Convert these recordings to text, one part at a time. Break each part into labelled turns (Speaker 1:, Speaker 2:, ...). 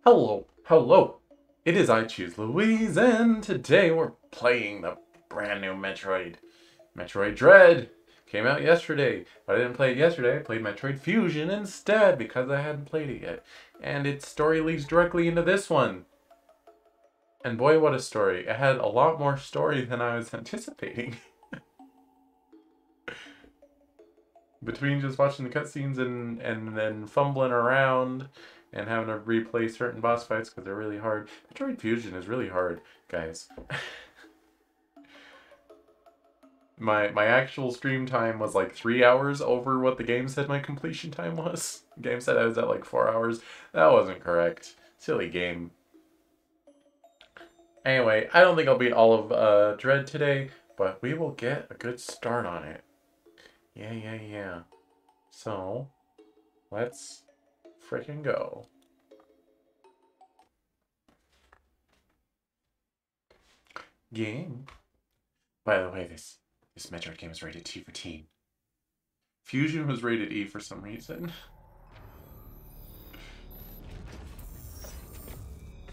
Speaker 1: Hello, hello. It is I Choose Louise, and today we're playing the brand new Metroid Dread. Came out yesterday, but I didn't play it yesterday. I played Metroid Fusion instead because I hadn't played it yet. And its story leads directly into this one. And boy, what a story. It had a lot more story than I was anticipating. Between just watching the cutscenes and then fumbling around and having to replay certain boss fights because they're really hard. Metroid Fusion is really hard, guys. My actual stream time was like 3 hours over what the game said my completion time was. The game said I was at like 4 hours. That wasn't correct. Silly game. Anyway, I don't think I'll beat all of Dread today, but we will get a good start on it. Yeah. So, let's freaking go. Game. By the way, this Metroid game is rated T for teen. Fusion was rated E for some reason.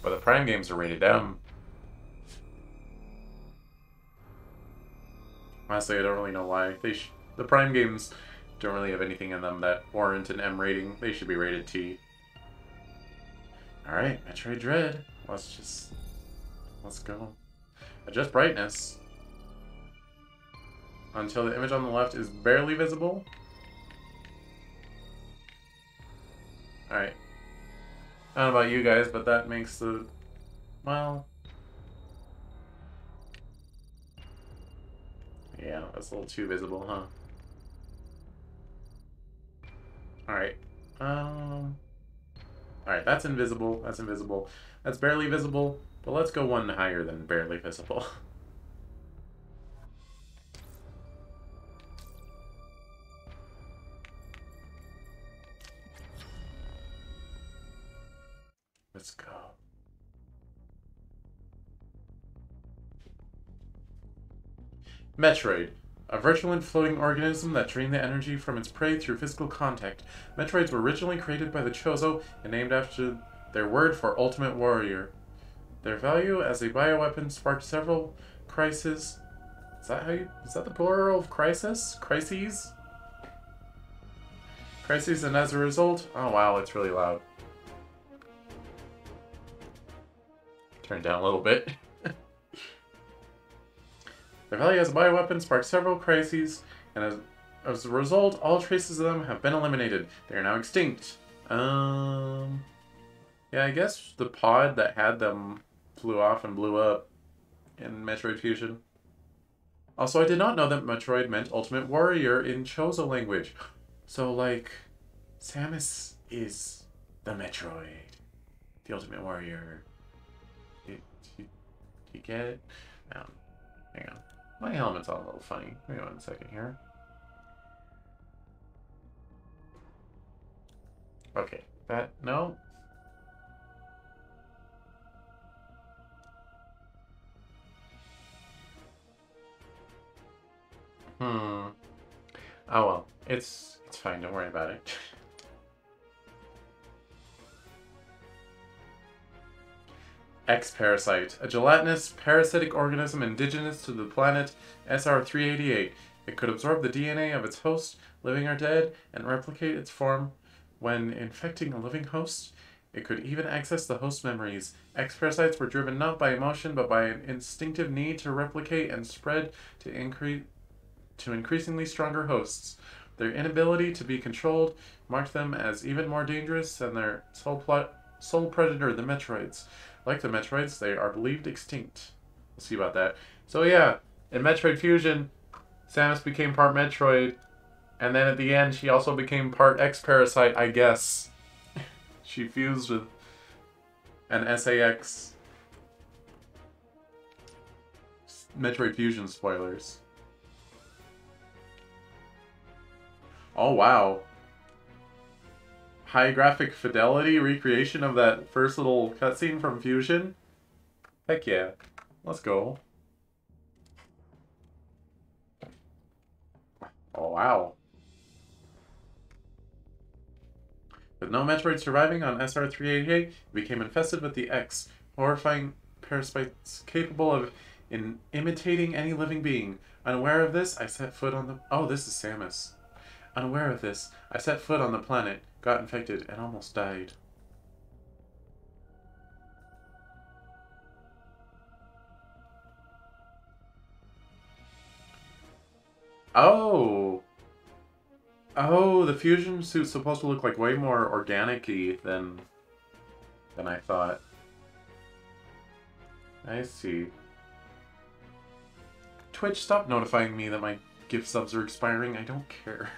Speaker 1: But the Prime games are rated M. Honestly, I don't really know why. The Prime games don't really have anything in them that warrant an M rating. They should be rated T. Alright, Metroid Dread. Let's go. Adjust brightness until the image on the left is barely visible. Alright. I don't know about you guys, but that makes the... well... yeah, that's a little too visible, huh? Alright. Alright, that's invisible. That's invisible. That's barely visible. But let's go one higher than barely visible. Let's go. Metroid. A virulent floating organism that drained the energy from its prey through physical contact. Metroids were originally created by the Chozo and named after their word for ultimate warrior. Their value as a bioweapon sparked several crises. Is that the plural of crisis? Crises? Crises, and as a result... oh wow, it's really loud. Turn it down a little bit. Their value as a bioweapon sparked several crises, and as a result, all traces of them have been eliminated. They are now extinct. Yeah, I guess the pod that had them flew off and blew up in Metroid Fusion. Also, I did not know that Metroid meant Ultimate Warrior in Chozo language. So, like, Samus is the Metroid. The Ultimate Warrior. You get it? Hang on. My helmet's all a little funny. Wait 1 second here. Okay, no. Oh well, it's fine, don't worry about it. X-Parasite, a gelatinous parasitic organism indigenous to the planet SR-388. It could absorb the DNA of its host, living or dead, and replicate its form. When infecting a living host, it could even access the host's memories. X-Parasites were driven not by emotion, but by an instinctive need to replicate and spread to increasingly stronger hosts. Their inability to be controlled marked them as even more dangerous than their sole predator, the Metroids. Like the Metroids, they are believed extinct. We'll see about that. So yeah, in Metroid Fusion, Samus became part Metroid, and then at the end, she also became part X-Parasite, I guess. She fused with an SAX. Metroid Fusion spoilers. Oh wow. High graphic fidelity recreation of that first little cutscene from Fusion? Heck yeah. Let's go. Oh wow. With no Metroid surviving on SR-388, it became infested with the X, horrifying parasites capable of imitating any living being. Unaware of this, I set foot on the... Oh, this is Samus. Unaware of this, I set foot on the planet, got infected, and almost died. Oh! Oh, the fusion suit's supposed to look like way more organic-y than I thought. I see. Twitch, stop notifying me that my gift subs are expiring. I don't care.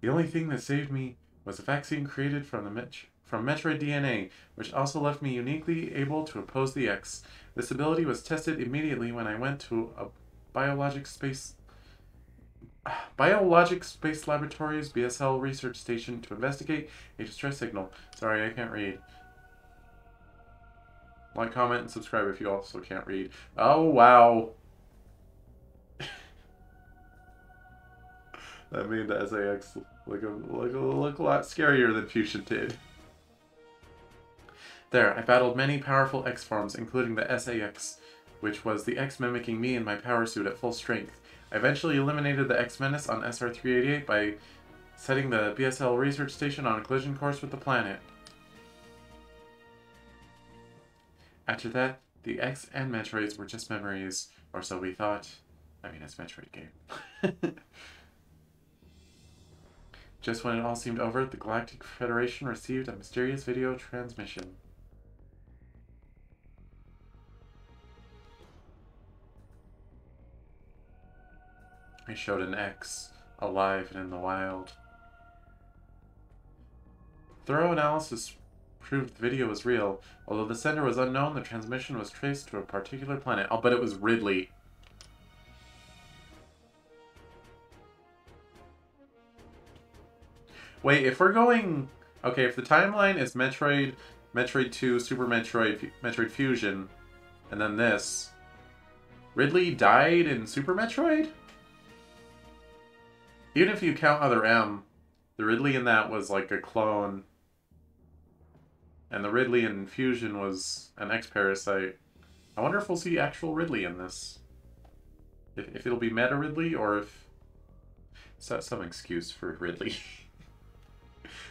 Speaker 1: The only thing that saved me was a vaccine created from Metroid DNA, which also left me uniquely able to oppose the X. This ability was tested immediately when I went to a Biologic Space Laboratories BSL research station to investigate a distress signal. Sorry, I can't read. Like, comment, and subscribe if you also can't read. Oh, wow. That made the SAX look a lot scarier than Fusion did. There, I battled many powerful X forms, including the SAX, which was the X mimicking me in my power suit at full strength. I eventually eliminated the X Menace on SR-388 by setting the BSL research station on a collision course with the planet. After that, the X and Metroids were just memories, or so we thought. I mean, it's a Metroid game. Just when it all seemed over, the Galactic Federation received a mysterious video transmission. It showed an X, alive and in the wild. Thorough analysis proved the video was real. Although the sender was unknown, the transmission was traced to a particular planet. I'll bet it was Ridley. Wait, if we're going... Okay, if the timeline is Metroid 2, Super Metroid, Metroid Fusion, and then this... Ridley died in Super Metroid? Even if you count Other M, the Ridley in that was like a clone. And the Ridley in Fusion was an X-Parasite. I wonder if we'll see actual Ridley in this. If it'll be Meta Ridley, or if... some excuse for Ridley.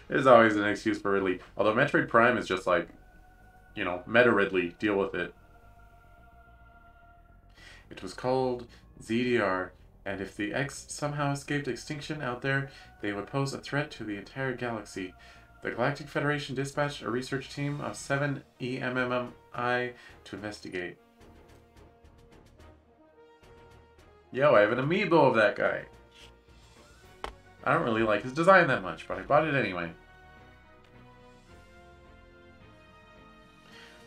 Speaker 1: There's always an excuse for Ridley. Although Metroid Prime is just like, you know, Meta Ridley, deal with it. It was called ZDR, and if the X somehow escaped extinction out there, they would pose a threat to the entire galaxy. The Galactic Federation dispatched a research team of 7 EMMI to investigate. Yo, I have an amiibo of that guy. I don't really like his design that much, but I bought it anyway.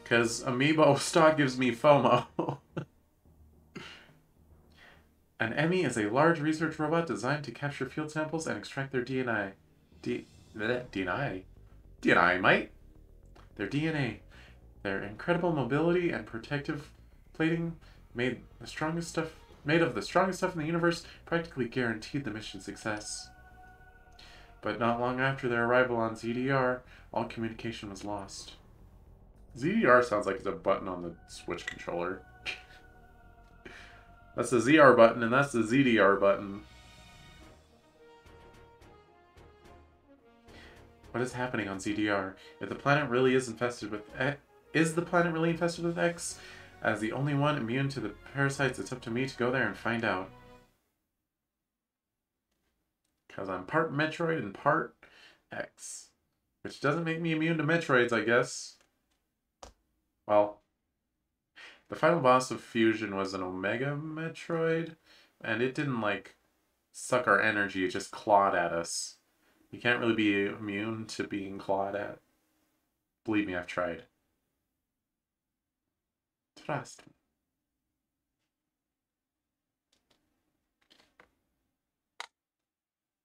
Speaker 1: Because amiibo stock gives me FOMO. An Emmy is a large research robot designed to capture field samples and extract their DNA. DNA? DNA, mate? Their DNA. Their incredible mobility and protective plating made of the strongest stuff in the universe practically guaranteed the mission's success. But not long after their arrival on ZDR, all communication was lost. ZDR sounds like it's a button on the Switch controller. That's the ZR button, and that's the ZDR button. What is happening on ZDR? If the planet really is infested with is the planet really infested with X? As the only one immune to the parasites, it's up to me to go there and find out. Because I'm part Metroid and part X. Which doesn't make me immune to Metroids, I guess. Well, the final boss of Fusion was an Omega Metroid, and it didn't, like, suck our energy, it just clawed at us. You can't really be immune to being clawed at. Believe me, I've tried. Trust me.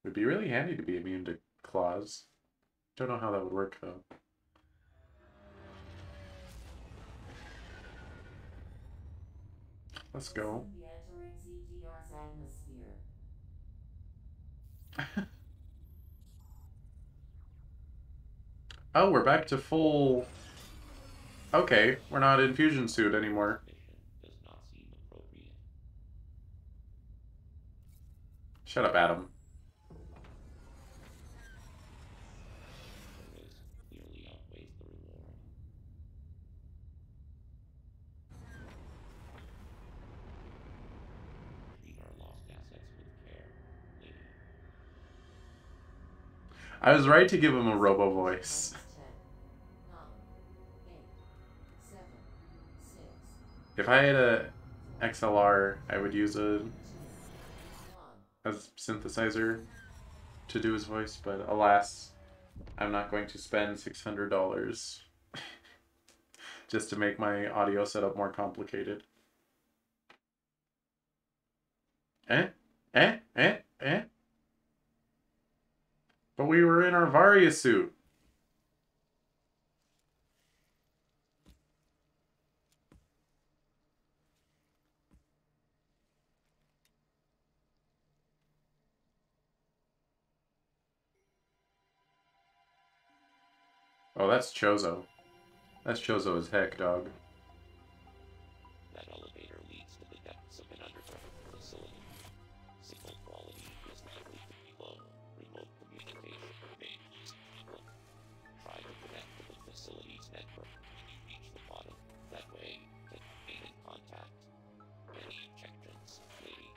Speaker 1: It would be really handy to be immune to claws. Don't know how that would work, though. Let's go. Oh, we're back to full... Okay, we're not in fusion suit anymore. Shut up, Adam. I was right to give him a robo voice. If I had a XLR, I would use a synthesizer to do his voice, but alas, I'm not going to spend $600 just to make my audio setup more complicated. Eh? Eh? Eh? Eh? But we were in our Varia suit. Oh, that's Chozo. That's Chozo as heck, dog.
Speaker 2: That elevator leads to the depths of an underground facility. Signal quality is likely below. Remote communication remains stable. Try to connect to the facility's network when you reach the bottom. That way, you can remain in contact. Any objections, lady?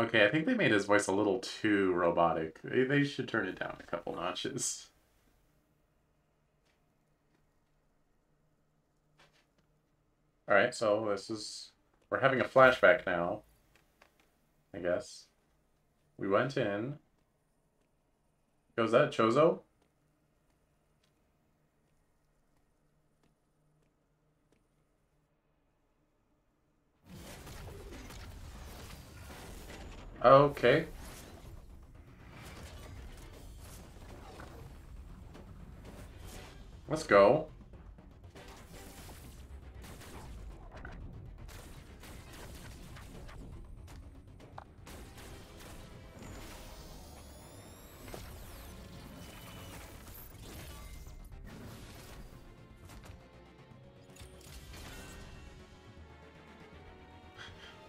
Speaker 1: Okay, I think they made his voice a little too robotic. They should turn it down a couple notches. Alright, so this is... We're having a flashback now, I guess. We went in. Yo, is that Chozo? Okay. Let's go.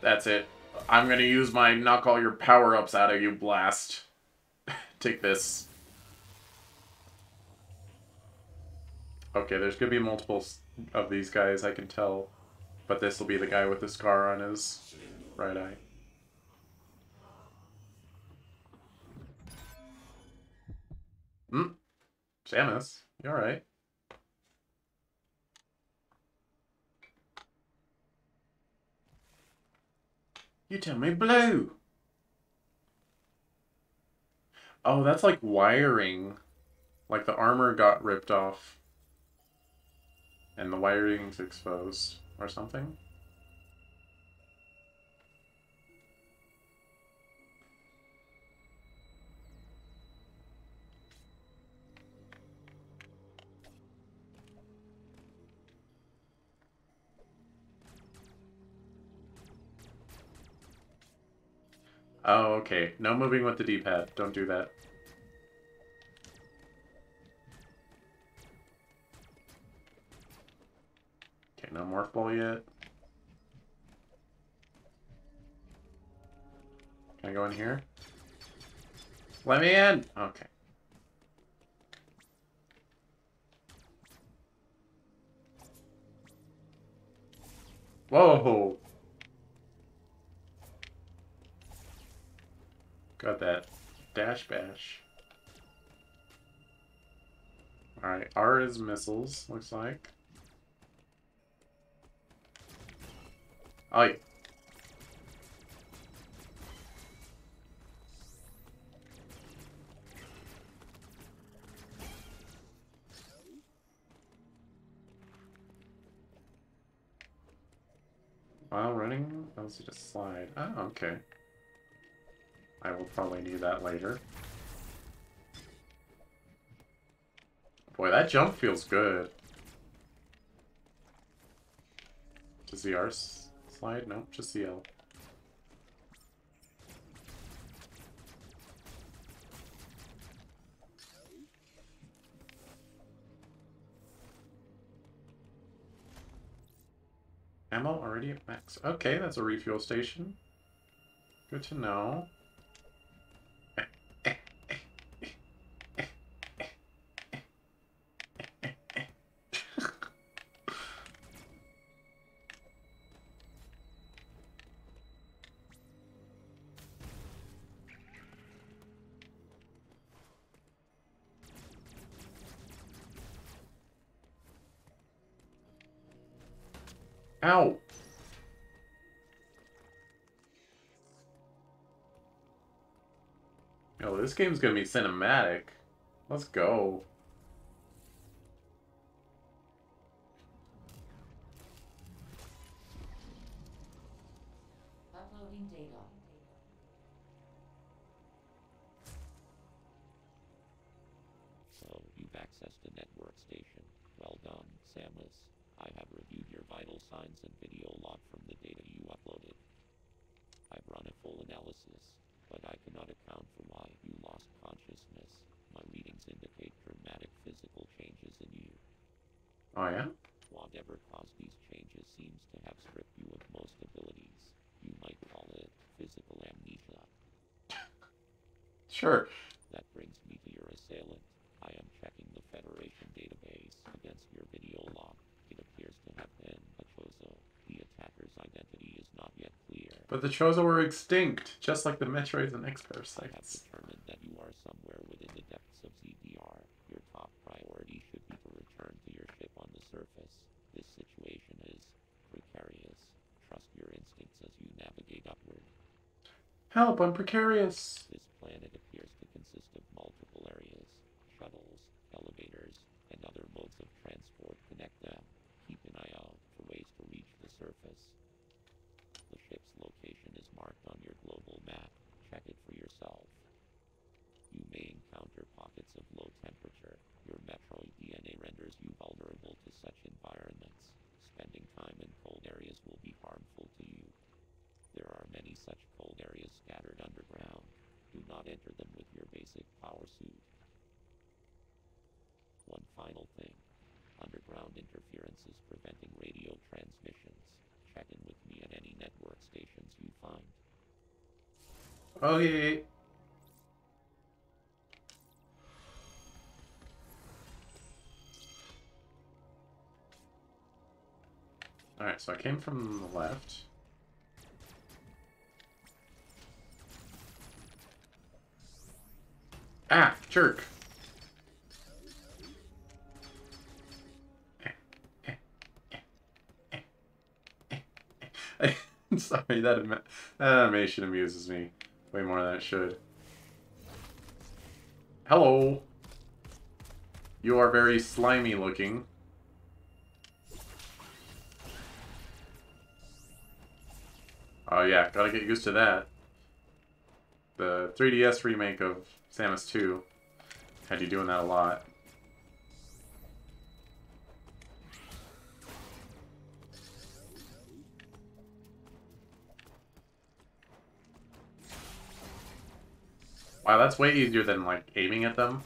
Speaker 1: That's it. I'm gonna use my knock all your power-ups out of you blast. Take this. Okay, there's gonna be multiple of these guys, I can tell. But this will be the guy with the scar on his right eye. Samus, you alright? You tell me blue! Oh, that's like wiring. Like the armor got ripped off. And the wiring's exposed. Or something? Oh, okay. No moving with the D-pad. Don't do that. Okay, no morph ball yet. Can I go in here? Let me in! Okay. Whoa! Got that dash bash. Alright, R is missiles, looks like. Oh, while running, let's just slide. Oh, okay. I will probably need that later. Boy, that jump feels good. Just the R slide? Nope, just the L. Ammo already at max. Okay, that's a refuel station. Good to know. Ow! Oh, this game's gonna be cinematic. Let's go.
Speaker 3: Uploading data.
Speaker 2: So, you've accessed a network station. Well done, Samus. I have reviewed your vital signs and video log from the data you uploaded. I've run a full analysis, but I cannot account for why you lost consciousness. My readings indicate dramatic physical changes in you.
Speaker 1: Oh, yeah?
Speaker 2: Whatever caused these changes seems to have stripped you of most abilities. You might call it physical amnesia.
Speaker 1: Sure.
Speaker 2: That brings me to your assailant. I am checking the Federation database against your video log. It appears to have been a Chozo. The attacker's identity is not yet clear.
Speaker 1: But the Chozo were extinct, just like the Metroids and
Speaker 2: I have
Speaker 1: X-Parasites.
Speaker 2: determined that you are somewhere within the depths of ZBR. Your top priority should be to return to your ship on the surface. This situation is precarious. Trust your instincts as you navigate upward.
Speaker 1: Help, I'm precarious!
Speaker 2: This planet appears to consist of multiple areas. Shuttles, elevators, and other modes of transport connect them. Keep an eye out for ways to reach the surface. The ship's location is marked on your global map. Check it for yourself. You may encounter pockets of low temperature. Your Metroid DNA renders you vulnerable to such environments. Spending time in cold areas will be harmful to you. There are many such cold areas scattered underground. Do not enter them with your basic power suit. One final thing. Underground interference is preventing radio transmissions. Check in with me at any network stations you find.
Speaker 1: Okay. Alright, so I came from the left. Ah! Jerk! Sorry, that animation amuses me way more than it should. Hello! You are very slimy looking. Oh yeah, gotta get used to that. The 3DS remake of Samus 2 had you doing that a lot. Wow, that's way easier than, like, aiming at them.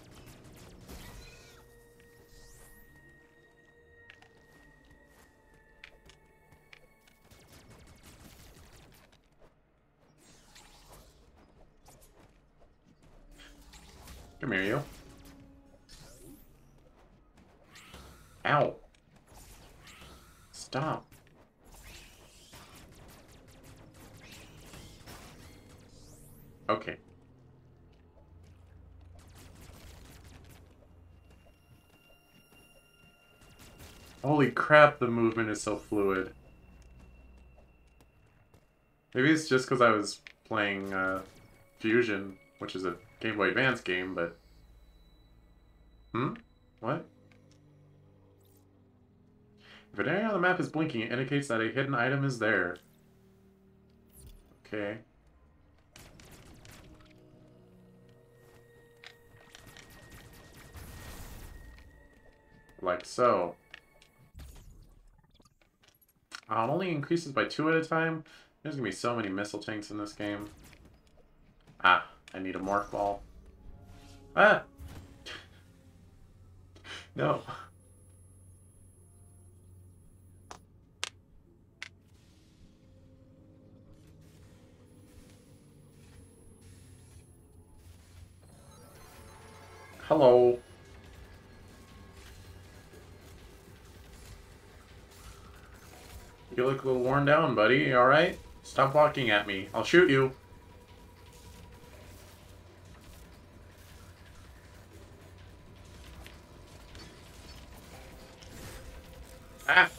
Speaker 1: Come here, you. Ow. Stop. Okay. Holy crap, the movement is so fluid. Maybe it's just because I was playing Fusion, which is a Game Boy Advance game, but... Hmm? What? If an area on the map is blinking, it indicates that a hidden item is there. Okay. Like so. It only increases by 2 at a time. There's gonna be so many missile tanks in this game. Ah, I need a morph ball. Ah! No. Hello. You look a little worn down, buddy. You alright? Stop walking at me. I'll shoot you. Ah!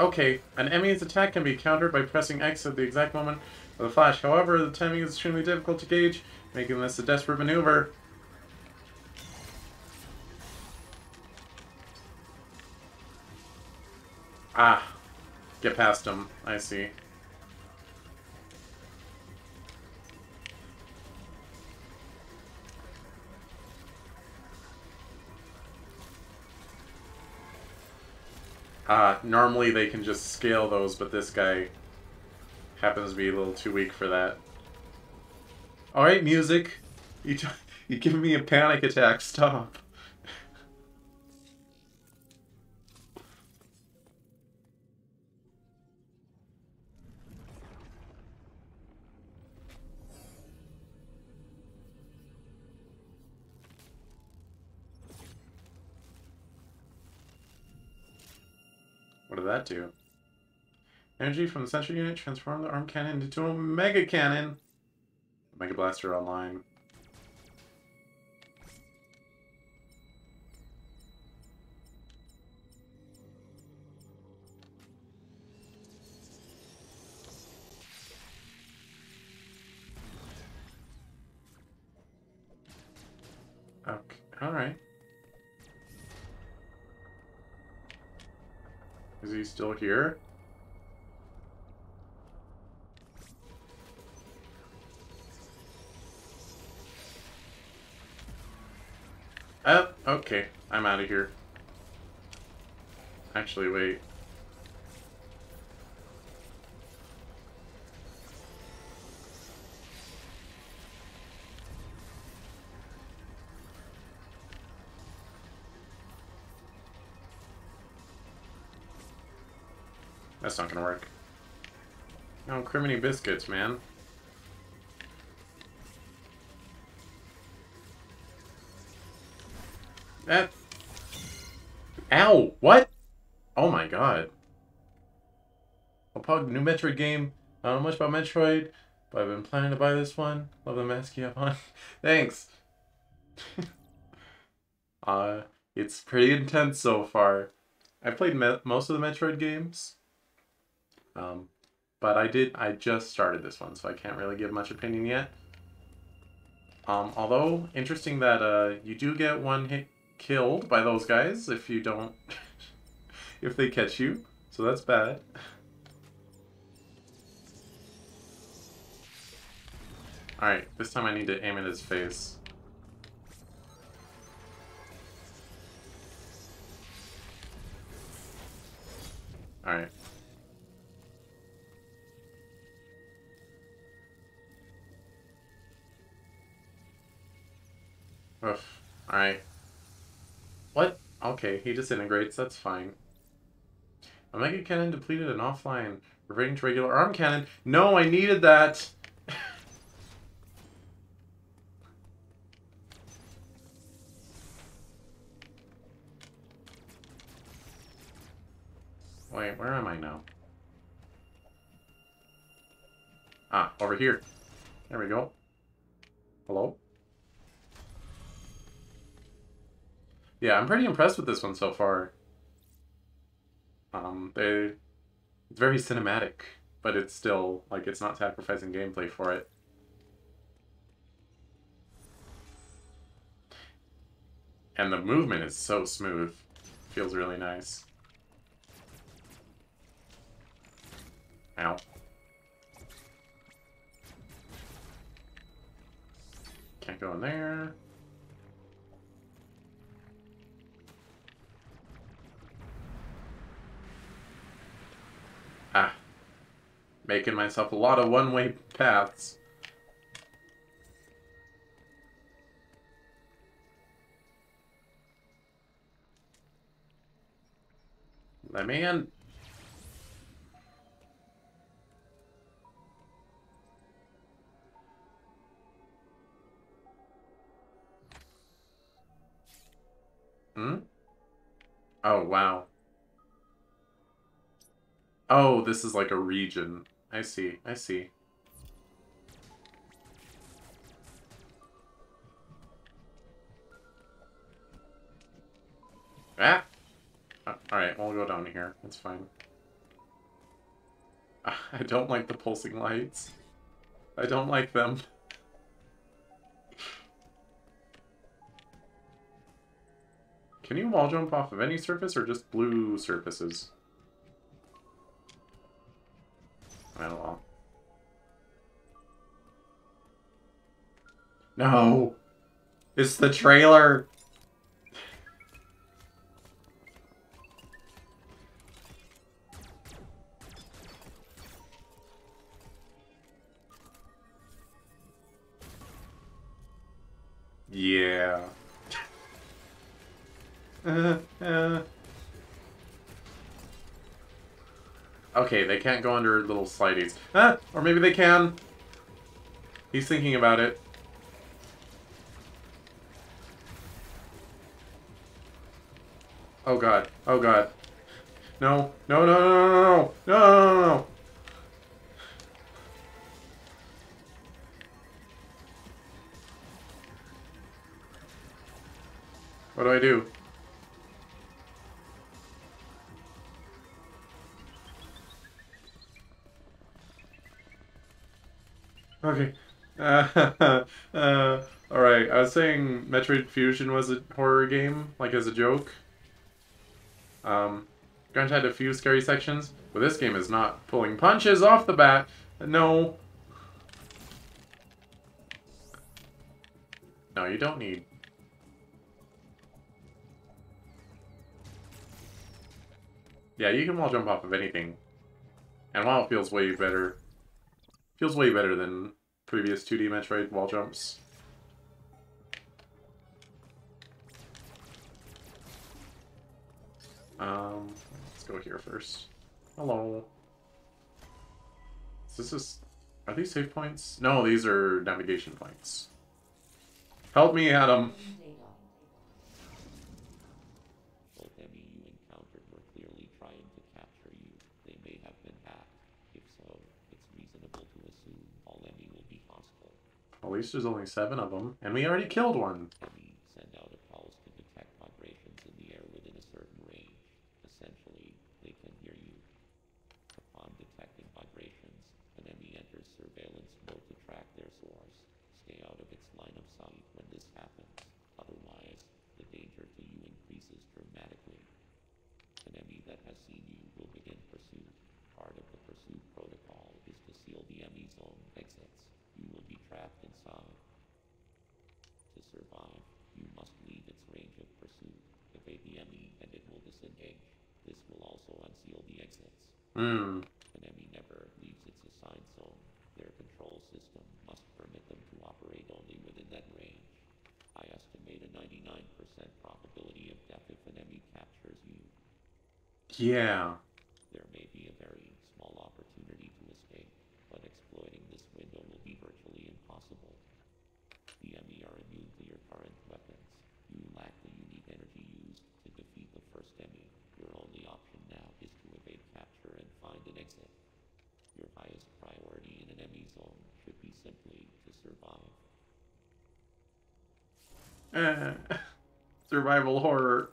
Speaker 1: Okay, an enemy's attack can be countered by pressing X at the exact moment of the flash. However, the timing is extremely difficult to gauge, making this a desperate maneuver. Ah! Get past him. I see. Normally they can just scale those, but this guy happens to be a little too weak for that. Alright, music. You give me a panic attack. Stop. What did that do? Energy from the sensor unit transformed the arm cannon into a mega cannon. Mega Blaster online. Okay, alright. Is he still here? Oh, okay. I'm out of here. Actually, wait. That's not gonna work. No, criminy biscuits, man. That... Ow! What? Oh my god. A Pog, new Metroid game. I don't know much about Metroid, but I've been planning to buy this one. Love the mask you have on. Thanks! uh, it's pretty intense so far. I played most of the Metroid games. But I just started this one, so I can't really give much opinion yet. Although, interesting that you do get one hit killed by those guys if you don't... if they catch you. So that's bad. Alright, this time I need to aim at his face. Alright. Oof. Alright. What? Okay, he disintegrates, that's fine. A Mega Cannon depleted and offline. Reverting to regular arm cannon. No, I needed that! Wait, where am I now? Ah, over here. There we go. Hello? Yeah, I'm pretty impressed with this one so far. It's very cinematic, but it's still, like, it's not sacrificing gameplay for it. And the movement is so smooth. Feels really nice. Ow. Can't go in there. Ah. Making myself a lot of one-way paths. Let me in. Oh, wow. Oh, this is like a region. I see, I see. Ah! Alright, we'll go down here. It's fine. I don't like the pulsing lights. I don't like them. Can you wall jump off of any surface or just blue surfaces? I don't know. No! It's the trailer! Yeah. Okay, they can't go under little slideys. Ah! Or maybe they can. He's thinking about it. Oh god. Oh god. No. No, no, no, no, no, no, no, no, no. What do I do? Okay. Alright, I was saying Metroid Fusion was a horror game, like as a joke. Granted had a few scary sections, but this game is not pulling punches off the bat. No. No, you don't need. Yeah, you can wall jump off of anything. And while it feels way better than previous 2D Metroid wall jumps. Let's go here first. Hello. Are these save points? No, these are navigation points. Help me, Adam.
Speaker 2: Both enemy you encountered were clearly trying to capture you. They may have been hacked. If so, it's reasonable to assume all enemy will be hostile.
Speaker 1: At least there's only 7 of them, and we already killed one.
Speaker 2: Enemy send out a pulse to detect vibrations in the air within a certain range. Essentially, they can hear you. Upon detecting vibrations, an enemy enters surveillance mode to track their source. Stay out of its line of sight when this happens. Otherwise, the danger to you increases dramatically. An enemy that has seen you will begin pursuit. Part of the pursuit protocol is to seal the enemy zone exits. You will be trapped inside. To survive, you must leave its range of pursuit. Evade the enemy and it will disengage. This will also unseal the exits.
Speaker 1: Hmm.
Speaker 2: An enemy never leaves its assigned zone. Their control system must permit them to operate only within that range. I estimate a 99% probability of death if an enemy captures you.
Speaker 1: Yeah.
Speaker 2: There may be a very small opportunity to escape, but exploiting this window will be virtually impossible. The enemy are immune to your current weapons. You lack the unique energy used to defeat the first enemy. Your only option now is to evade capture and find an exit. Your highest priority in an enemy zone should be simply to survive.
Speaker 1: Survival horror.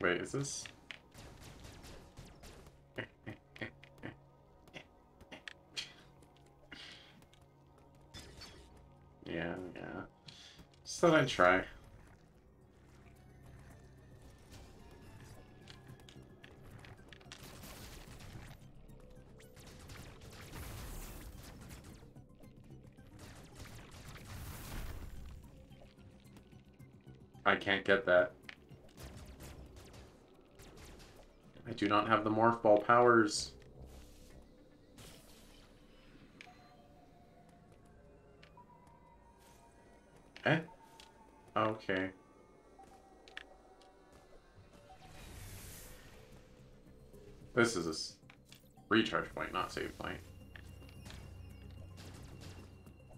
Speaker 1: Wait, is this? Yeah. Just thought I'd try. I can't get that. I do not have the morph ball powers. Eh? Okay. This is a recharge point, not save point.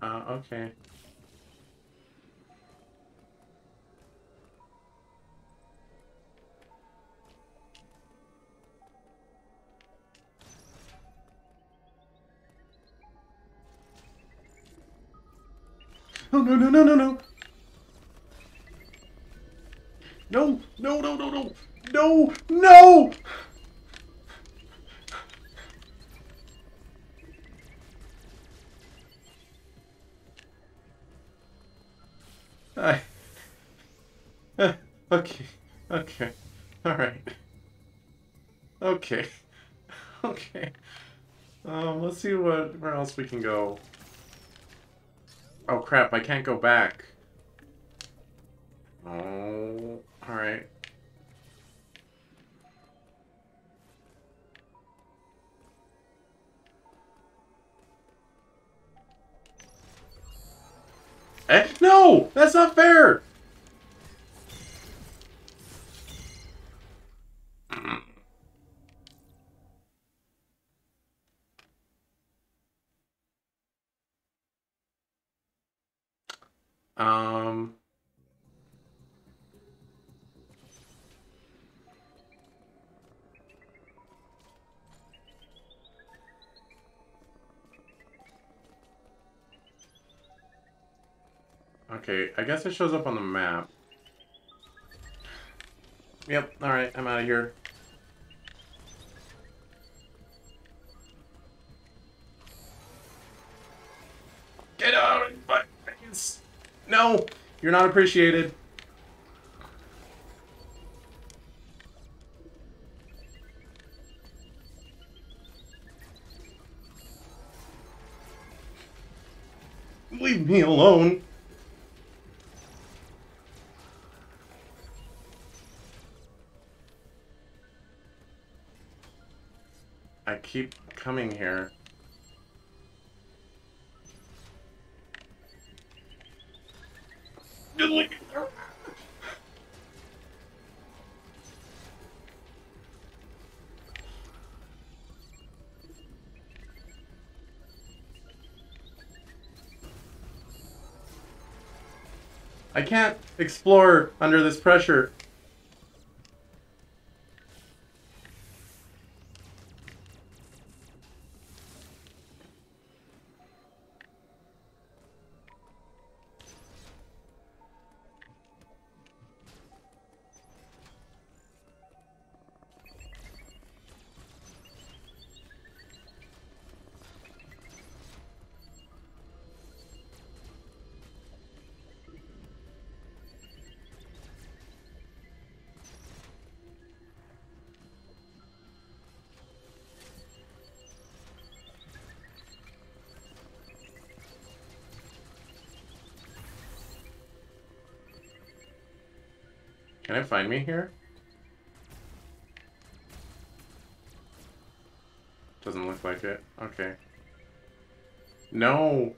Speaker 1: Okay. Oh, no, no, no, no, no! No, no, no, no, no! No, no! I... okay. Okay. Alright. Okay. Okay. Let's see where else we can go. Oh crap, I can't go back. Oh, alright. Eh? No! That's not fair! Um... Okay, I guess it shows up on the map. Yep, alright, I'm out of here. Get out! But no! You're not appreciated. Leave me alone. I keep coming here. I can't explore under this pressure. Can it find me here? Doesn't look like it. Okay. No!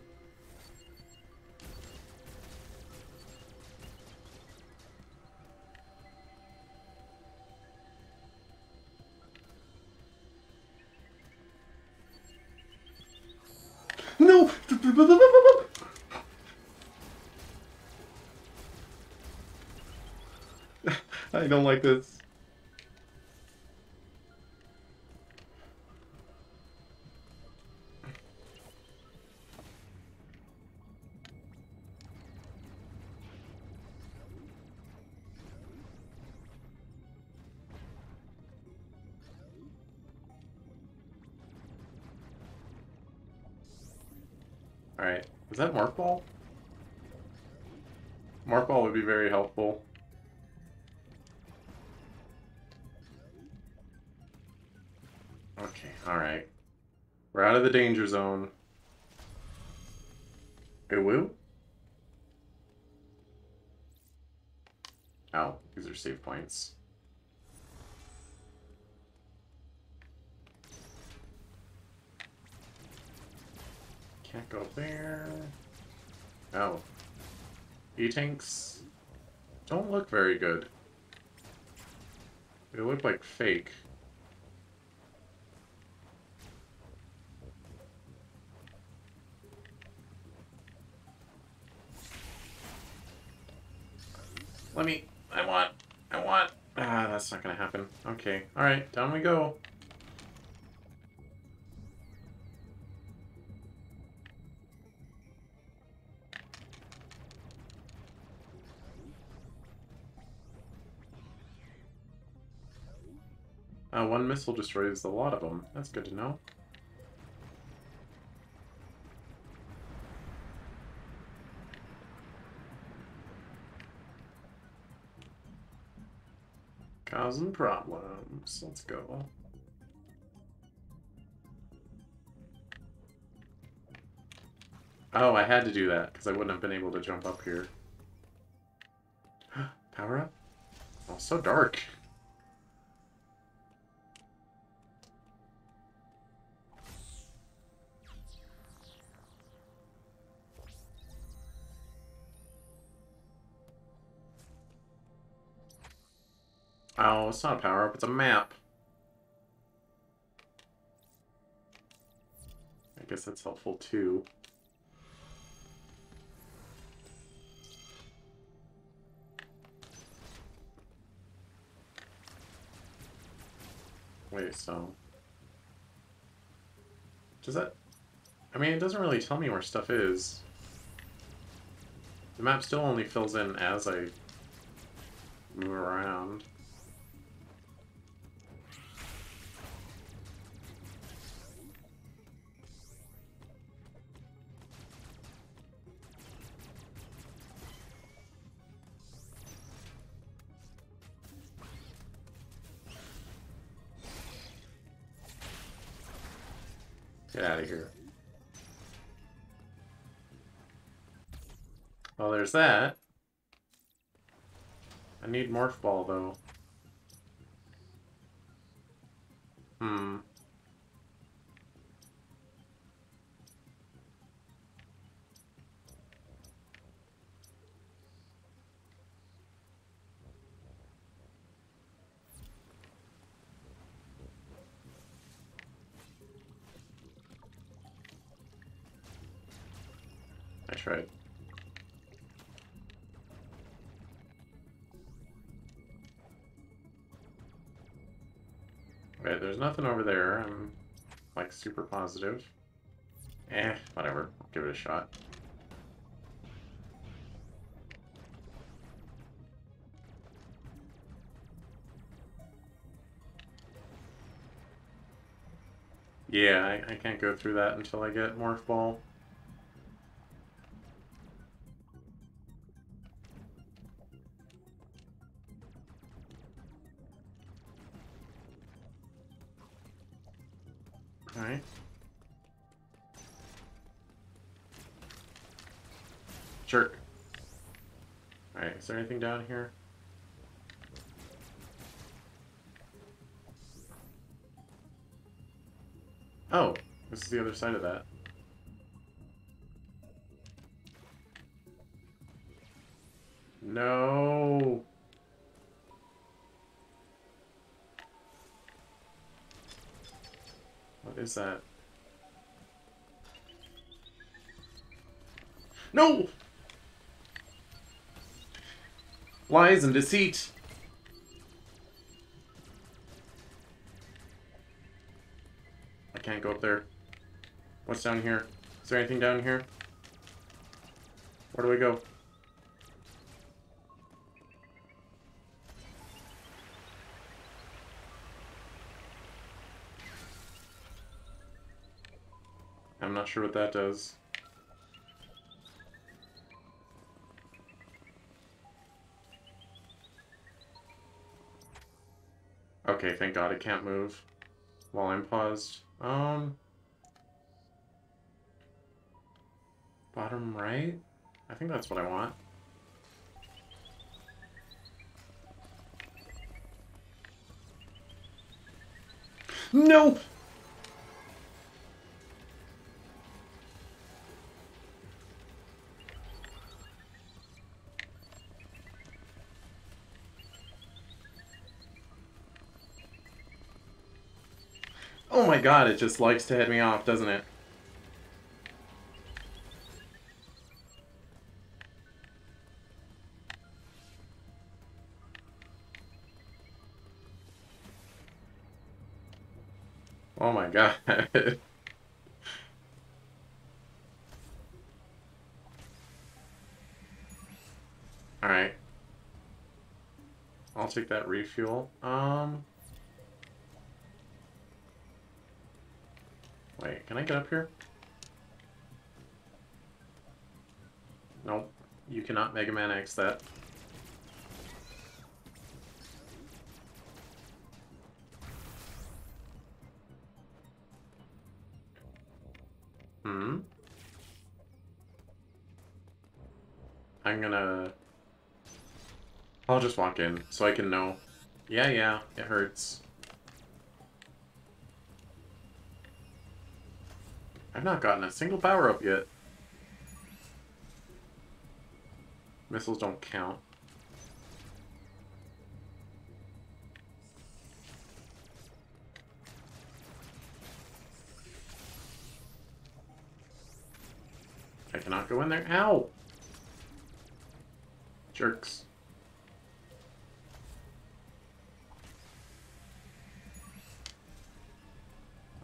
Speaker 1: No! I don't like this. Alright. Is that Mark Ball? Mark Ball would be very helpful. Okay, alright. We're out of the danger zone. Woo? Oh, these are save points. Can't go there. Oh. E-tanks don't look very good. They look like fake. Let me... I want... Ah, that's not gonna happen. Okay. Alright, down we go. One missile destroys a lot of them. That's good to know. Causing problems. Let's go. Oh, I had to do that, because I wouldn't have been able to jump up here. Power up? Oh, so dark. Oh, it's not a power up, it's a map. I guess that's helpful too. Wait, so... Does that... I mean, it doesn't really tell me where stuff is. The map still only fills in as I move around. Get out of here. Well, there's that. I need Morph Ball, though. I tried. Okay, there's nothing over there. I'm, like, super positive. Whatever. I'll give it a shot. Yeah, I can't go through that until I get Morph Ball. Alright. Jerk. Alright, is there anything down here? Oh, this is the other side of that. No. What is that? No! Lies and deceit. I can't go up there. What's down here? Is there anything down here? Where do we go? I'm not sure what that does. Okay, thank God it can't move while I'm paused. Bottom right? I think that's what I want. No! Oh my God, it just likes to head me off, doesn't it? Oh my god. Alright. I'll take that refuel. Wait, can I get up here? Nope. You cannot Mega Man X that. Hmm? I'm gonna... I'll just walk in, so I can know. Yeah, it hurts. I've not gotten a single power-up yet. Missiles don't count. I cannot go in there. Ow! Jerks.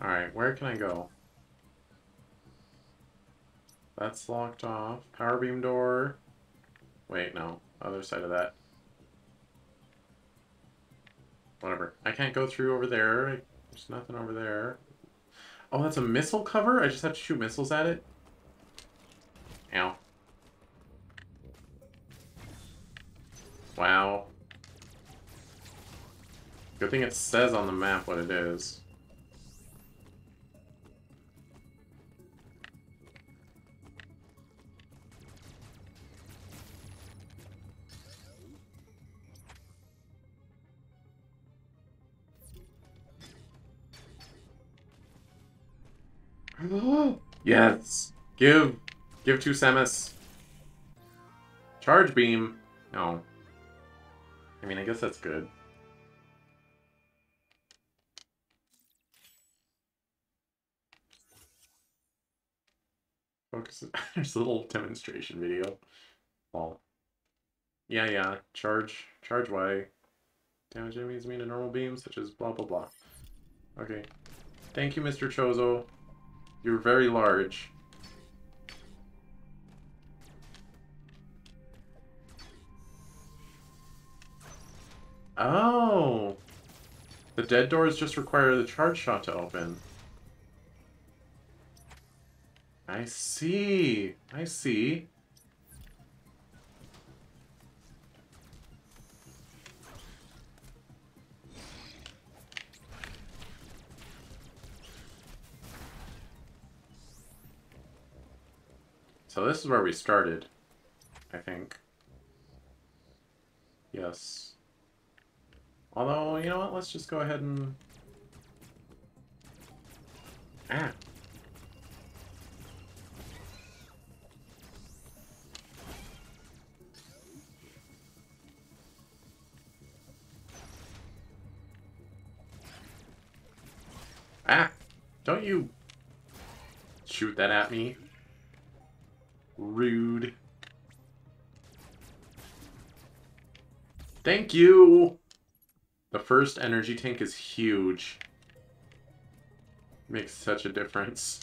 Speaker 1: Alright, where can I go? That's locked off. Power beam door. Wait, no. Other side of that. Whatever. I can't go through over there. There's nothing over there. Oh, that's a missile cover? I just have to shoot missiles at it? Ow. Wow. Good thing it says on the map what it is. Yes! Give to Samus. Charge beam. No. I mean, I guess that's good. Focus. There's a little demonstration video. Well. Yeah. Charge Y. Damage enemies mean a normal beam, such as blah blah blah. Okay. Thank you, Mr. Chozo. You're very large. Oh! The dead doors just require the charge shot to open. I see. I see. So this is where we started, I think. Yes. Although, you know what? Let's just go ahead and... Ah. Ah! Don't you shoot that at me. Rude. Thank you! The first energy tank is huge. Makes such a difference.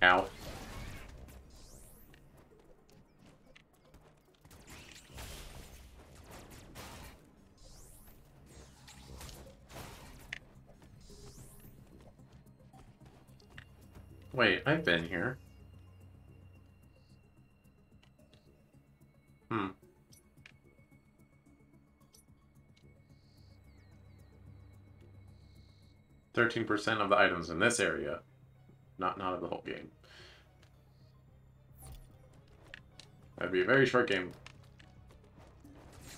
Speaker 1: Ow. Wait, I've been here. Hmm. 13% of the items in this area. Not of the whole game. That'd be a very short game.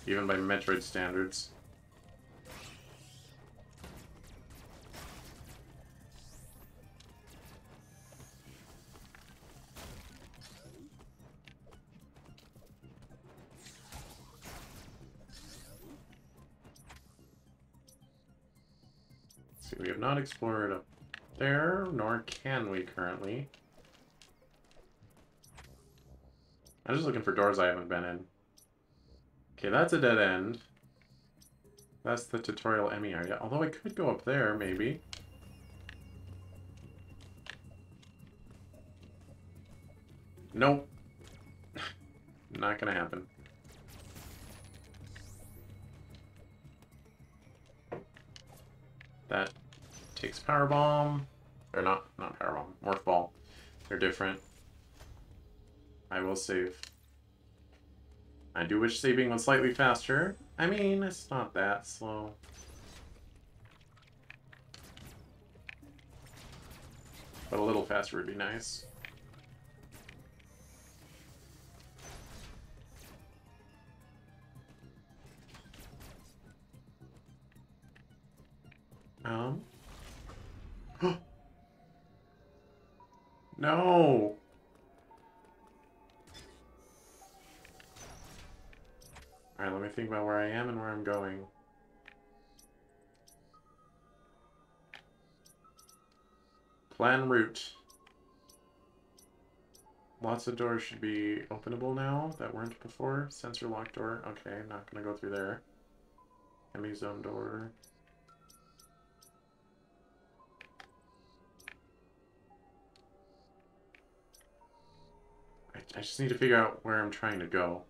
Speaker 1: Even by Metroid standards. See, we have not explored up there, nor can we currently. I'm just looking for doors I haven't been in. Okay, that's a dead end. That's the tutorial Emmy area. Although I could go up there, maybe. Nope. Not gonna happen. That takes Power Bomb. Or not Power Bomb. Morph Ball. They're different. I will save. I do wish saving was slightly faster. I mean, it's not that slow. But a little faster would be nice. No! Alright, let me think about where I am and where I'm going. Plan route. Lots of doors should be openable now that weren't before. Sensor lock door. Okay, not gonna go through there. Enemy zone door. I just need to figure out where I'm trying to go.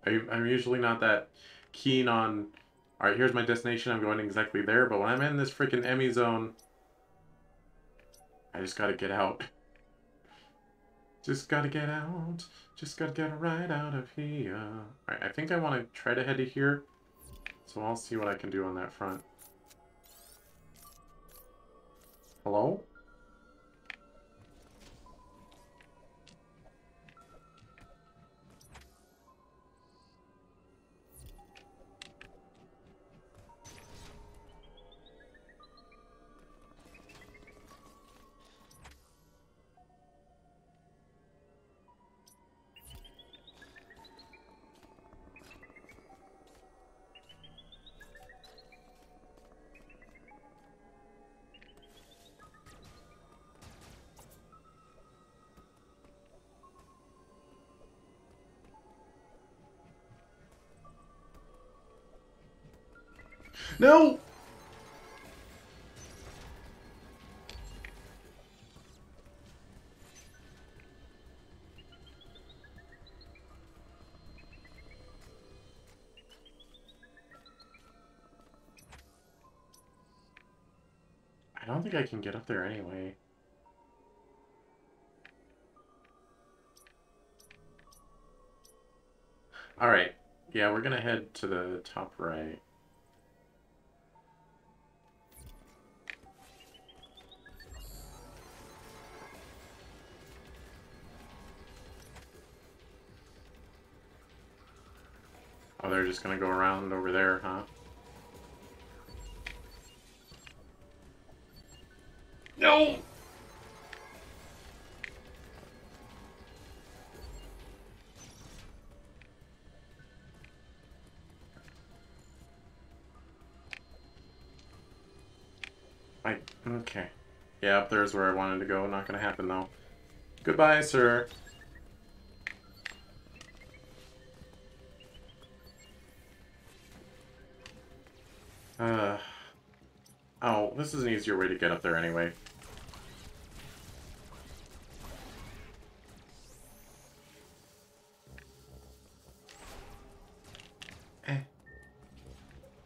Speaker 1: I'm usually not that keen on, alright, here's my destination, I'm going exactly there, but when I'm in this freaking Emmy zone, I just gotta get out. Just gotta get out. Just gotta get right out of here. Alright, I think I want to try to head to here, so I'll see what I can do on that front. Hello? No! I don't think I can get up there anyway. Alright. Yeah, we're gonna head to the top right. Oh, they're just gonna go around over there, huh? No! Okay. Yeah, up there's where I wanted to go. Not gonna happen, though. Goodbye, sir. Oh, this is an easier way to get up there anyway.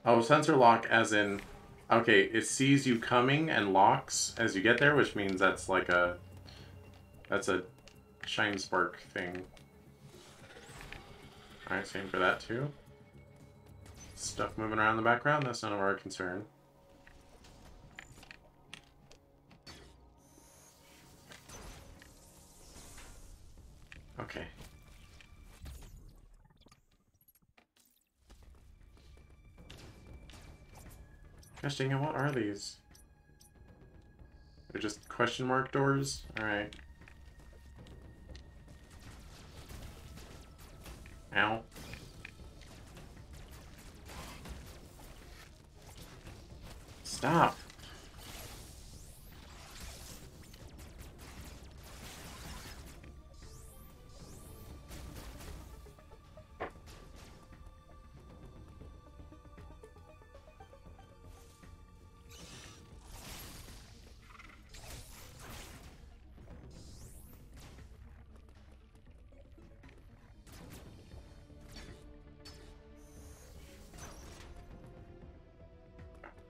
Speaker 1: Oh, sensor lock as in... Okay, it sees you coming and locks as you get there, which means that's like a... That's a shine spark thing. Alright, same for that too. Stuff moving around in the background, that's none of our concern. Okay. Gosh dang it, what are these? They're just question mark doors? Alright. Ow. Stop.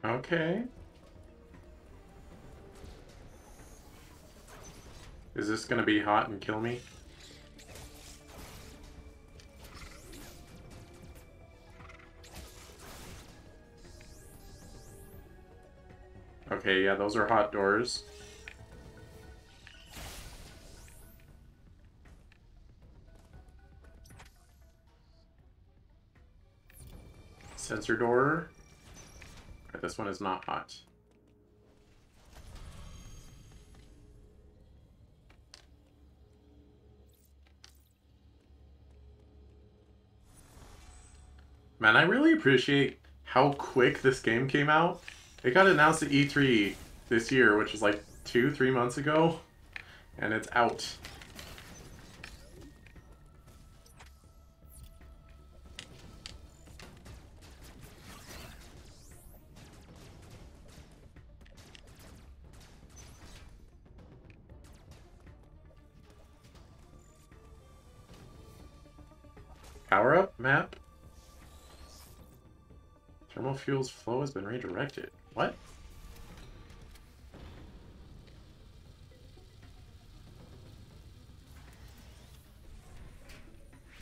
Speaker 1: Okay. Is this gonna be hot and kill me? Okay, yeah, those are hot doors. Sensor door. Right, this one is not hot. Man, I really appreciate how quick this game came out. It got announced at E3 this year, which was like 2-3 months ago, and it's out. Power up map. Thermal fuel's flow has been redirected. What?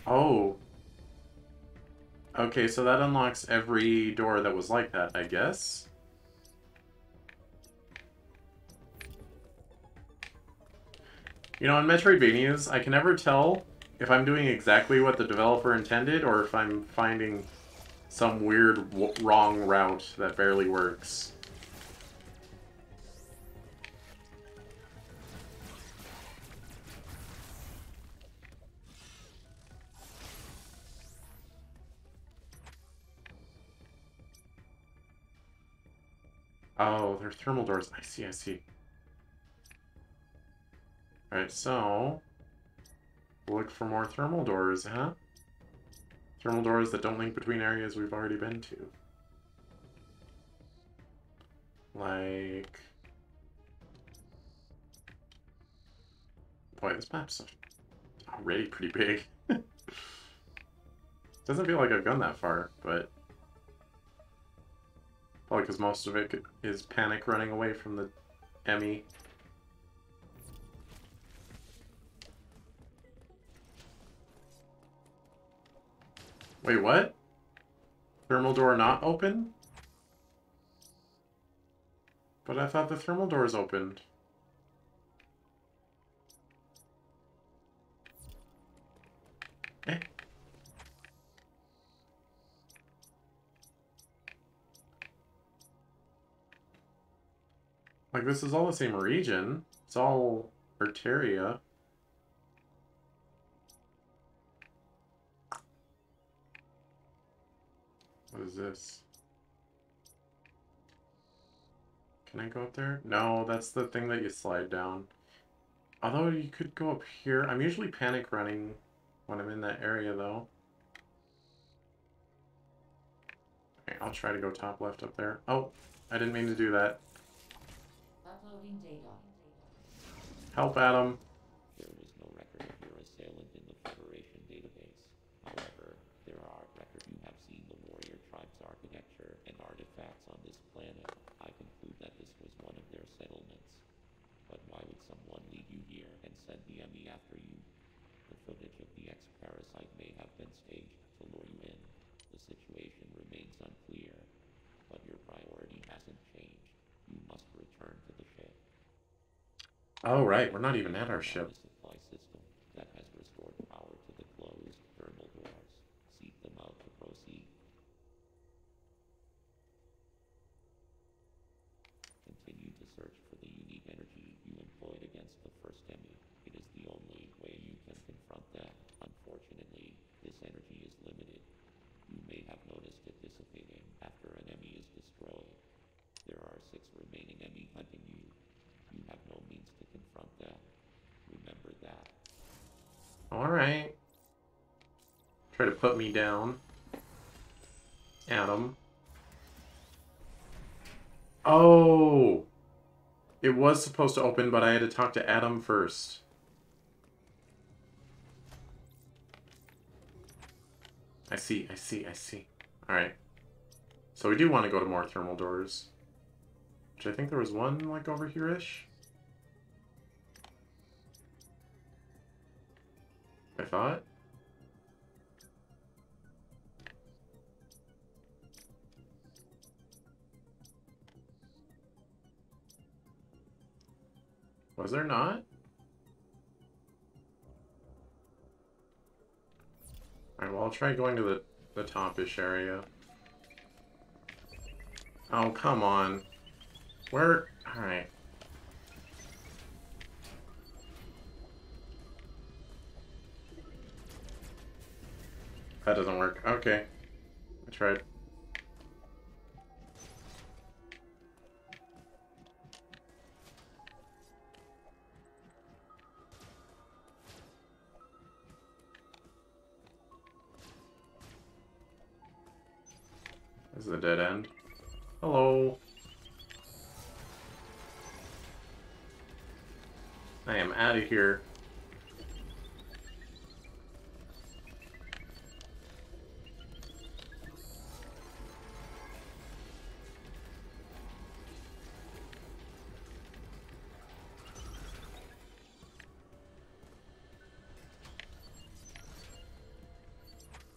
Speaker 1: Oh. Okay, so that unlocks every door that was like that, I guess. You know, in Metroidvanias, I can never tell if I'm doing exactly what the developer intended or if I'm finding some weird wrong route that barely works. Oh, they're thermal doors. I see, I see. Alright, so... look for more thermal doors, huh? Thermal doors that don't link between areas we've already been to. Like... boy, this map's already pretty big. Doesn't feel like I've gone that far, but... probably because most of it is panic running away from the Emmy. Wait, what? Thermal door not open? But I thought the thermal doors opened. Eh? Like, this is all the same region. It's all Arteria. What is this? Can I go up there? No, that's the thing that you slide down. Although you could go up here. I'm usually panic running when I'm in that area, though. Okay, I'll try to go top left up there. Oh, I didn't mean to do that.
Speaker 3: Uploading data.
Speaker 1: Help, Adam.
Speaker 2: There is no record of your assailant in the Federation database. However, there are records. You have seen the warrior tribe's architecture and artifacts on this planet. I conclude that this was one of their settlements. But why would someone lead you here and send the enemy after you? The footage of the X-Parasite may have been staged to lure you in. The situation remains unclear, but your priority hasn't changed. You must return to the ship.
Speaker 1: Oh, right. We're not even at our ship.
Speaker 2: The supply system that has restored power to the closed thermal doors. Seek them out to proceed. Continue to search for the unique energy you employed against the first enemy. It is the only way you can confront them. Unfortunately, this energy is limited. You may have noticed it dissipating after an enemy is destroyed. There are
Speaker 1: Alright. Try to put me down. Adam. Oh! It was supposed to open, but I had to talk to Adam first. I see. Alright. So we do want to go to more thermal doors. Which I think there was one, like, over here-ish. I thought. Was there not? Alright, well, I'll try going to the top-ish area. Oh, come on. Where? Alright. That doesn't work. Okay. I tried. This is a dead end. Hello. I am out of here.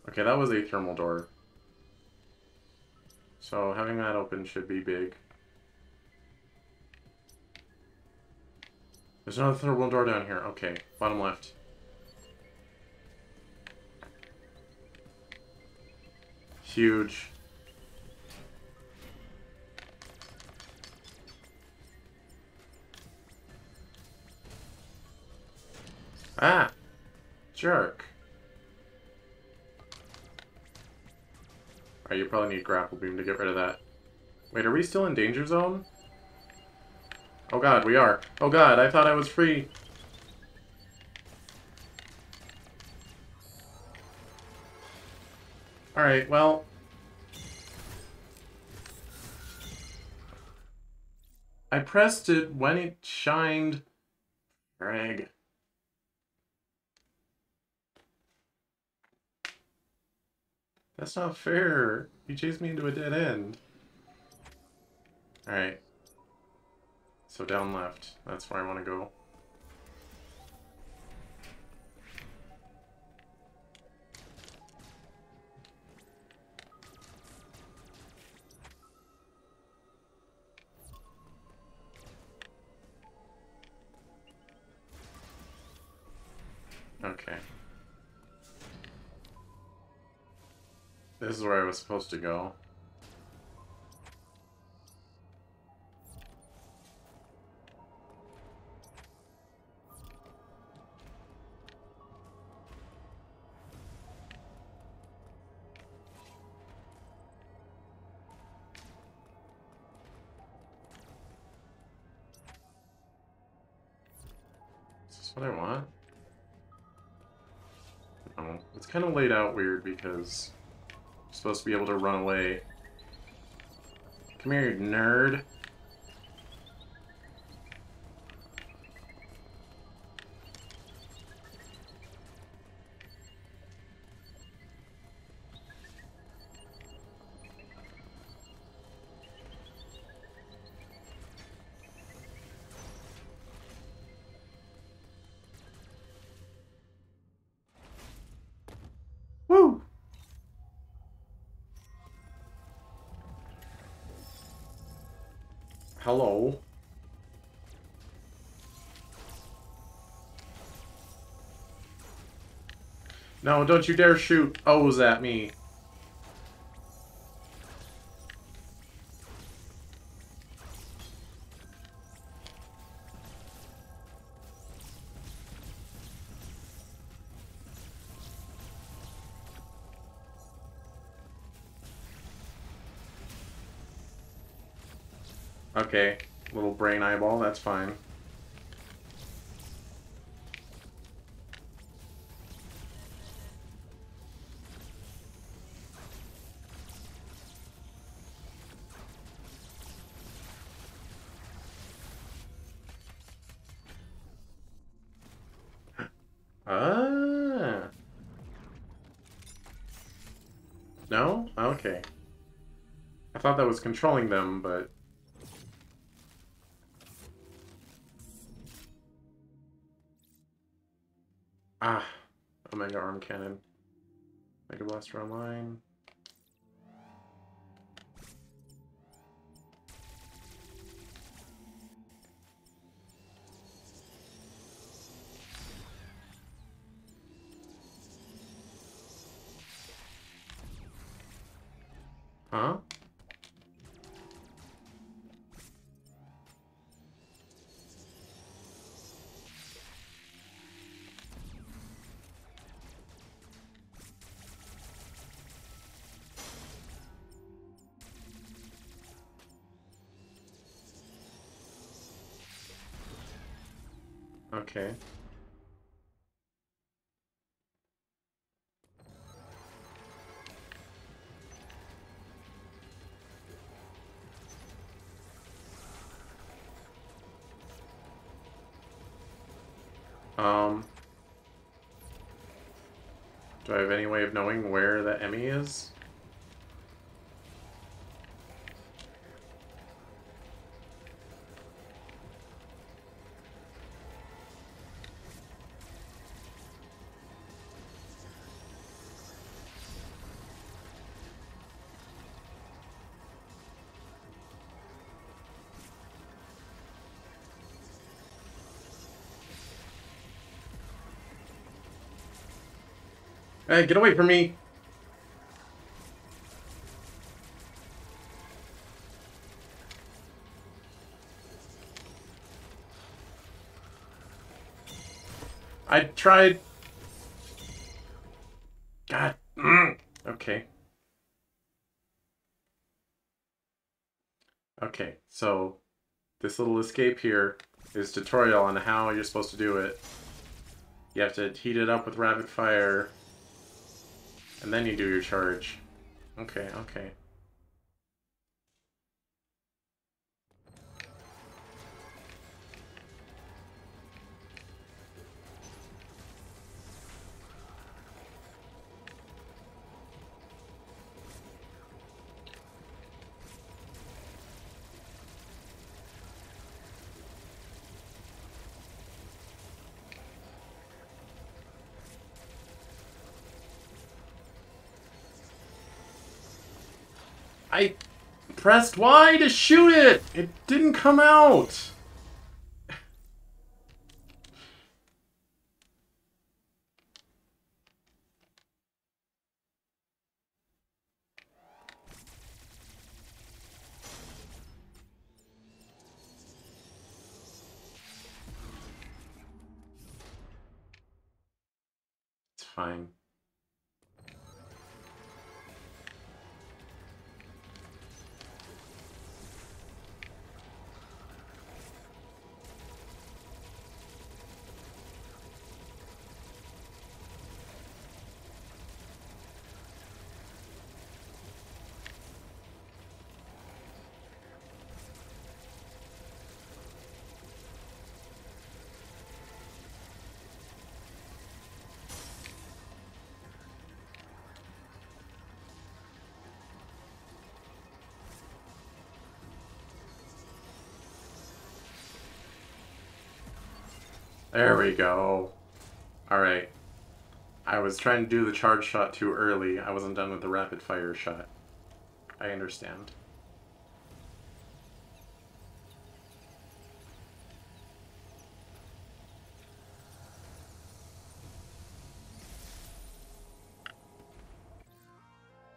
Speaker 1: Okay, that was a thermal door. So having that open should be big. There's another thermal door down here. Okay, bottom left. Huge. Ah! Jerk. Alright, you probably need grapple beam to get rid of that. Wait, are we still in danger zone? Oh god, we are. Oh god, I thought I was free. Alright, well. I pressed it when it shined. Greg. That's not fair. You chased me into a dead end. Alright. So down left. That's where I want to go. Okay. This is where I was supposed to go. Is this what I want? No. It's kind of laid out weird because I'm supposed to be able to run away. Come here, you nerd. Woo! Hello. No, don't you dare shoot O's at me. Okay, little brain eyeball, that's fine. Ah. No? Okay. I thought that was controlling them, but... Ah. Omega Arm Cannon. Mega Blaster Online. Huh? Okay. Um... Do I have any way of knowing where the Emmy is? Hey, get away from me! I tried... God. Okay. Okay, so this little escape here is tutorial on how you're supposed to do it. You have to heat it up with rapid fire, and then you do your charge. Okay, okay. I pressed Y to shoot it! It didn't come out! It's fine. There we go. Alright. I was trying to do the charge shot too early. I wasn't done with the rapid fire shot. I understand.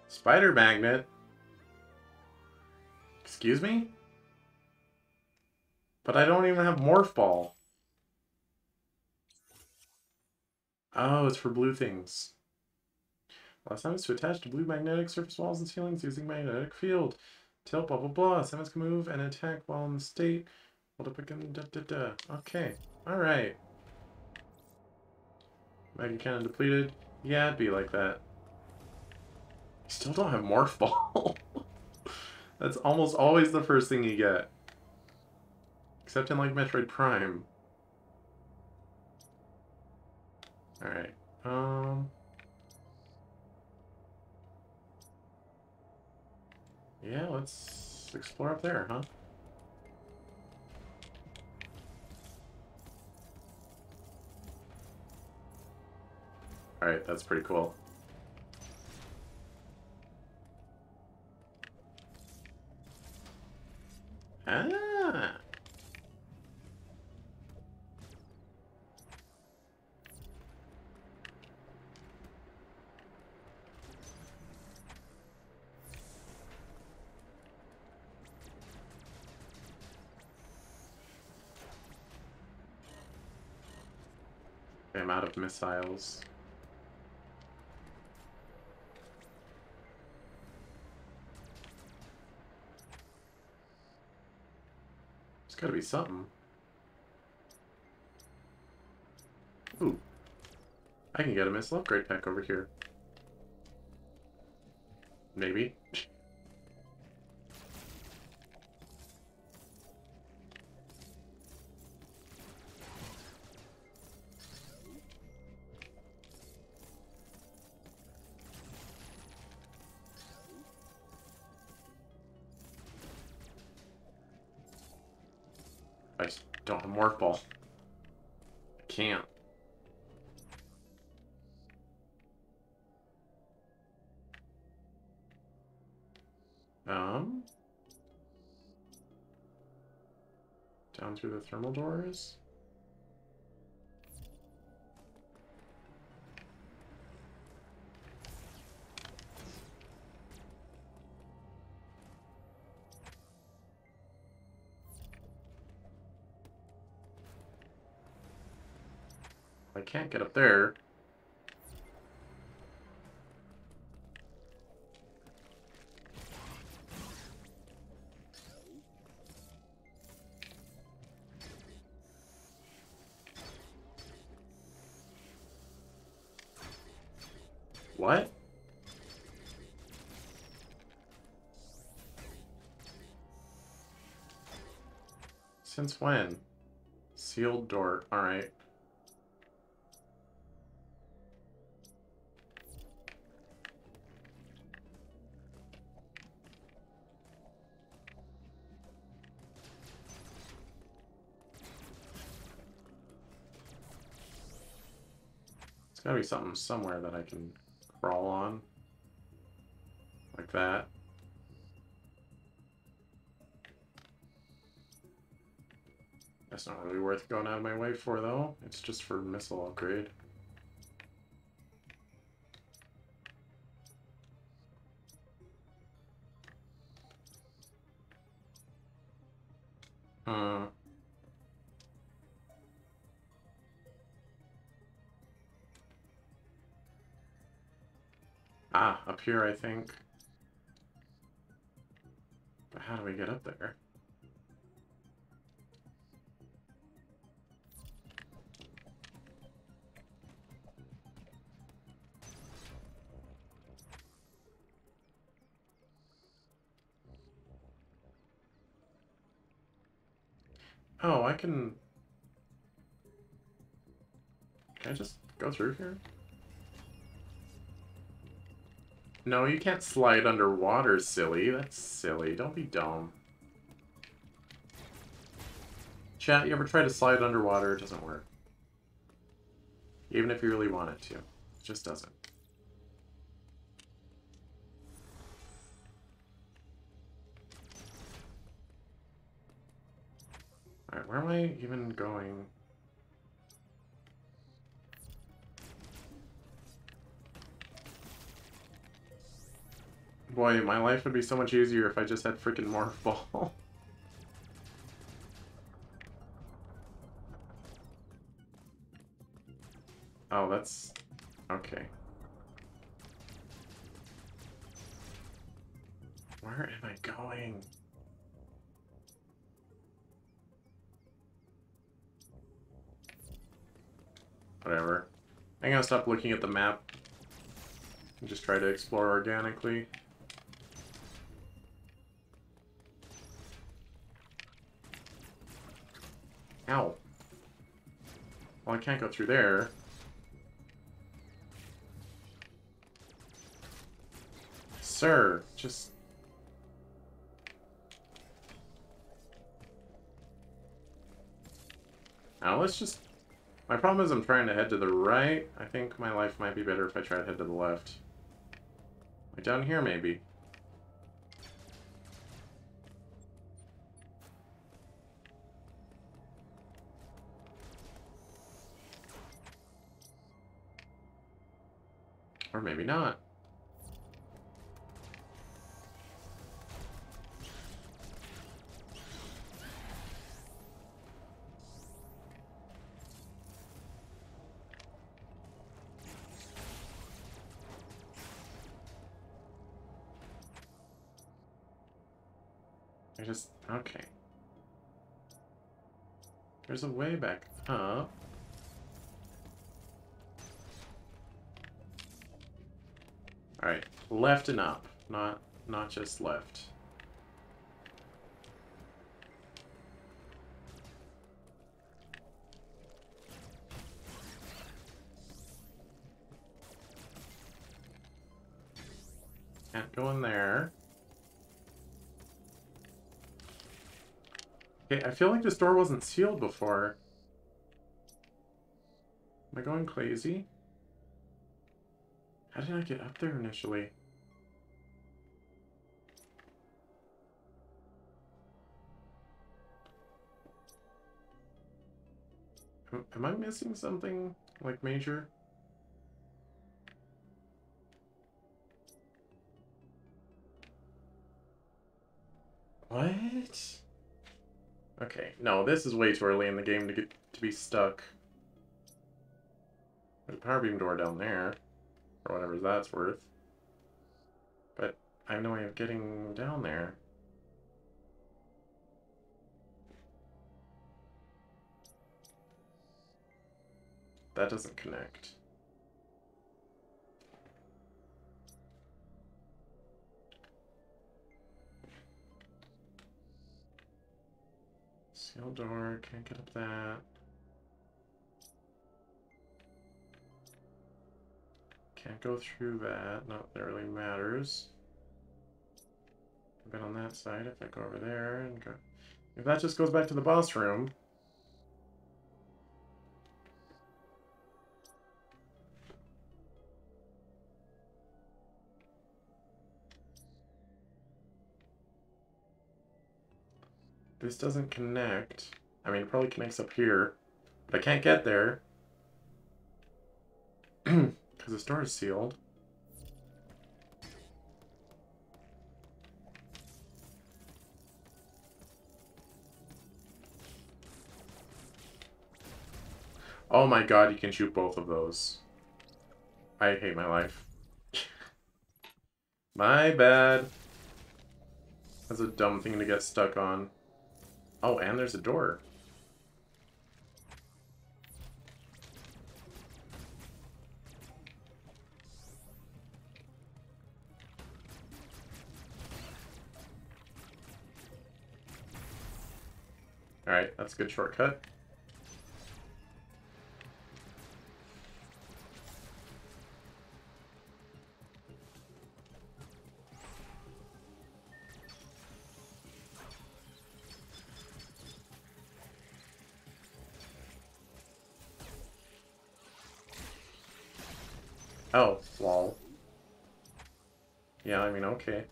Speaker 1: Spider magnet? Excuse me? But I don't even have Morph Ball. Oh, it's for blue things. Last time is to attach to blue magnetic surface walls and ceilings using magnetic field. Tilt, blah, blah, blah. Summons can move and attack while in the state. Hold up again, da, da, da. Okay. Alright. Mega Cannon depleted. Yeah, it'd be like that. You still don't have Morph Ball. That's almost always the first thing you get. Except in, like, Metroid Prime. Alright. Yeah, let's explore up there, huh? Alright, that's pretty cool. Ah! I'm out of missiles. There's gotta be something. Ooh. I can get a missile upgrade pack over here. Maybe. I just don't have a morph ball. I can't. Down through the thermal doors? I can't get up there. What? Since when? Sealed door. Alright. There's gotta be something somewhere that I can crawl on. Like that. That's not really worth going out of my way for, though. It's just for missile upgrade. Uh. Ah, up here, I think. But how do we get up there? Oh, I can... Can I just go through here? No, you can't slide underwater, silly. That's silly. Don't be dumb. Chat, you ever try to slide underwater? It doesn't work. Even if you really want it to. It just doesn't. Alright, where am I even going? Boy, my life would be so much easier if I just had freaking morph ball. Oh, that's... okay. Where am I going? Whatever. I'm gonna stop looking at the map and just try to explore organically. Ow. Well, I can't go through there. Sir, just... Now let's just... My problem is I'm trying to head to the right. I think my life might be better if I try to head to the left. Like down here, maybe. Or maybe not. I just... Okay. There's a way back up. Alright, left and up. Not just left. Can't go in there. Okay, I feel like this door wasn't sealed before. Am I going crazy? How did I get up there initially? Am I missing something, like, major? What? Okay, no, this is way too early in the game to get to be stuck. There's a power beam door down there, or whatever that's worth. But I have no way of getting down there. That doesn't connect. Sealed door, can't get up that. Can't go through that, not that really matters. I've been on that side, if I go over there and go... If that just goes back to the boss room... This doesn't connect. I mean, it probably connects up here. But I can't get there. Because this door is sealed. Oh my god, you can shoot both of those. I hate my life. My bad. That's a dumb thing to get stuck on. Oh, and there's a door. Alright, that's a good shortcut. Oh, lol. Yeah, I mean, okay.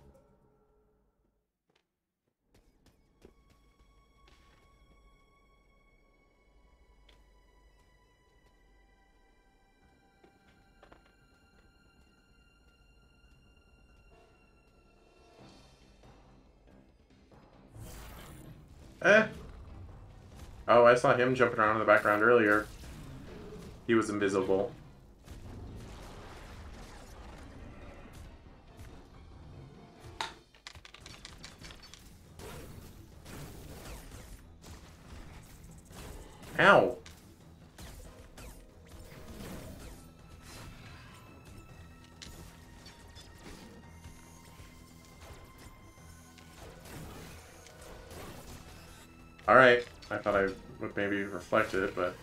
Speaker 1: Eh. Oh, I saw him jumping around in the background earlier. He was invisible. Ow! Alright, I thought I would maybe reflect it, but...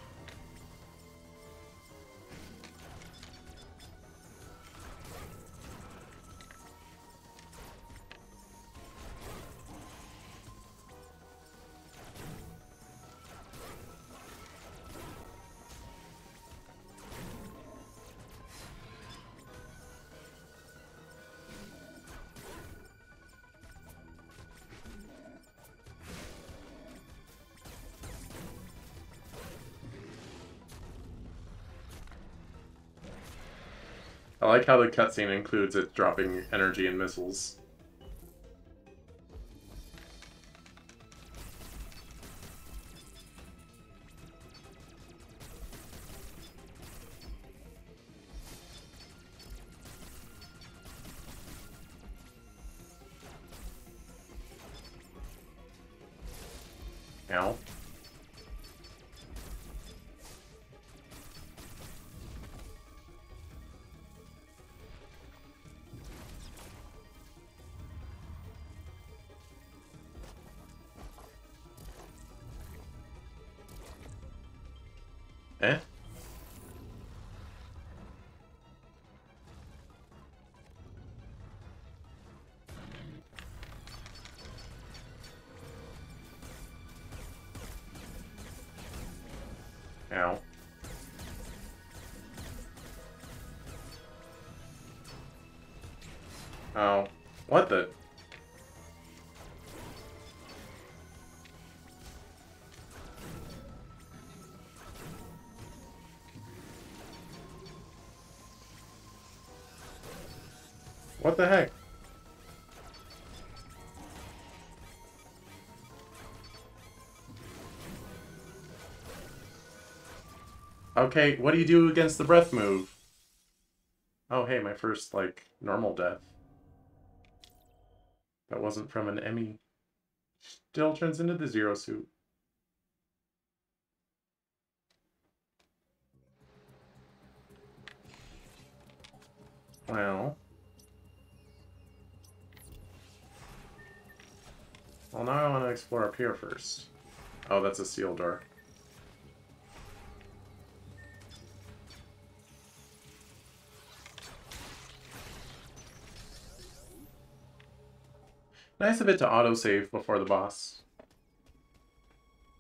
Speaker 1: like how the cutscene includes it dropping energy and missiles. Ow. Eh? Ow. Oh. What the? What the heck? Okay, what do you do against the breath move? Oh, hey, my first, like, normal death. That wasn't from an Emmy. Still turns into the Zero Suit. Well. Well, now I want to explore up here first. Oh, that's a sealed door. Nice of it to autosave before the boss.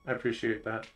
Speaker 1: I appreciate that.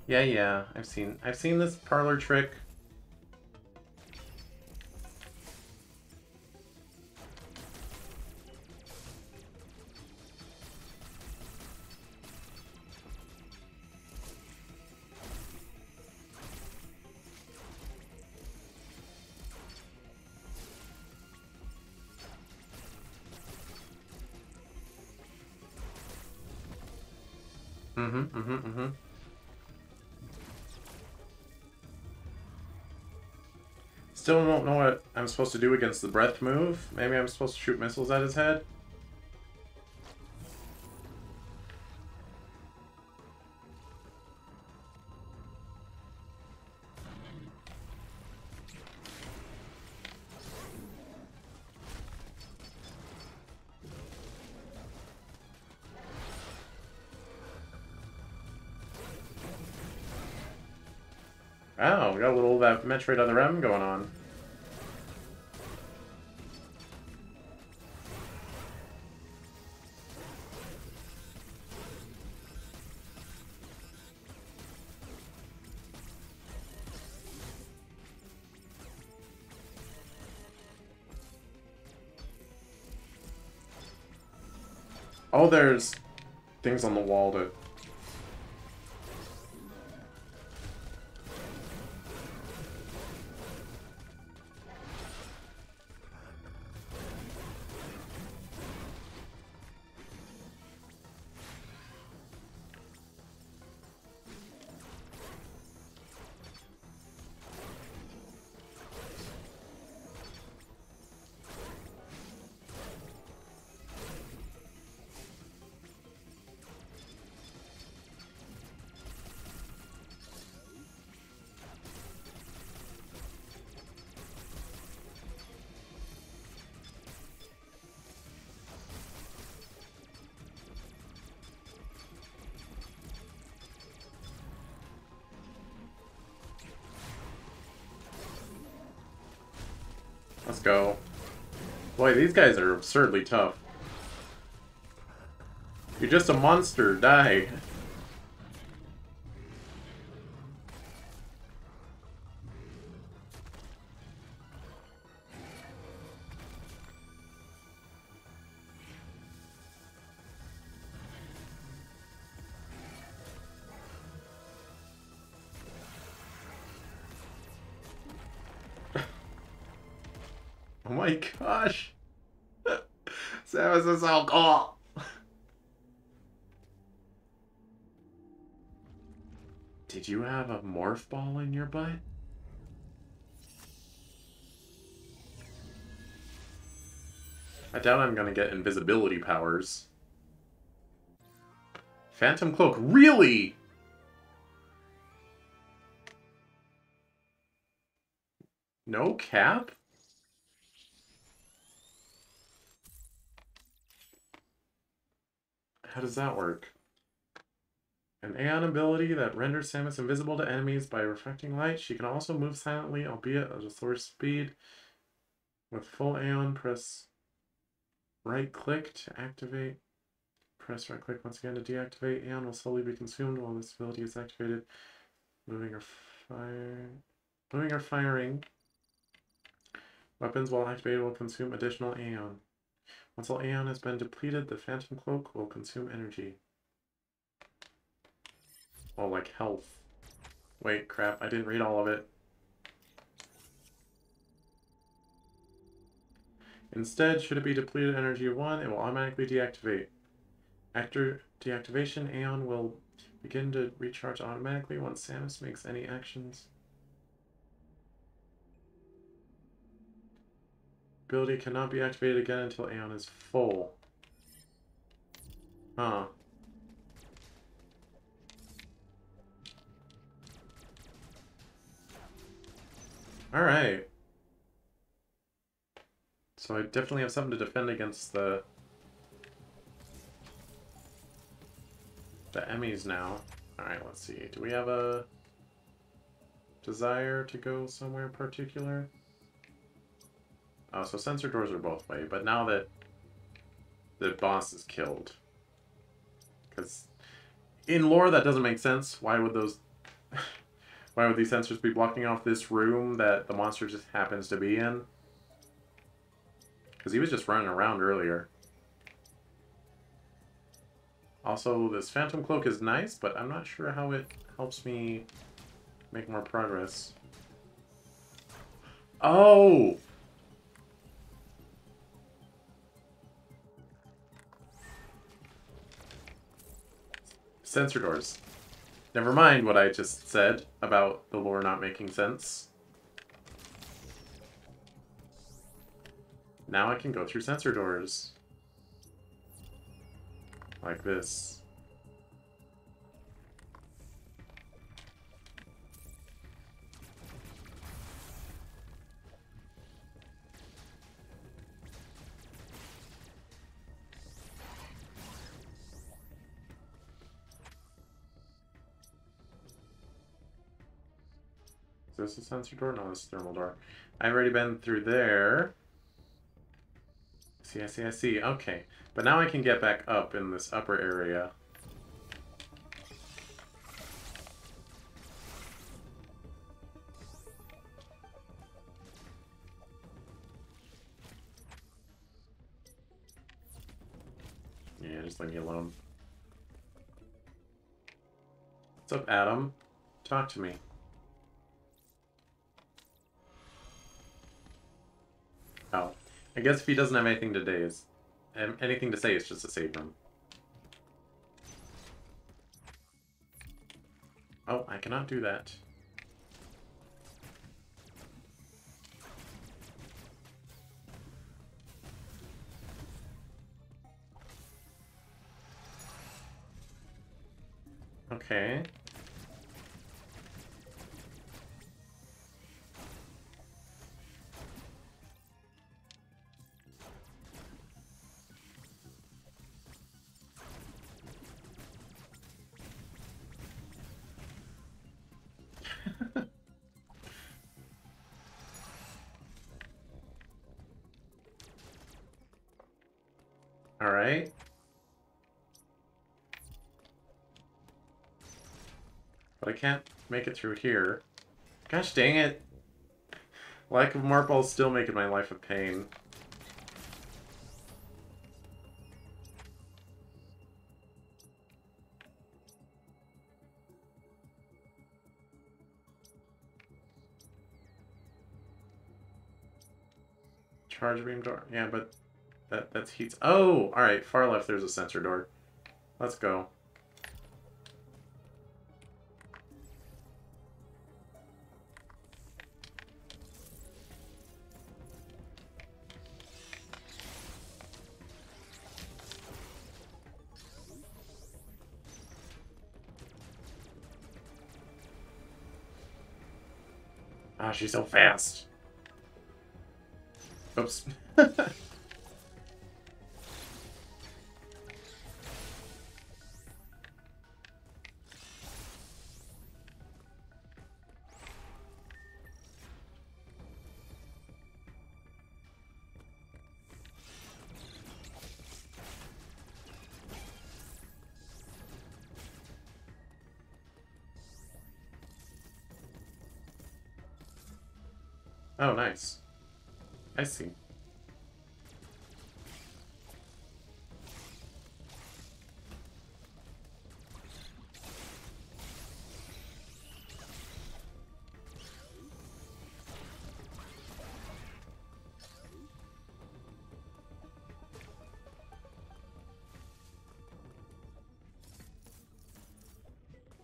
Speaker 1: Yeah, I've seen this parlor trick. Still don't know what I'm supposed to do against the breath move. Maybe I'm supposed to shoot missiles at his head? Oh, we got a little that Metroid Other M going on. Oh, there's things on the wall to... Let's go. Boy, these guys are absurdly tough. You're just a monster. Die. Oh my gosh. Samus is so cool. Did you have a morph ball in your butt? I doubt I'm gonna get invisibility powers. Phantom Cloak, really? No cap? How does that work? An Aeon ability that renders Samus invisible to enemies by reflecting light. She can also move silently, albeit at a slower speed. With full Aeon, press right click to activate. Press right click once again to deactivate. Aeon will slowly be consumed while this ability is activated. Moving or firing. Weapons while activated will consume additional Aeon. Once all Aeon has been depleted, the Phantom Cloak will consume energy. Oh, like health. Wait, crap, I didn't read all of it. Instead, should it be depleted energy of 1, it will automatically deactivate. After deactivation, Aeon will begin to recharge automatically once Samus makes any actions. Ability cannot be activated again until Aeon is full. Huh. Alright. So I definitely have something to defend against the Emmys now. Alright, let's see. Do we have a desire to go somewhere in particular? Oh, so sensor doors are both way, but now that the boss is killed. Because in lore that doesn't make sense. Why would those why would these sensors be blocking off this room that the monster just happens to be in? Because he was just running around earlier. Also, this Phantom Cloak is nice, but I'm not sure how it helps me make more progress. Oh! Sensor doors. Never mind what I just said about the lore not making sense. Now I can go through sensor doors. Like this. Is this a sensor door? No, this is a thermal door. I've already been through there. I see. Okay. But now I can get back up in this upper area. Yeah, just leave me alone. What's up, Adam? Talk to me. Oh. I guess if he doesn't have anything to say, it's just a save room. Oh, I cannot do that. Okay. But I can't make it through here. Gosh dang it. Lack of marbles still making my life a pain. Charge beam door. Yeah, but that's heats. Oh, all right. Far left, there's a sensor door. Let's go. Ah, she's so fast. Oops. Oh, nice. I see.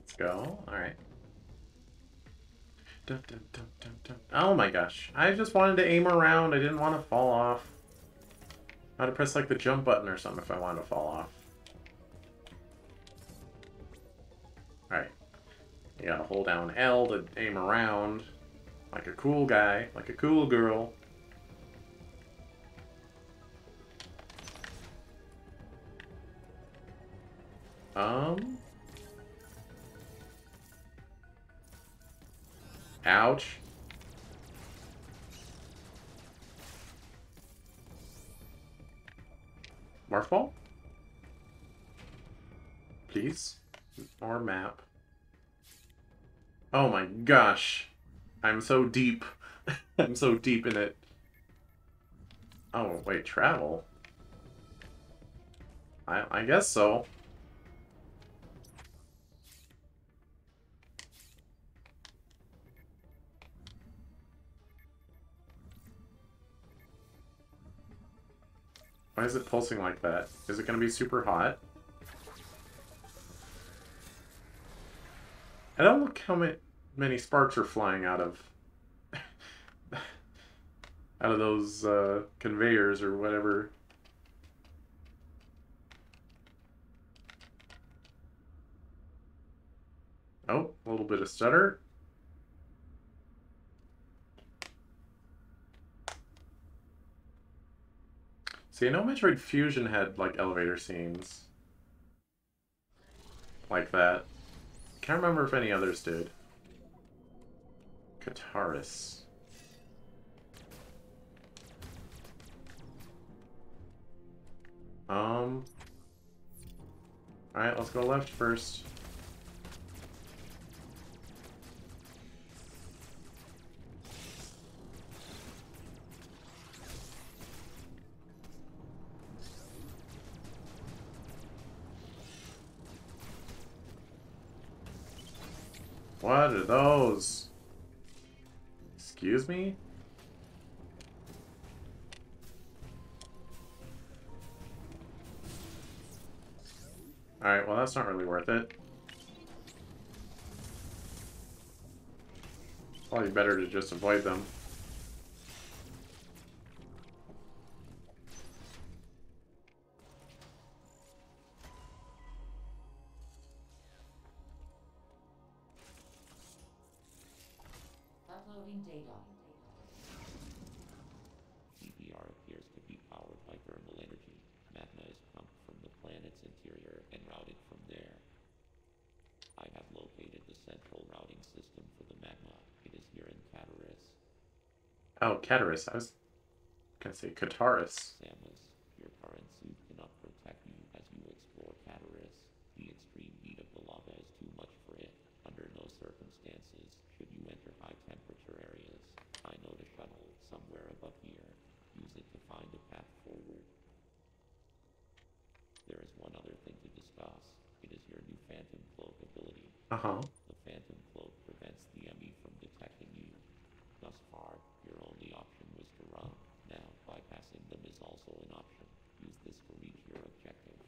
Speaker 1: Let's go. All right. Dun, dun, dun, dun, dun. Oh my gosh. I just wanted to aim around. I didn't want to fall off. I had to press like the jump button or something if I wanted to fall off. Alright. You gotta hold down L to aim around. Like a cool guy. Like a cool girl. Ouch. Morph ball? Please? Or map. Oh my gosh. I'm so deep. I'm so deep in it. Oh, wait, travel? I guess so. Why is it pulsing like that? Is it going to be super hot? I don't look how many sparks are flying out of those conveyors or whatever. Oh, a little bit of stutter. See, I know Metroid Fusion had, like, elevator scenes. Like that. Can't remember if any others did. Kataris. Alright, let's go left first. What are those? Excuse me? Alright, well that's not really worth it. Probably better to just avoid them.
Speaker 3: Uploading data.
Speaker 2: CPR appears to be powered by thermal energy. Magma is pumped from the planet's interior and routed from there. I have located the central routing system for the magma. It is here in Kataris.
Speaker 1: Oh, Kataris. I was gonna say Kataris.
Speaker 2: Samus, your current suit cannot protect you as you explore Kataris. The extreme heat of the lava is too much for it. Under no Phantom Cloak ability.
Speaker 1: Uh-huh.
Speaker 2: The Phantom Cloak prevents the enemy from detecting you. Thus far, your only option was to run. Now, bypassing them is also an option. Use this to reach your objective.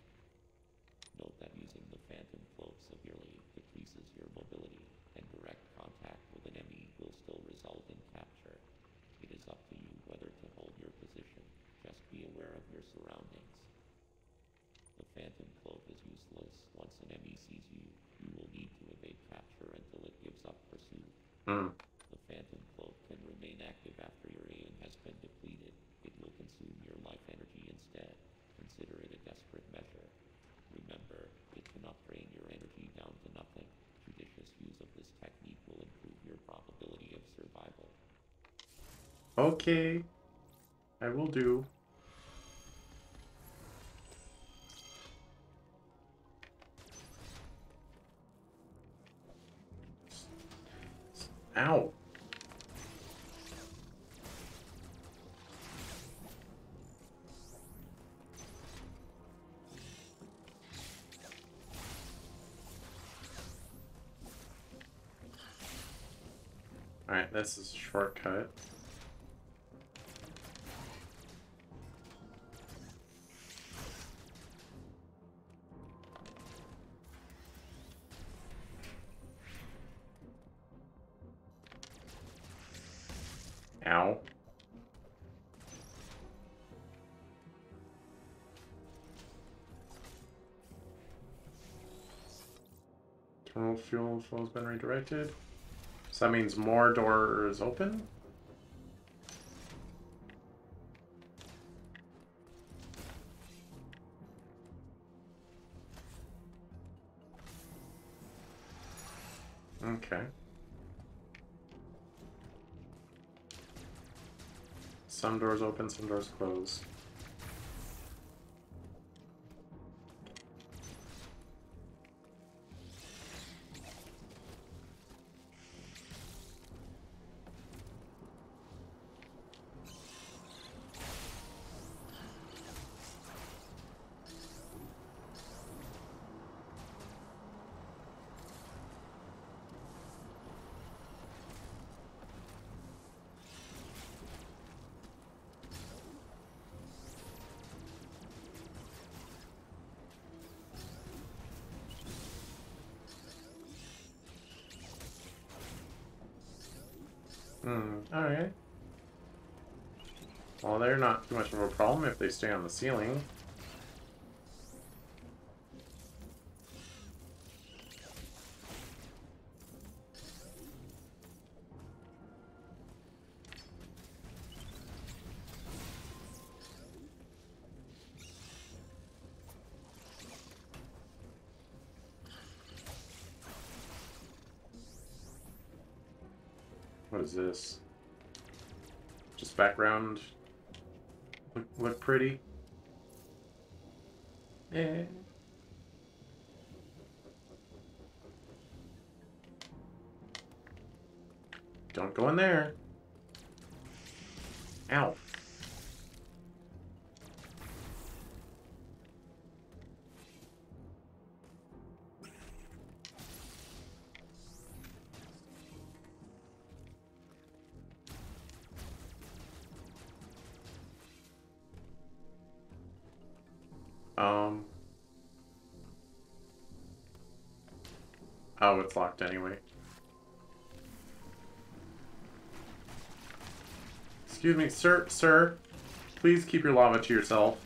Speaker 2: Note that using the Phantom Cloak severely decreases your mobility, and direct contact with an enemy will still result in capture. It is up to you whether to hold your position. Just be aware of your surroundings. The Phantom Cloak is useless. Once an enemy sees you, you will need to evade capture until it gives up pursuit.
Speaker 1: Hmm.
Speaker 2: The Phantom Cloak can remain active after your aim has been depleted. It will consume your life energy instead. Consider it a desperate measure. Remember, it cannot drain your energy down to nothing. Judicious use of this technique will improve your probability of survival.
Speaker 1: Okay. I will do. Ow. Alright, this is a shortcut. Ow. Terminal fuel flow has been redirected. So that means more doors open? Okay. Some doors open, some doors close. Alright. Well, they're not too much of a problem if they stay on the ceiling. What is this? Just background. Look pretty. Eh. Don't go in there. Ow. Oh, it's locked anyway. Excuse me, sir. Please keep your lava to yourself.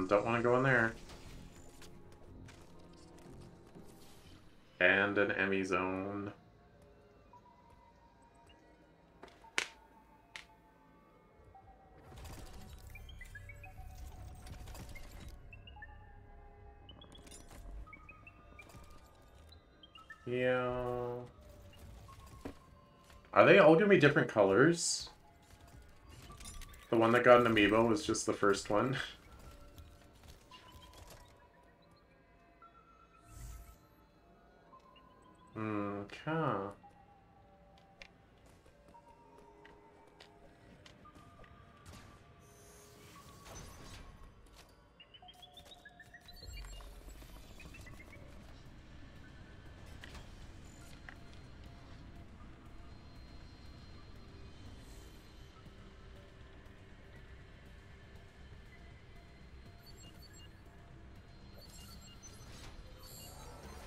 Speaker 1: Don't want to go in there. And an Emmy zone. Yeah. Are they all gonna be different colors? The one that got an amiibo was just the first one. Okay.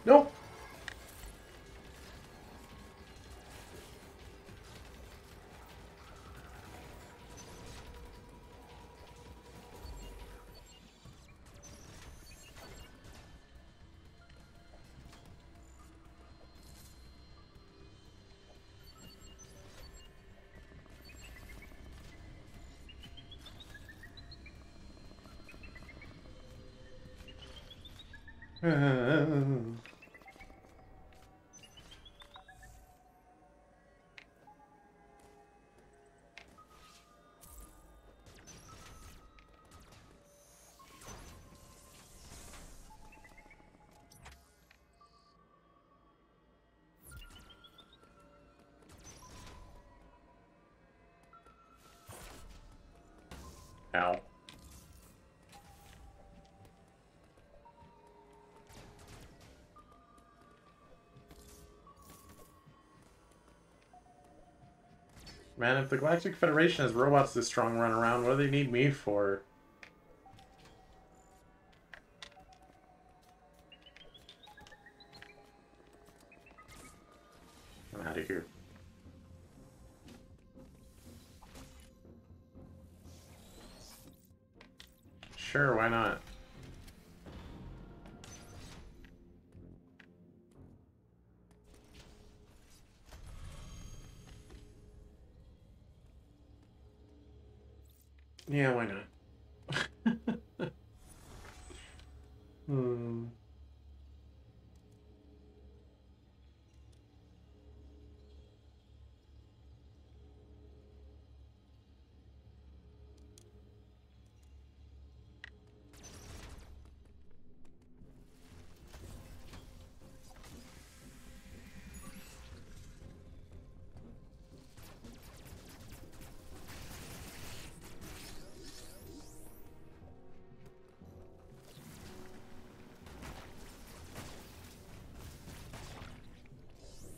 Speaker 1: Nope. Ow. Man, if the Galactic Federation has robots this strong run around, what do they need me for? I'm out of here. Sure, why not? Yeah, why not? Hmm.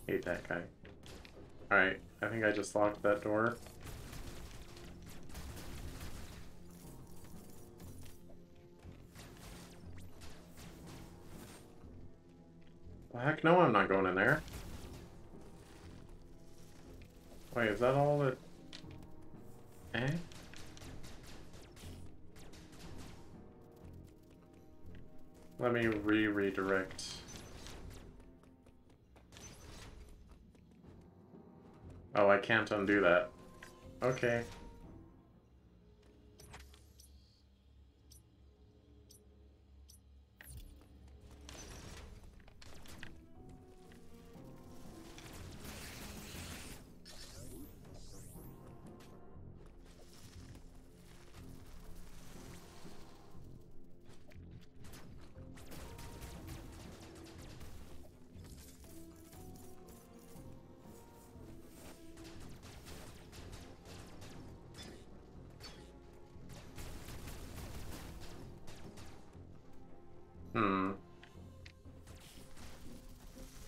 Speaker 1: Hate that guy. Alright, I think I just locked that door. Well, heck no, I'm not going in there. Wait, is that all that... Eh? Let me redirect. Oh, I can't undo that. Okay.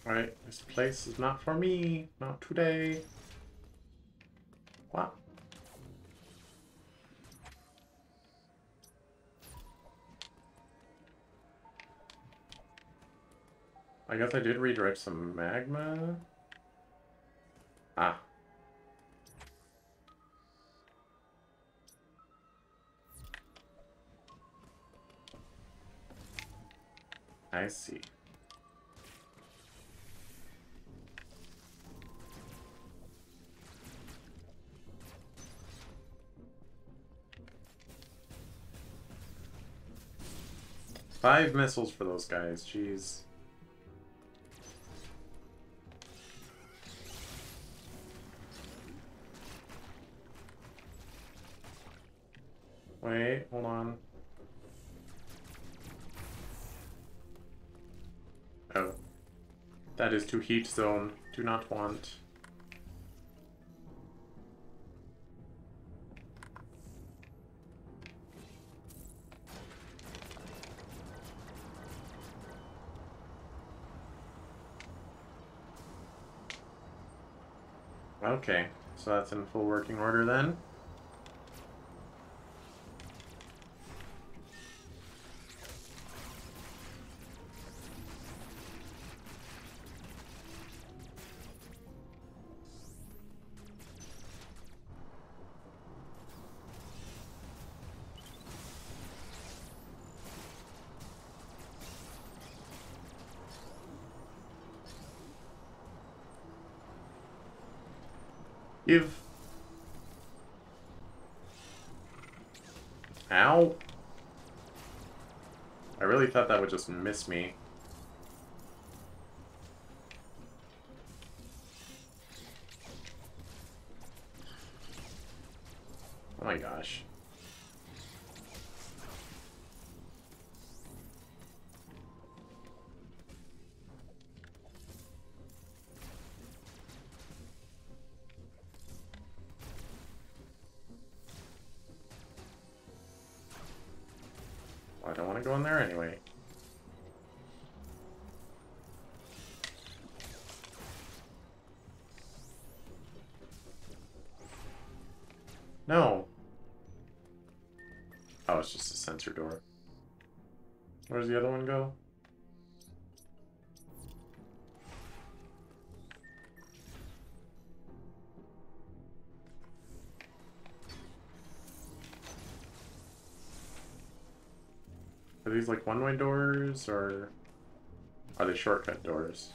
Speaker 1: Right, this place is not for me. Not today. What? I guess I did redirect some magma. Ah. I see. Five missiles for those guys, jeez. Wait, hold on. Oh. That is to heat zone. Do not want. Okay, so that's in full working order then. Give. Ow. I really thought that would just miss me. Oh my gosh. Well, I don't want to go in there anyway. No. Oh, it's just a sensor door. Where does the other one go? Are these like one-way doors, or are they shortcut doors?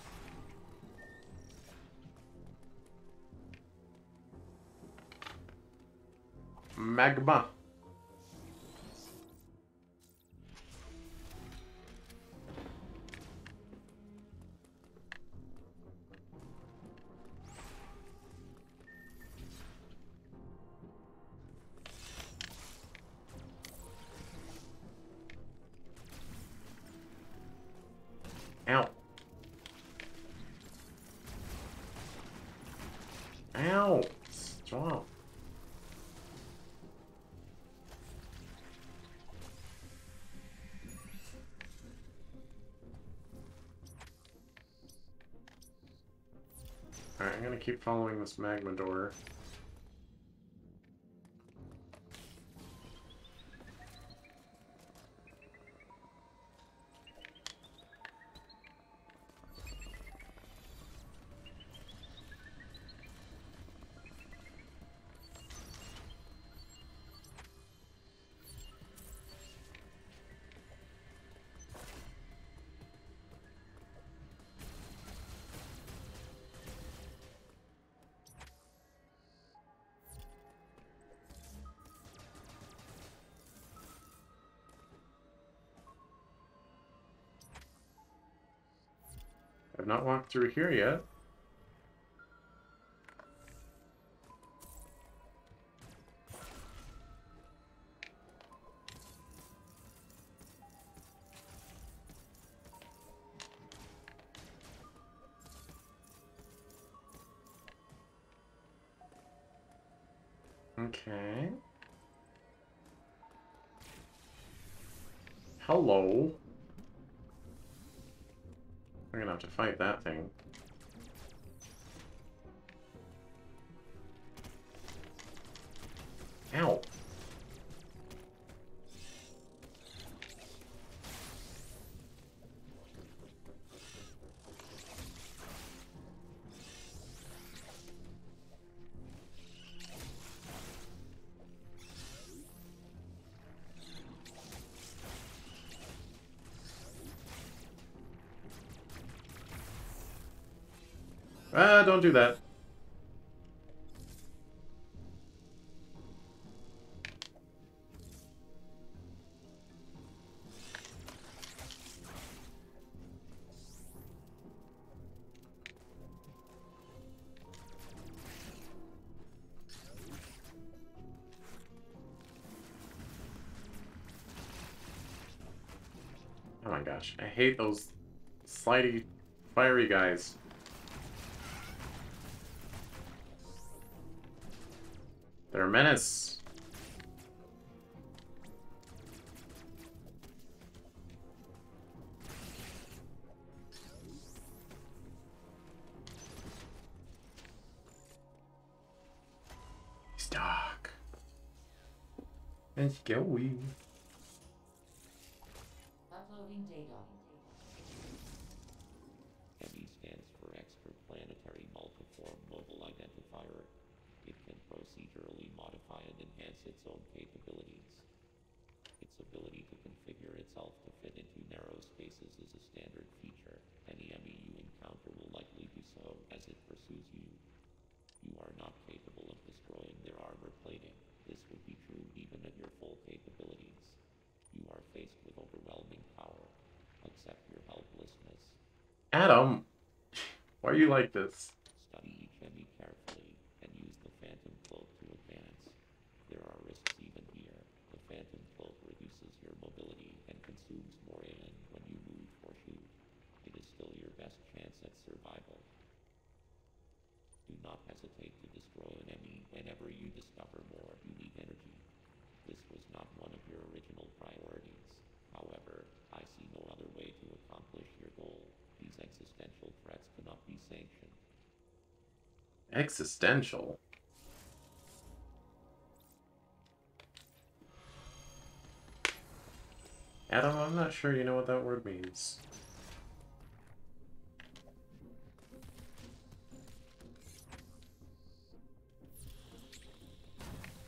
Speaker 1: Magma. Ow. Ow. Stop. Alright, I'm gonna keep following this magma door. I've not walked through here yet. Okay. Hello. We're gonna have to fight that thing. Ow. Ah, don't do that. Oh my gosh, I hate those slidey fiery guys. They're a menace. He's dark. Let's go.
Speaker 3: Uploading data.
Speaker 2: ME stands for Extraplanetary Multiform Mobile Identifier. It can procedurally modify and enhance its own capabilities. Its ability to configure itself to fit into narrow spaces is a standard feature. Any ME you encounter will likely do so as it pursues you. You are not capable of destroying their armor plating. This would be true even at your full capabilities. You are faced with overwhelming power. Accept your helplessness.
Speaker 1: Adam, why are you like this?
Speaker 2: Study each ME carefully and use the Phantom Cloak to advance. There are risks even here. The Phantom Cloak reduces your mobility and consumes more AN when you move or shoot. It is still your best chance at survival. Do not hesitate to destroy an enemy whenever you discover more unique energy. This was not one of your original priorities. However, I see no other way to accomplish your goal. These existential threats cannot be sanctioned.
Speaker 1: Existential. Adam, I'm not sure you know what that word means.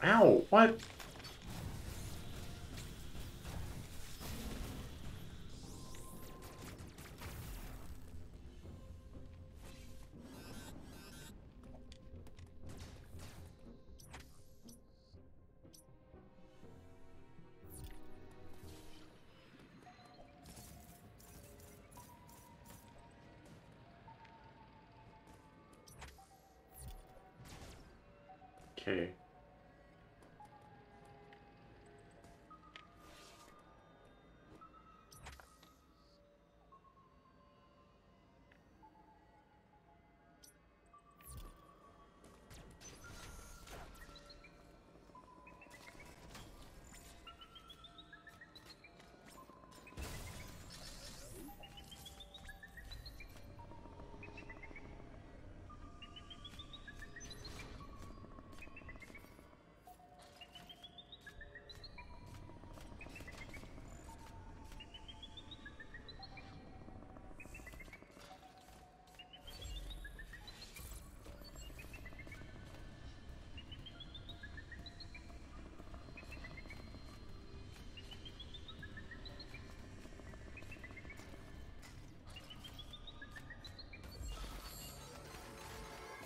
Speaker 1: Ow, what? Okay.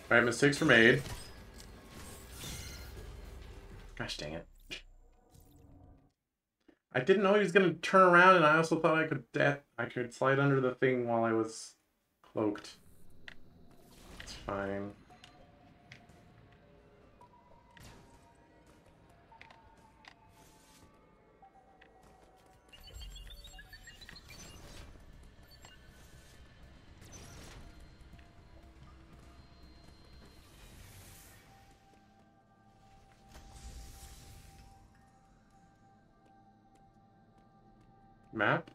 Speaker 1: Alright, mistakes were made. Gosh dang it. I didn't know he was gonna turn around, and I also thought I could slide under the thing while I was cloaked. It's fine. Map?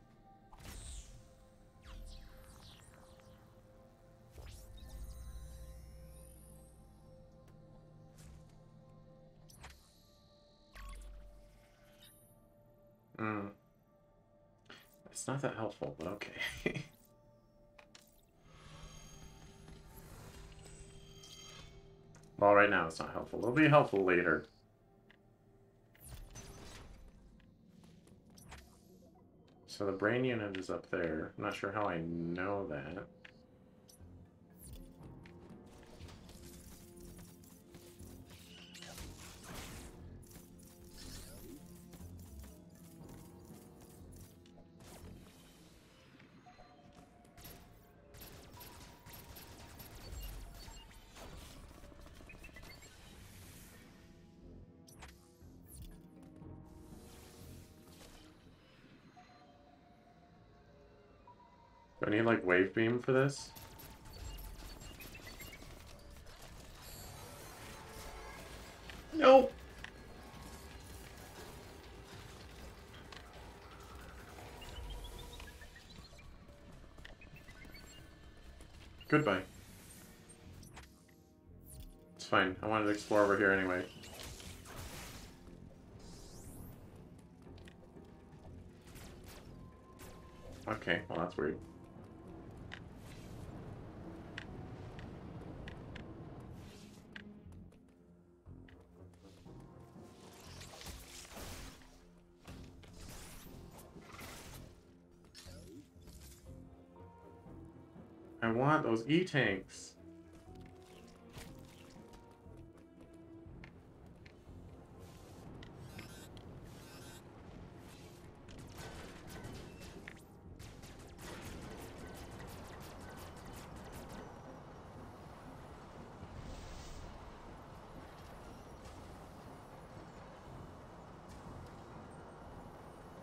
Speaker 1: Hmm. It's not that helpful, but okay. Well, right now it's not helpful. It'll be helpful later. So the brain unit is up there. I'm not sure how I know that. Do I need, like, wave beam for this? Nope. Goodbye. It's fine. I wanted to explore over here anyway. Okay, well that's weird. I want those E-tanks.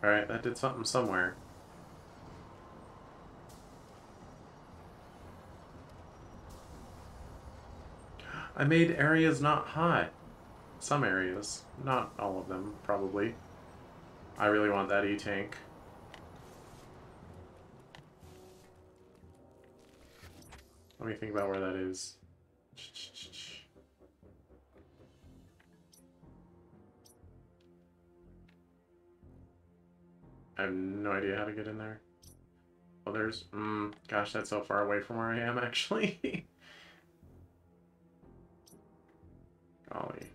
Speaker 1: Alright, that did something somewhere. I made areas not hot. Some areas. Not all of them, probably. I really want that E-tank. Let me think about where that is. I have no idea how to get in there. Oh, there's... gosh, that's so far away from where I am, actually. Golly.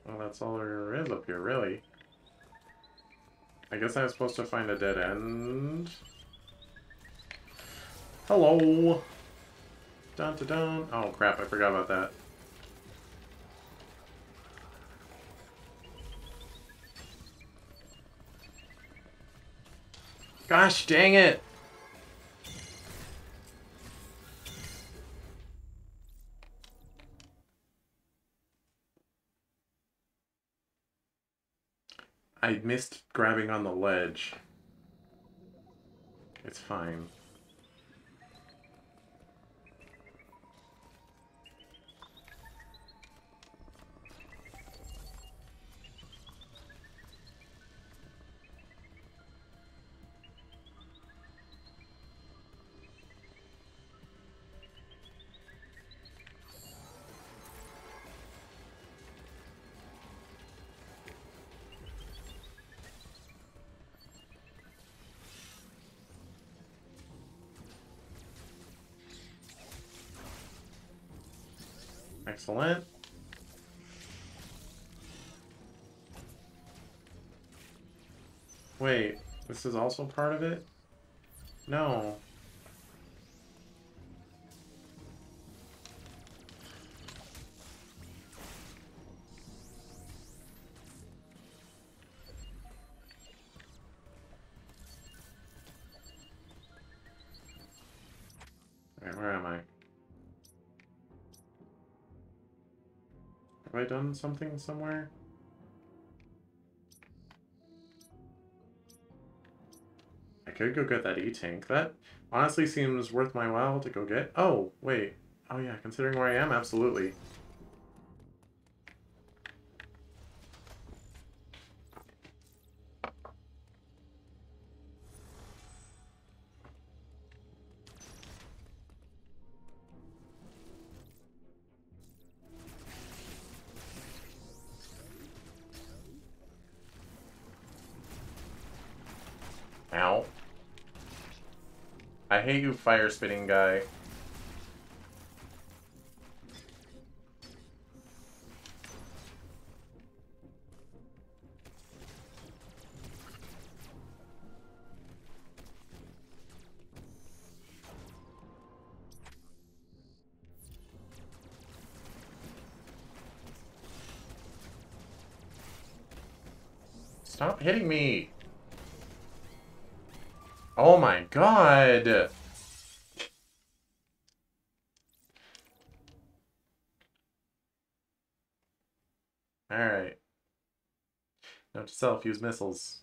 Speaker 1: Well, that's all there is up here, really. I guess I was supposed to find a dead end. Hello! Dun dun dun. Oh crap, I forgot about that. Gosh dang it! I missed grabbing on the ledge. It's fine. Excellent. Wait, this is also part of it? No. Alright, where am I? Have I done something somewhere? I could go get that E-tank. That honestly seems worth my while to go get. Oh, wait. Oh yeah, considering where I am, absolutely. Ow. I hate you, fire spitting guy. Stop hitting me! Oh my god! Alright. Note to self, use missiles.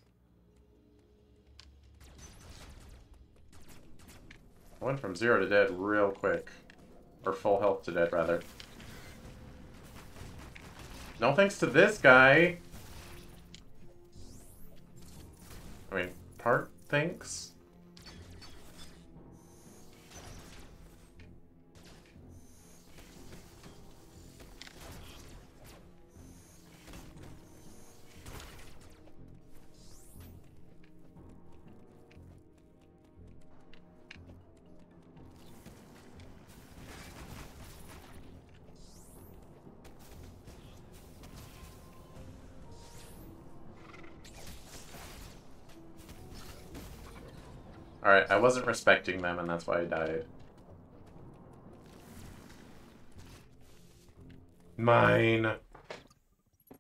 Speaker 1: I went from 0 to dead real quick. Or full health to dead, rather. No thanks to this guy! I mean, part thanks? Alright, I wasn't respecting them, and that's why I died. Mine!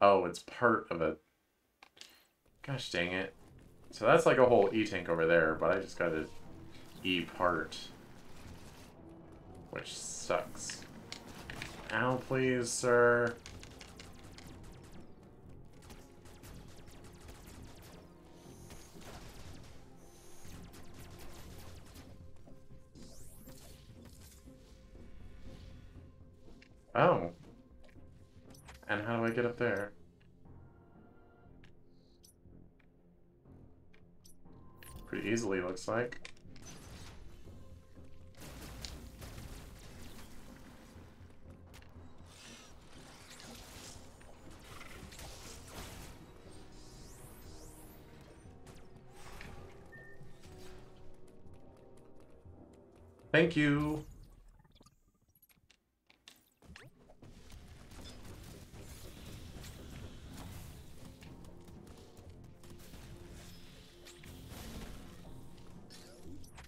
Speaker 1: Oh, it's part of a... Gosh dang it. So that's like a whole E-tank over there, but I just got a E-part. Which sucks. Ow, please, sir. Oh. And how do I get up there? Pretty easily, looks like. Thank you.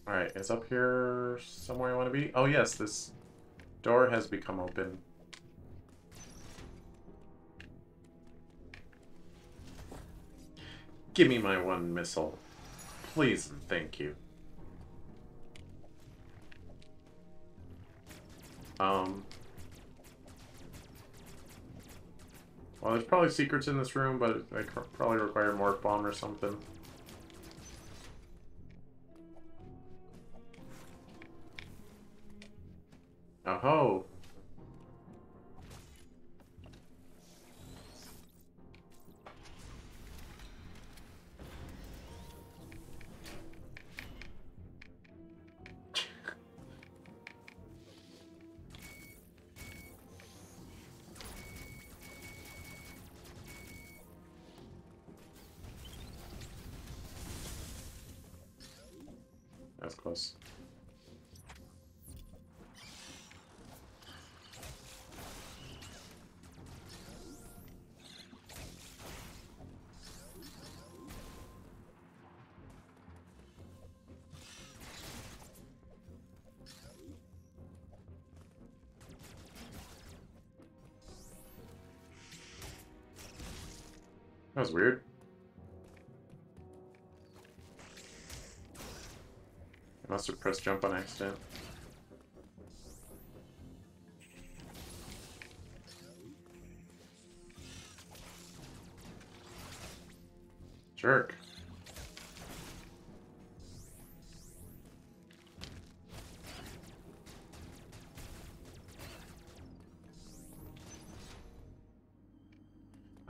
Speaker 1: Alright, is up here somewhere I want to be? Oh yes, this door has become open. Give me my one missile. Please and thank you. Well, there's probably secrets in this room, but I probably require more bomb or something. Oh-ho! That's close. That was weird. I must have pressed jump on accident. Jerk.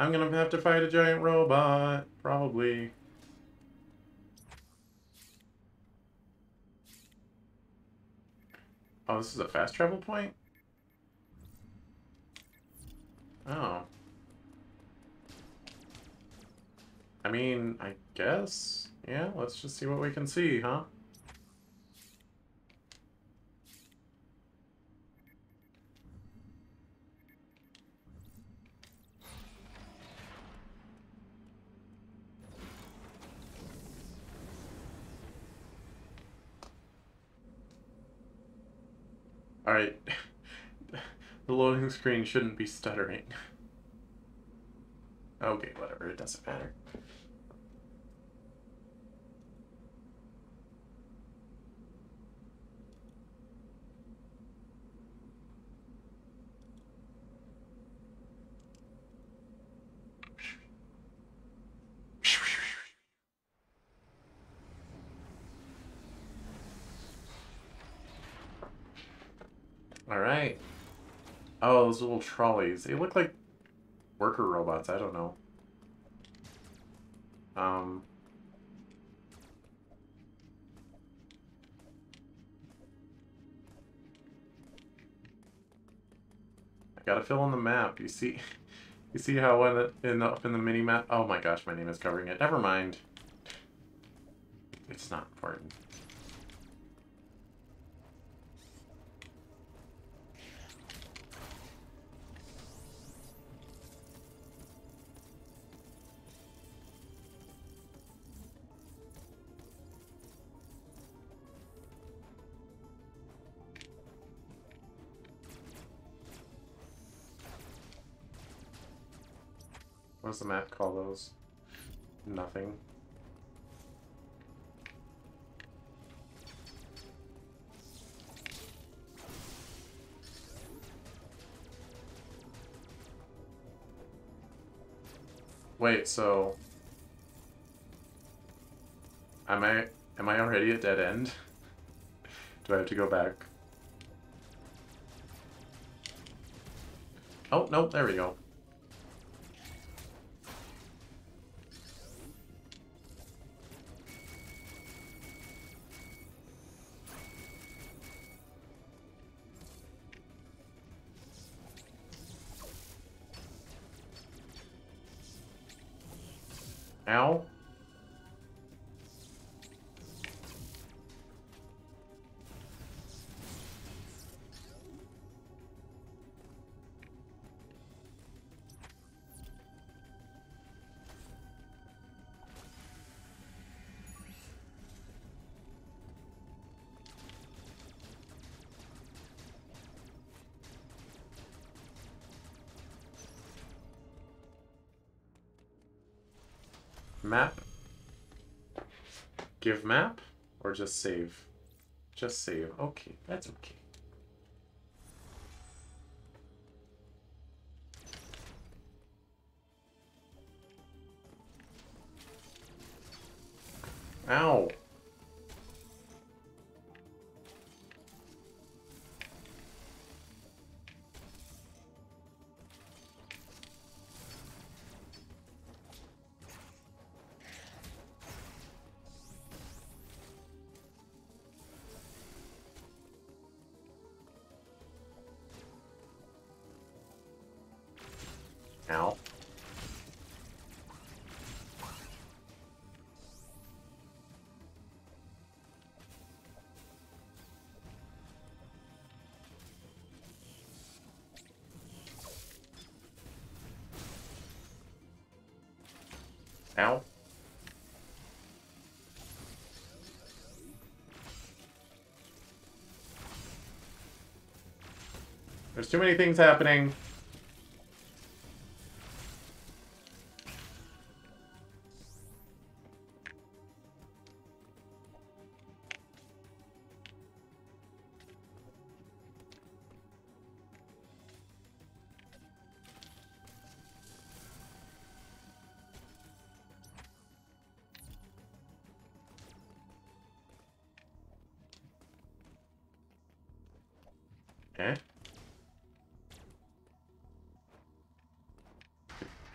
Speaker 1: I'm gonna have to fight a giant robot, probably. Oh, this is a fast travel point? Oh. I mean, I guess. Yeah, let's just see what we can see, huh? Alright. The loading screen shouldn't be stuttering. Okay, whatever, it doesn't matter. Alright. Oh, those little trolleys. They look like worker robots. I don't know. Um... I gotta fill in the map. You see... You see how up in the mini map? Oh my gosh, my name is covering it. Never mind. It's not important. What does the map call those? Nothing. Wait, so... Am I already at dead end? Do I have to go back? Oh, no, there we go. Ow. Map? Give map? Or just save? Just save. Okay, that's okay. Ow. Ow. Ow. There's too many things happening. Okay.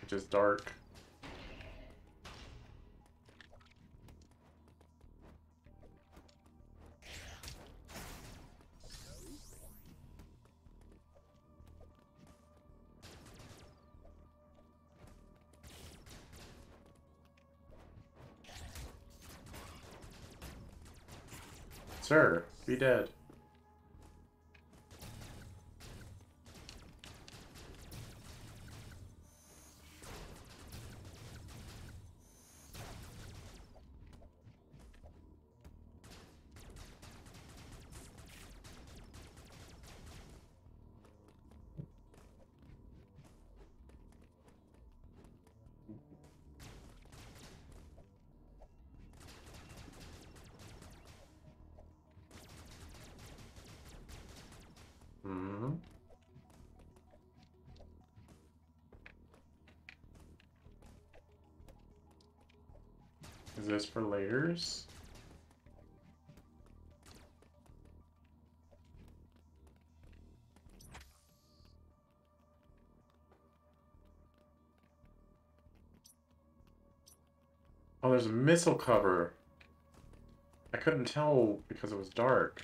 Speaker 1: It's just dark. Sir, be dead. Hmm. Is this for layers? Oh, there's a missile cover. I couldn't tell because it was dark.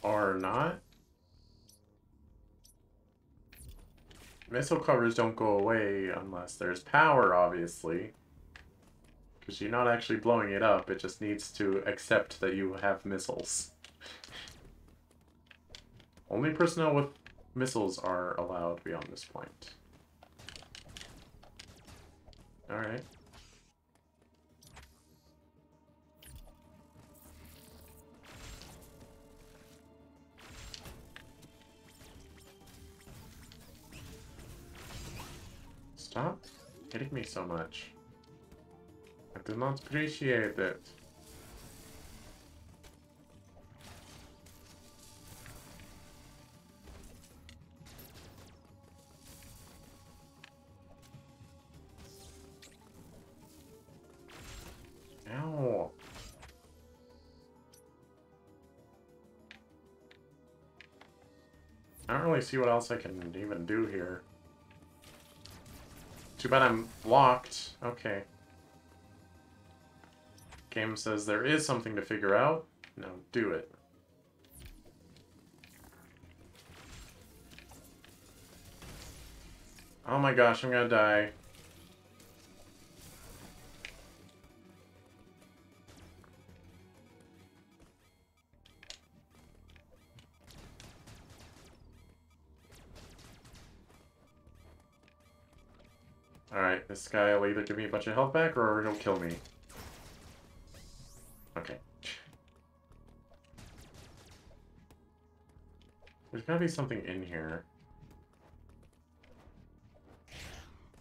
Speaker 1: Or not? Missile covers don't go away unless there's power, obviously. Because you're not actually blowing it up, it just needs to accept that you have missiles. Only personnel with missiles are allowed beyond this point. Alright. Stop hitting me so much. I do not appreciate it. Ow. I don't really see what else I can even do here. Too bad I'm locked. Okay. Game says there is something to figure out. No, do it. Oh my gosh, I'm gonna die. Alright, this guy will either give me a bunch of health back or he'll kill me. Okay. There's gotta be something in here.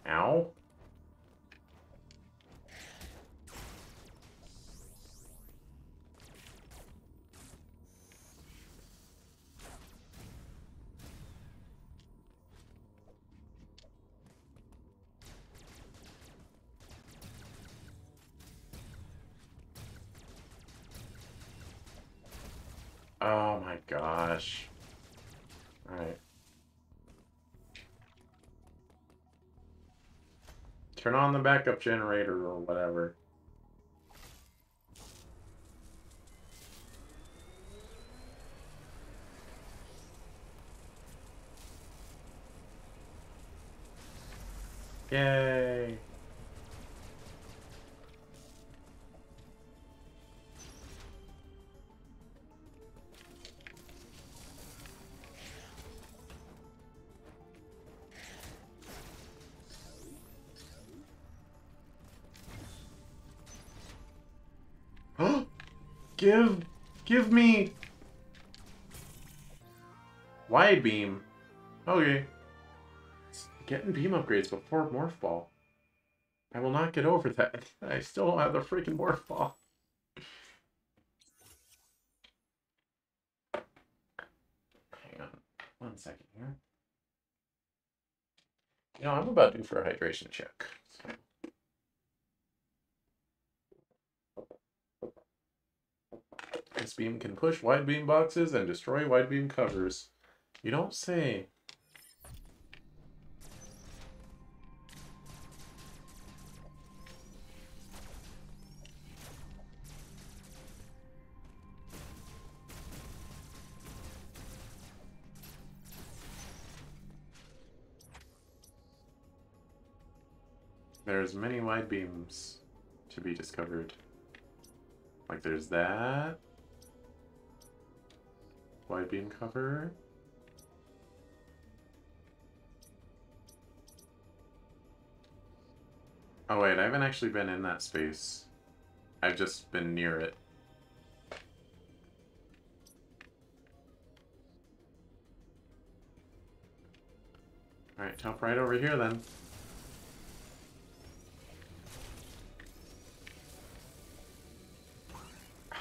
Speaker 1: Ow. Oh my gosh. Alright. Turn on the backup generator or whatever. Yay! Give me wide beam. Okay. Getting beam upgrades before Morph Ball. I will not get over that. I still don't have the freaking Morph Ball. Hang on 1 second here. You know, I'm about due for a hydration check. So. This beam can push wide beam boxes and destroy wide beam covers. You don't say. There's many wide beams to be discovered. Like there's that. Wide beam cover. Oh wait, I haven't actually been in that space. I've just been near it. Alright, top right over here then.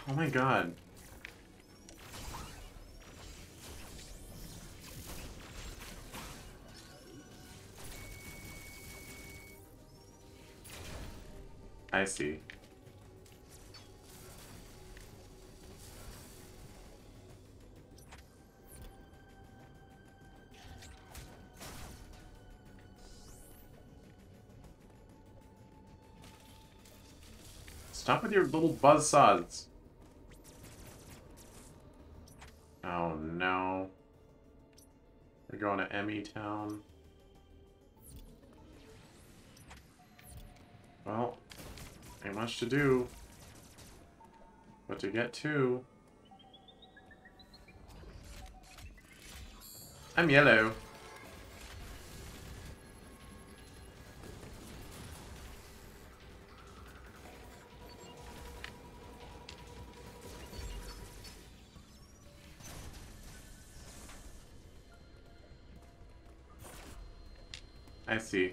Speaker 1: Oh my god. I see. Stop with your little buzzsaws. Oh no. We're going to Emmy Town. Well, ain't much to do. But to get to... I'm yellow. I see.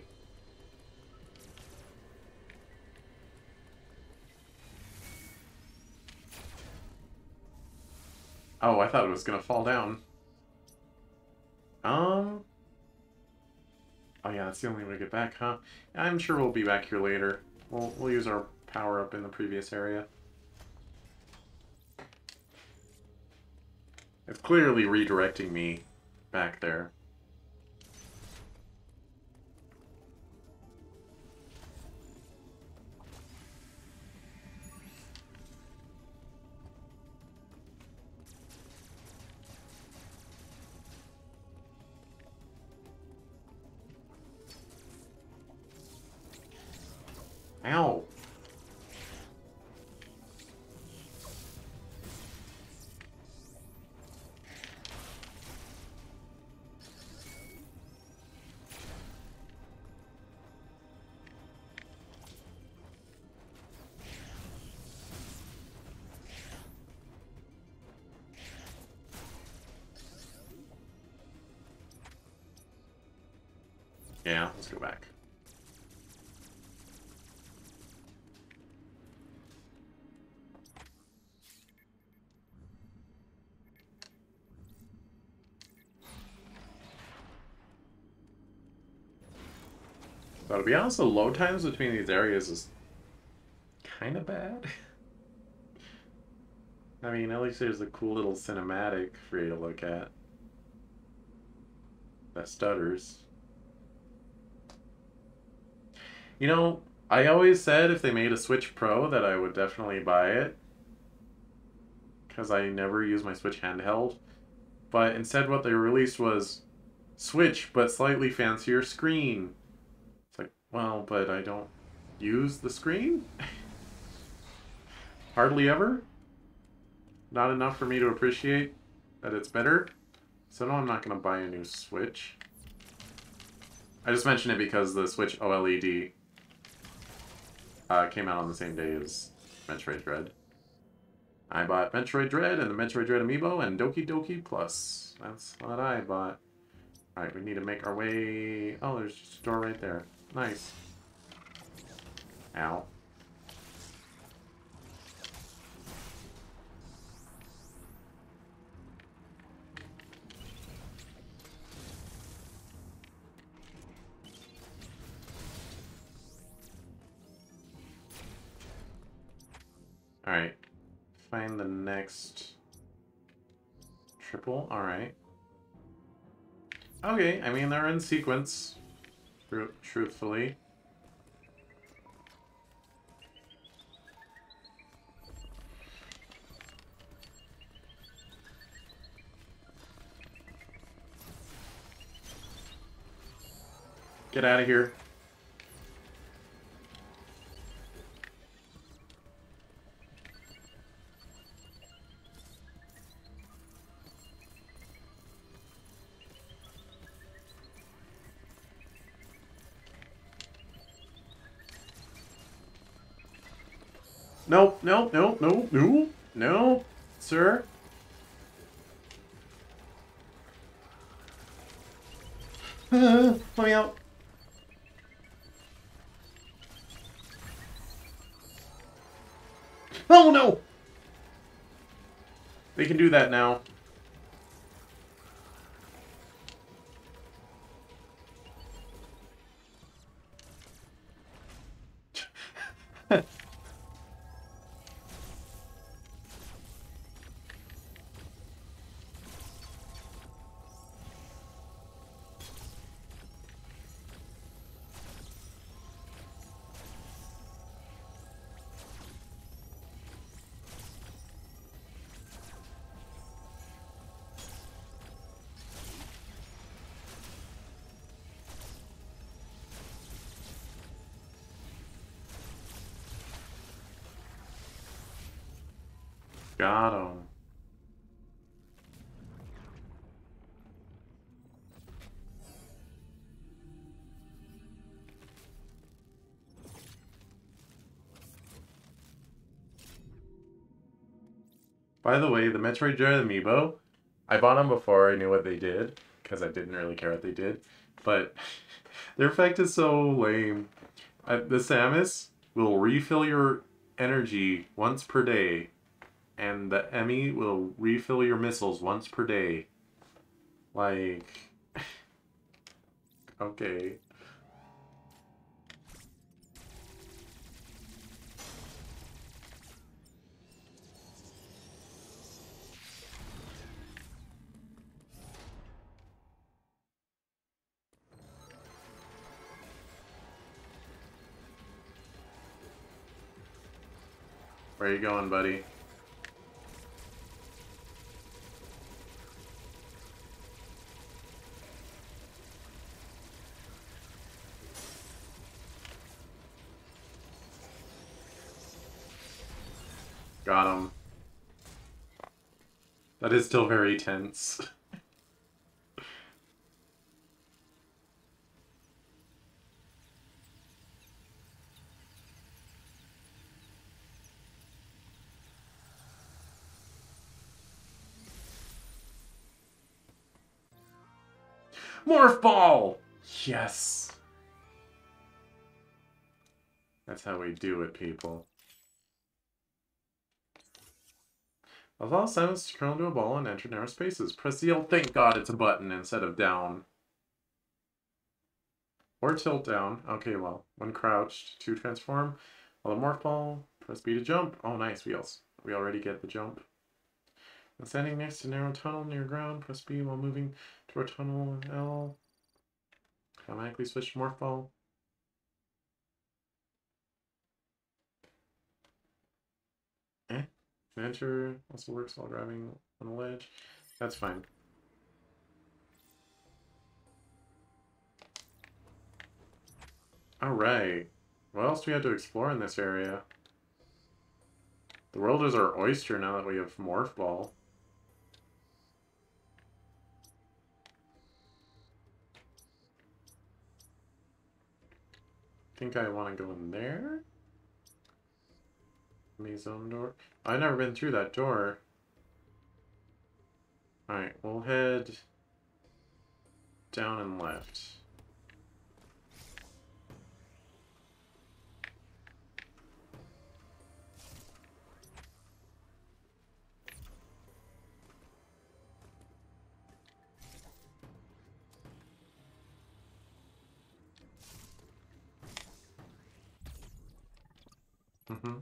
Speaker 1: Oh, I thought it was gonna fall down. Oh yeah, that's the only way to get back, huh? I'm sure we'll be back here later. We'll use our power up in the previous area. It's clearly redirecting me back there. Ow! Yeah, let's go back. But to be honest, the load times between these areas is kind of bad. I mean, at least there's a cool little cinematic for you to look at. That stutters. You know, I always said if they made a Switch Pro that I would definitely buy it. Because I never use my Switch handheld. But instead what they released was Switch, but slightly fancier screen. It's like, well, but I don't use the screen? Hardly ever? Not enough for me to appreciate that it's better? So no, I'm not going to buy a new Switch. I just mention it because the Switch OLED came out on the same day as Metroid Dread. I bought Metroid Dread and the Metroid Dread Amiibo and Doki Doki Plus. That's what I bought. Alright, we need to make our way... Oh, there's just a door right there. Nice. Ow. Alright. Find the next triple. Alright. Okay, I mean, they're in sequence. Truthfully. Get out of here. Nope, nope, nope, nope, no, no, sir. Let me out. Oh no! They can do that now. Got him. By the way, the Metroid Dread amiibo, I bought them before I knew what they did, because I didn't really care what they did, but their effect is so lame. The Samus will refill your energy once per day, and the Emmy will refill your missiles once per day. Like, okay. Where you going, buddy? Got him. That is still very tense. Morph Ball! Yes! That's how we do it, people. Allow Samus to curl into a ball and enter narrow spaces. Press the L. Thank God it's a button instead of down. Or tilt down. Okay, well, when crouched to transform. While the Morph Ball, press B to jump. Oh, nice wheels. We already get the jump. When standing next to narrow tunnel near ground, press B while moving toward tunnel and L. Automatically switch to Morph Ball. Enter also works while grabbing on a ledge. That's fine. Alright. What else do we have to explore in this area? The world is our oyster now that we have Morph Ball. I think I want to go in there. Maison door. I've never been through that door. Alright, we'll head down and left. Mm-hmm.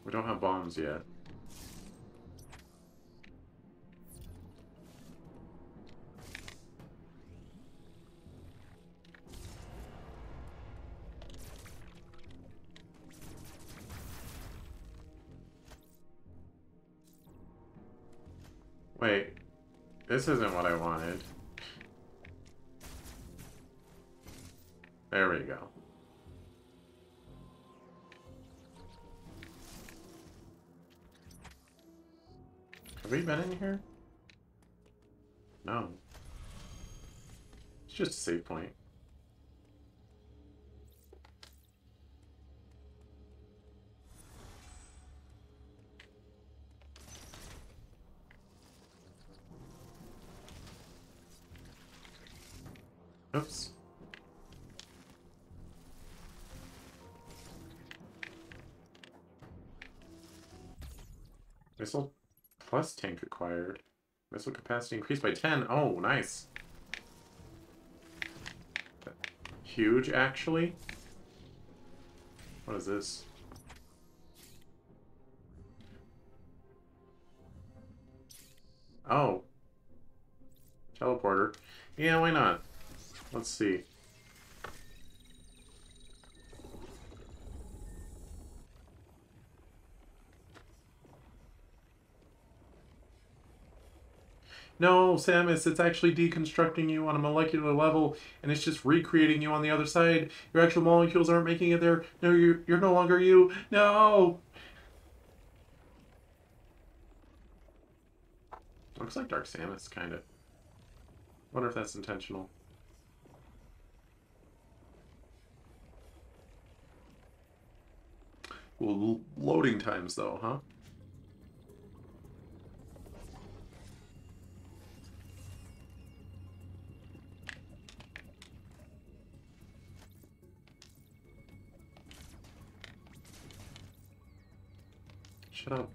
Speaker 1: We don't have bombs yet. Wait, this isn't what I wanted. There we go. Have we been in here? No. It's just a save point. Oops. Missile plus tank acquired. Missile capacity increased by 10. Oh, nice. Huge, actually. What is this? Oh. Teleporter. Yeah, why not? Let's see. No, Samus, it's actually deconstructing you on a molecular level, and it's just recreating you on the other side. Your actual molecules aren't making it there. No, you're no longer you. No! Looks like Dark Samus, kind of. Wonder if that's intentional. Well, loading times, though, huh? Shut up.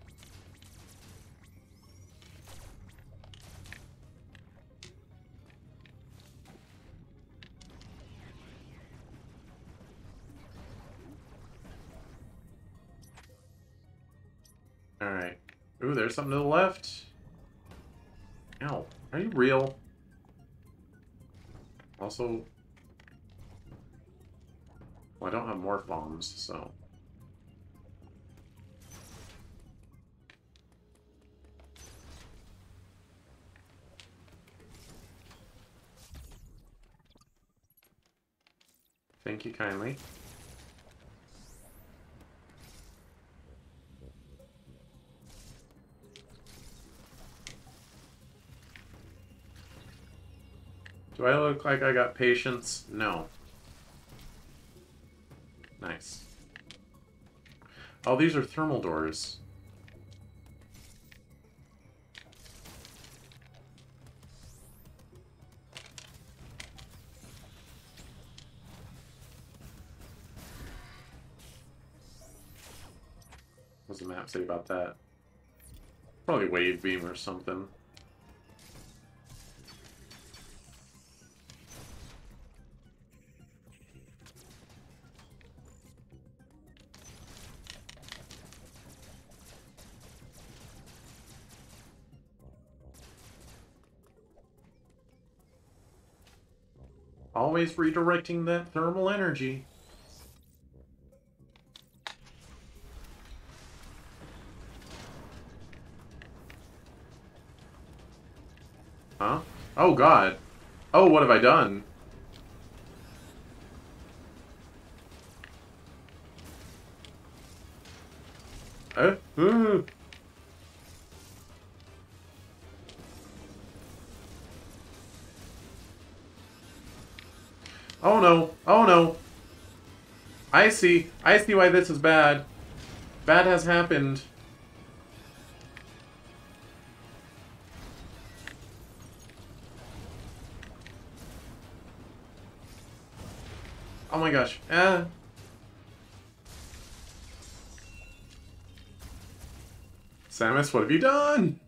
Speaker 1: Alright. Ooh, there's something to the left. Ow. Are you real? Also... Well, I don't have morph bombs, so... Thank you kindly. Do I look like I got patience? No. Nice. Oh, these are thermal doors. What does the map say about that? Probably wave beam or something. Always redirecting that thermal energy. Huh? Oh god. Oh, what have I done? Ooh. Oh no. Oh no. I see. I see why this is bad. Bad has happened. Oh my gosh. Samus, what have you done?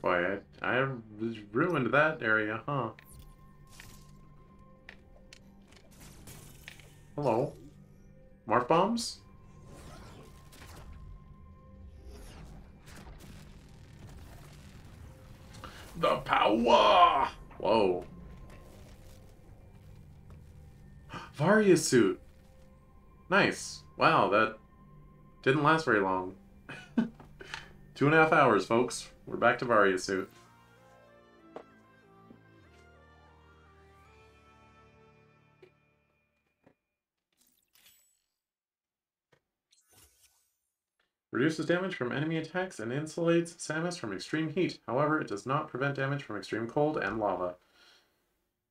Speaker 1: Boy, I ruined that area, huh? Hello. Morph bombs? The power! Whoa. Varia suit. Nice. Wow, that didn't last very long. 2.5 hours, folks. We're back to Varia suit. Reduces damage from enemy attacks and insulates Samus from extreme heat. However, it does not prevent damage from extreme cold and lava.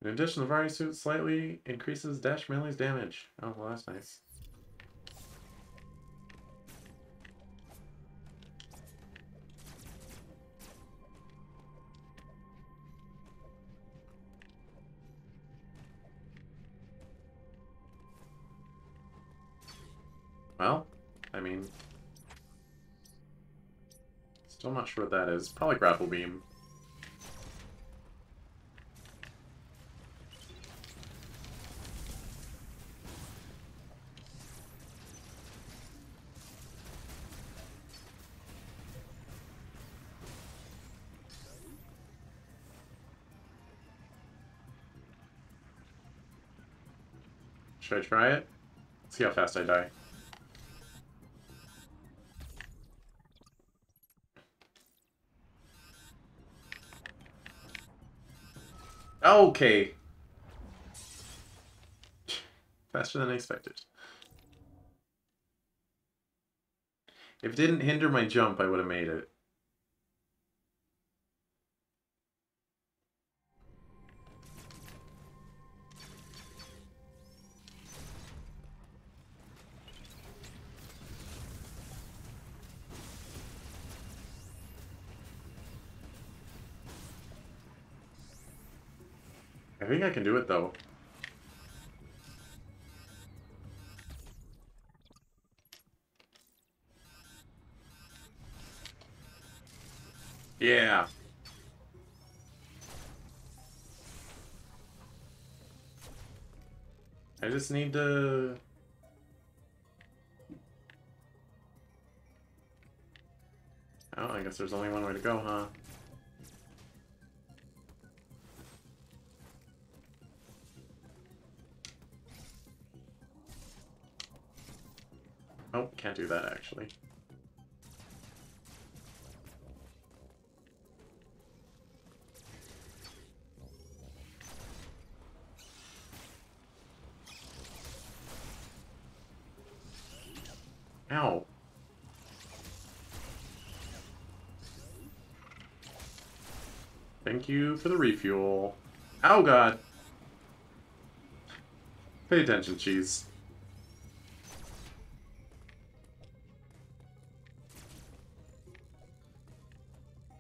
Speaker 1: In addition, the Varia suit slightly increases dash melee's damage. Oh, well, that's nice. Well, I mean... Still not sure what that is. Probably grapple beam. Should I try it? See how fast I die. Okay. Faster than I expected. If it didn't hinder my jump, I would have made it. I think I can do it, though. Yeah. I just need to... Oh, I guess there's only one way to go, huh? Oh, can't do that, actually. Ow. Thank you for the refuel. Oh, God. Pay attention, cheese.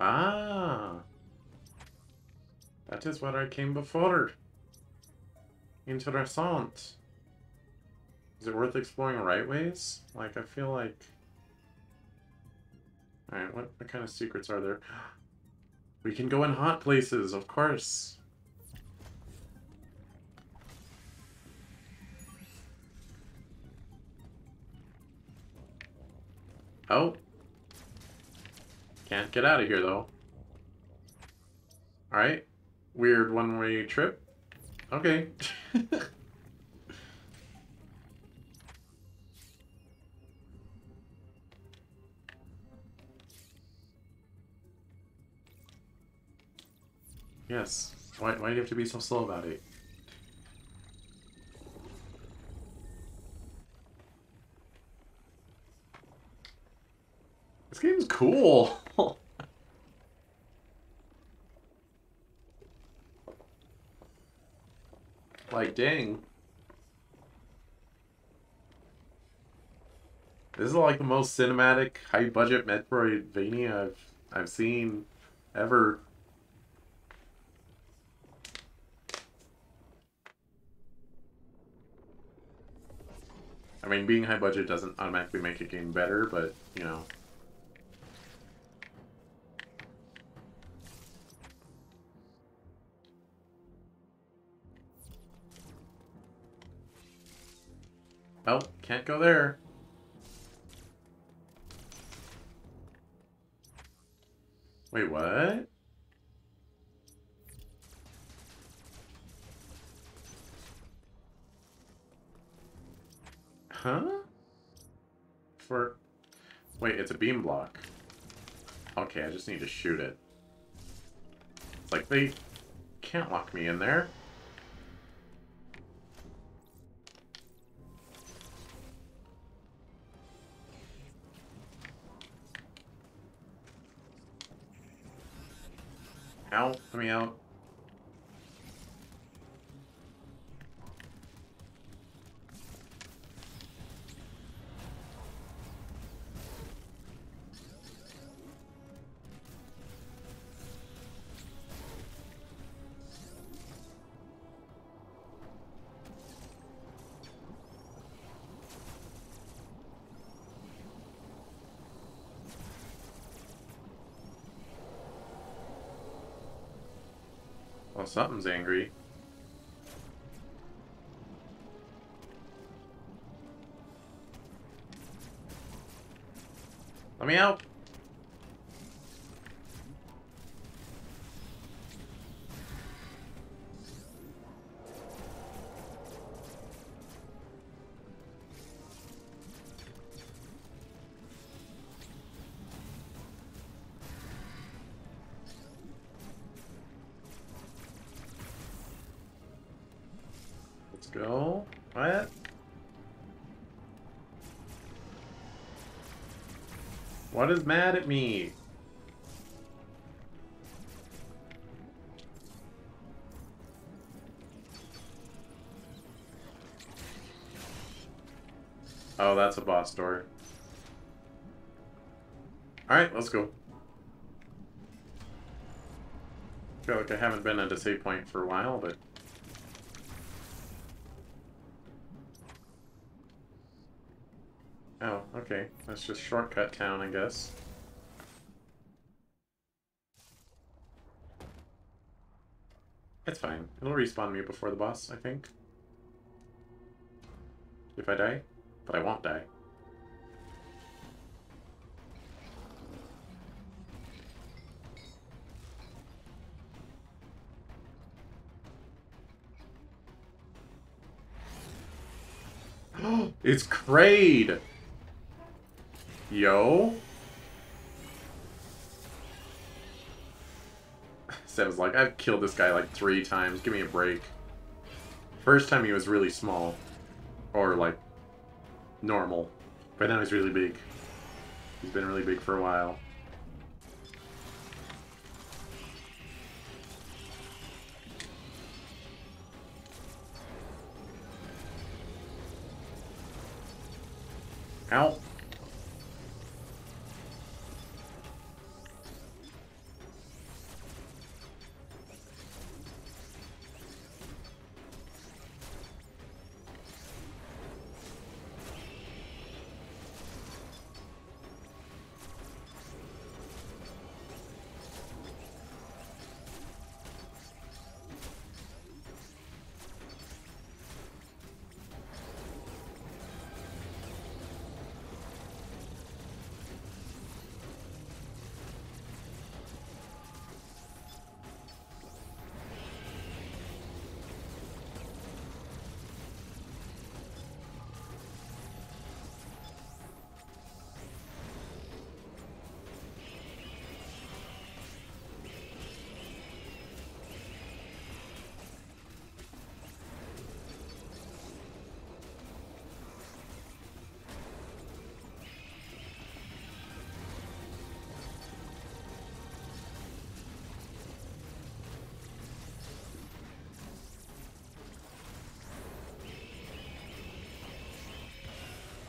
Speaker 1: Ah. That is where I came before. Interessant. Is it worth exploring right ways? Like, I feel like... Alright, what kind of secrets are there? We can go in hot places, of course. Oh. Can't get out of here, though. Alright. Weird one-way trip. Okay. Yes. Why do you have to be so slow about it? This game's cool. Like, dang. This is like the most cinematic, high-budget Metroidvania I've seen ever. I mean, being high budget doesn't automatically make a game better, but, you know. Oh, can't go there. Wait, what? Huh? For... Wait, it's a beam block. Okay, I just need to shoot it. It's like, they can't lock me in there. Out, let me out. Well, something's angry. Let me out. go. What? What is mad at me? Oh, that's a boss door. Alright, let's go. Feel like I haven't been at a save point for a while, but... Oh, okay. That's just shortcut town, I guess. It's fine. It'll respawn me before the boss, I think. If I die. But I won't die. It's Kraid! Yo? Seb's like, I've killed this guy like 3 times. Give me a break. First time he was really small. Or like, normal. But now he's really big. He's been really big for a while. Ow.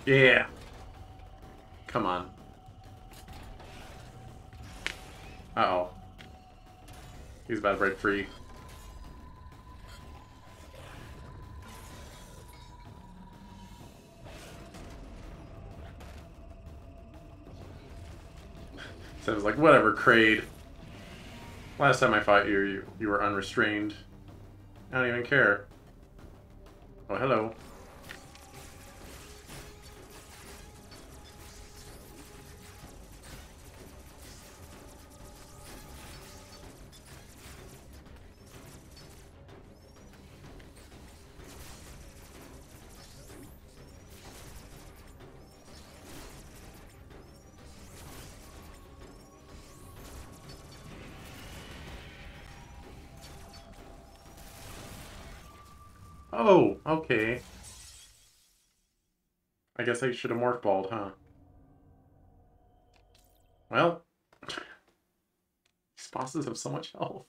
Speaker 1: Yeah. Come on. Uh-oh. He's about to break free. So I was like, whatever, Kraid. Last time I fought you, you were unrestrained. I don't even care. Oh, hello. Oh, okay. I guess I should have morph balled, huh? Well, these bosses have so much health.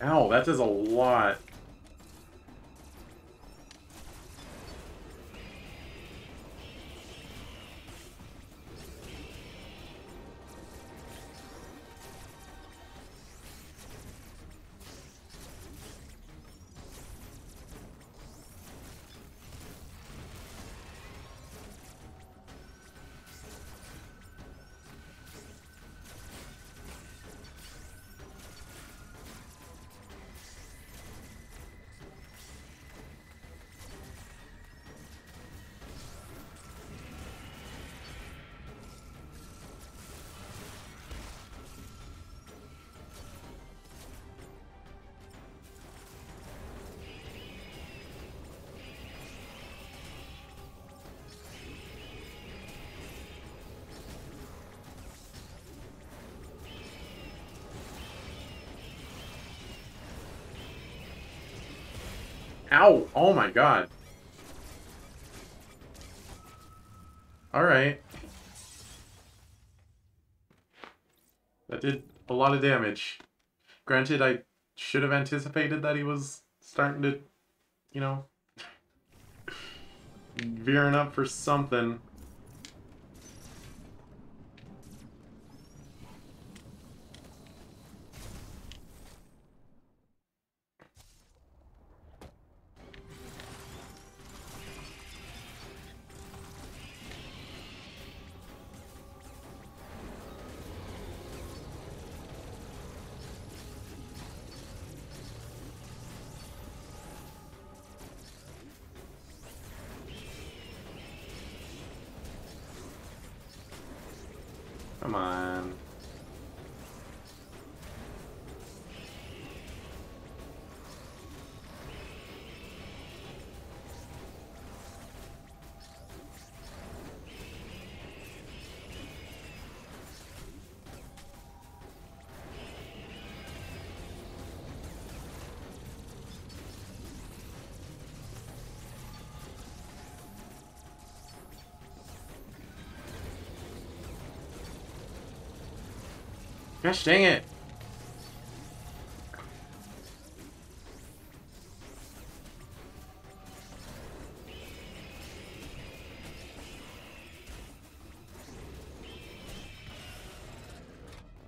Speaker 1: Ow, that does a lot. Ow! Oh my god. Alright. That did a lot of damage. Granted, I should have anticipated that he was starting to, you know, veering up for something. Come on. Gosh dang it!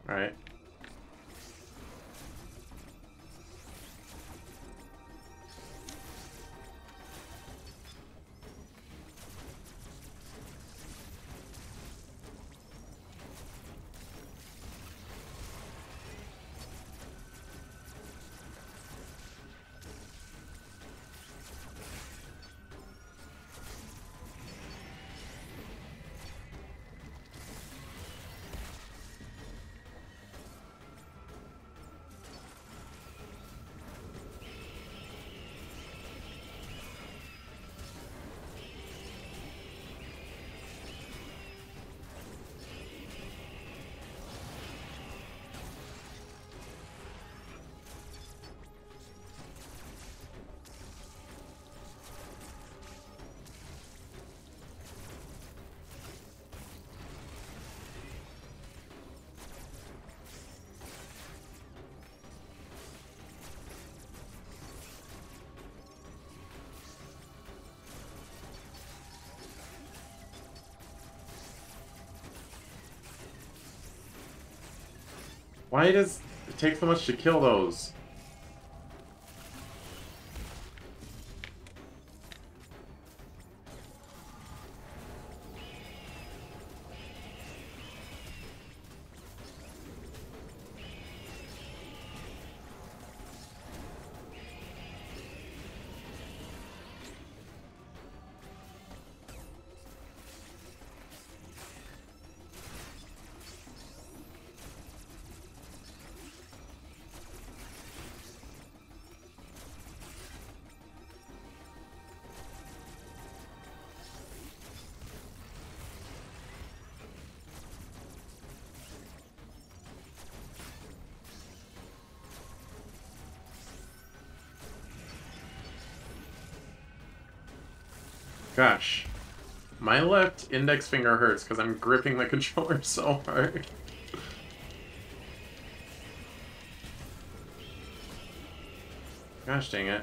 Speaker 1: Alright. Why does it take so much to kill those? Gosh. My left index finger hurts because I'm gripping the controller so hard. Gosh dang it.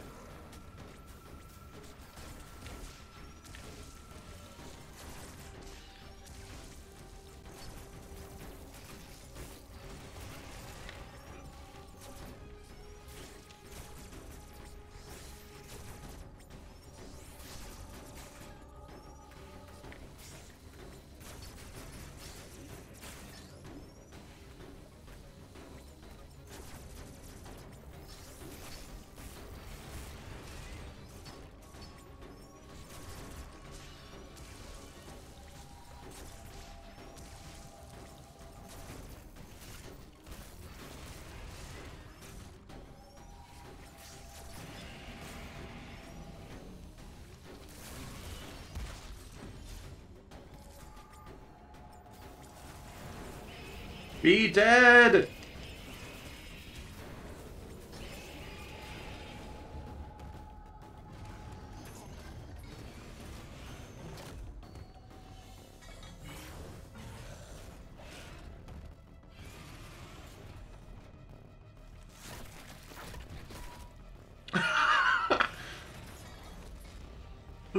Speaker 1: Be dead!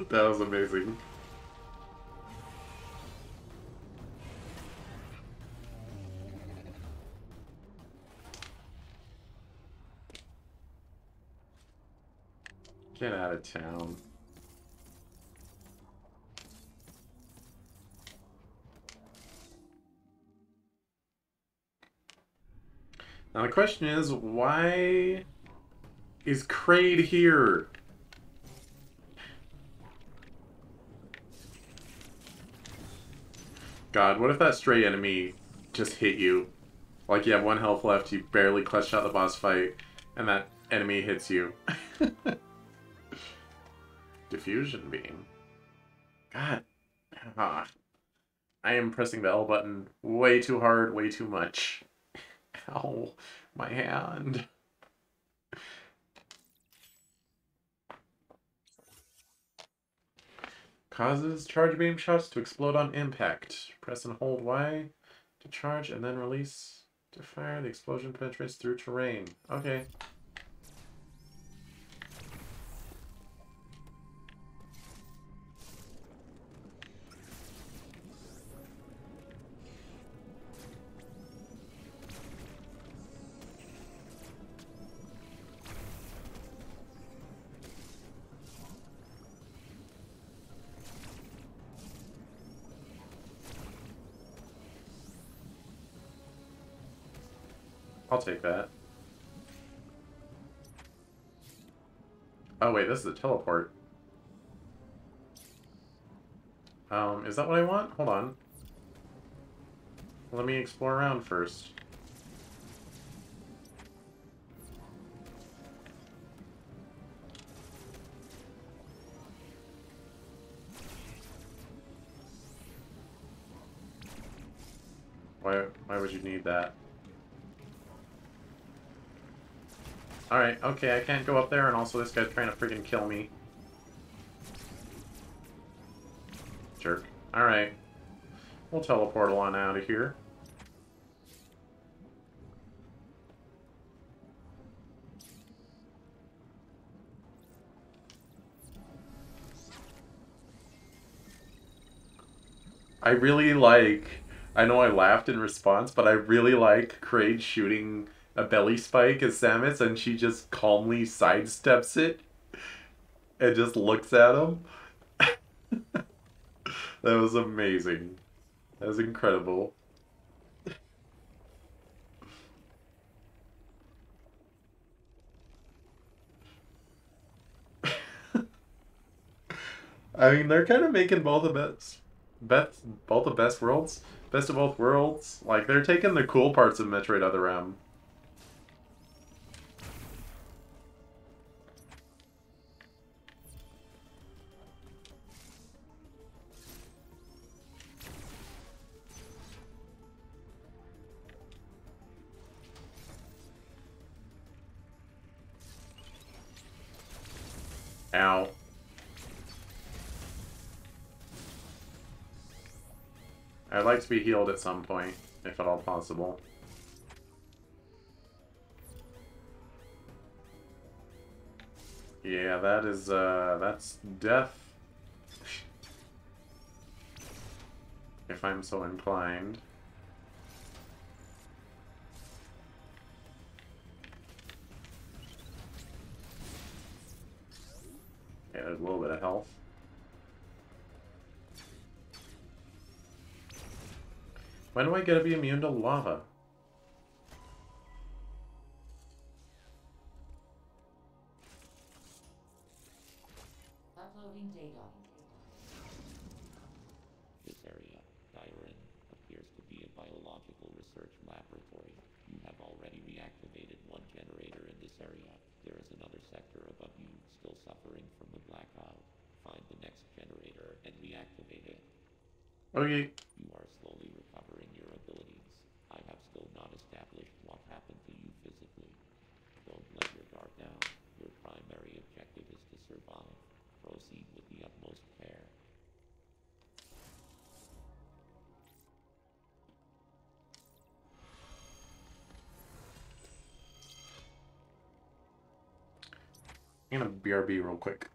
Speaker 1: That was amazing. Get out of town. Now the question is, why is Kraid here? God, what if that stray enemy just hit you? Like you have 1 health left, you barely clutched out the boss fight, and that enemy hits you. Diffusion beam. God. Ah. I am pressing the L button way too hard, way too much. Ow. My hand. Causes charge beam shots to explode on impact. Press and hold Y to charge and then release to fire. The explosion penetrates through terrain. Okay. I'll take that. Oh wait, this is a teleport. Is that what I want? Hold on. Let me explore around first. Why would you need that? Alright, okay, I can't go up there, and also this guy's trying to freaking kill me. Jerk. Alright. We'll teleport on out of here. I really like... I know I laughed in response, but I really like Kraid shooting a belly spike at Samus, and she just calmly sidesteps it and just looks at him. That was amazing. That was incredible. I mean, they're kind of making both the both the best worlds, best of both worlds. Like they're taking the cool parts of Metroid Other M. Ow. I'd like to be healed at some point, if at all possible. Yeah, that is, that's death. If I'm so inclined. Yeah, there's a little bit of health. When do I get to be immune to lava?
Speaker 3: Uploading data.
Speaker 2: This area, Dyren, appears to be a biological research laboratory. You have already reactivated one generator in this area. There is another sector above you still suffering from the blackout. Find the next generator and reactivate it.
Speaker 1: Okay.
Speaker 2: You are slowly recovering your abilities. I have still not established what happened to you physically. Don't let your guard down. Your primary objective is to survive. Proceed with the utmost care.
Speaker 1: I'm gonna BRB real quick.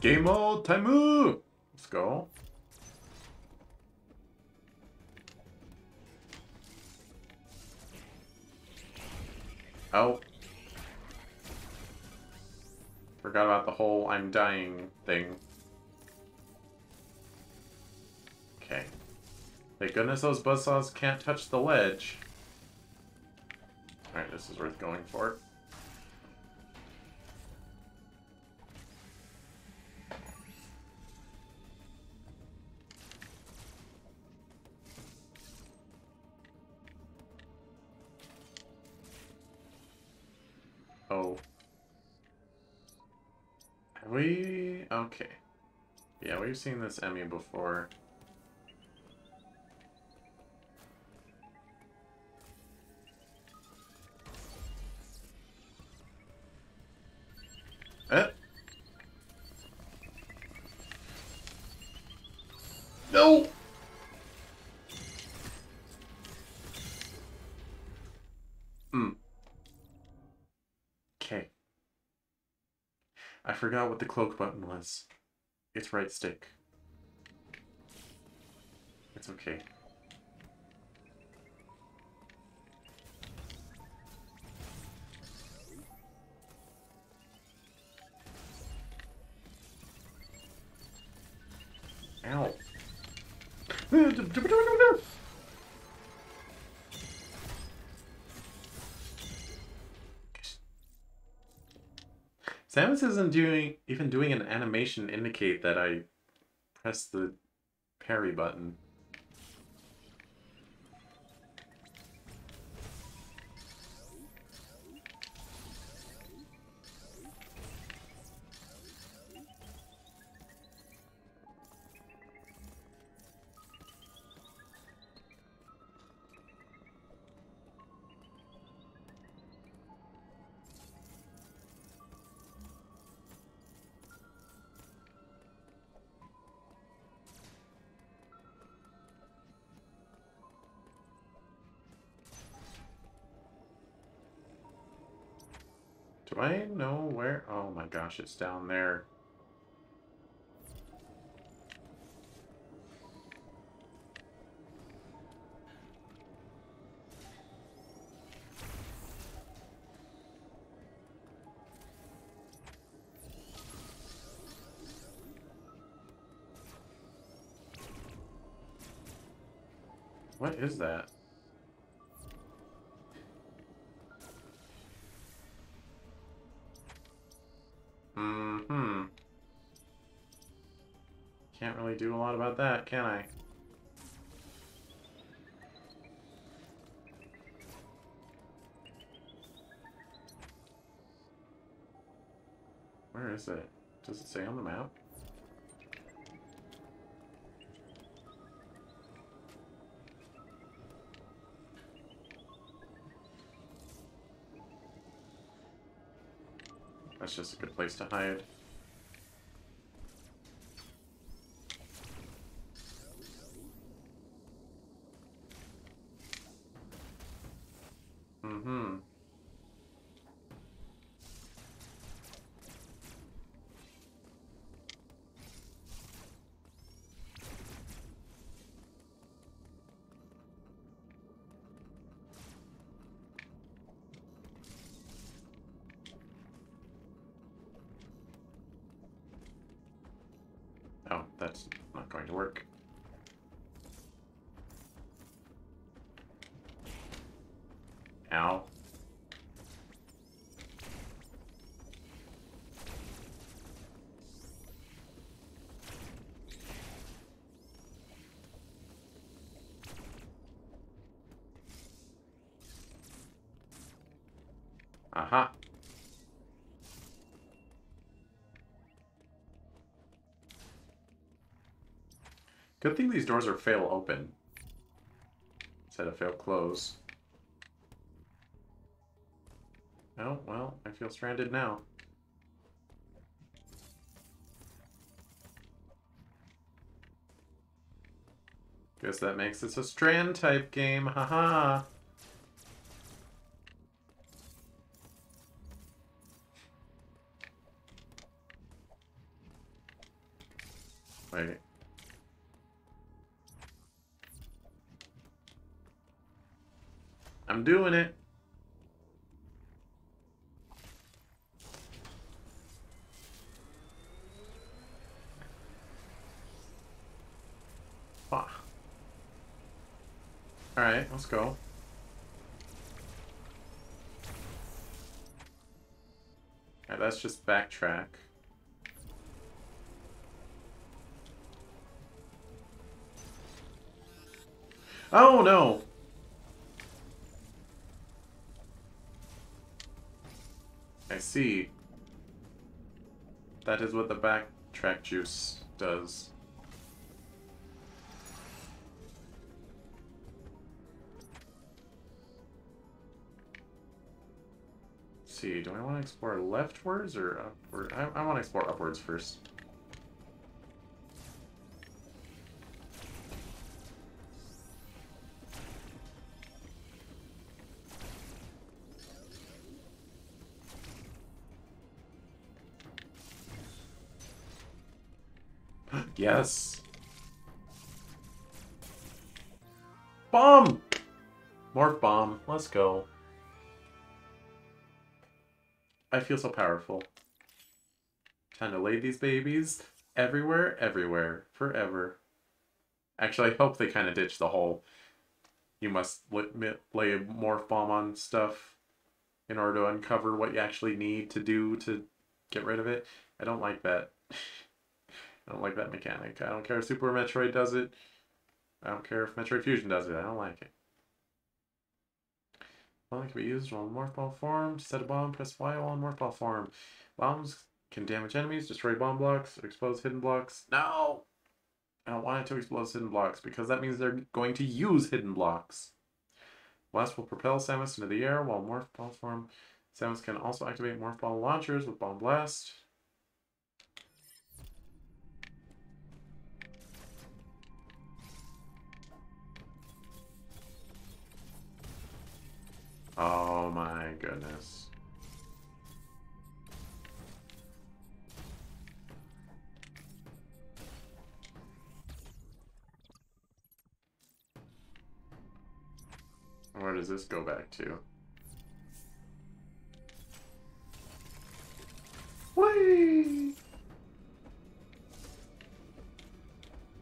Speaker 1: Game mode, Taimu! Let's go. Oh. Forgot about the whole I'm dying thing. Okay. Thank goodness those buzzsaws can't touch the ledge. Alright, this is worth going for. Oh. Have we... Okay. Yeah, we've seen this Emmy before. Eh? No! Okay. I forgot what the cloak button was. It's right stick. It's okay. Ow. Samus isn't even doing an animation to indicate that I pressed the parry button. Do I know where? Oh my gosh, it's down there. What is that? Mm-hmm. Can't really do a lot about that, can I? Where is it? Does it say on the map? That's just a good place to hide. Mm-hmm. Oh, that's not going to work. Ow. Aha. Good thing these doors are fail open instead of fail close. Oh, well, I feel stranded now. Guess that makes this a strand type game, haha. Wait. I'm doing it. Ah. Alright, let's go. Alright, let's just backtrack. Oh no! I see. That is what the backtrack juice does. Let's see, do I want to explore leftwards or upward? I want to explore upwards first. Yes! Bomb! Morph bomb. Let's go. I feel so powerful. Time to lay these babies everywhere, everywhere, forever. Actually, I hope they kind of ditch the whole you must lay a morph bomb on stuff in order to uncover what you actually need to do to get rid of it. I don't like that. I don't like that mechanic. I don't care if Super Metroid does it. I don't care if Metroid Fusion does it. I don't like it. Bomb can be used while in morph ball form. To set a bomb, press Y while in morph ball form. Bombs can damage enemies, destroy bomb blocks, or expose hidden blocks. No! I don't want it to explode hidden blocks because that means they're going to use hidden blocks. Blast will propel Samus into the air while morph ball form. Samus can also activate morph ball launchers with Bomb Blast. Oh my goodness. Where does this go back to? Whee!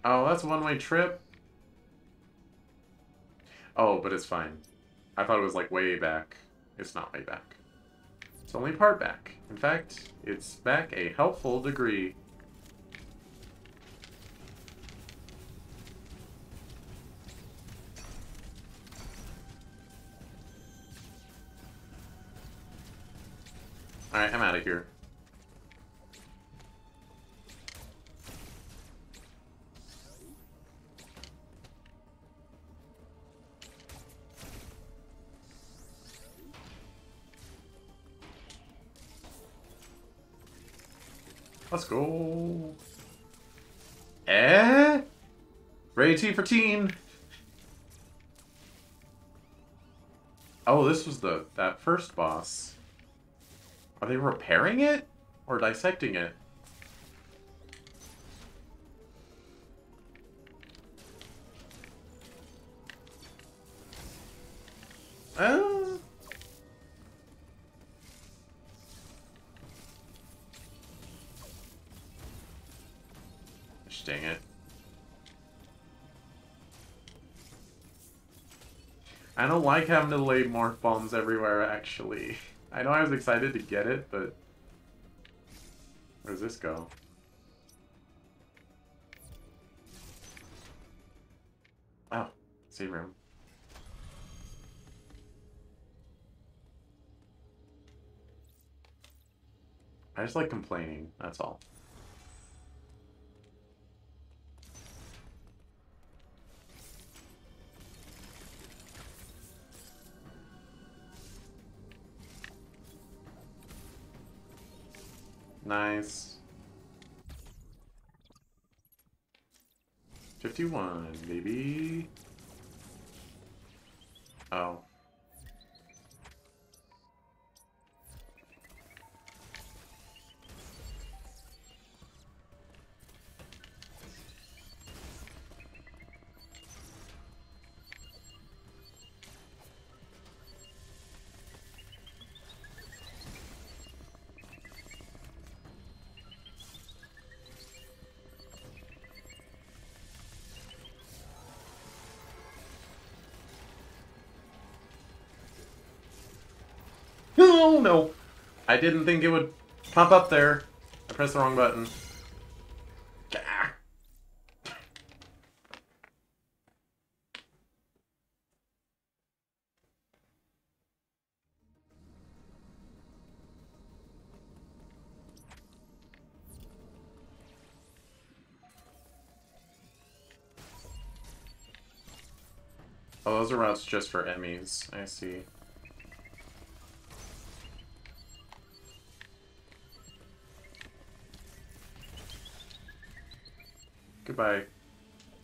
Speaker 1: Oh, that's a one-way trip? Oh, but it's fine. I thought it was like way back. It's not way back. It's only part back. In fact, it's back a helpful degree. Alright, I'm out of here. Let's go. Ready T for teen. Oh, this was that first boss. Are they repairing it? Or dissecting it? Uh... Dang it. I don't like having to lay morph bombs everywhere, actually. I know I was excited to get it, but... Where does this go? Oh, seed room. I just like complaining, that's all. Nice. 51, baby. Oh. Oh no! I didn't think it would pop up there. I pressed the wrong button. Ah. Oh, those are routes just for Emmys. I see. Goodbye.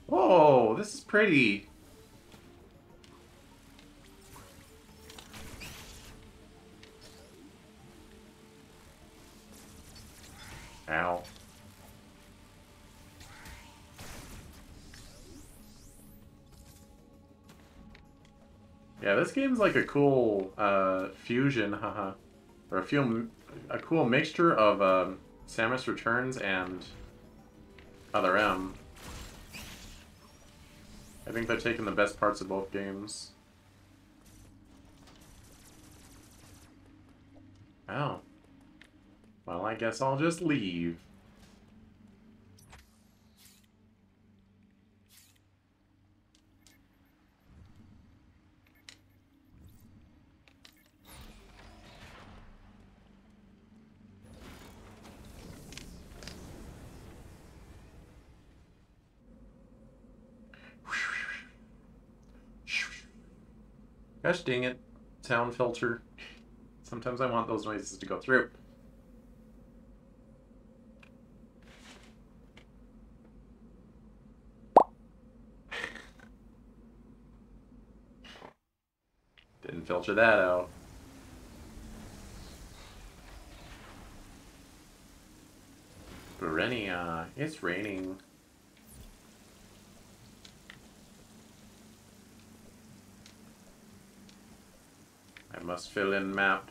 Speaker 1: Whoa, this is pretty. Ow. Yeah, this game's like a cool fusion, haha. Or a cool mixture of Samus Returns and Other M. I think they're taking the best parts of both games. Oh. Well, I guess I'll just leave. Gosh dang it. Sound filter. Sometimes I want those noises to go through. Didn't filter that out. Berenia, it's raining. I must fill in map.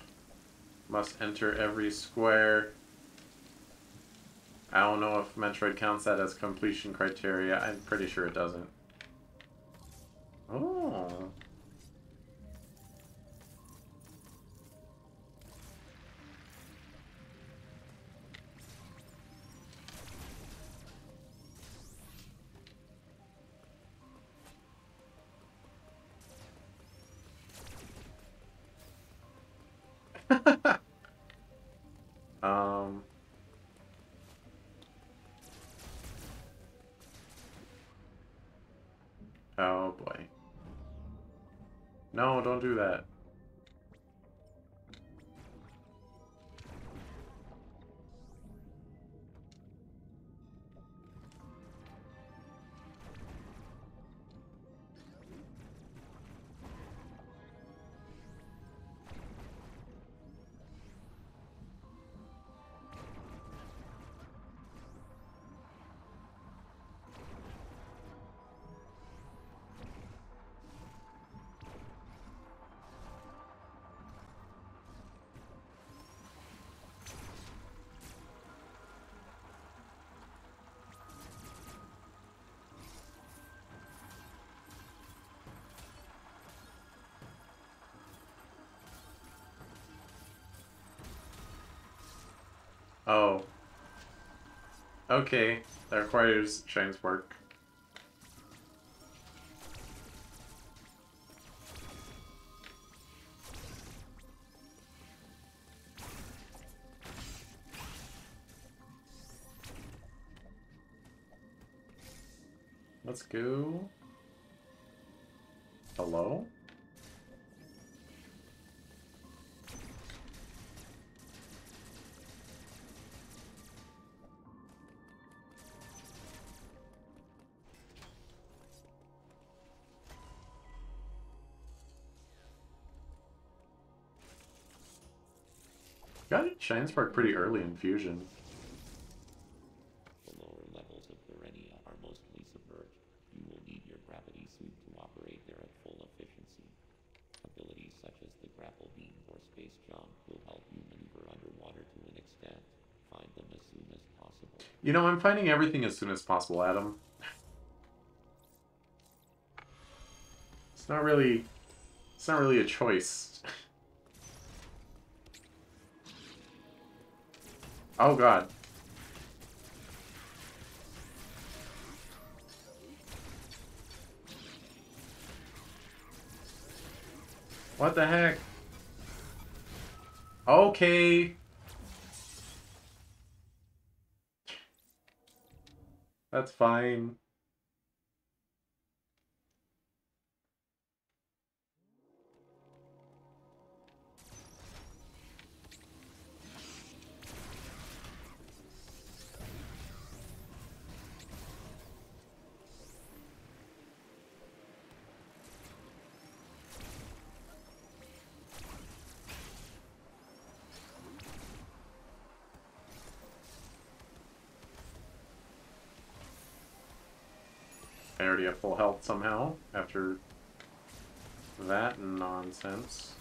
Speaker 1: Must enter every square. I don't know if Metroid counts that as completion criteria. I'm pretty sure it doesn't. Oh. um. Oh boy. No, don't do that. Oh. Okay. That requires Shane's work. Let's go. Hello? Got Shane's work pretty early in Fusion.
Speaker 2: The lower levels of Berenia are mostly submerged. You will need your gravity suit to operate there at full efficiency. Abilities such as the grapple beam or space jump will help you maneuver underwater to an extent. Find them as soon as possible.
Speaker 1: You know, I'm finding everything as soon as possible, Adam. It's not really a choice. Oh god. What the heck? Okay. That's fine. I already have full health somehow after that nonsense.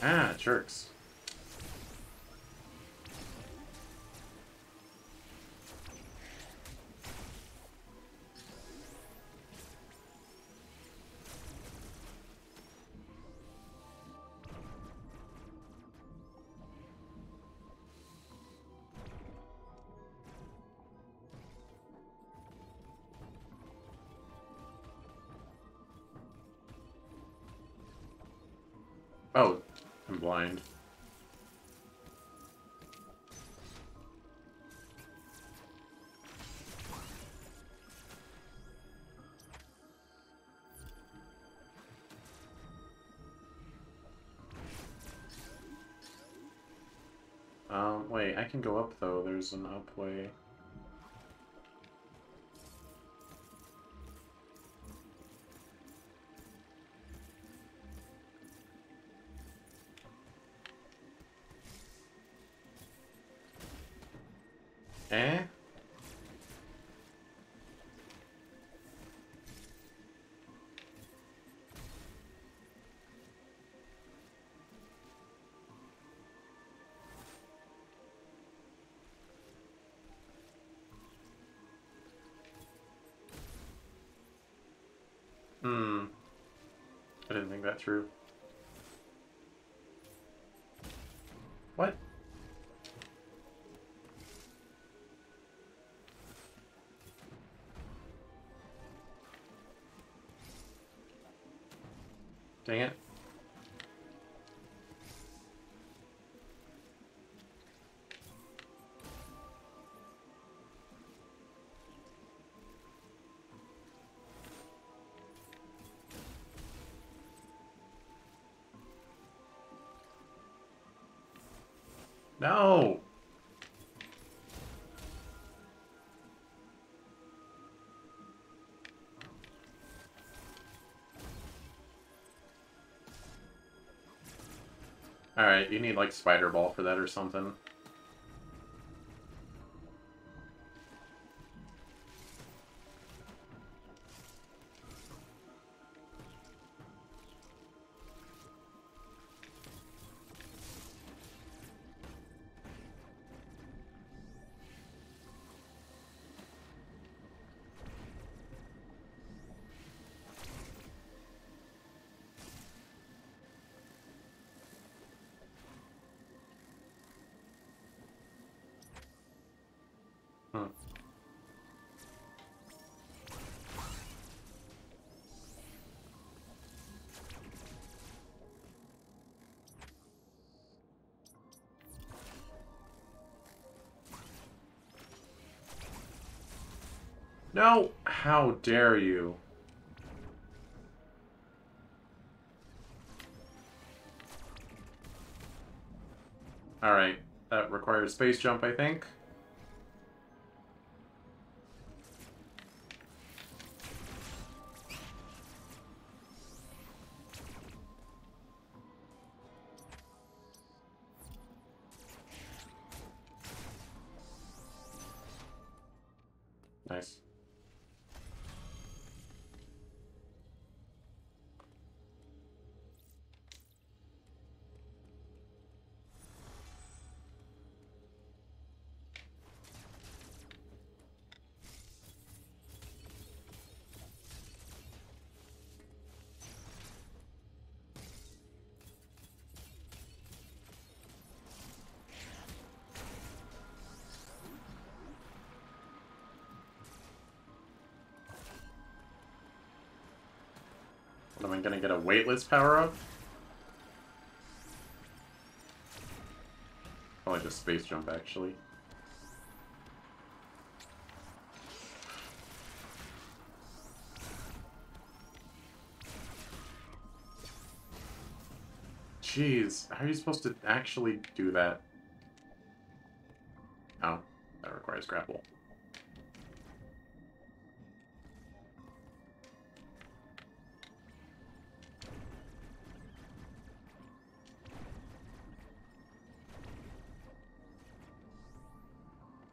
Speaker 1: Ah, jerks. Oh, I'm blind. Wait, I can go up though. There's an up way. Eh? Hmm. I didn't think that through. What? Dang it. No! Alright, you need like Spider Ball for that or something. Hmm. No! How dare you? Alright, that requires space jump, I think. Nice. What, am I gonna get a weightless power-up? Probably just space jump, actually. Jeez, how are you supposed to actually do that? Oh, that requires grapple.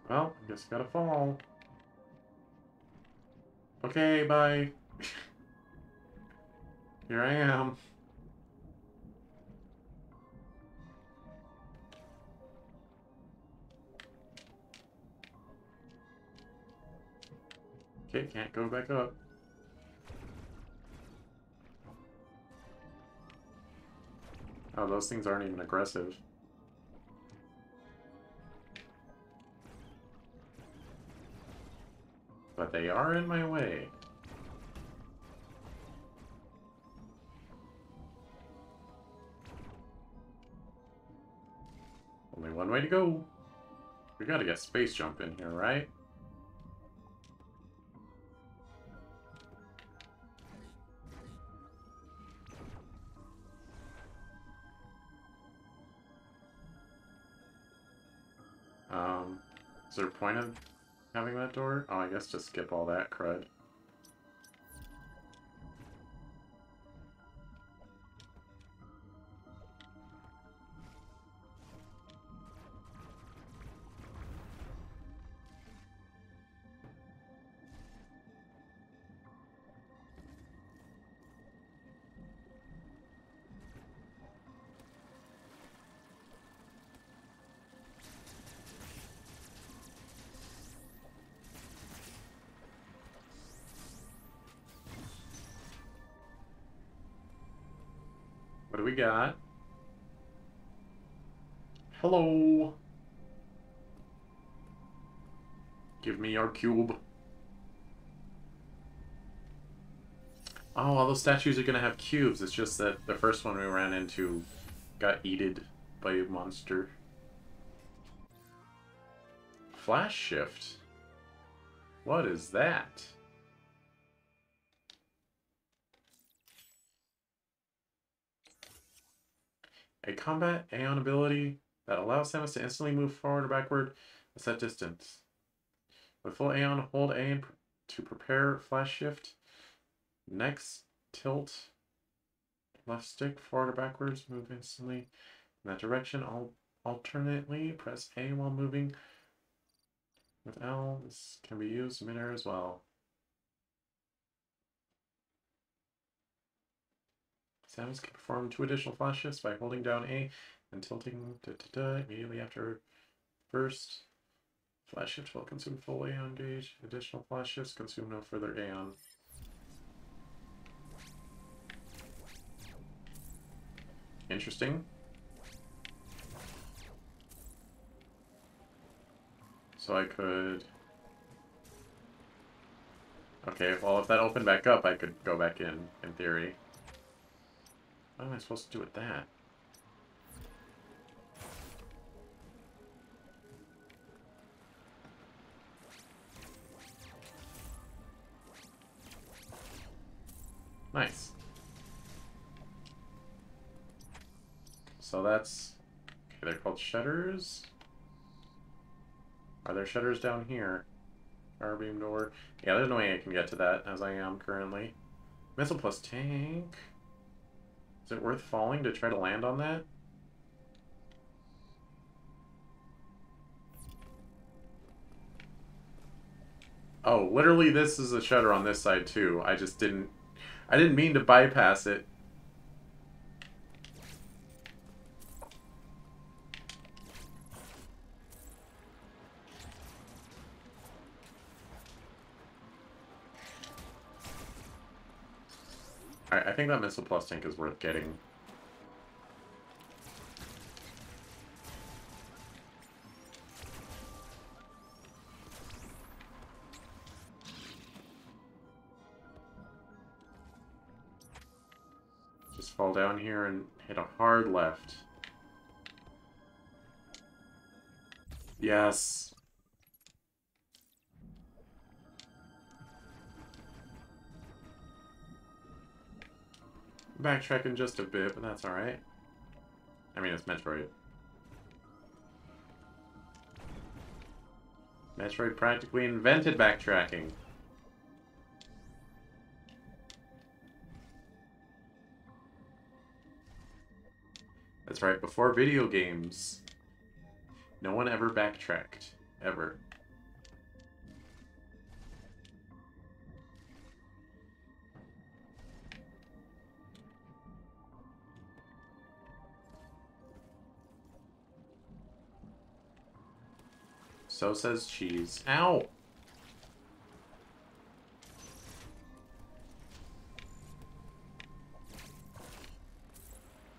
Speaker 1: Well, I guess I gotta fall. Okay, bye. Here I am. Okay, can't go back up. Oh, those things aren't even aggressive. But they are in my way. Only one way to go. We gotta get space jump in here, right? Is there a point of having that door? Oh, I guess just skip all that crud. What do we got? Hello! Give me your cube. Oh, all those statues are gonna have cubes. It's just that the first one we ran into got eaten by a monster. Flash shift? What is that? A combat Aeon ability that allows Samus to instantly move forward or backward a set distance. With full Aeon, hold A to prepare flash shift. Next, tilt left stick forward or backwards, move instantly in that direction. Alternately, press A while moving. With L, this can be used midair as well. Samus can perform 2 additional flash shifts by holding down A and tilting immediately after first. Flash shift will consume full Aeon gauge. Additional flash shifts consume no further Aeon. Interesting. So I could... Okay, well if that opened back up, I could go back in theory. What am I supposed to do with that? Nice. So that's... Okay, they're called shutters. Are there shutters down here? Power beam door. Yeah, there's no way I can get to that as I am currently. Missile plus tank. Is it worth falling to try to land on that? Oh, literally this is a shutter on this side too. I didn't mean to bypass it. I think that missile plus tank is worth getting. Just fall down here and hit a hard left. Yes. Backtracking just a bit, but that's alright. I mean, it's Metroid. Metroid practically invented backtracking. That's right, before video games, no one ever backtracked. Ever. So says cheese. Ow!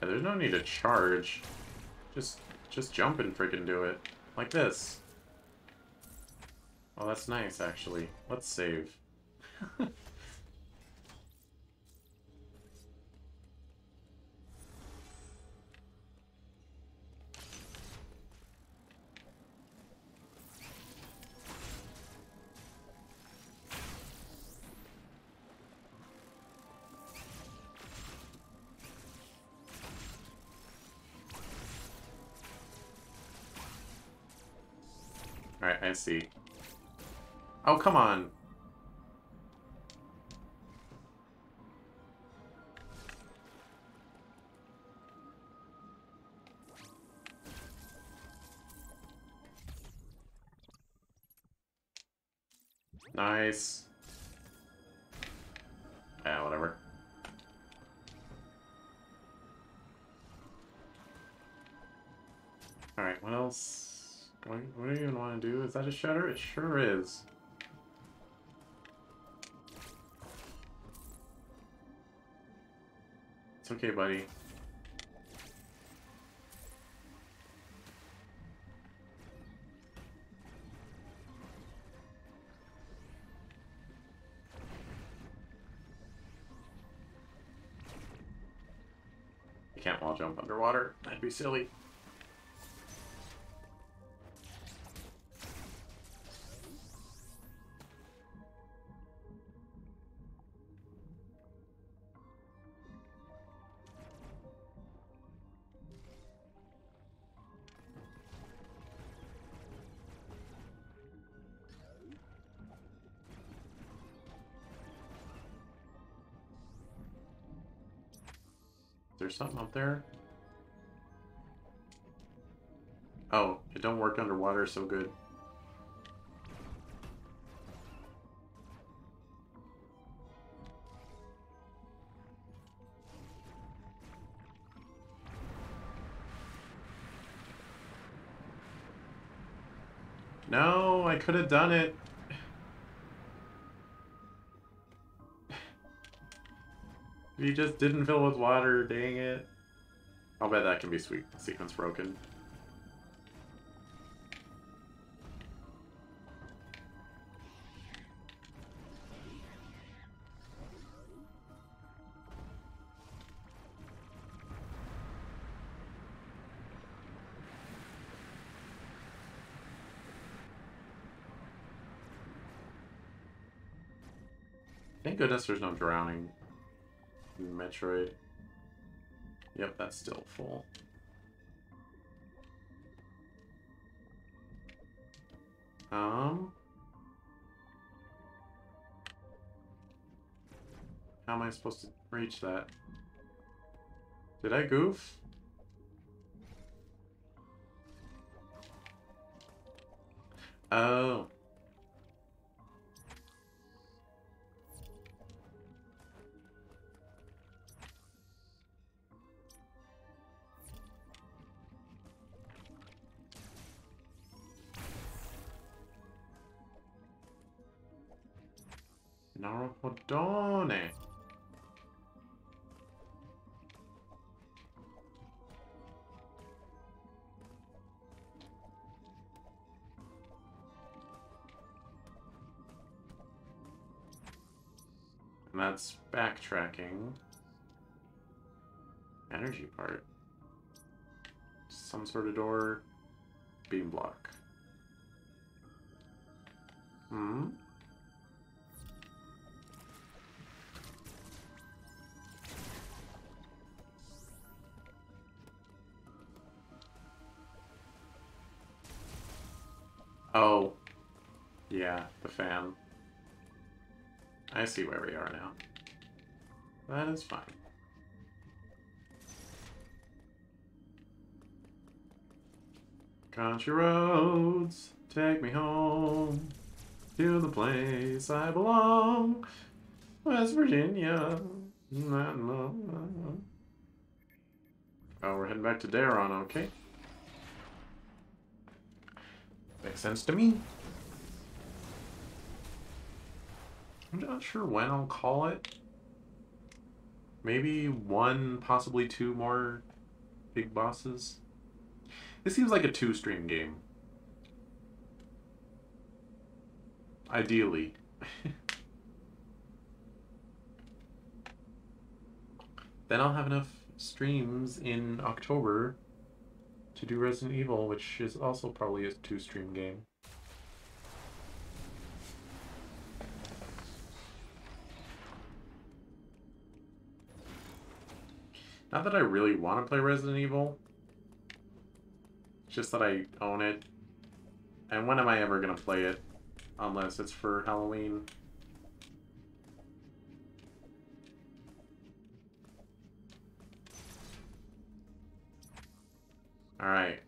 Speaker 1: there's no need to charge. Just jump and freaking do it. Like this. Oh, that's nice, actually. Let's save. Alright, I see. Oh, come on. Nice. Yeah, whatever. Alright, what else? What do you even want to do? Is that a shutter? It sure is. It's okay, buddy. You can't wall jump underwater. That'd be silly. Is there something up there? Oh, it don't work underwater so good. No, I could have done it. He just didn't fill with water, dang it. I'll bet that can be sweet. Sequence broken. Thank goodness there's no drowning in Metroid. Yep, that's still full. How am I supposed to reach that? Did I goof? Oh. Naruhodone. And that's backtracking. Energy part. Some sort of door. Beam block. Hmm? Oh. Yeah, the fan. I see where we are now. That is fine. Country roads, take me home to the place I belong, West Virginia. Oh, we're heading back to Daron, okay. Makes sense to me. I'm not sure when I'll call it. Maybe one, possibly two more big bosses. This seems like a 2-stream game. Ideally. Then I'll have enough streams in October to do Resident Evil, which is also probably a 2-stream game. Not that I really want to play Resident Evil. It's just that I own it. And when am I ever going to play it? Unless it's for Halloween. Alright.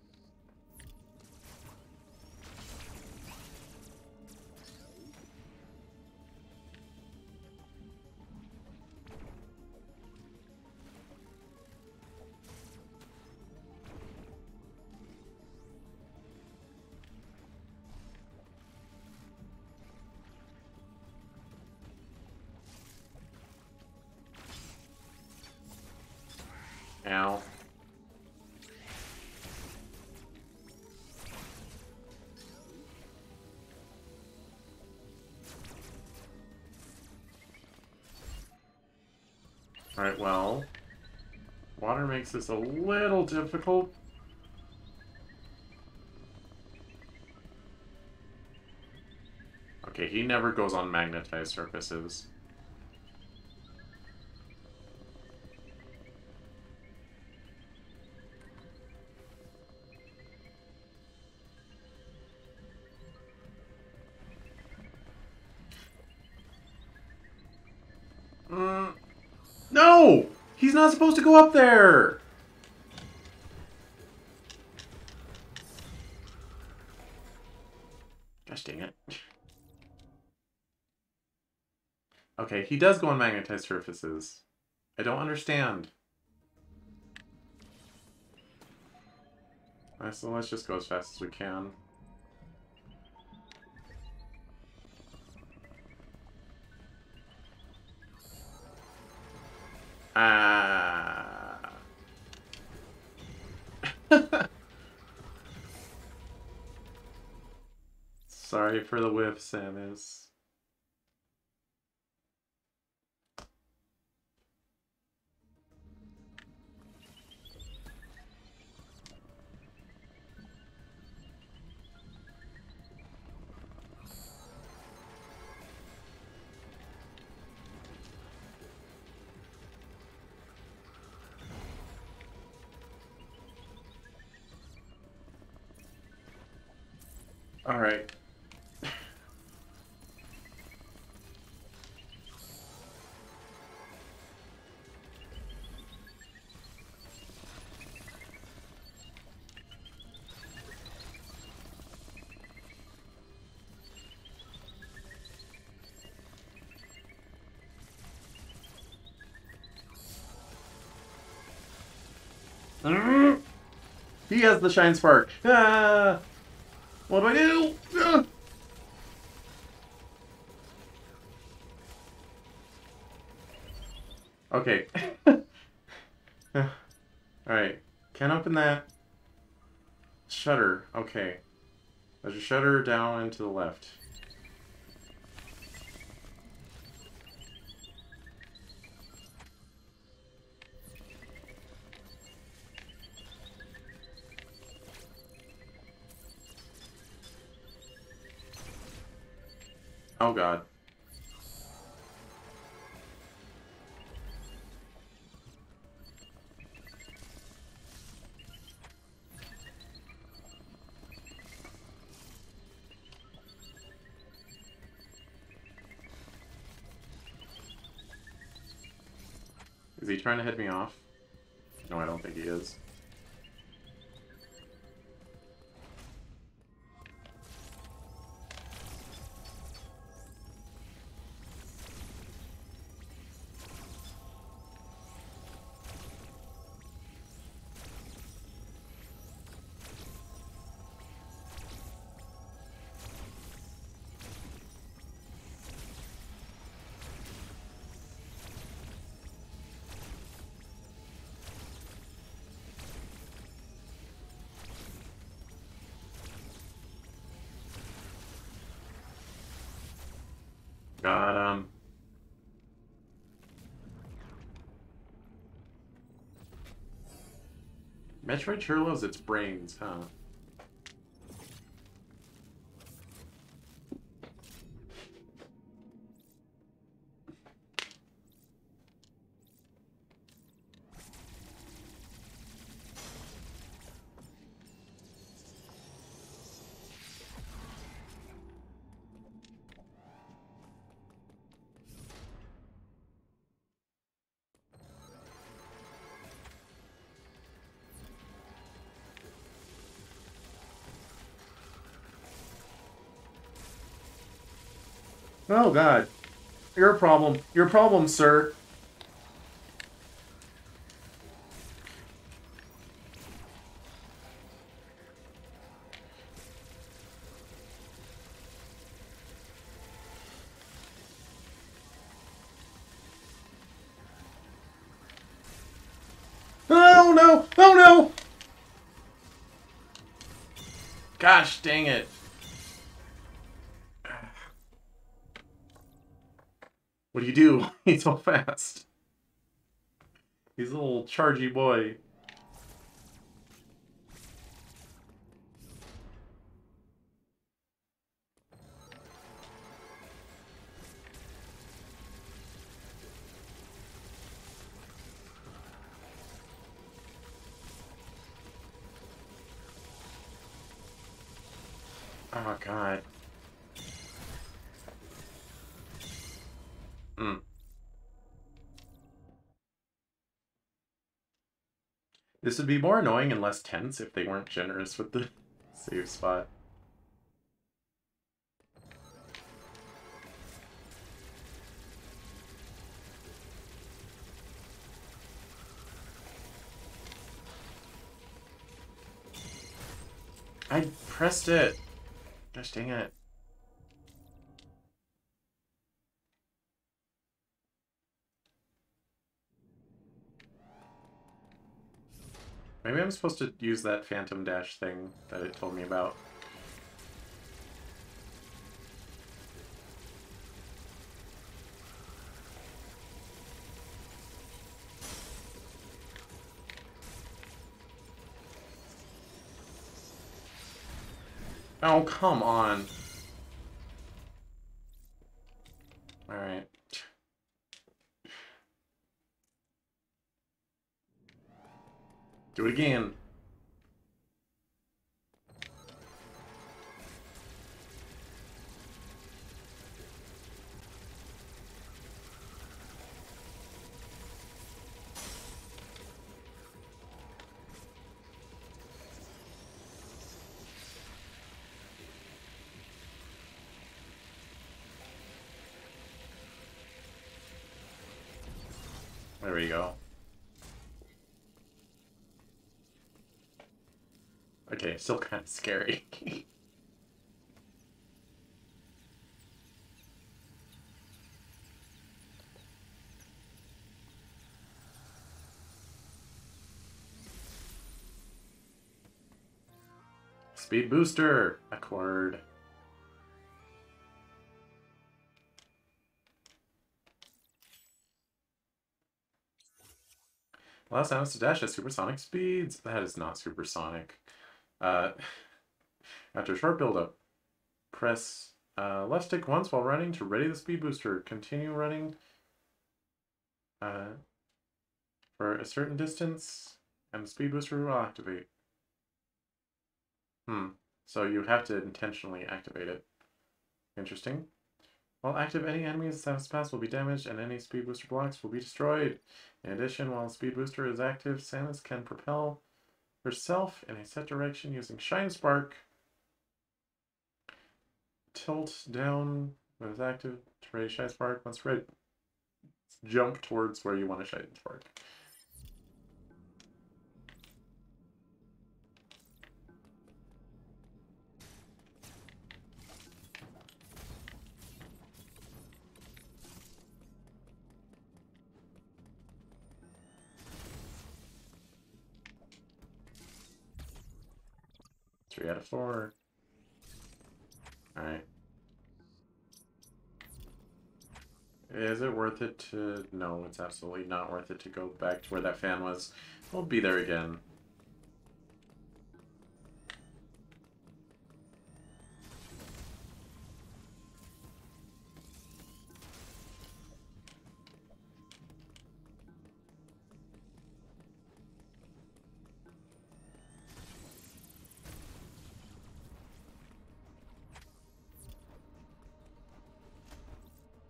Speaker 1: Ow. Alright, well, water makes this a little difficult. Okay, he never goes on magnetized surfaces. No! He's not supposed to go up there! Gosh dang it. Okay, he does go on magnetized surfaces. I don't understand. Alright, so let's just go as fast as we can. Sorry for the whiff, Samus. Alright. He has the shine spark. Ah! What do I do? Ah! Okay. Alright. Can't open that shutter. Okay. There's a shutter down and to the left. Oh god. Is he trying to head me off? No, I don't think he is. Got him. Metroid sure loves its brains, huh? Oh god. Your problem. Your problem, sir. Oh no! Oh no! Gosh dang it. What do you do? He's so fast. He's a little chargy boy. Oh god. Mm. This would be more annoying and less tense if they weren't generous with the save spot. I pressed it. Gosh dang it. Maybe I'm supposed to use that phantom dash thing that it told me about. Oh, come on. Alright. Do it again. There we go. Okay, still kind of scary. Speed booster acquired. Allows Samus to dash at supersonic speeds. That is not supersonic. Uh, After a short build-up, press left stick once while running to ready the speed booster. Continue running for a certain distance, and the speed booster will activate. So you have to intentionally activate it. Interesting. While active, any enemies that pass will be damaged, and any speed booster blocks will be destroyed. In addition, while the speed booster is active, Samus can propel herself in a set direction using Shine Spark. Tilt down when it's active to ready Shine Spark. Once ready, jump towards where you want to Shine Spark. Three out of four. Alright. Is it worth it to... No, it's absolutely not worth it to go back to where that fan was. We'll be there again.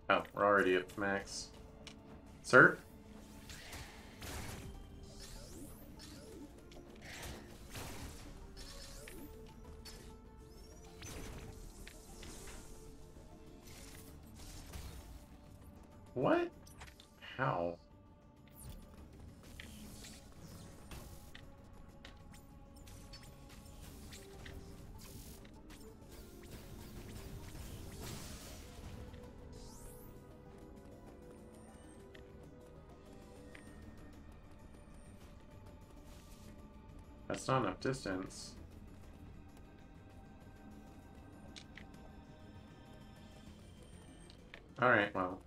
Speaker 1: Oh, we're already at max. Sir? What? How? That's not enough distance. Alright, well.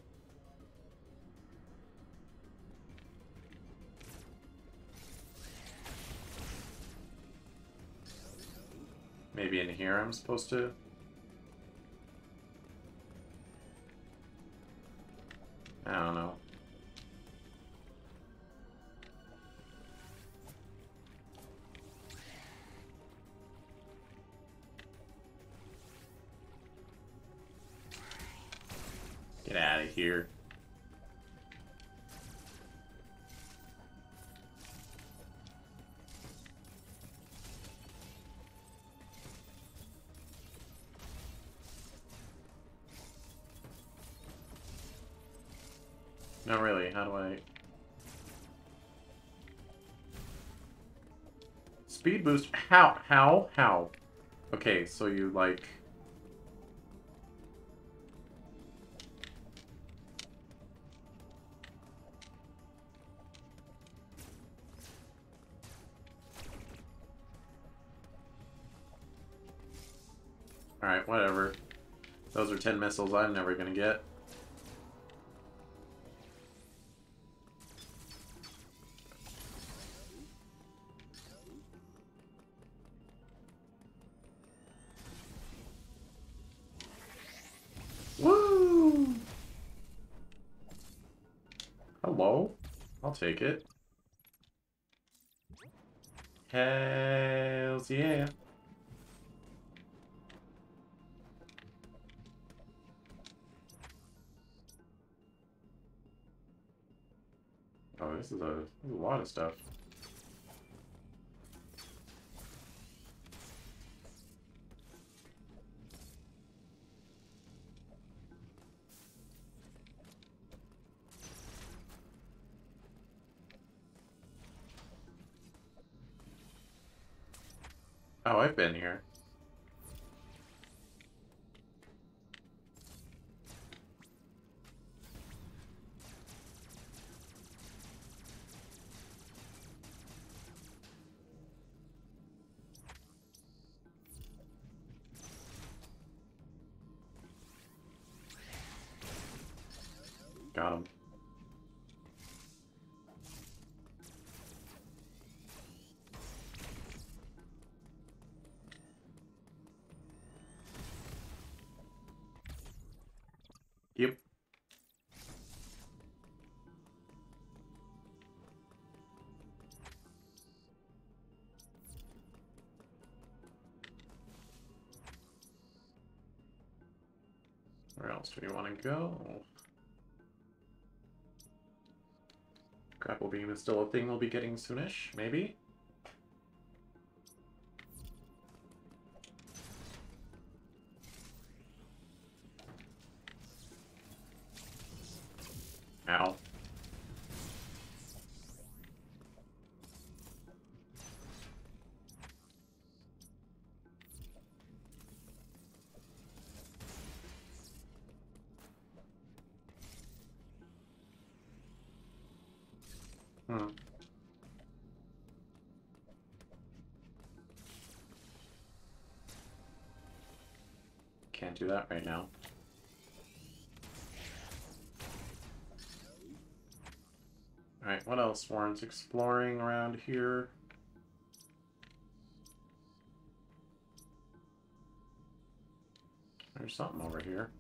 Speaker 1: Maybe in here I'm supposed to... I don't know. Get out of here. No, really, how do I... Speed boost? How? How? How? Okay, so you, like... Alright, whatever. Those are 10 missiles I'm never gonna get. Woo! Hello? I'll take it. Hells yeah. Oh, this is a lot of stuff. Oh, I've been here. Got him. Yep. Where else do we want to go? Grapple beam is still a thing we'll be getting soonish, maybe? Ow. Hmm. Can't do that right now. Alright, what else warrants exploring around here? There's something over here.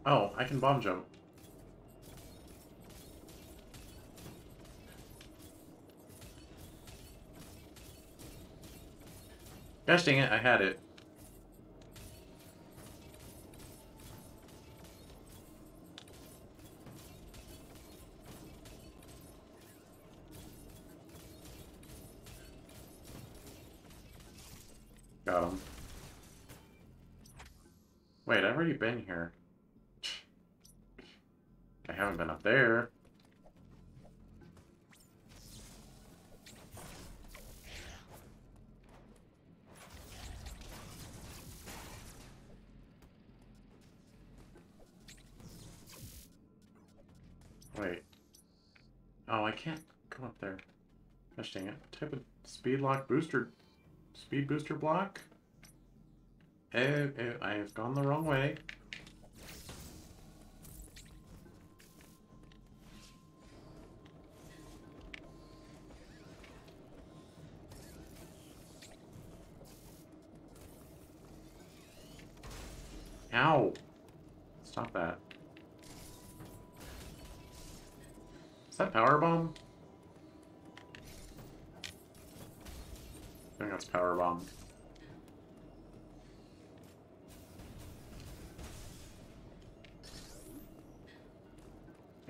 Speaker 1: Oh, I can bomb jump. Gosh dang it, I had it. Got him. Wait, I've already been here. I haven't been up there. Wait. Oh, I can't come up there. Gosh dang it. Type of speed lock booster. Speed booster block? I have gone the wrong way. Ow! Stop that. Is that power bomb? I think that's power bomb.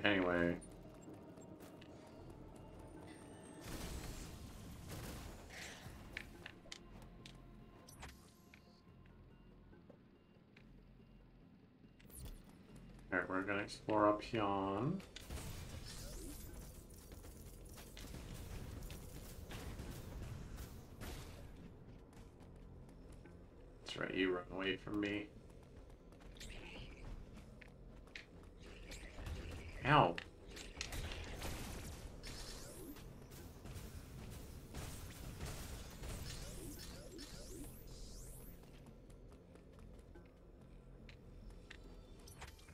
Speaker 1: Anyway. Alright, we're gonna explore up here. That's right, you run away from me. Ow.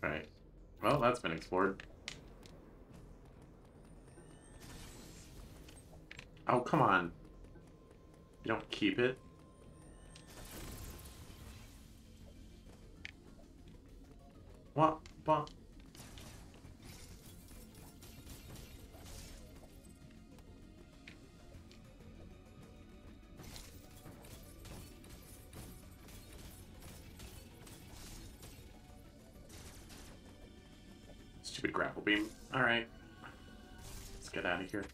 Speaker 1: Alright. Well, that's been explored. Oh, come on. You don't keep it? What? What? Stupid grapple beam. Alright. Let's get out of here.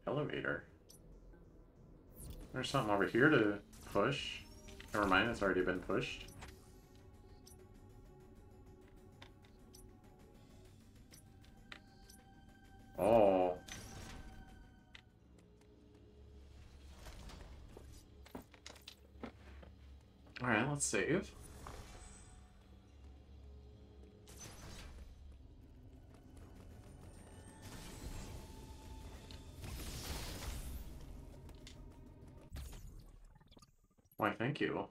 Speaker 1: Elevator. There's something over here to push. Never mind, it's already been pushed. Oh. Alright, let's save. Why, thank you.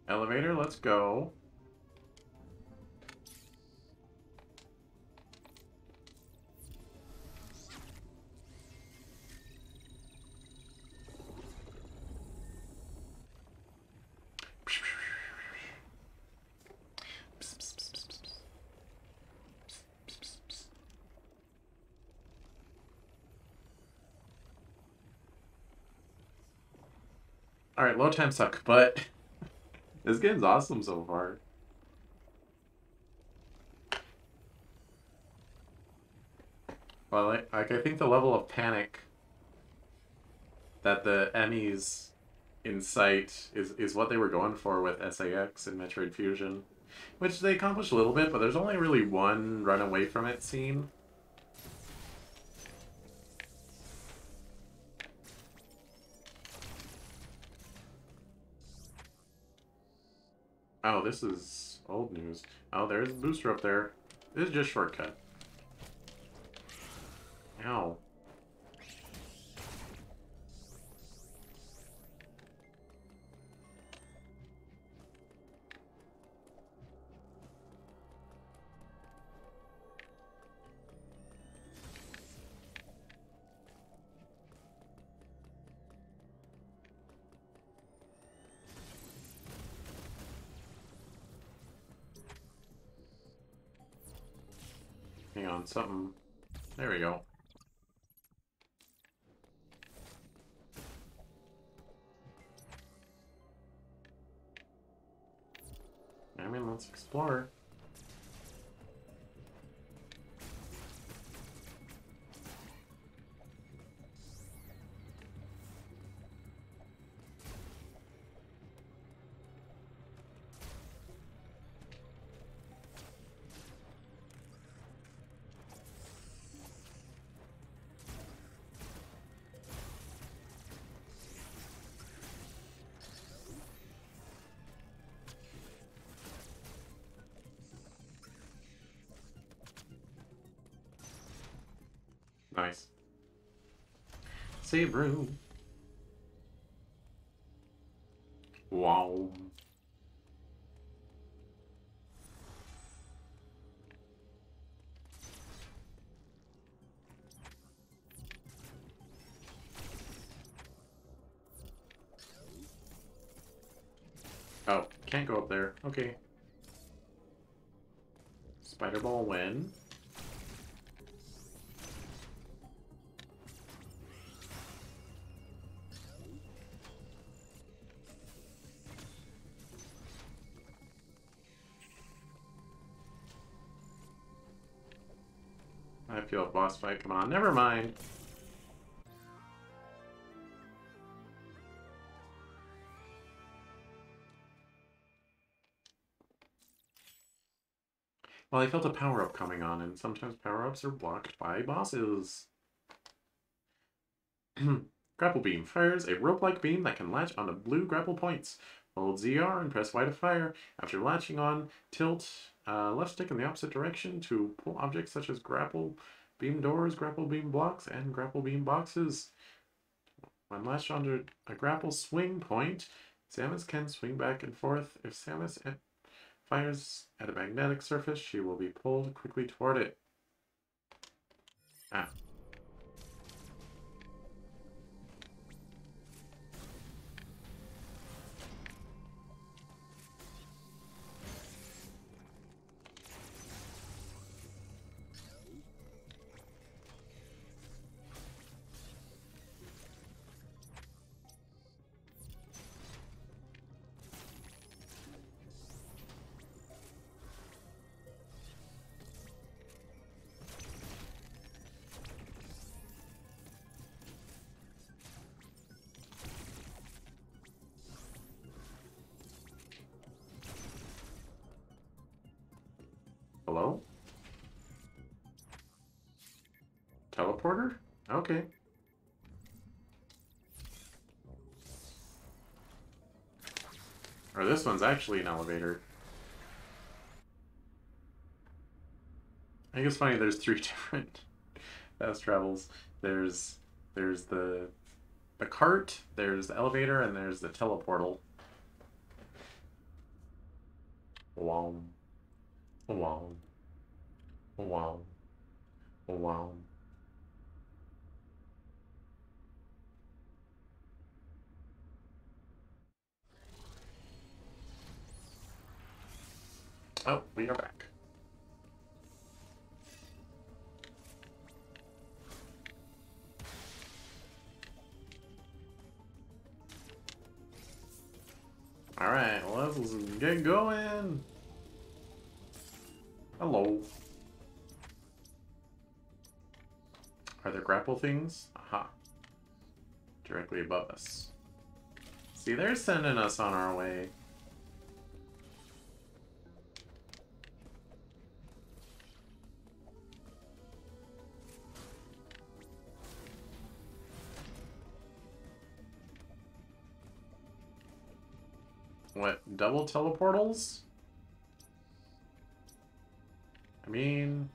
Speaker 1: Elevator, let's go. Alright, load times suck, but this game's awesome so far. Well, I think the level of panic that the Emmys incite is what they were going for with SAX and Metroid Fusion. Which they accomplished a little bit, but there's only really one run away from it scene. Oh, this is old news. Oh, there's a booster up there. This is just shortcut. Ow. Hang on, something. There we go. I mean, let's explore. Nice. Save room. Wow. Oh, can't go up there. Okay. Spider ball win. I feel a boss fight. Come on, never mind. Well, I felt a power-up coming on, and sometimes power-ups are blocked by bosses. Grapple beam fires a rope-like beam that can latch onto blue grapple points. Hold ZR and press Y to fire. After latching on, tilt left stick in the opposite direction to pull objects such as grapple beam doors, grapple beam blocks, and grapple beam boxes. When latched onto a grapple swing point, Samus can swing back and forth. If Samus fires at a magnetic surface, she will be pulled quickly toward it. Ah. Hello? Teleporter? Okay. Or this one's actually an elevator. I think it's funny there's three different fast travels. There's the cart, there's the elevator, and there's the teleportal. Wow. Wow. Wow. Wow. Oh, we are back. Alright, well, let's get going. Hello. Are there grapple things? Aha. Directly above us. See, they're sending us on our way. What, double teleportals? I mean...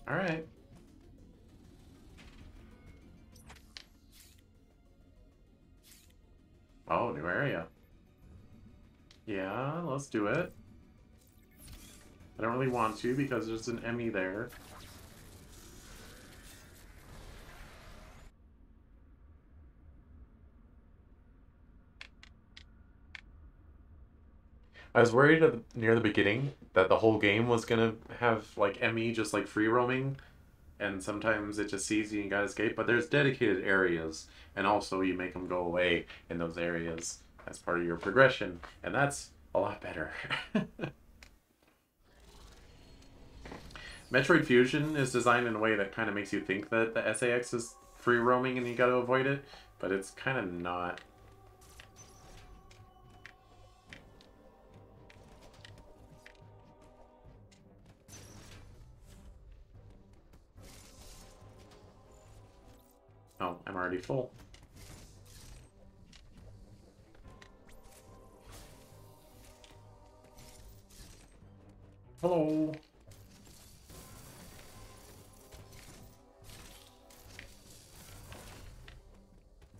Speaker 1: Alright. Oh, new area. Yeah, let's do it. I don't really want to because there's an Emmy there. I was worried near the beginning that the whole game was gonna have like Emmy just like free roaming, and sometimes it just sees you and you gotta escape. But there's dedicated areas, and also you make them go away in those areas as part of your progression, and that's a lot better. Metroid Fusion is designed in a way that kind of makes you think that the SAX is free roaming and you gotta avoid it, but it's kind of not. Oh, I'm already full. Hello.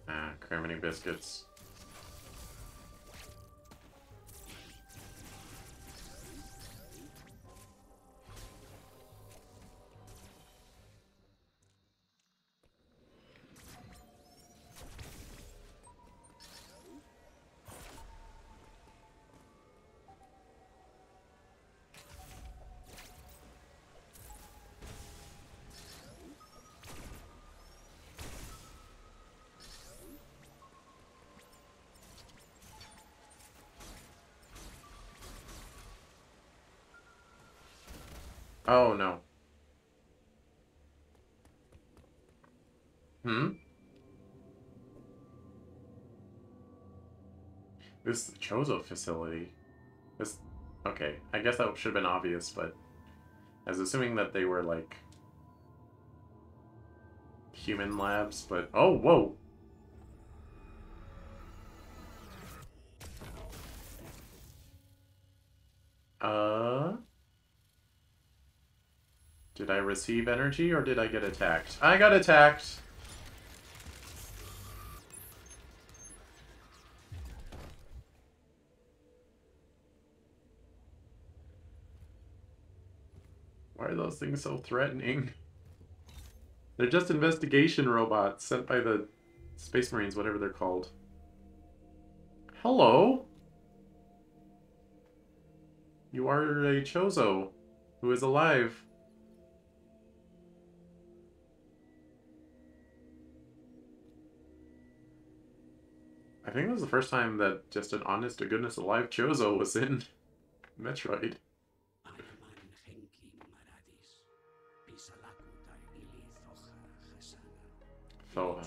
Speaker 1: Ah, cramming biscuits. Oh no. Hmm? This is the Chozo facility. This... Okay, I guess that should have been obvious, but I was assuming that they were, like, human labs, but... Oh, whoa! Did I receive energy, or did I get attacked? I got attacked! Why are those things so threatening? They're just investigation robots sent by the Space Marines, whatever they're called. Hello? You are a Chozo who is alive. I think it was the first time that just an honest-to-goodness alive Chozo was in Metroid. Foha.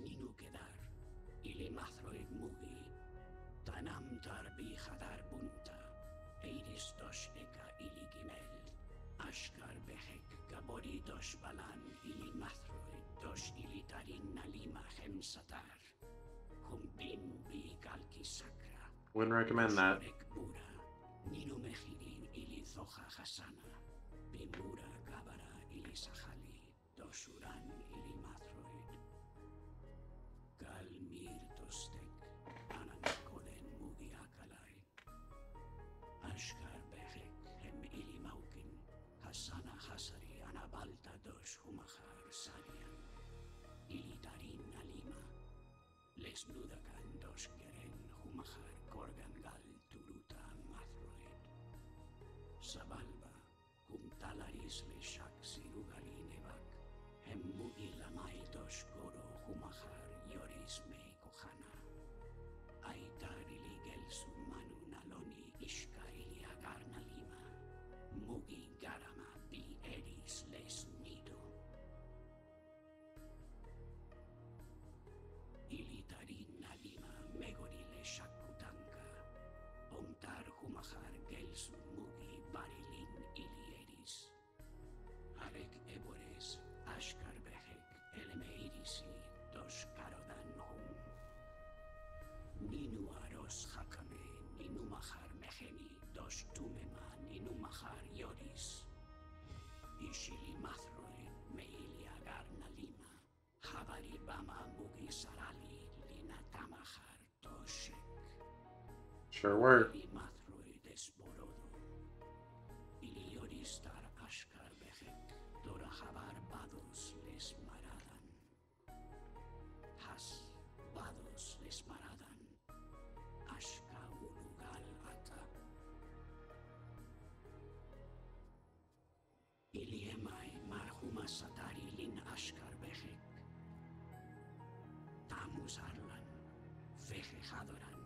Speaker 4: Ninu kedar, ile mathroid mugi, tanam tarbi hadar bunta, eiris dos eka ili gimel, ashkar behek gabori dos balan ili mathroid dos ili tarin nalima hemsatar, humbin bi kalki sakra.
Speaker 1: Wouldn't recommend that.
Speaker 4: Ninu mehirin ili zoha hasana, bimura gabara ili sahali, dosuran ili mathroid. Kalmir tostek, anakolen mugi akalai. Ashkar behek hem ili maukin, desnudakan doskeren humahar korgangal turuta mathroid. Sabalba, humtalaris le shak sirugali nevak, hemmugi lamai doskoro humahar yoris me kohana. Aitarili gelsu manu naloni ishka iliagarna lima, mugi garama bi eris les nido. Ilitarin nalima megorile shakutanka, omtar humahar gelsu mugi barilin ilieris. Arek ebores ashkar behek elemeirisi dos karodan hum. Ninu aros hakame ninu mahar meheni dos tumema ninu mahar yoris. Ishili mathroi meilia garna lima. Habari bama mugi sarali lina tamahar toshek.
Speaker 1: Sure were.
Speaker 4: Ili mathroi desborodo. Ili yoristar ashkar behek. Dora habar bados les maradan. Has bados les maradan. Ashka unugal ata. Ili emai marhuma satari lin ashkar behek. Tamus arlan. Veje hadoran.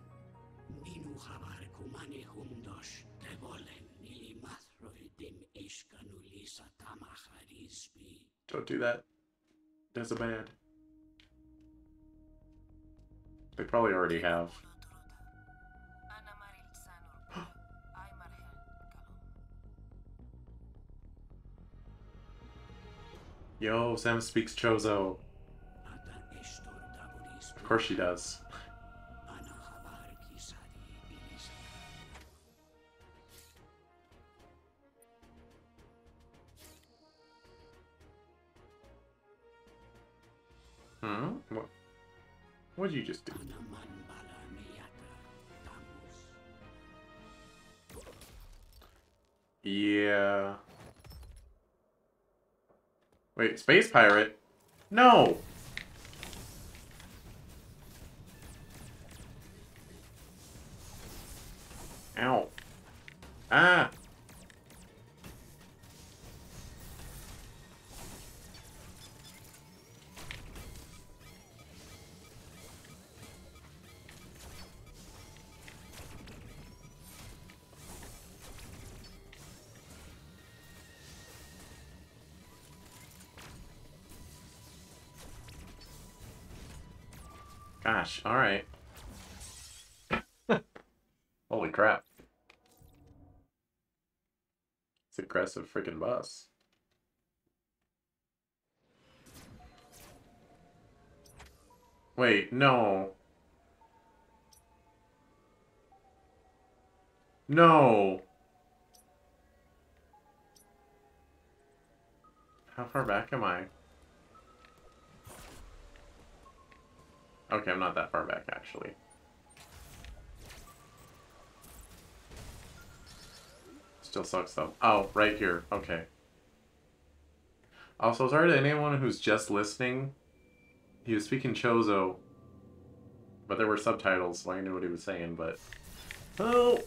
Speaker 4: Ninu habar kumane humdos. Devolen ili mathroi dim ishkanulisa tamaharisbi.
Speaker 1: Don't do that. That's a bad. They probably already have. Yo, Sam speaks Chozo.
Speaker 4: Ata estor daboris.
Speaker 1: Of course she does.
Speaker 4: Ana habar kisari bilisa.
Speaker 1: What did you just do?
Speaker 4: Ana man bala meyata tamus.
Speaker 1: Yeah. Wait, Space Pirate? No! Ow. Ah! Gosh, alright. Holy crap. It's aggressive freaking boss. Wait, no. No! How far back am I? Okay, I'm not that far back, actually. Still sucks, though. Oh, right here. Okay. Also, sorry to anyone who's just listening. He was speaking Chozo, but there were subtitles, so I knew what he was saying, but... Oh!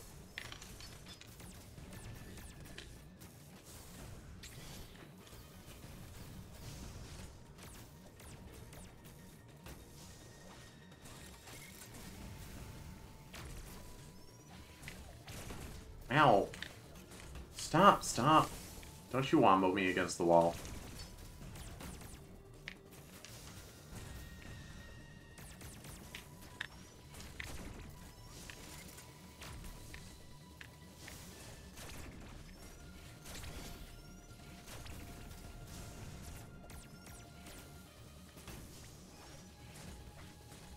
Speaker 1: Ow. Stop, stop. Don't you wombo me against the wall.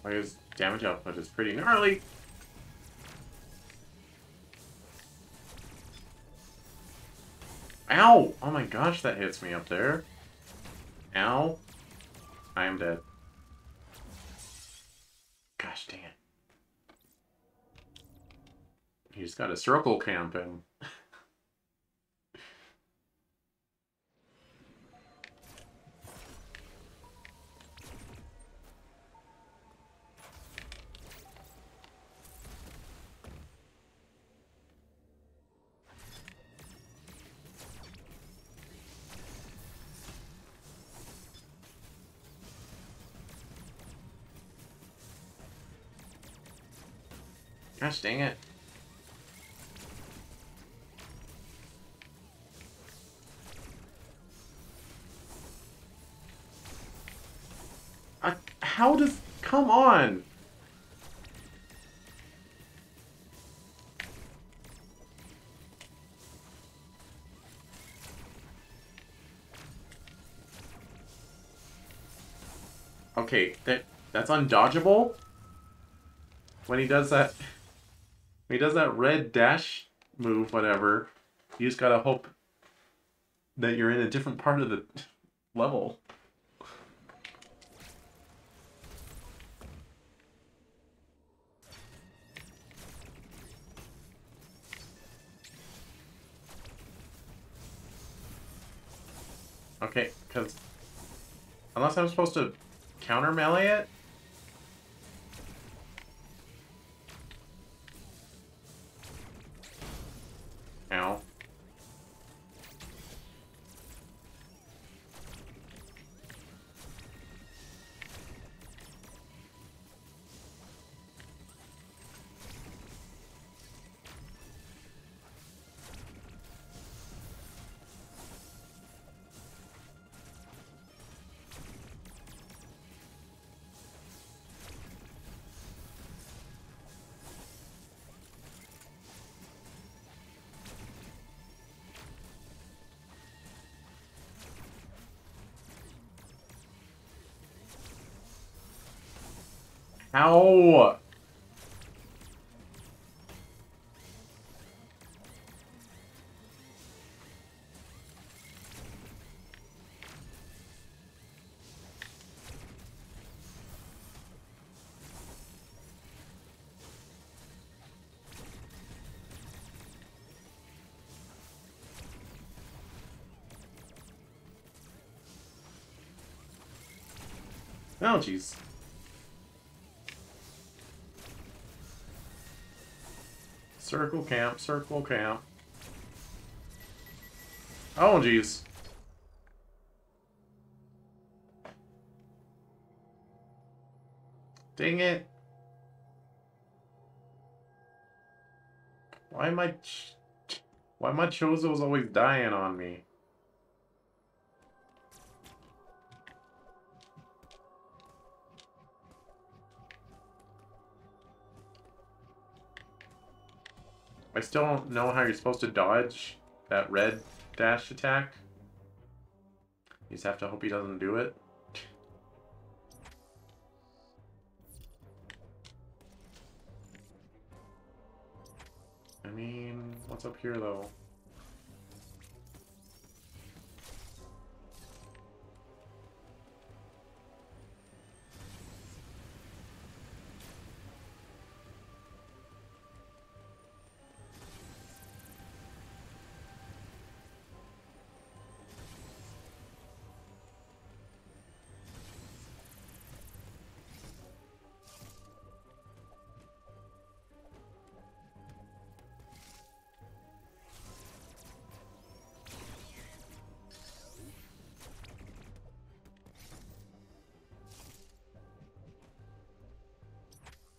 Speaker 1: His damage output is pretty gnarly. Ow! Oh my gosh, that hits me up there. Ow. I am dead. Gosh dang it. He just got a circle camping. Gosh dang it. How does... Come on! Okay, that's undodgeable? When he does that... When he does that red dash move, whatever, you just gotta hope that you're in a different part of the level. Okay, because... Unless I'm supposed to counter melee it? Ow. Ow! Oh, jeez. Circle camp, circle camp. Oh, jeez. Dang it. Why am I... Why my Chozo's always dying on me? I still don't know how you're supposed to dodge that red dash attack. You just have to hope he doesn't do it. I mean, what's up here though?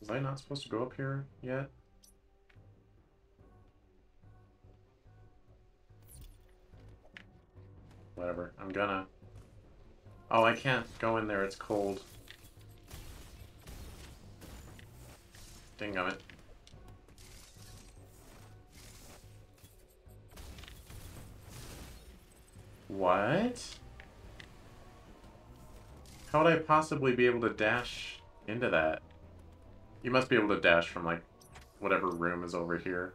Speaker 1: Was I not supposed to go up here yet? Whatever, I'm gonna... Oh, I can't go in there, it's cold. Dingummit. What? How would I possibly be able to dash into that? You must be able to dash from, like, whatever room is over here.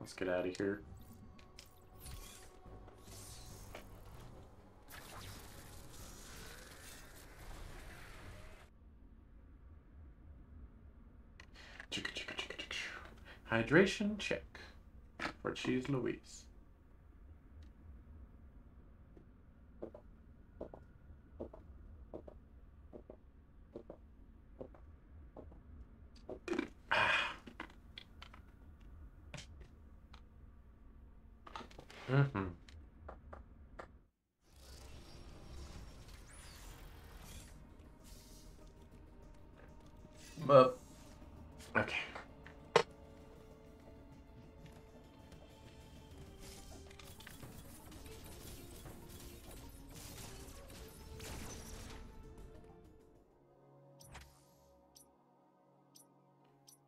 Speaker 1: Let's get out of here. Hydration check for Cheese Louise. Mm-hmm. But, okay.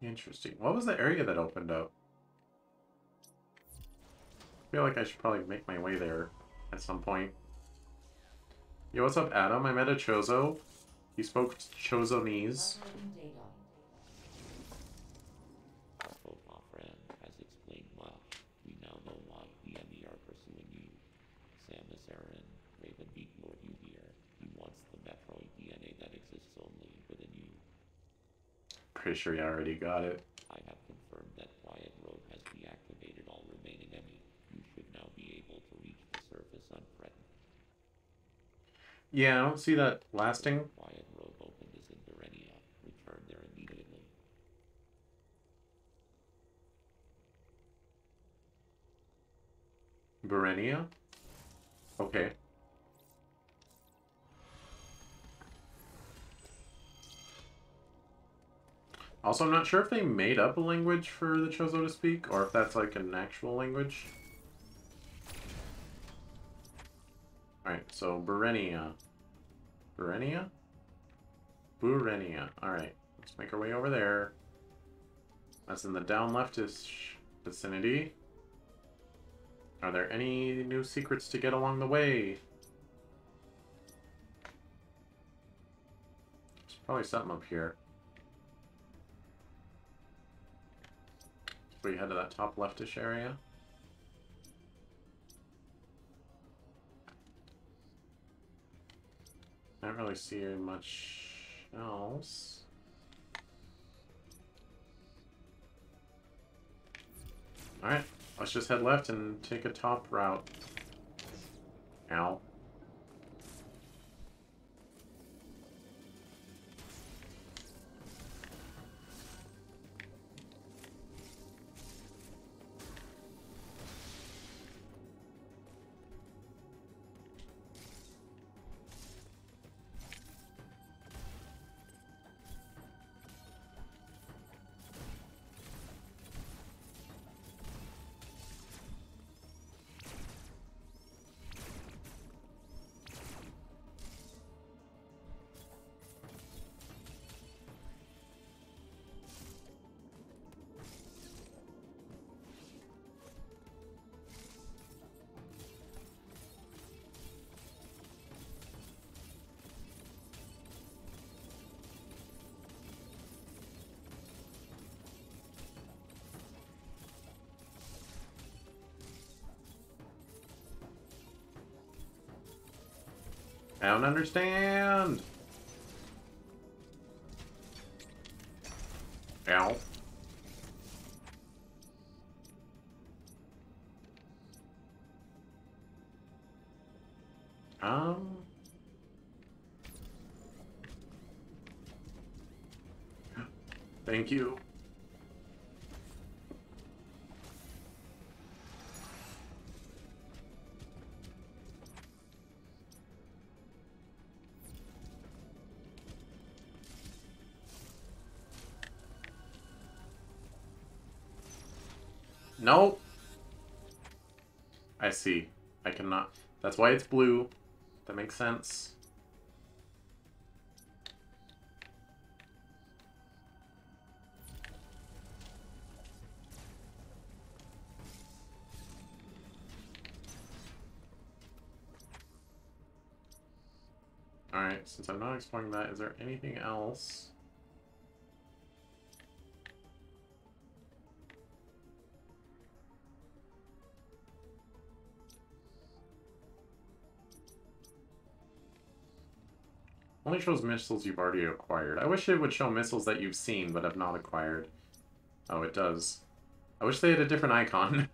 Speaker 1: Interesting. What was the area that opened up? I feel like I should probably make my way there at some point. Yo, what's up, Adam? I met a Chozo. He spoke Chozonese.
Speaker 3: Uploading data.
Speaker 2: Our profile friend has explained well. We now know why the enemy are pursuing you. Samus Aran, Raven Beak lured you here. He wants the Metroid DNA that exists only within you.
Speaker 1: Pretty sure you already got it.
Speaker 2: I have confirmed that Quiet Road has deactivated all remaining enemy. You should now be able to reach the surface unthreatened.
Speaker 1: Yeah, I don't see that lasting.
Speaker 2: Quiet Road opened is in Berenia. Return there immediately.
Speaker 1: Berenia? Okay. Also, I'm not sure if they made up a language for the Chozo to speak, or if that's like an actual language. Alright, so Berenia. Berenia? Burenia. Alright, let's make our way over there. That's in the down leftish vicinity. Are there any new secrets to get along the way? There's probably something up here. We head to that top leftish area. I don't really see much else. Alright, let's just head left and take a top route. Ow. I don't understand. Ow. Thank you. Nope. I see. I cannot. That's why it's blue. That makes sense. Alright, since I'm not exploring that, is there anything else? Only shows missiles you've already acquired. I wish it would show missiles that you've seen but have not acquired. Oh, it does. I wish they had a different icon.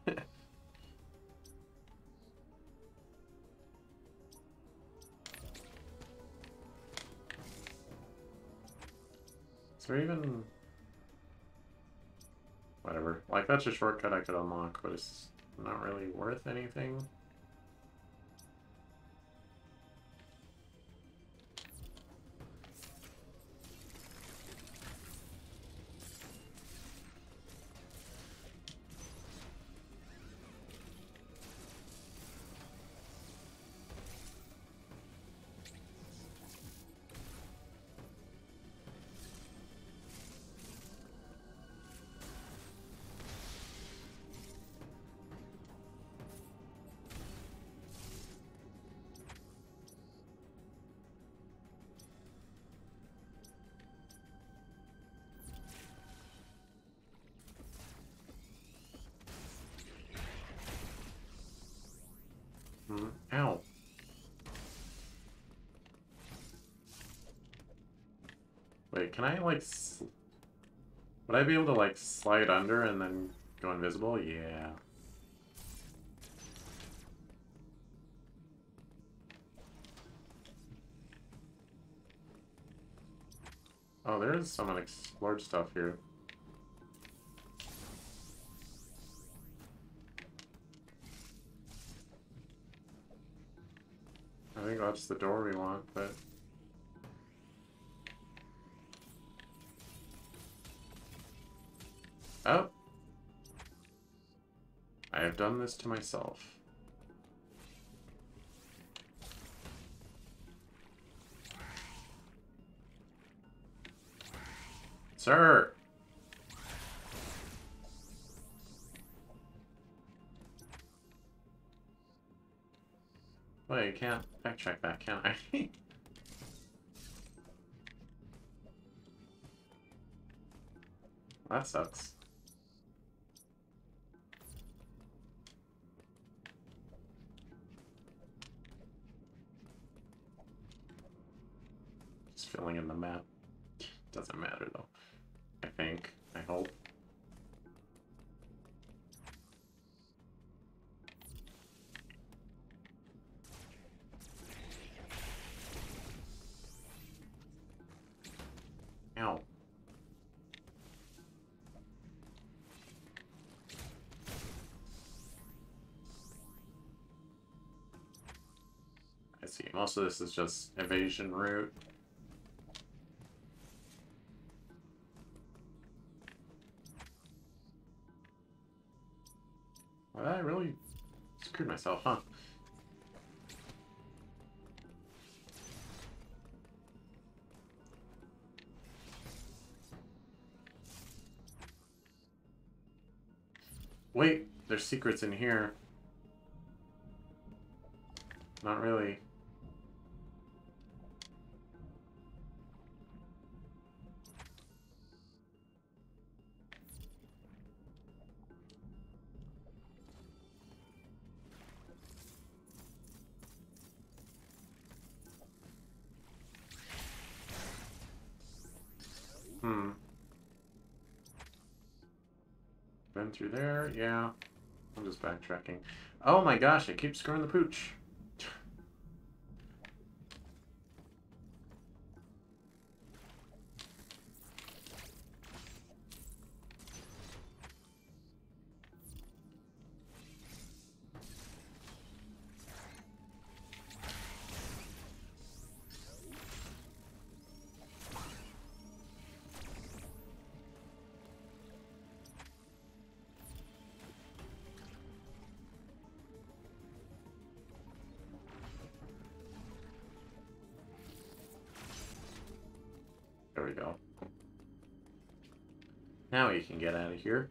Speaker 1: Is there even... Whatever. Like, that's a shortcut I could unlock, but it's not really worth anything. Ow. Wait, can I, like, would I be able to, like, slide under and then go invisible? Yeah. Oh, there is some unexplored stuff here. I think that's the door we want, but... Oh! I have done this to myself. Sir! Wait, I can't backtrack that, can I? That sucks. Just filling in the map. Doesn't matter though. I think. I hope. Ow. I see. Most of this is just evasion route. Well, I really screwed myself, huh? Wait, there's secrets in here. Not really. Been through there? Yeah. I'm just backtracking. Oh my gosh, I keep screwing the pooch. There we go. Now you can get out of here.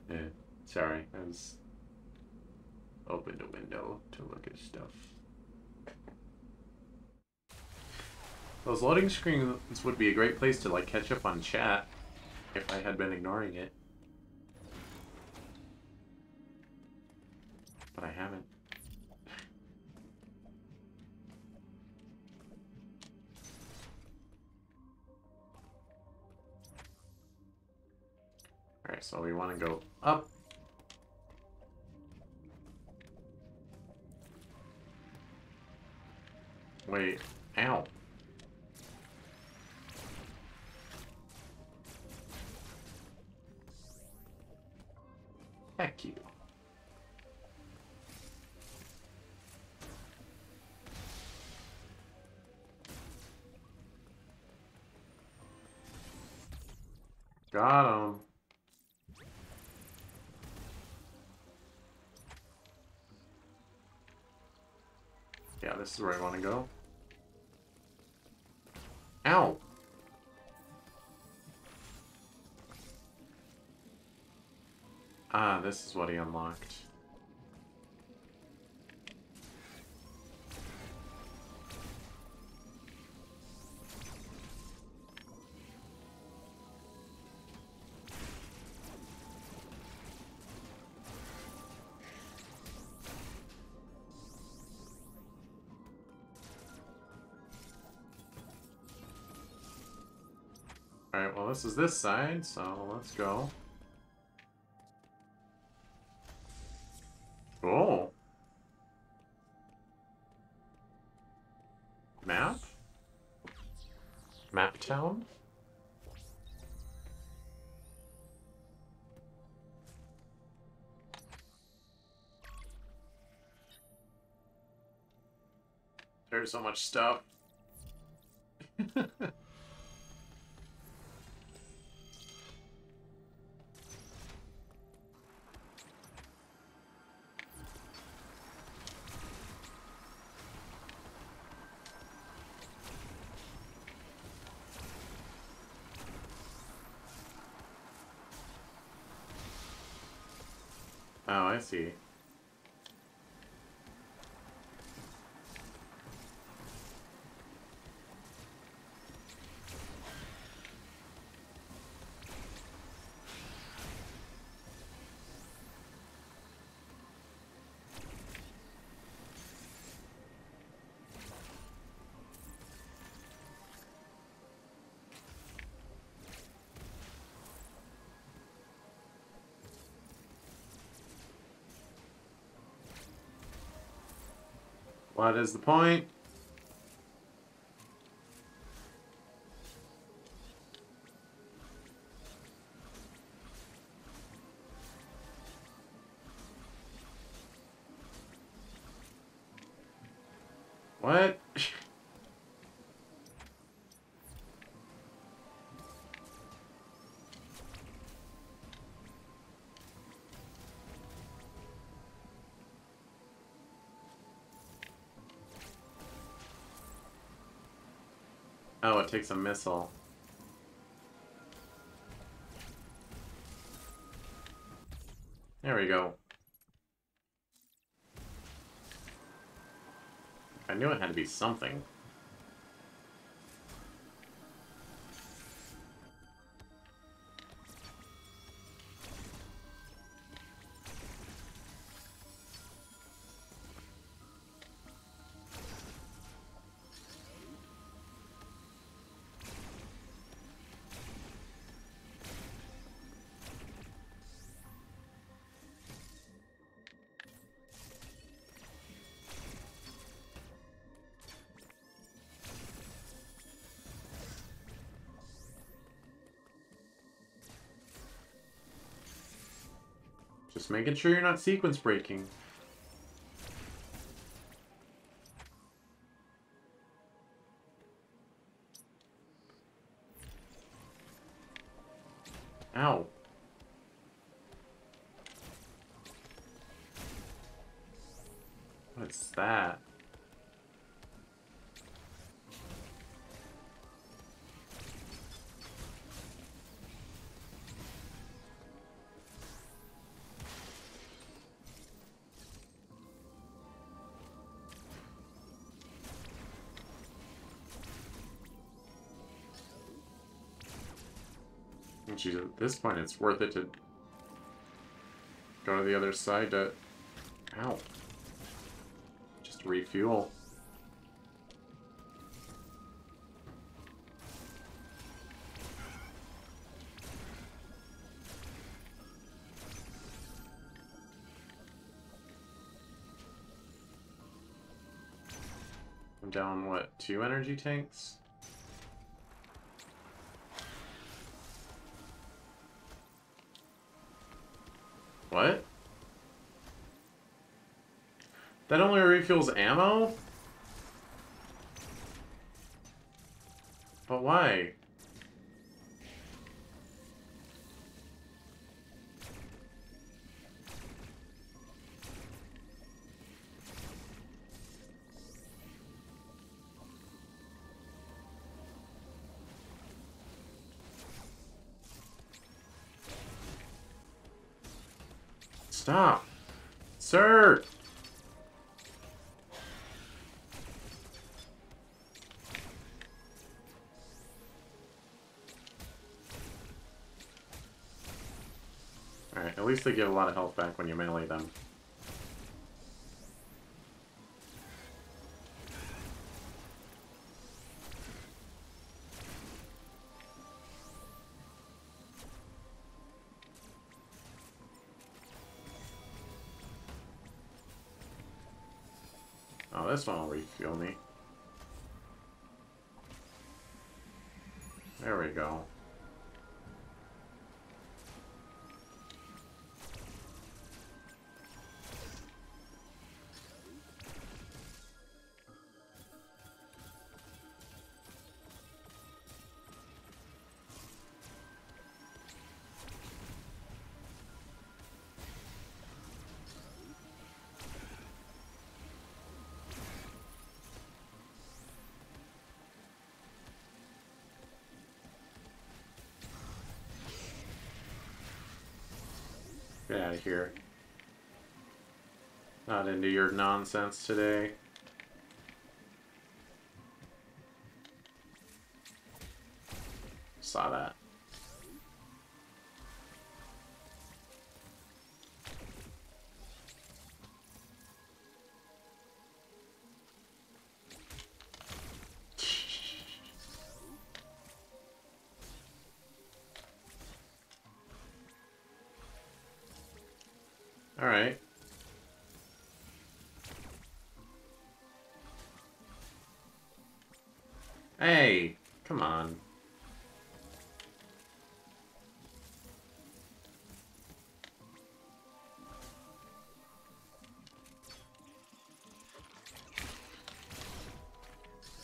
Speaker 1: Yeah, sorry, I was opened a window to look at stuff. Those loading screens would be a great place to like catch up on chat if I had been ignoring it. But I haven't. Alright, so we want to go up. Wait. Ow. Heck you. Got him. Yeah, this is where I want to go. Ow! Ah, this is what he unlocked. Alright, well this is this side, so let's go. Oh. Map? Map town? There's so much stuff. Oh, I see. What is the point? What? Oh, it takes a missile. There we go. I knew it had to be something. Just making sure you're not sequence breaking. Ow. What's that? Geez, at this point, it's worth it to go to the other side to... Ow. Just to refuel. I'm down, what, 2 energy tanks? What? That only refuels ammo? But why? Stop! Sir! Alright, at least they give a lot of health back when you melee them. Oh, this one will refuel me. There we go. Get out of here. Not into your nonsense today. Saw that. Alright. Hey, come on.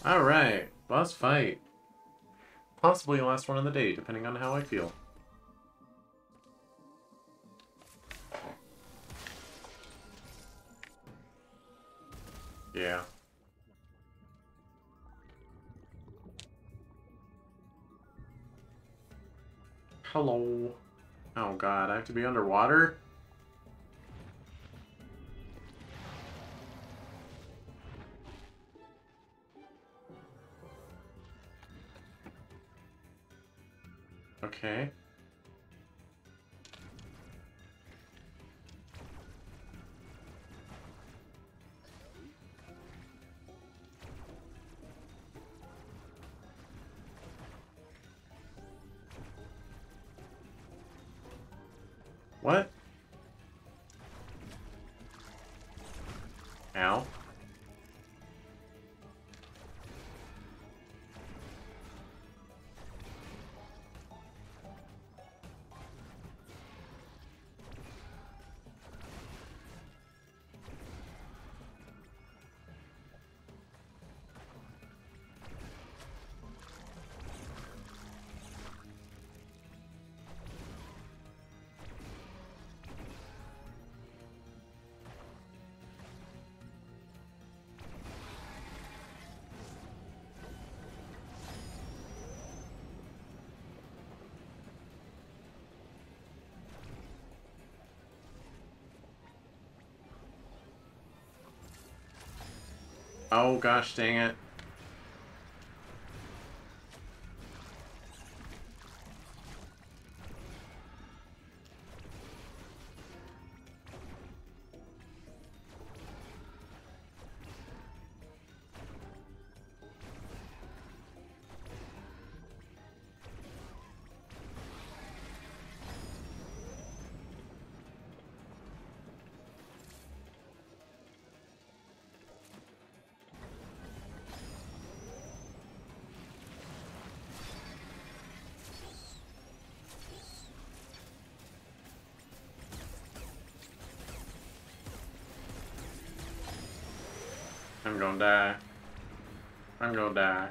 Speaker 1: Alright, boss fight. Possibly the last one of the day, depending on how I feel. Yeah. Hello. Oh god, I have to be underwater? Okay. What? Ow. Oh gosh, dang it. I'm gonna die. I'm gonna die.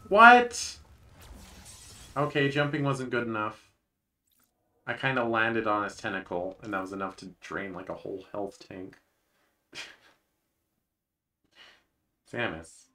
Speaker 1: What? Okay, jumping wasn't good enough. I kind of landed on his tentacle, and that was enough to drain like a whole health tank. Samus.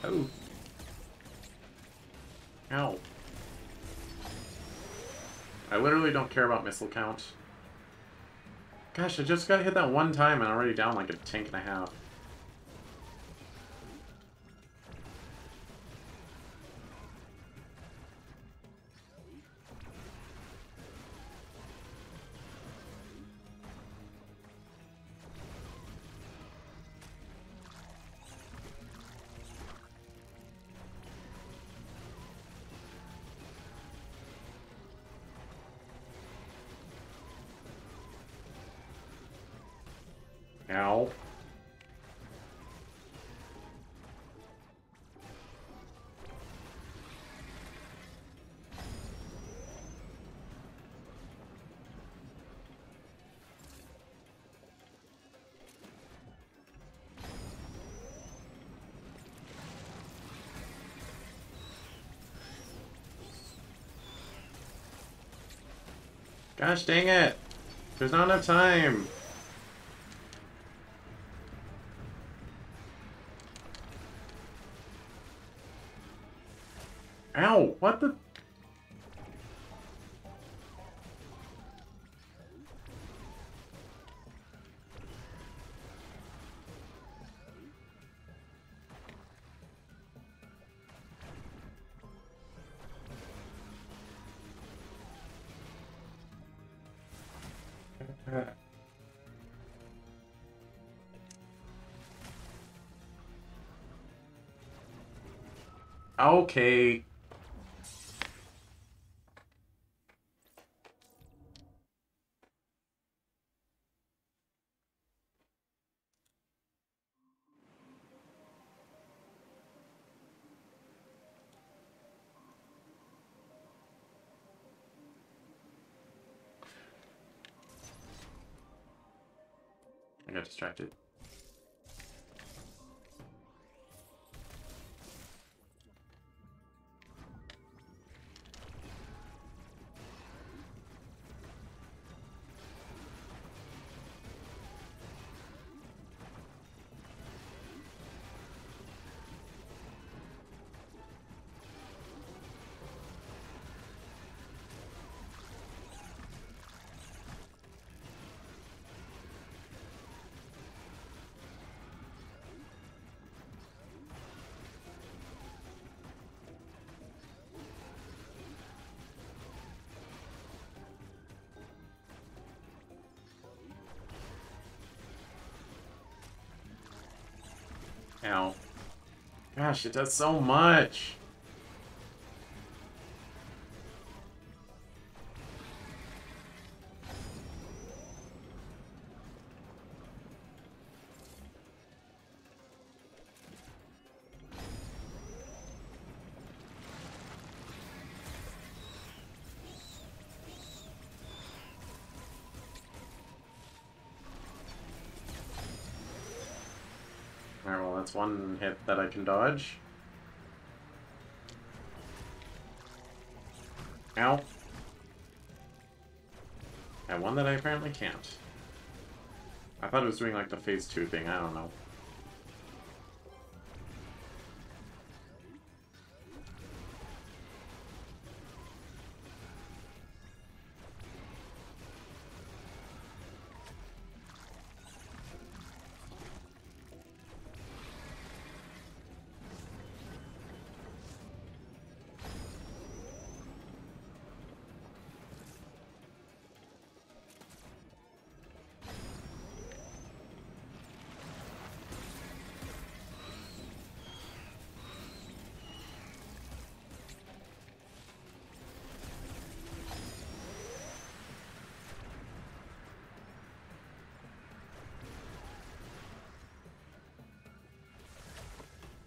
Speaker 1: Oh. Ow. I literally don't care about missile count. Gosh, I just got hit that one time and I'm already down like a tank and a half. Ow. Gosh dang it! There's not enough time! Ow! What the? Okay. I got distracted. Ow. Gosh, it does so much! Alright, well, that's one hit that I can dodge. Ow. And one that I apparently can't. I thought it was doing like the phase 2 thing, I don't know.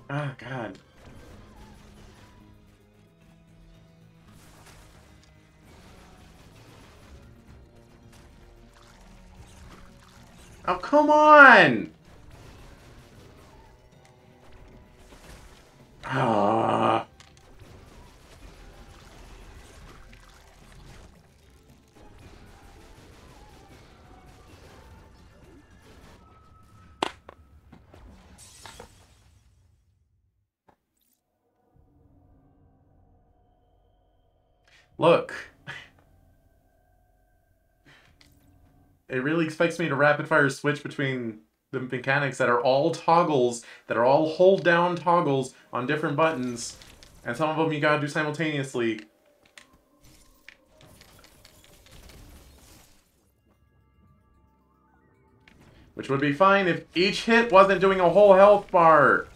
Speaker 1: Ah, God. Oh, come on! Ah. Look. It really expects me to rapid fire switch between the mechanics that are all toggles, that are all hold down toggles on different buttons, and some of them you gotta do simultaneously. Which would be fine if each hit wasn't doing a whole health bar.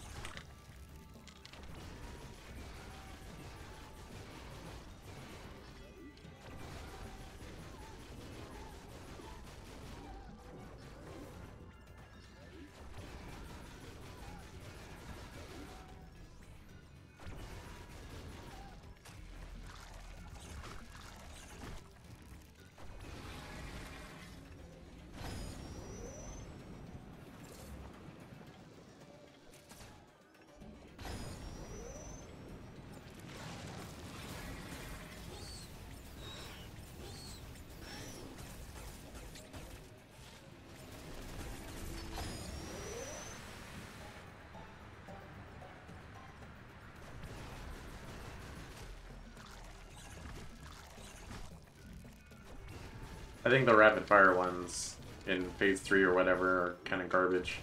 Speaker 1: I think the rapid fire ones in phase 3 or whatever are kind of garbage.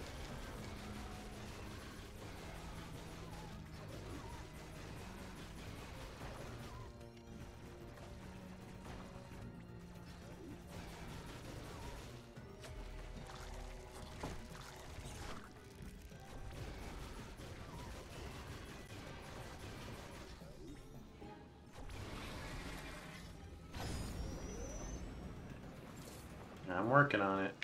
Speaker 1: I'm working on it.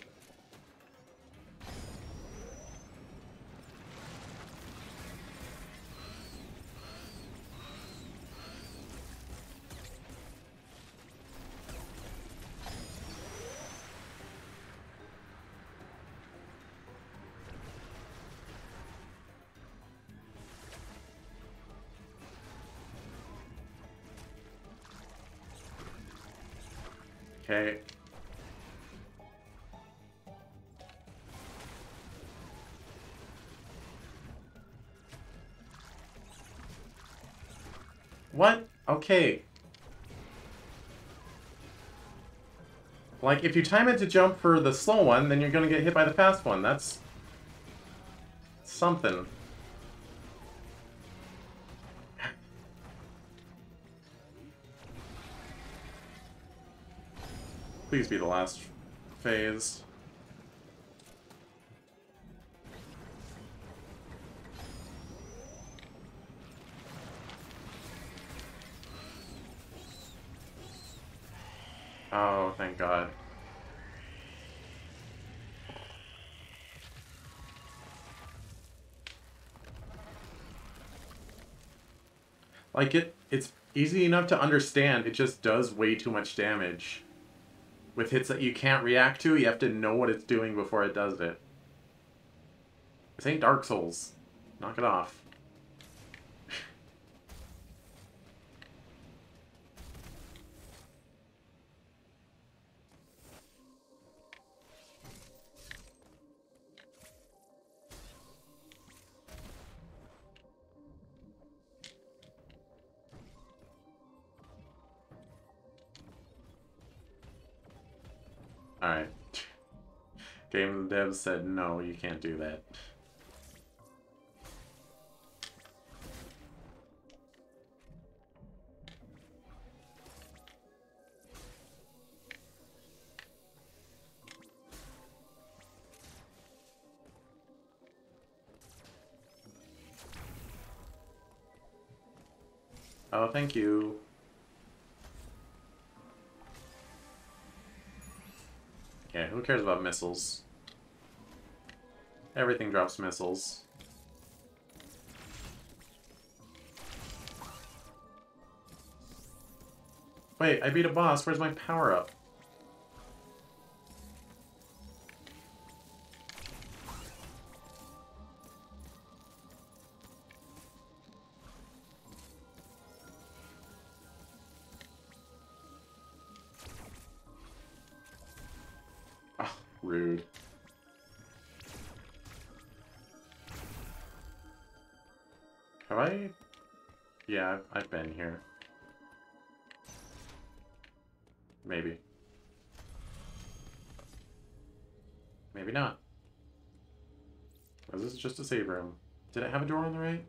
Speaker 1: Okay. What? Okay. Like, if you time it to jump for the slow one, then you're gonna get hit by the fast one. That's something. Please be the last phase. Oh, thank God. Like, it's easy enough to understand, it just does way too much damage. With hits that you can't react to, you have to know what it's doing before it does it. This ain't Dark Souls. Knock it off. Alright. Game devs said, no, you can't do that. Oh, thank you. Yeah, who cares about missiles? Everything drops missiles. Wait, I beat a boss. Where's my power-up? Oh, rude. Have I? Yeah, I've been here. Maybe. Maybe not. Or is this just a save room? Did it have a door on the right?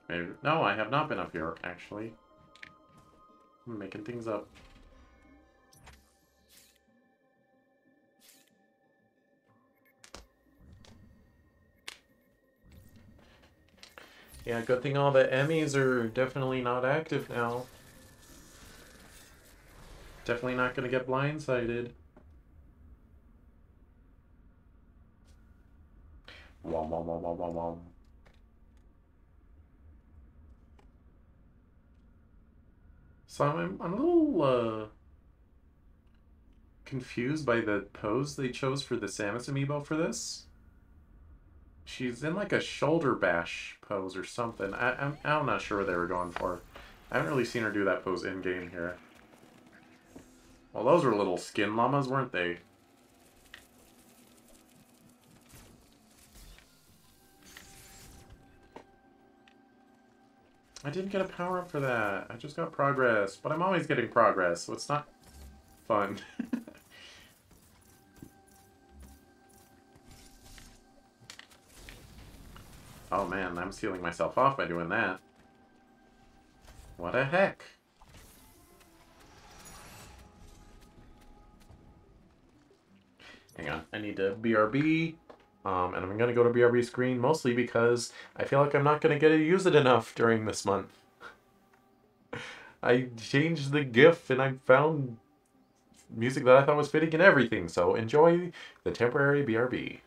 Speaker 1: Maybe. No, I have not been up here, actually. I'm making things up. Yeah, good thing all the Emmys are definitely not active now. Definitely not gonna get blindsided. Wom wom wom wom wom wom. So I'm a little confused by the pose they chose for the Samus amiibo for this. She's in like a shoulder bash pose or something. I'm not sure what they were going for. I haven't really seen her do that pose in-game here. Well, those were little skin llamas, weren't they? I didn't get a power-up for that. I just got progress. But I'm always getting progress, so it's not fun. Oh man, I'm sealing myself off by doing that. What the heck? Hang on, I need to BRB. And I'm going to go to BRB screen mostly because I feel like I'm not going to get to use it enough during this month. I changed the GIF and I found music that I thought was fitting and everything, so enjoy the temporary BRB.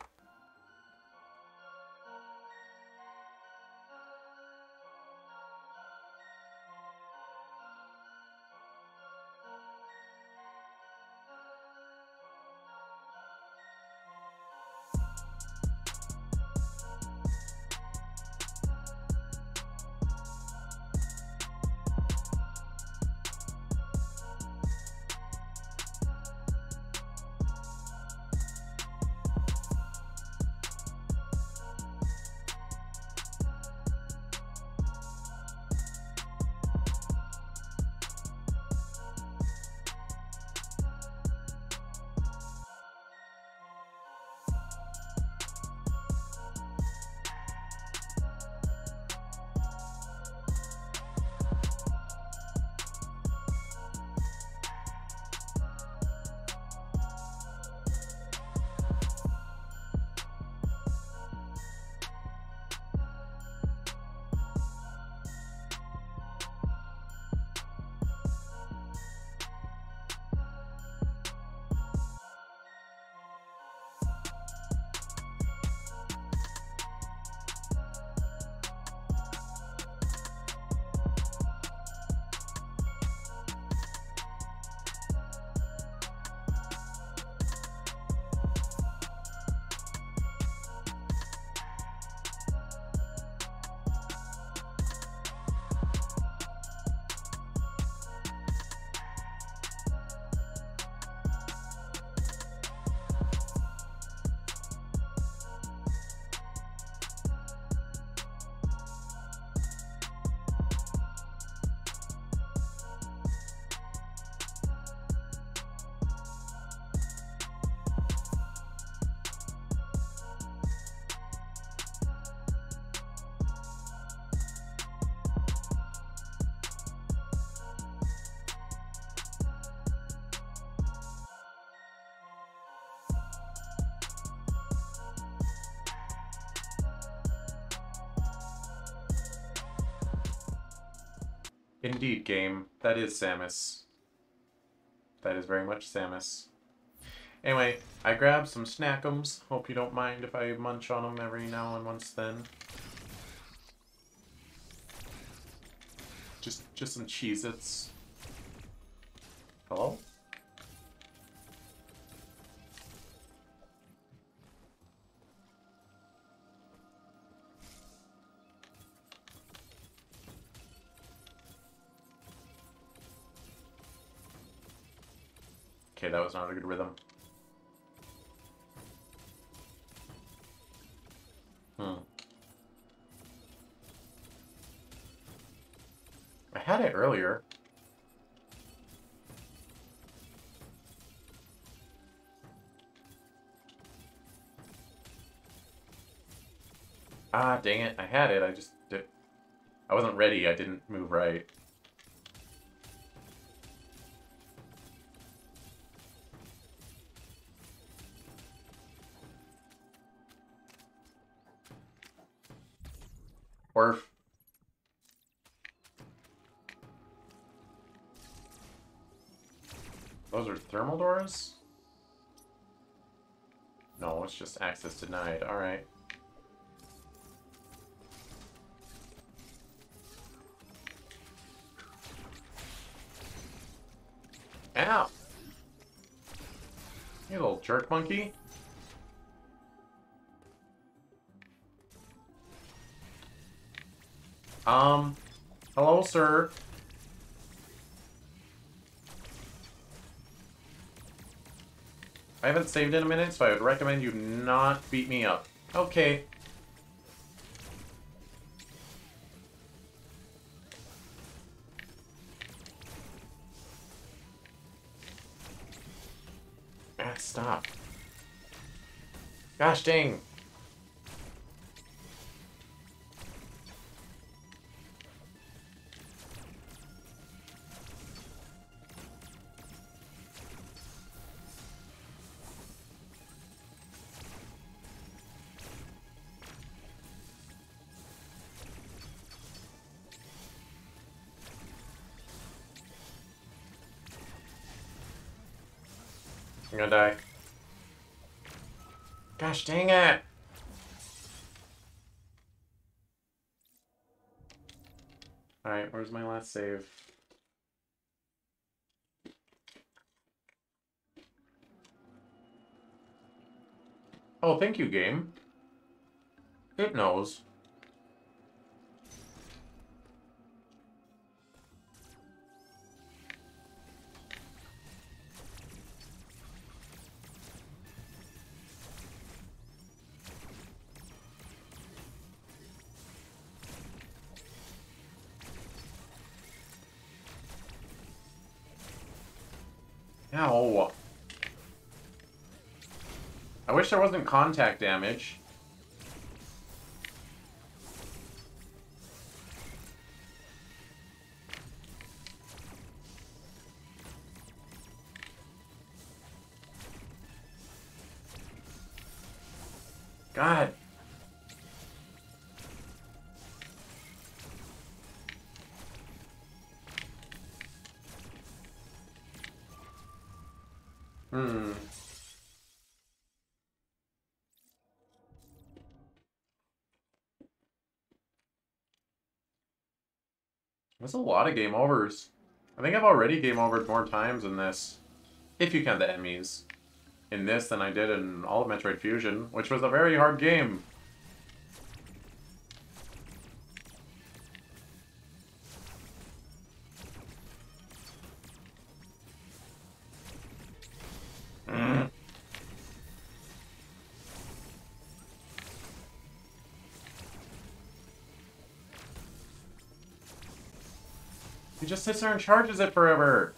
Speaker 1: Indeed, game. That is Samus. That is very much Samus. Anyway, I grabbed some snackums. Hope you don't mind if I munch on them every now and once then. Just some Cheez-Its. Hello? Okay, that was not a good rhythm. I had it earlier. Ah, dang it. I had it. I wasn't ready. I didn't move right. Orf. Those are thermal doors? No, it's just access denied. Alright. Ow! You little jerk monkey. Hello, sir. I haven't saved in a minute, so I would recommend you not beat me up. Okay. Ah, stop. Gosh dang. I'm gonna die. Gosh dang it! Alright, where's my last save? Oh, thank you, game. It knows. Ow. I wish there wasn't contact damage. God. That's a lot of game overs. I think I've already game overed more times in this. If you count the enemies. In this than I did in all of Metroid Fusion, which was a very hard game. He just sits there and charges it forever.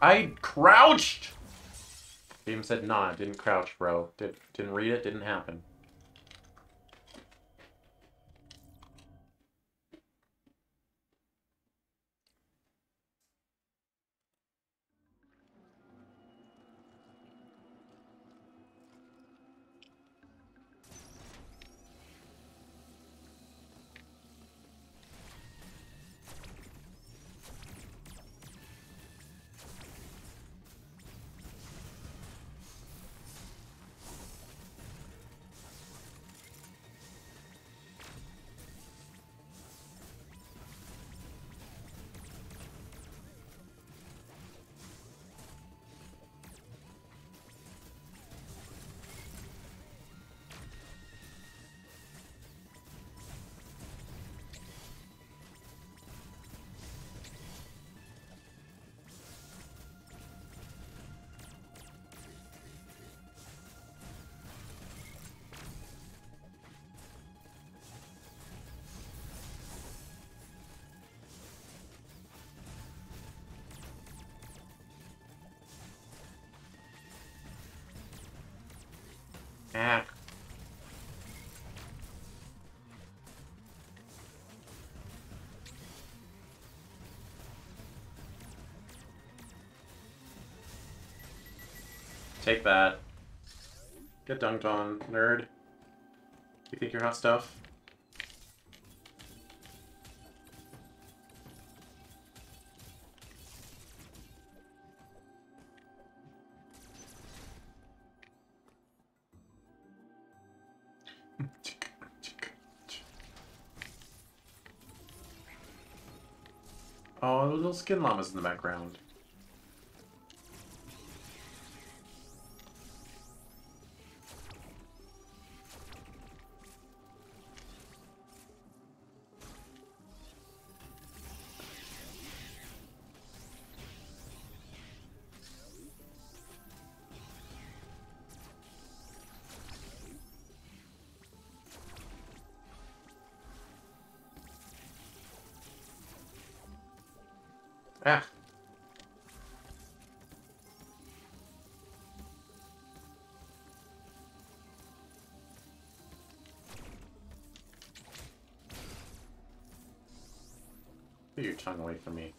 Speaker 1: I crouched! Game said, nah, didn't crouch, bro. Didn't read it, didn't happen. Ah. Take that. Get dunked on, nerd. You think you're hot stuff? Oh, those little skin llamas in the background. Ah. Get your tongue away from me.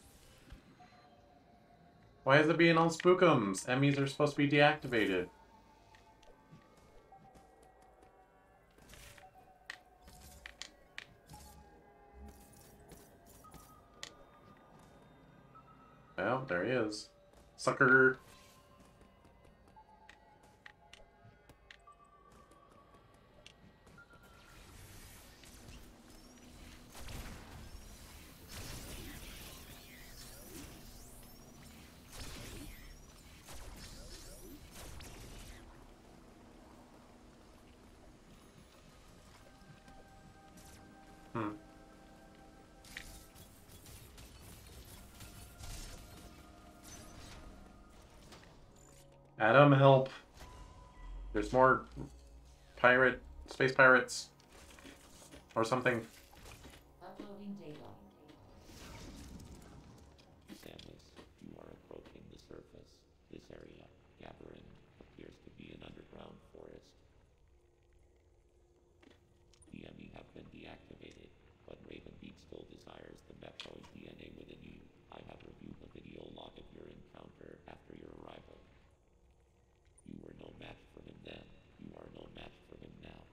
Speaker 1: Why is it being all spookums? Emmys are supposed to be deactivated. Well, there he is. Sucker. Adam, help. There's more space pirates. Or something.
Speaker 3: Uploading data.
Speaker 2: Samus, you are approaching the surface. This area, Gathering, appears to be an underground forest. The enemy have been deactivated, but Ravenbeak still desires the Metroid DNA within you. I have reviewed the video log of your encounter after your arrival. You were no match for him then. You are no match for him now.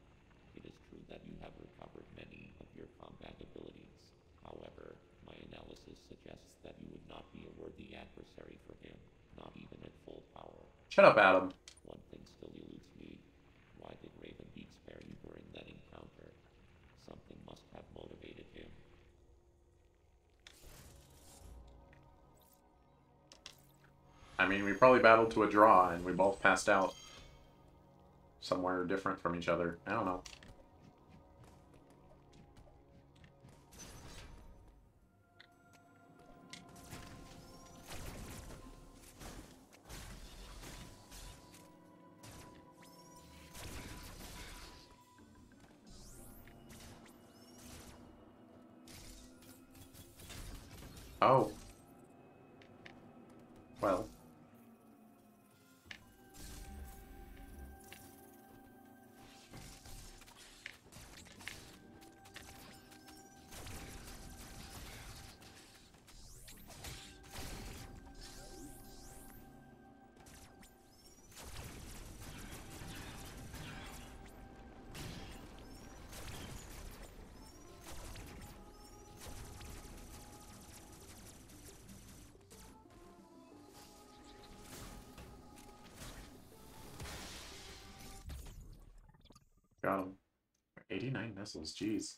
Speaker 2: It is true that you have recovered many of your combat abilities. However, my analysis suggests that you would not be a worthy adversary for him, not even at full power.
Speaker 1: Shut up, Adam.
Speaker 2: One thing still eludes me. Why did Ravenbeak spare you during that encounter? Something must have motivated him.
Speaker 1: I mean, we probably battled to a draw, and we both passed out. Somewhere different from each other. I don't know. Oh. Well. Got him. 89 missiles, jeez.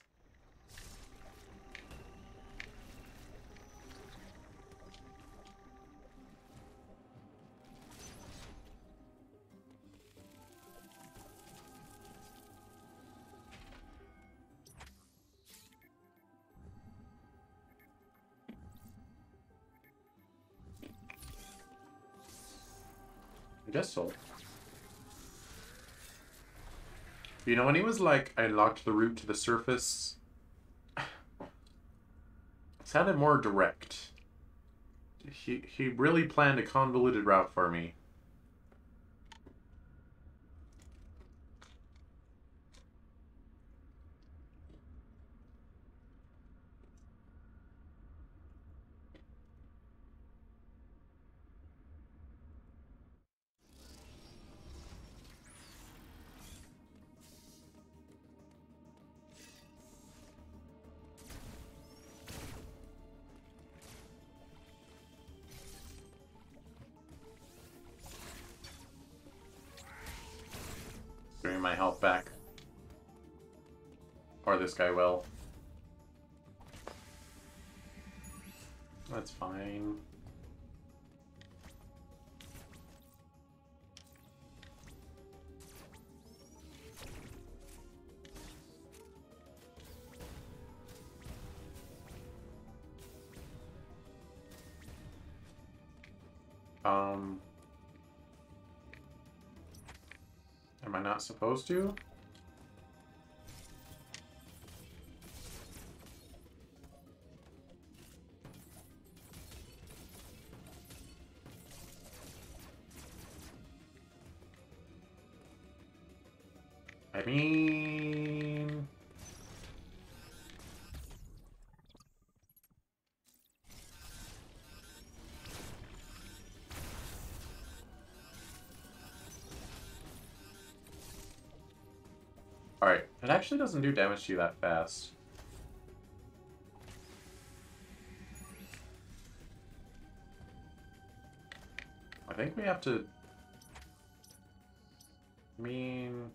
Speaker 1: I guess so. You know, when he was like, I unlocked the route to the surface, it sounded more direct. He really planned a convoluted route for me. Give me my health back. Or this guy will. That's fine. Am I not supposed to? I mean... Alright, it actually doesn't do damage to you that fast. I think we have to... I mean...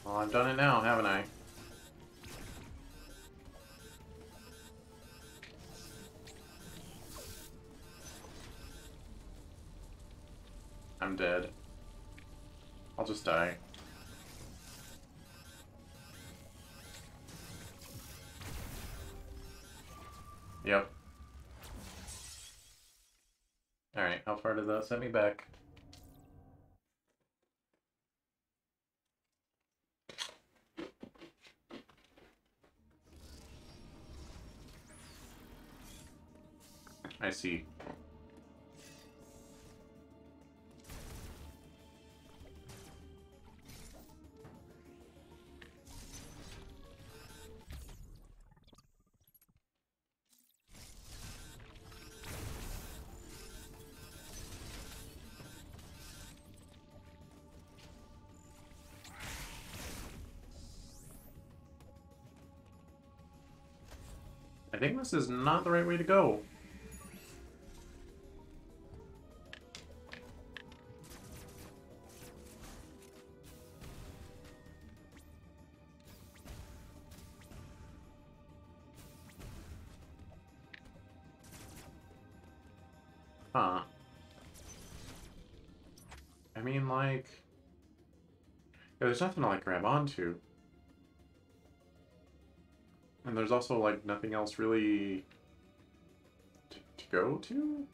Speaker 1: Well, I've done it now, haven't I? I'm dead. I'll just die. Yep. Alright, how far did that set me back? I see. I think this is not the right way to go. Huh. I mean, like... Yeah, there's nothing to, like, grab onto. And there's also, like, nothing else really... to go to?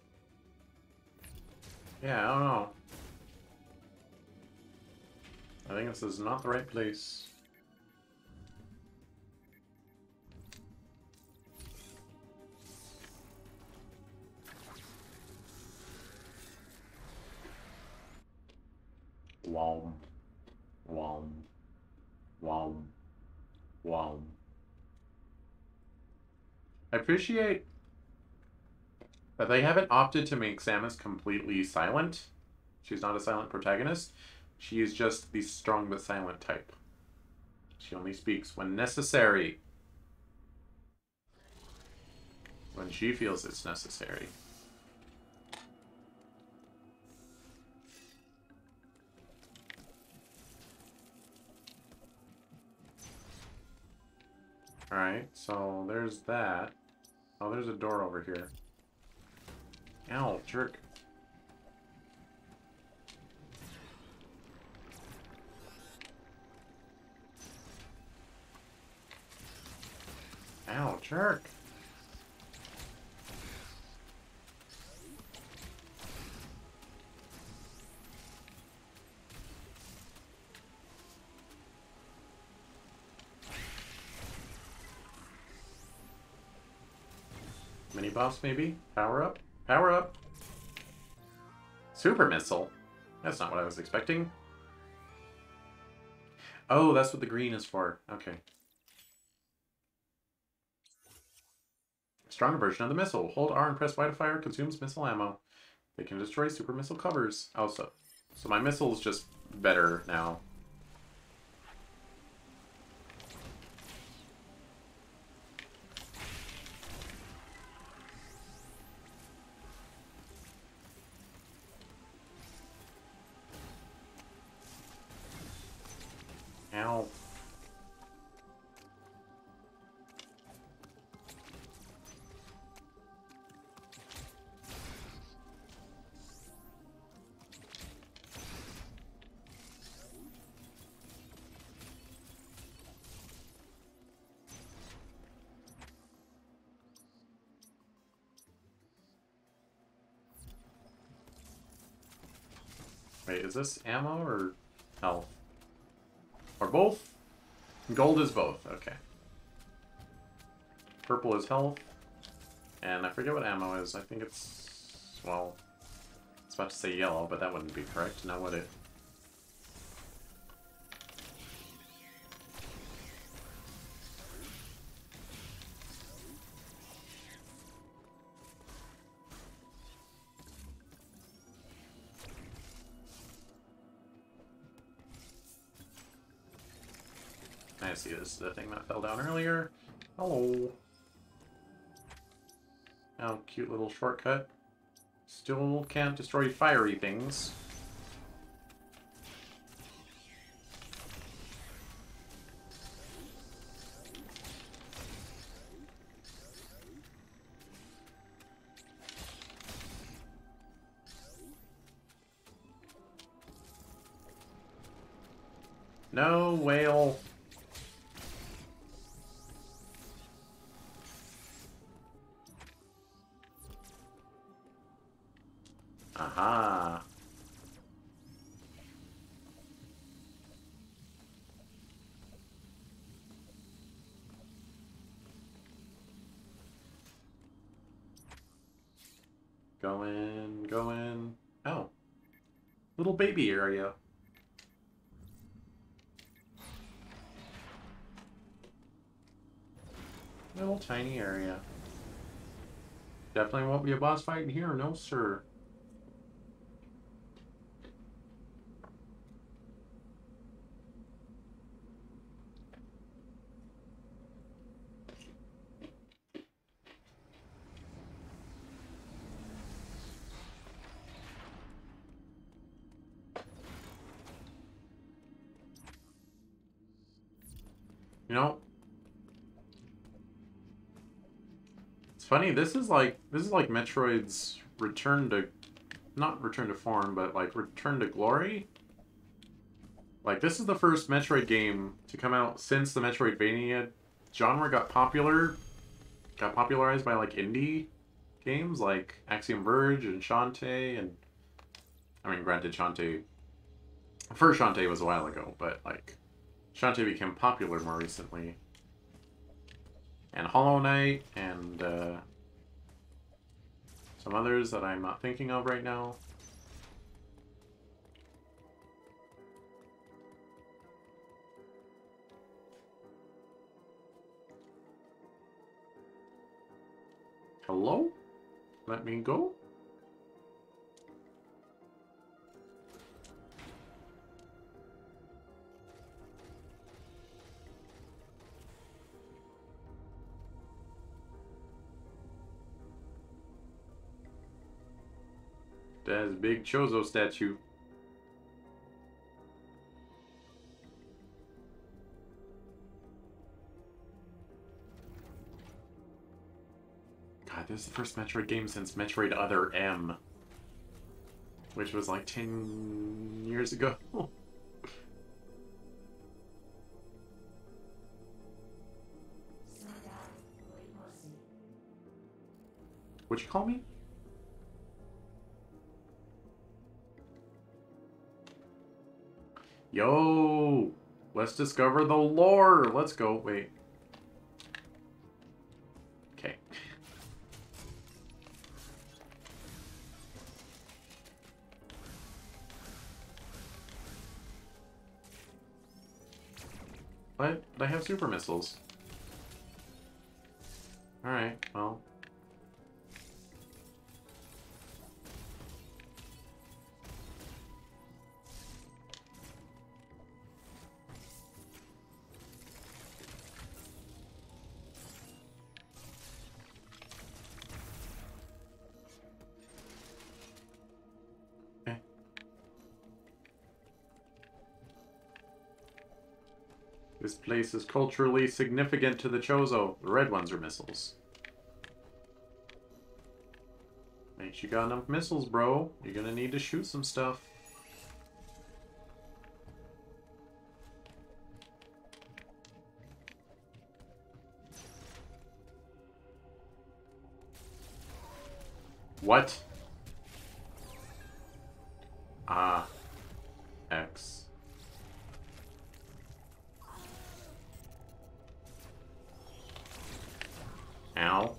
Speaker 1: Yeah, I don't know. I think this is not the right place. Wom. Wom. Wom. Wom. I appreciate that they haven't opted to make Samus completely silent. She's not a silent protagonist. She is just the strong but silent type. She only speaks when necessary. When she feels it's necessary. Alright, so there's that. Oh, there's a door over here. Ow, jerk. Ow, jerk. Mini boss, maybe? Power up? Power up! Super missile? That's not what I was expecting. Oh, that's what the green is for. Okay. Stronger version of the missile. Hold R and press Y to fire. Consumes missile ammo. They can destroy super missile covers. Also, so my missile's just better now. Ow. Wait, is this ammo or health? Or both? Gold is both, okay. Purple is health. And I forget what ammo is. I think it's... well... I was about to say yellow, but that wouldn't be correct. Now would it? I see this is the thing that fell down earlier. Hello. Oh, cute little shortcut. Still can't destroy fiery things. No, whale. Aha. Going. Oh. Little baby area. Little tiny area. Definitely won't be a boss fight in here, no sir. You know, it's funny, this is like Metroid's return to, not return to form, but like return to glory. Like, this is the first Metroid game to come out since the Metroidvania genre got popularized by like indie games like Axiom Verge and Shantae, and I mean, granted, first Shantae was a while ago, but like Shantae became popular more recently. And Hollow Knight, and some others that I'm not thinking of right now. Hello? Let me go? That's a big Chozo statue. God, this is the first Metroid game since Metroid Other M, which was like 10 years ago. What'd you call me? Yo! Let's discover the lore! Let's go. Wait. Okay. What? I have super missiles. Alright, well. This place is culturally significant to the Chozo. The red ones are missiles. Make sure you got enough missiles, bro. You're gonna need to shoot some stuff. What? Ah. X. Ow.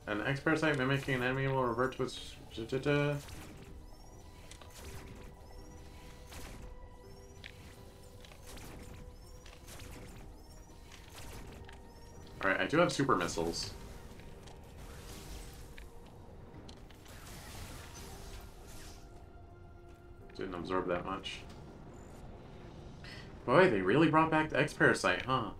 Speaker 1: An X parasite mimicking an enemy will revert to its... Alright, I do have super missiles. Didn't absorb that much. Boy, they really brought back the X parasite, huh?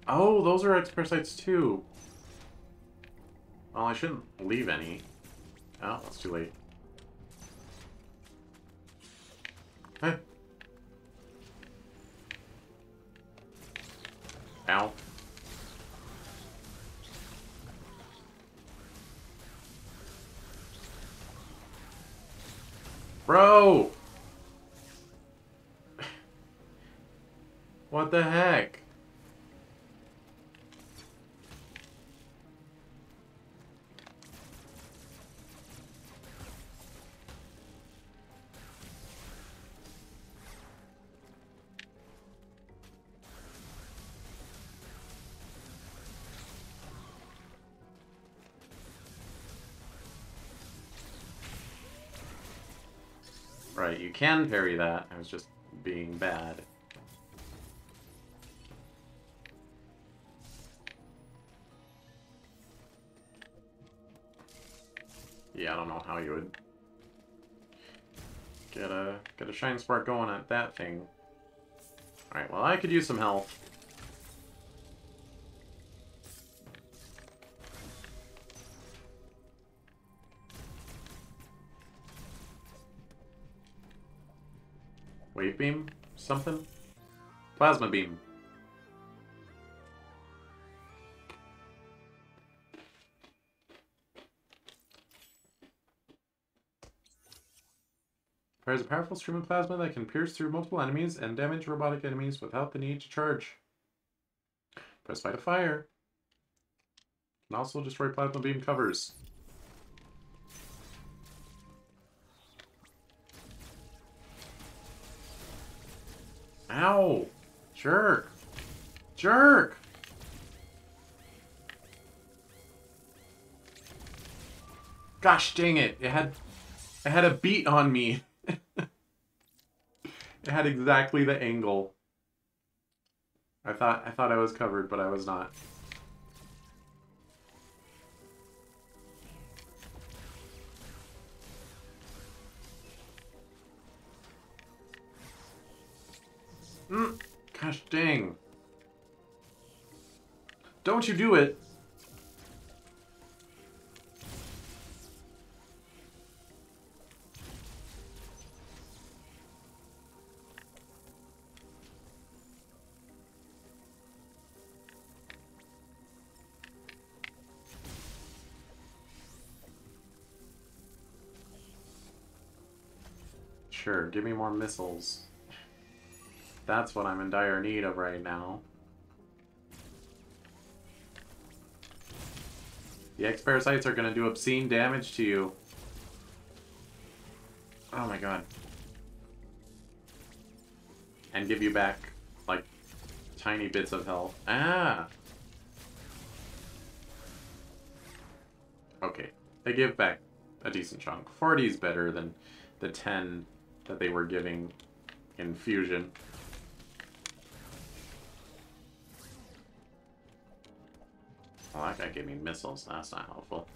Speaker 1: Oh, those are X parasites too. Well, I shouldn't leave any. Oh, that's too late. Hey. Ow. Bro! What the heck? Right, you can parry that. I was just being bad. Yeah, I don't know how you would get a shine spark going at that thing. Alright, well, I could use some health. Wave beam? Something? Plasma beam. Fires a powerful stream of plasma that can pierce through multiple enemies and damage robotic enemies without the need to charge. Press by to fire. Can also destroy plasma beam covers. Ow! Jerk! Jerk! Gosh dang it! It had a beat on me. It had exactly the angle. I thought I was covered, but I was not. Gosh dang. Don't you do it. Sure, give me more missiles. That's what I'm in dire need of right now. The X-Parasites are gonna do obscene damage to you. Oh my god. And give you back, like, tiny bits of health. Ah! Okay. They give back a decent chunk. 40 is better than the 10 that they were giving in Fusion. Well, that guy gave me missiles. That's not helpful.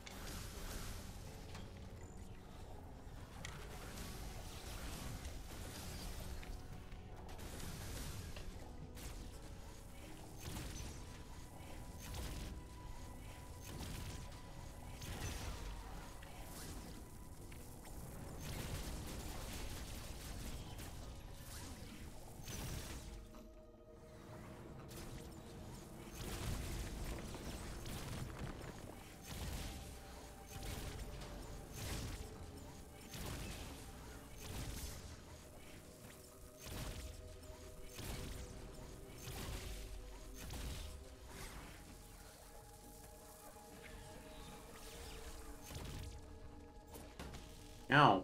Speaker 1: Ow.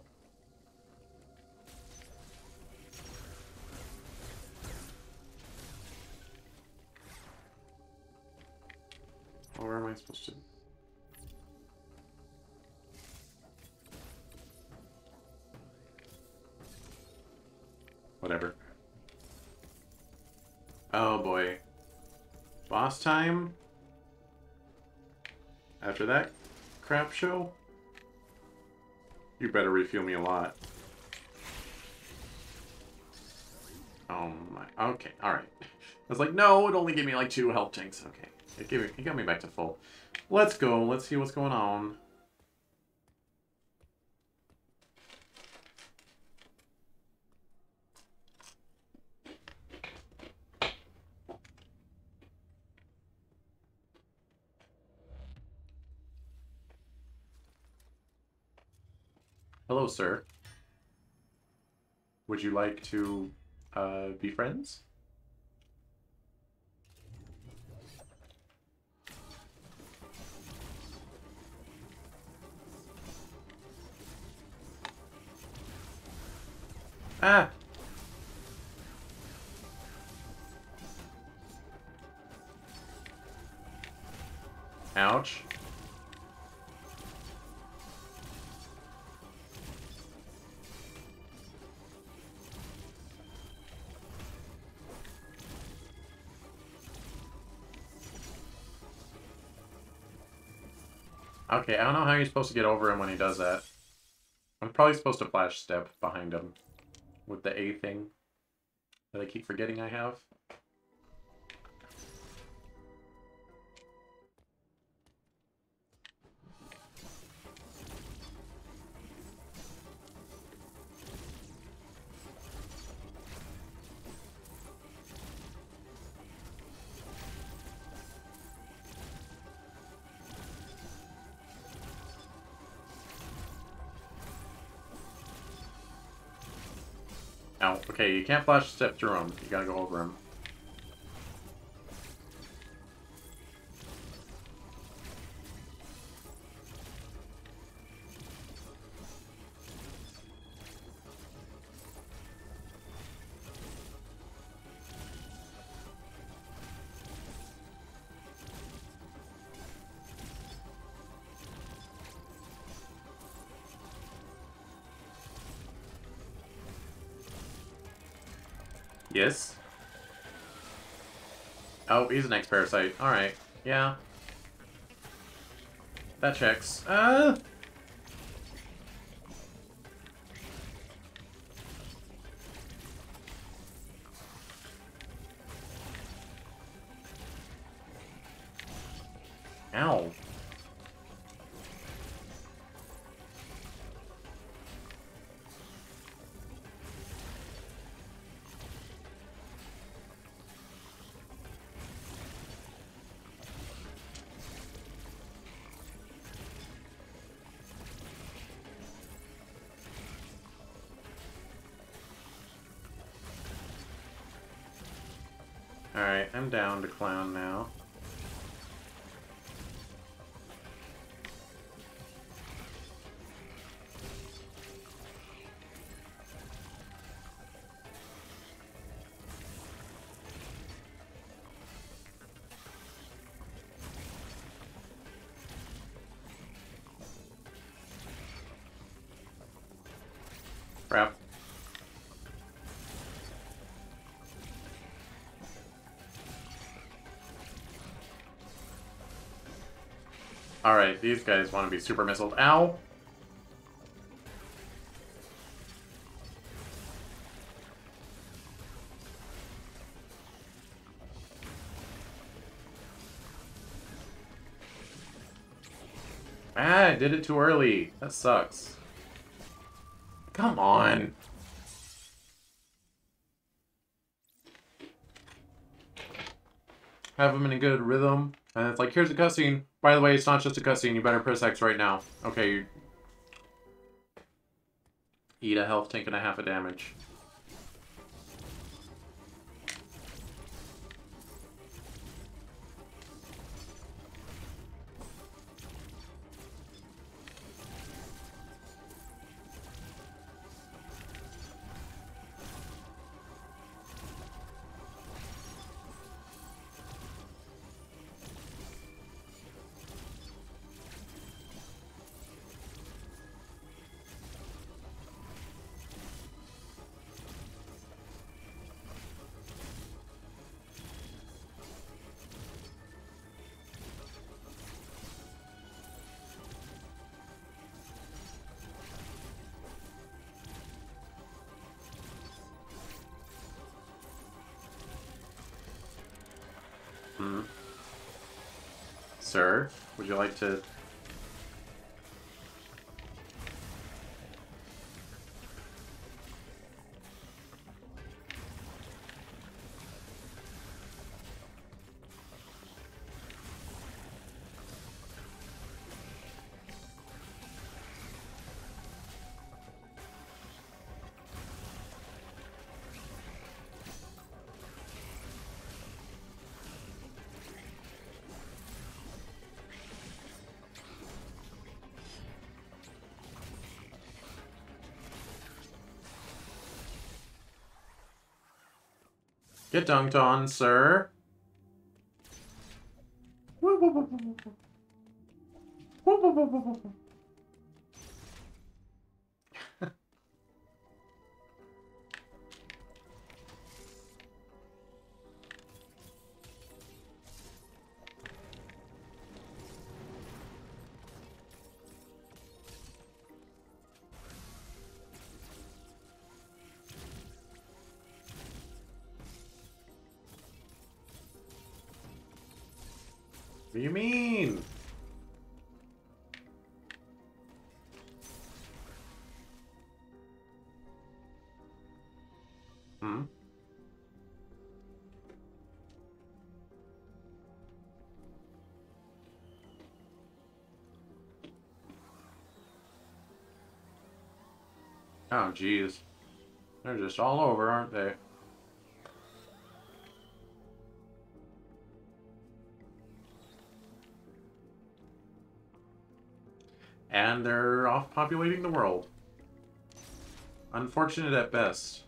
Speaker 1: Oh, where am I supposed to? Whatever. Oh boy. Boss time? After that crap show? You better refuel me a lot. Oh my. Okay, alright. I was like, no, it only gave me like 2 health tanks. Okay. It got me back to full. Let's go. Let's see what's going on. Hello, sir. Would you like to be friends? Ah! Ouch. Okay, I don't know how you're supposed to get over him when he does that. I'm probably supposed to flash step behind him with the A thing that I keep forgetting I have. Ow. Okay, you can't flash step through him. You gotta go over him. Yes. Oh, he's an ex-parasite. Alright. Yeah. That checks. Ow. Alright, I'm down to clown now. Crap. Alright, these guys want to be super missiled. Ow! Ah, I did it too early. That sucks. Come on. Have them in a good rhythm. And it's like, here's a cutscene. By the way, it's not just a cutscene. You better press X right now. Okay, you eat a health tank and a half of damage. Hmm. Sir, would you like to... Get dunked on, sir. Woo, woo, woo, woo, woo. Woo, woo, woo, woo, woo, woo. What do you mean? Hmm? Oh, jeez. They're just all over, aren't they? And they're off populating the world. Unfortunate at best.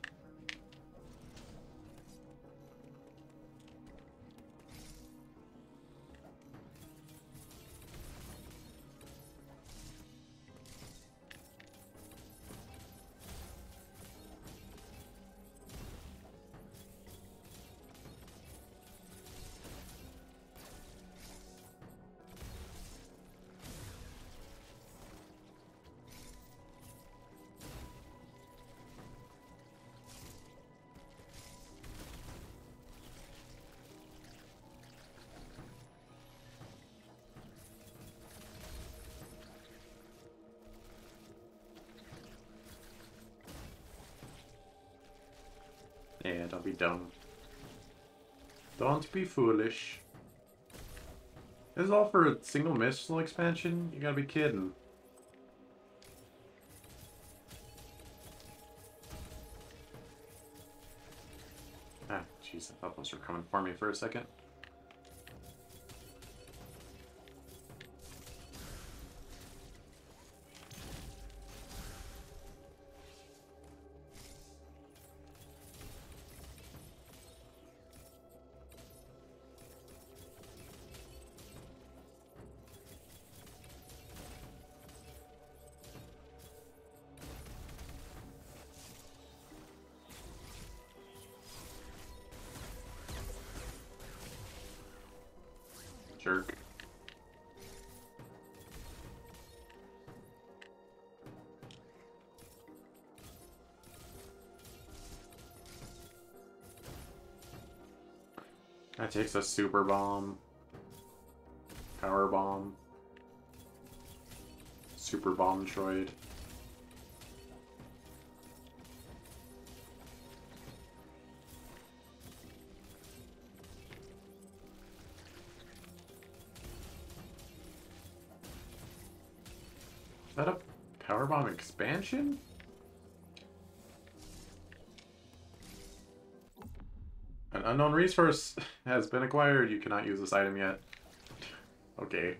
Speaker 1: Yeah, don't be dumb. Don't be foolish. This is all for a single missile expansion? You gotta be kidding. Ah, jeez, I thought those were coming for me for a second. Jerk. That takes a super bomb. Power bomb. Super bomb droid. Is that a power bomb expansion? An unknown resource has been acquired. You cannot use this item yet. Okay.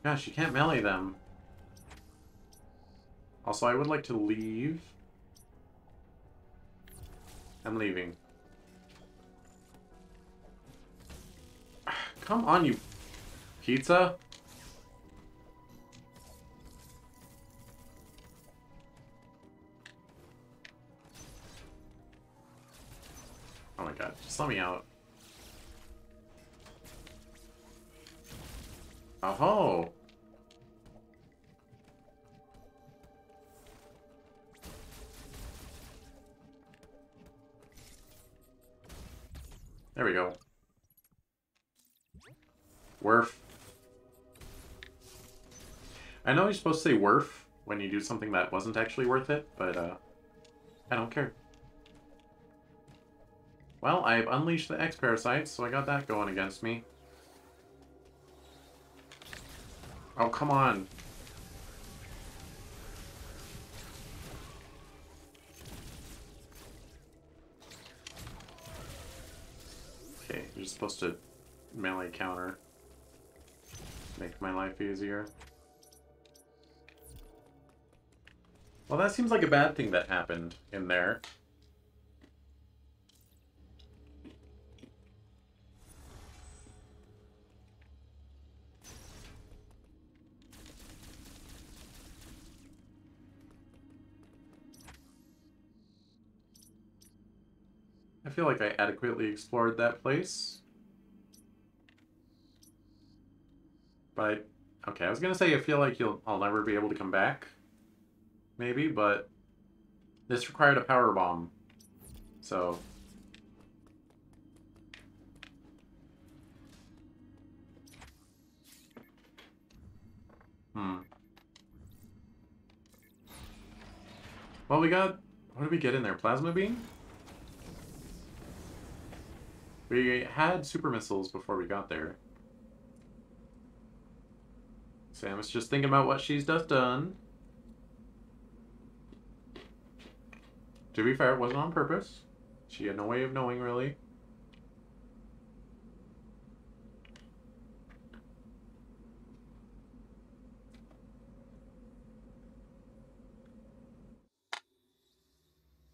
Speaker 1: Gosh, you can't melee them. Also, I would like to leave. I'm leaving. Come on, you pizza. god, just let me out. Oh-ho! There we go. Worth. I know you're supposed to say worth when you do something that wasn't actually worth it, but I don't care. Well, I've unleashed the X-Parasites, so I got that going against me. Oh, come on. Okay, you're supposed to melee counter. Make my life easier. Well, that seems like a bad thing that happened in there. I feel like I adequately explored that place. But, okay, I was gonna say I feel like I'll never be able to come back. Maybe, but this required a power bomb. So... Well, we got... What did we get in there? Plasma beam? We had super missiles before we got there. Sam is just thinking about what she's just done. To be fair, it wasn't on purpose. She had no way of knowing, really.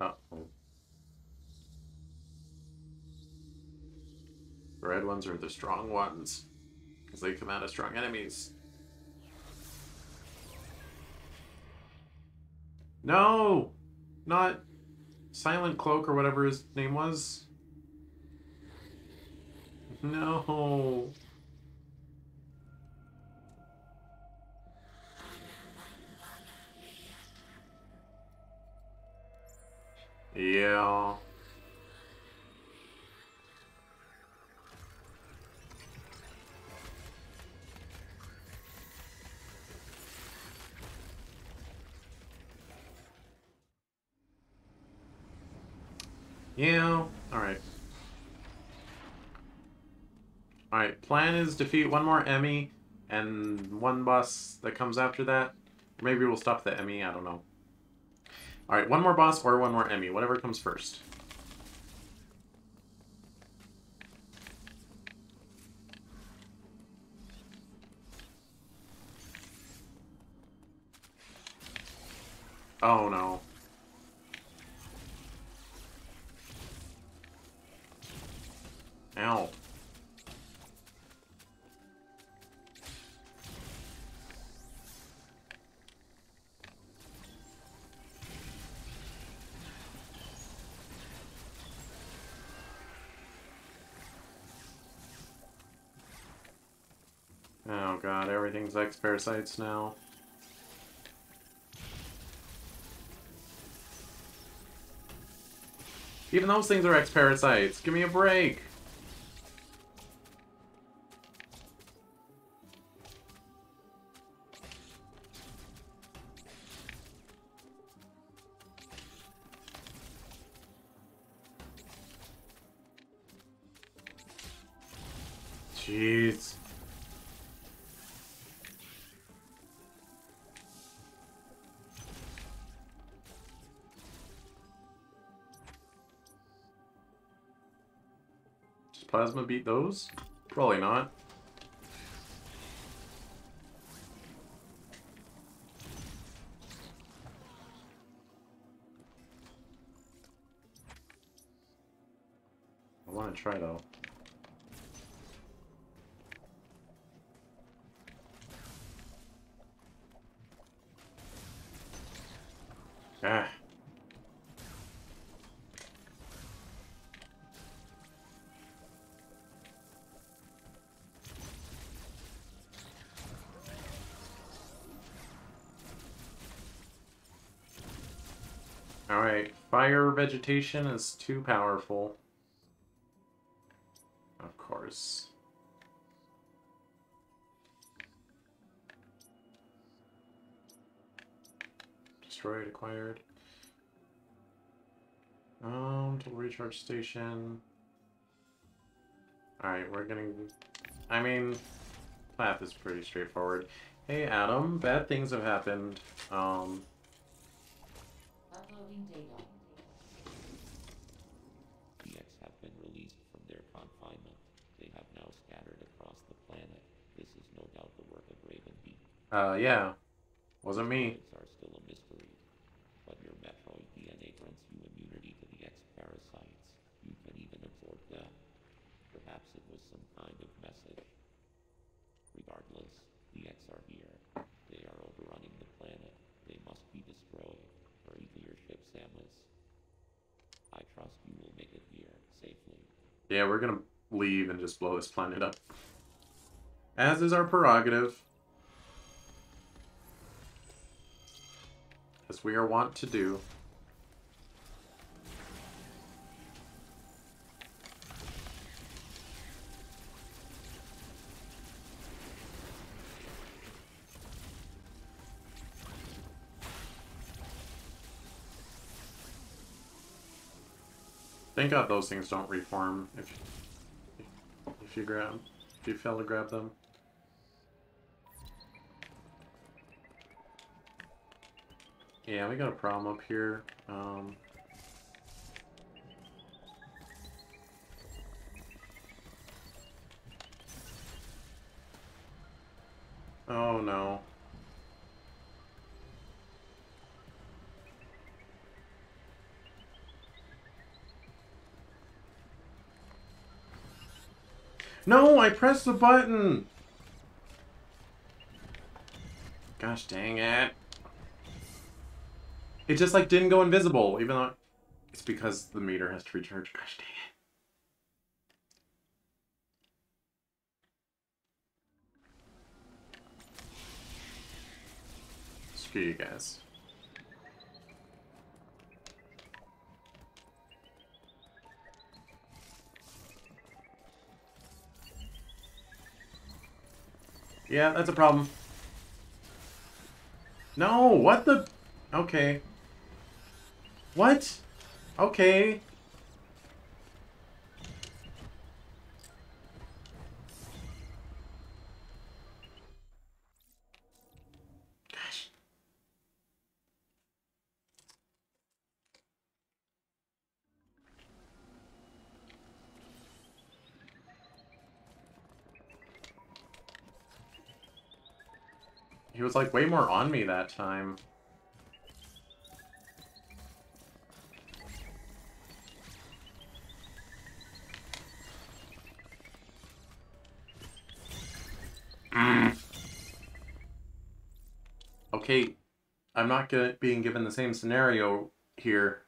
Speaker 1: Uh-oh. The red ones are the strong ones. Because they come out as strong enemies. No! Not Silent Cloak or whatever his name was. No. Yeah. Yeah. Alright. Alright, plan is defeat one more Emmy and one boss that comes after that. Maybe we'll stop the Emmy, I don't know. Alright, one more boss or one more Emmy, whatever comes first. Oh no. Ow. Oh god, everything's X-Parasites now. Even those things are X-Parasites. Give me a break. Jeez. Does Plasma beat those? Probably not. I want to try though. Ah. Alright, fire vegetation is too powerful. Of course. Destroyed, acquired. To recharge station. Alright, we're getting... I mean, path is pretty straightforward. Hey, Adam, bad things have happened.
Speaker 3: Uploading data.
Speaker 2: The X have been released from their confinement. They have now scattered across the planet. This is no doubt the work of Ravenbeak.
Speaker 1: Yeah. Wasn't me.
Speaker 2: Methods are still a mystery, but your Metroid DNA grants you immunity to the X parasites. You can even absorb them. Perhaps it was some kind of message. Regardless, the X are here. They are overrunning the planet. They must be destroyed. Hurry to your ship, Samus. I trust you will make it here safely.
Speaker 1: Yeah, we're gonna leave and just blow this planet up. As is our prerogative. As we are wont to do. Thank God those things don't reform if you fail to grab them. Yeah, we got a problem up here. Oh no. No, I pressed the button! Gosh dang it. It just like didn't go invisible, even though it's because the meter has to recharge. Gosh dang it. Screw you guys. Yeah, that's a problem. No, what the... Okay. What? Okay. Gosh. He was like way more on me that time. Okay, I'm not being given the same scenario here.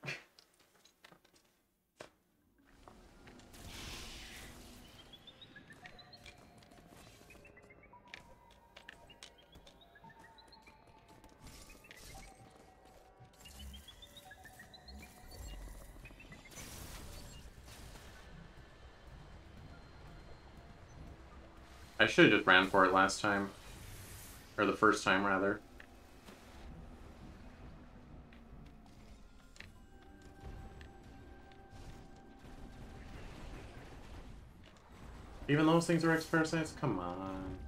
Speaker 1: I should have just ran for it last time. Or the first time, rather. Even those things are X-Parasites? Come on.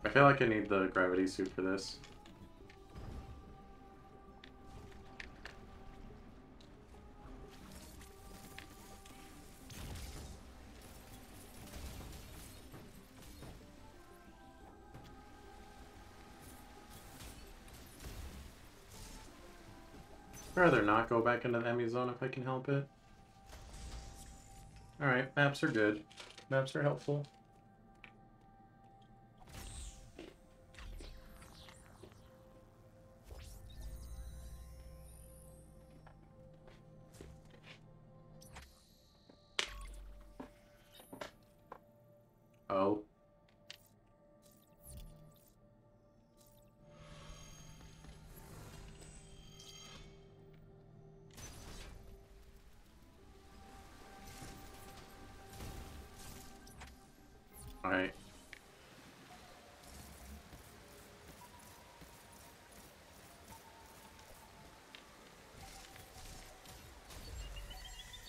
Speaker 1: I feel like I need the gravity suit for this. I'd rather not go back into the enemy zone if I can help it. Alright, maps are good. Maps are helpful. Uh-oh. Alright.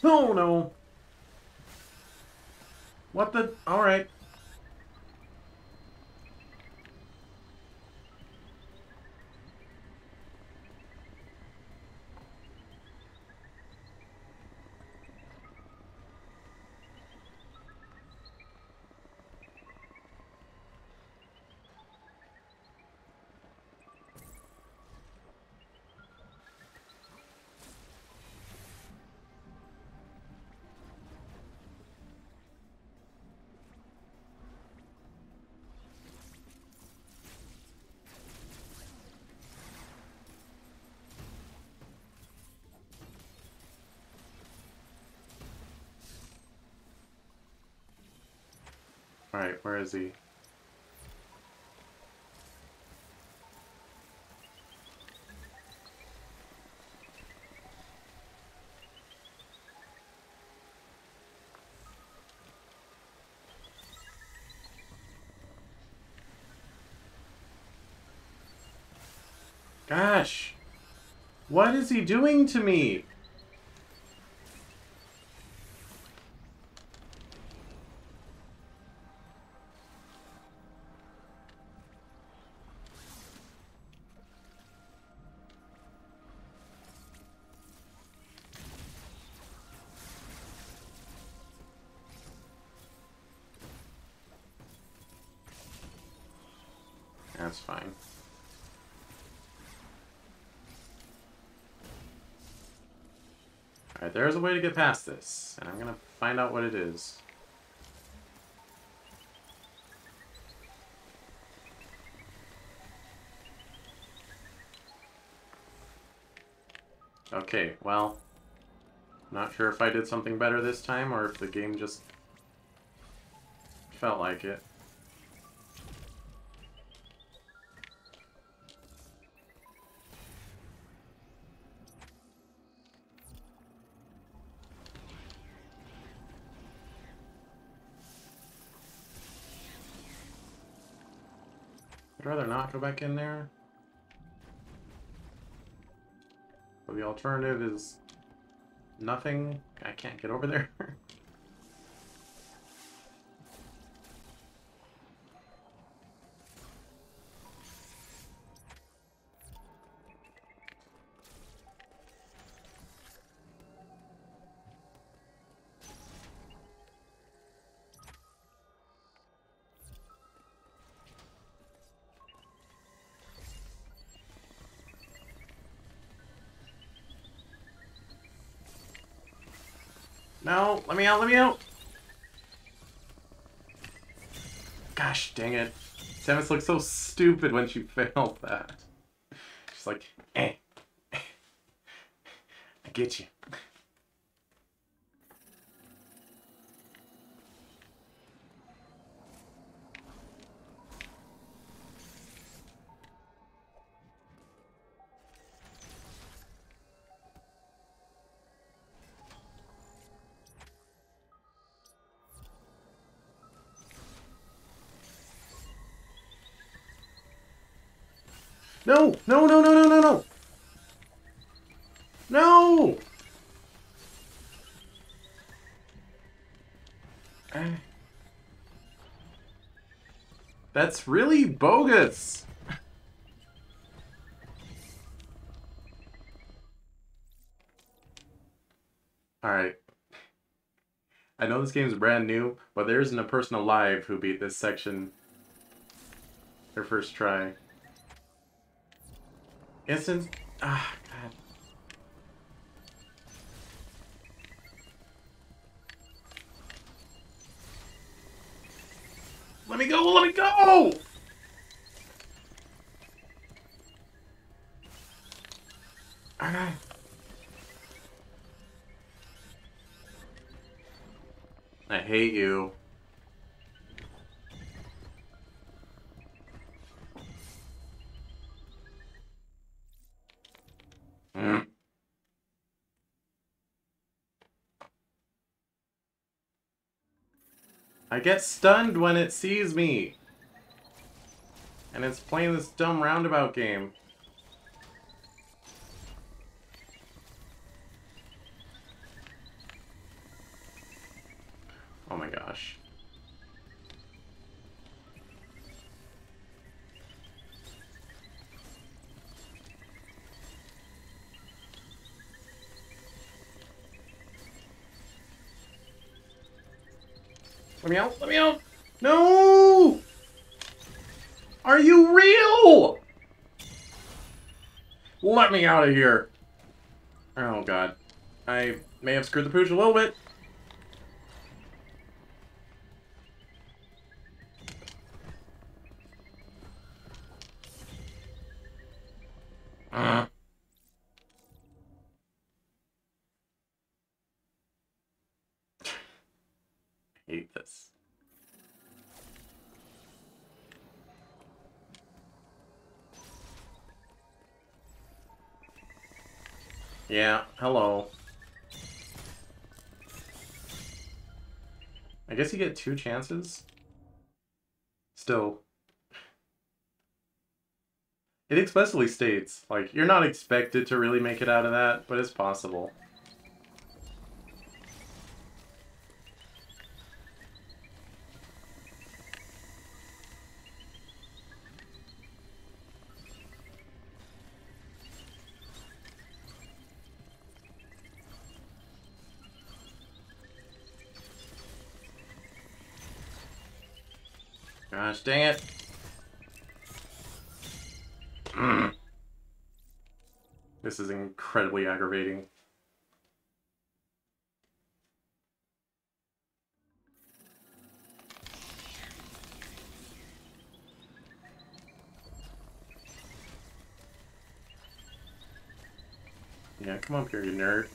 Speaker 1: Oh no! What the? Alright. Alright, where is he? Gosh! What is he doing to me? That's fine. Alright, there's a way to get past this, and I'm gonna find out what it is. Okay, well, not sure if I did something better this time, or if the game just felt like it. I'd rather not go back in there. But the alternative is nothing. I can't get over there. No, let me out, let me out! Gosh dang it. Samus looks so stupid when she failed that. She's like, eh. I get you. No! No, no, no, no, no, no! No! That's really bogus! Alright. I know this game's brand new, but there isn't a person alive who beat this section their first try. Instant... Ah, God. Let me go! Let me go! Ah. I hate you. I get stunned when it sees me. And it's playing this dumb roundabout game. Oh my gosh. Let me out! Let me out! No! Are you real? Let me out of here. Oh god. I may have screwed the pooch a little bit. Hate this. Yeah, hello. I guess you get 2 chances? Still. It explicitly states, like, you're not expected to really make it out of that, but it's possible. Gosh dang it. This is incredibly aggravating. Yeah, come up here, you nerd.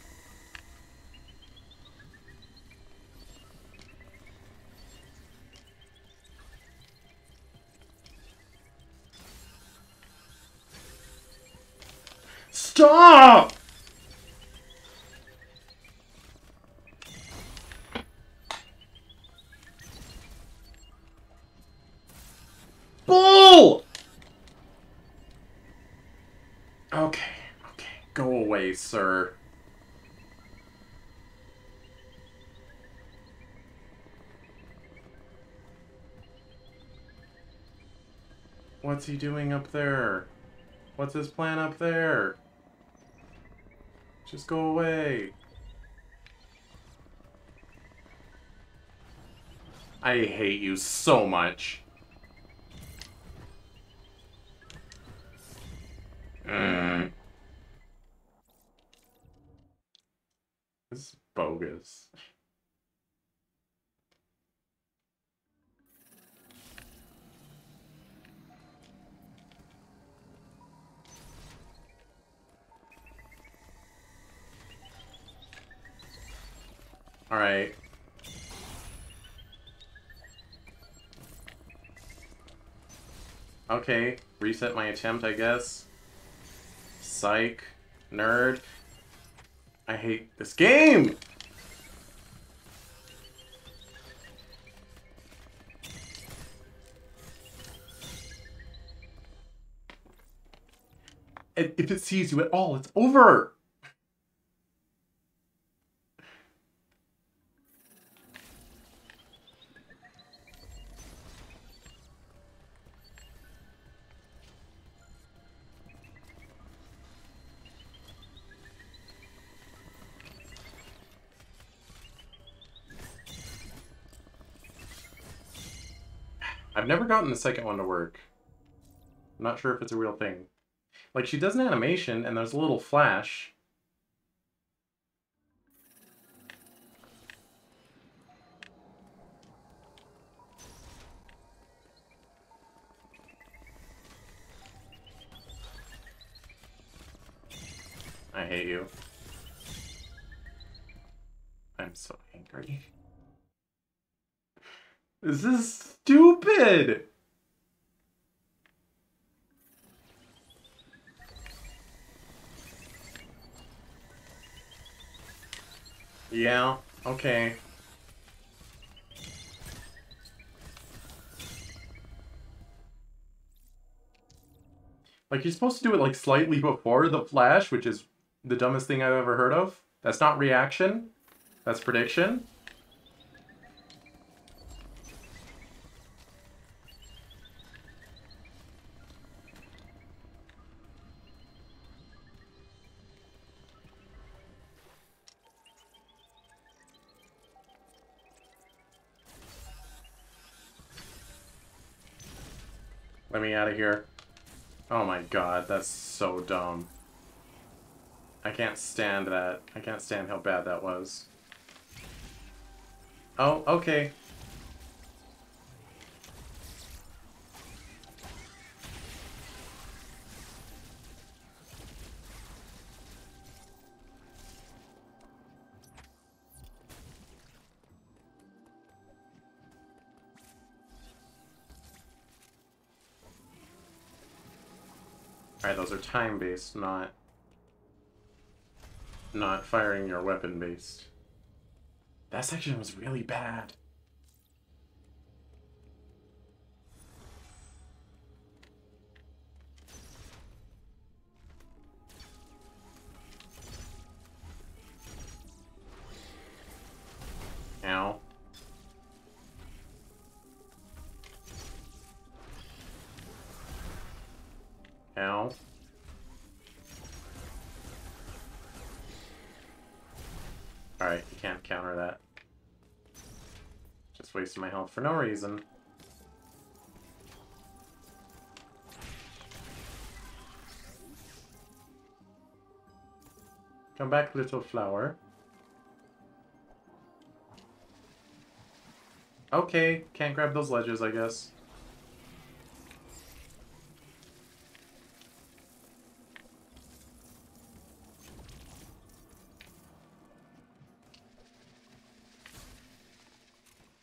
Speaker 1: Stop! Bull! Okay, okay. Go away, sir. What's he doing up there? What's his plan up there? Just go away. I hate you so much. This is bogus. Alright. Okay, reset my attempt, I guess. Psych. Nerd. I hate this game! If it sees you at all, it's over! I've never gotten the second one to work. I'm not sure if it's a real thing. Like, she does an animation, and there's a little flash. I hate you. I'm so angry. This is stupid! Yeah, okay. Like, you're supposed to do it, like, slightly before the flash, which is the dumbest thing I've ever heard of. That's not reaction. That's prediction. Let me out of here. Oh my god, that's so dumb. I can't stand that. I can't stand how bad that was. Oh, okay. Alright, those are time-based, not firing your weapon-based. That section was really bad. Ow. Ow. Alright, you can't counter that. Just wasting my health for no reason. Come back, little flower. Okay, can't grab those ledges, I guess.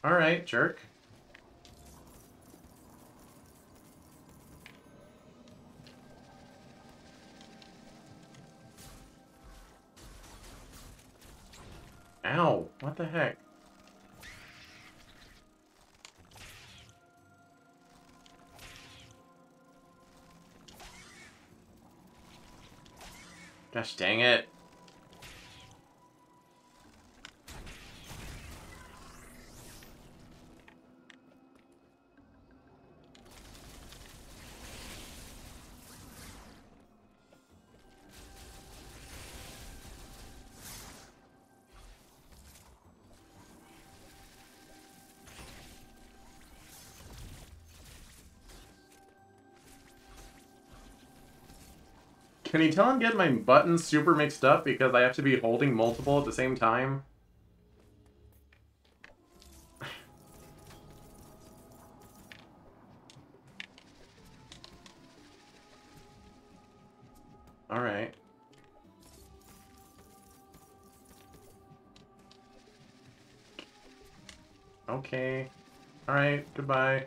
Speaker 1: Alright, jerk. Ow, what the heck? Gosh dang it. Can you tell I'm getting my buttons super mixed up because I have to be holding multiple at the same time? Alright. Okay. Alright, goodbye.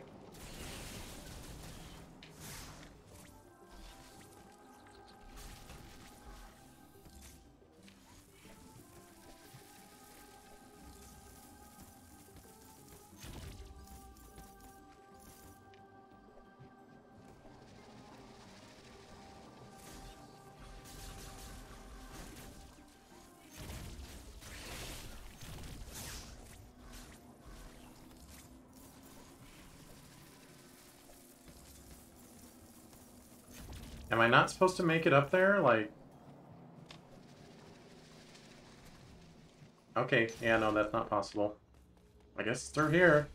Speaker 1: Am I not supposed to make it up there? Like... Okay, yeah, no, that's not possible. I guess it's through here.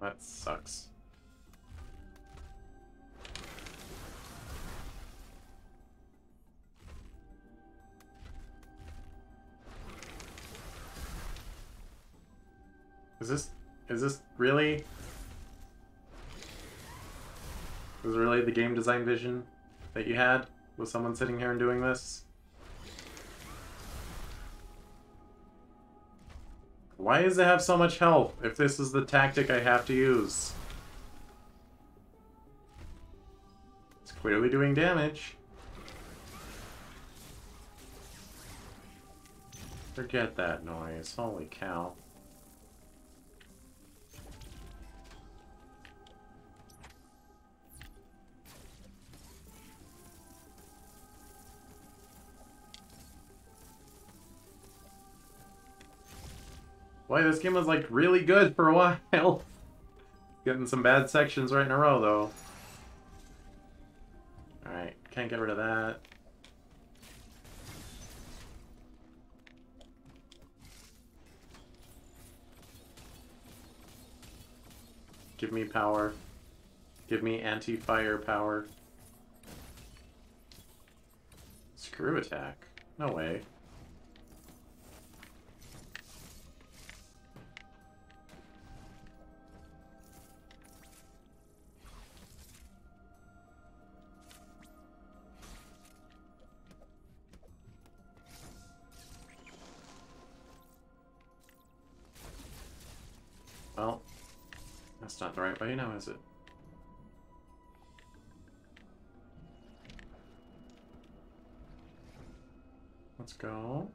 Speaker 1: That sucks. Is this really? Was it really the game design vision that you had? Was someone sitting here and doing this? Why does it have so much health if this is the tactic I have to use? It's clearly doing damage. Forget that noise. Holy cow. Boy, this game was like really good for a while. Getting some bad sections right in a row though. Alright, can't get rid of that. Give me power. Give me anti-fire power. Screw attack. No way. Well, that's not the right way now, is it? Let's go.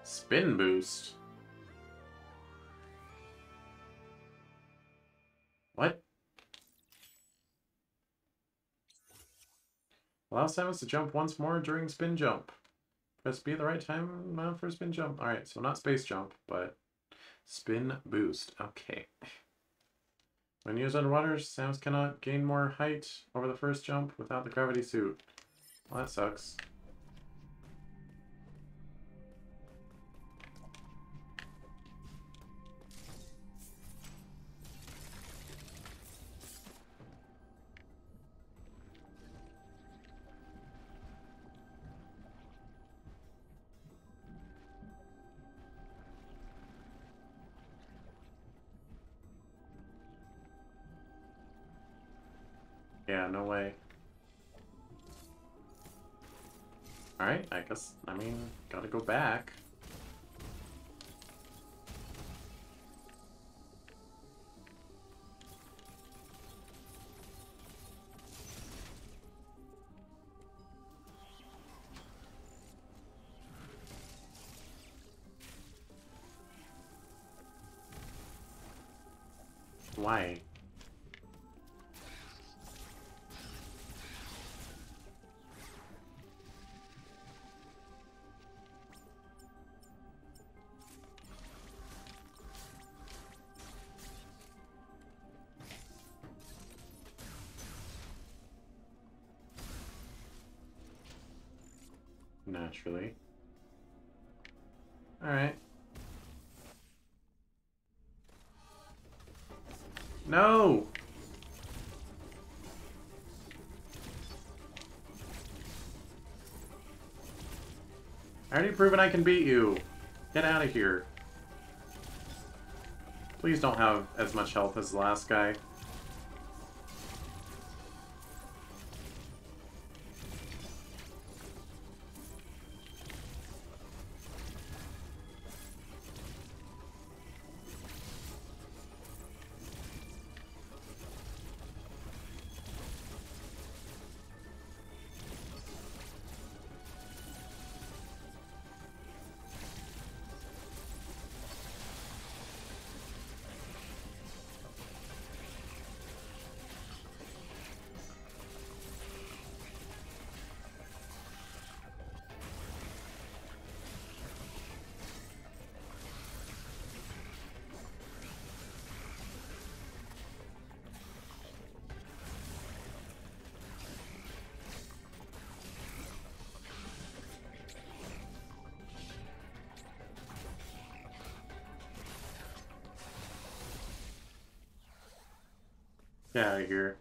Speaker 1: Spin boost. What? Allows Samus to jump once more during spin jump. Press B at the right time for a spin jump. Alright, so not space jump, but spin boost. Okay. When used underwater, Samus cannot gain more height over the first jump without the gravity suit. Well, that sucks. Yeah, no way. Alright, I guess, I mean, gotta go back. Why? Naturally. Alright. No! I already proven I can beat you. Get out of here. Please don't have as much health as the last guy. Get out of here.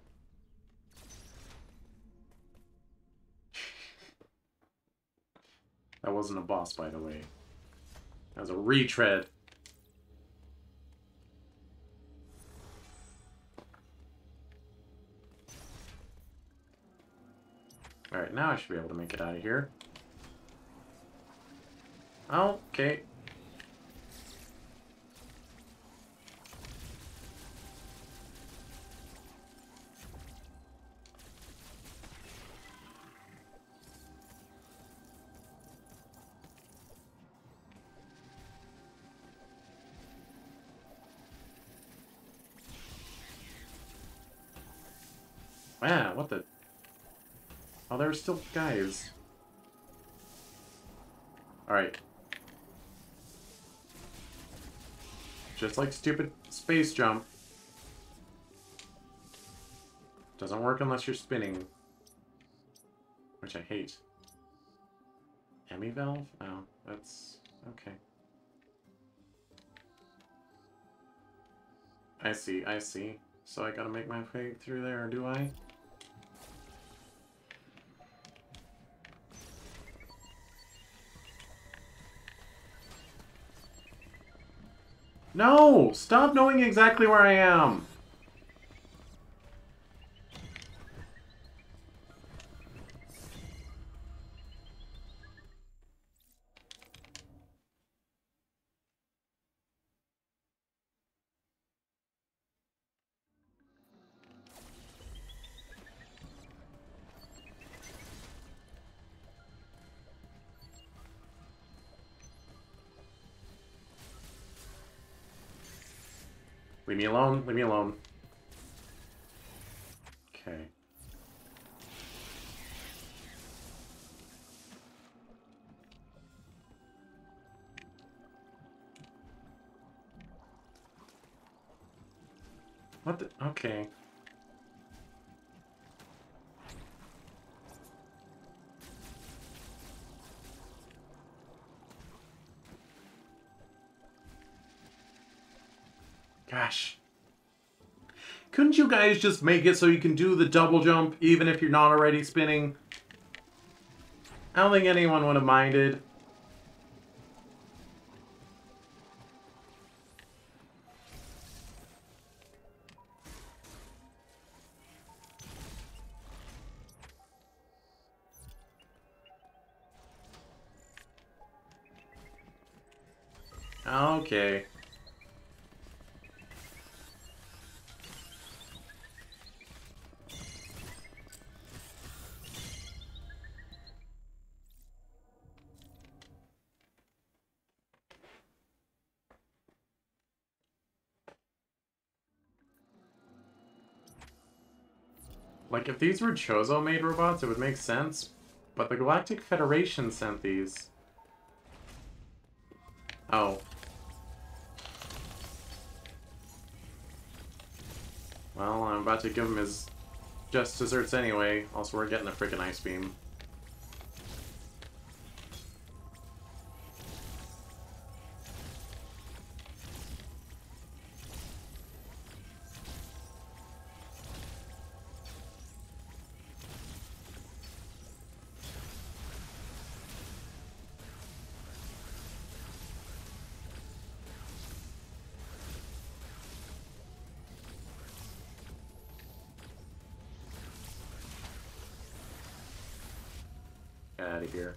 Speaker 1: That wasn't a boss, by the way. That was a retread. Alright, now I should be able to make it out of here. Okay. Wow, what the... Oh, there are still guys. Alright. Just like stupid space jump. Doesn't work unless you're spinning. Which I hate. Emmy valve? Oh, that's... okay. I see, I see. So I gotta make my way through there, do I? No! Stop knowing exactly where I am! Leave me alone, leave me alone. Okay. What the... okay. Gosh. Couldn't you guys just make it so you can do the double jump even if you're not already spinning? I don't think anyone would have minded. Okay. Like, if these were Chozo-made robots, it would make sense. But the Galactic Federation sent these. Oh. Well, I'm about to give him his just desserts anyway. Also, we're getting a freaking ice beam. Get out of here.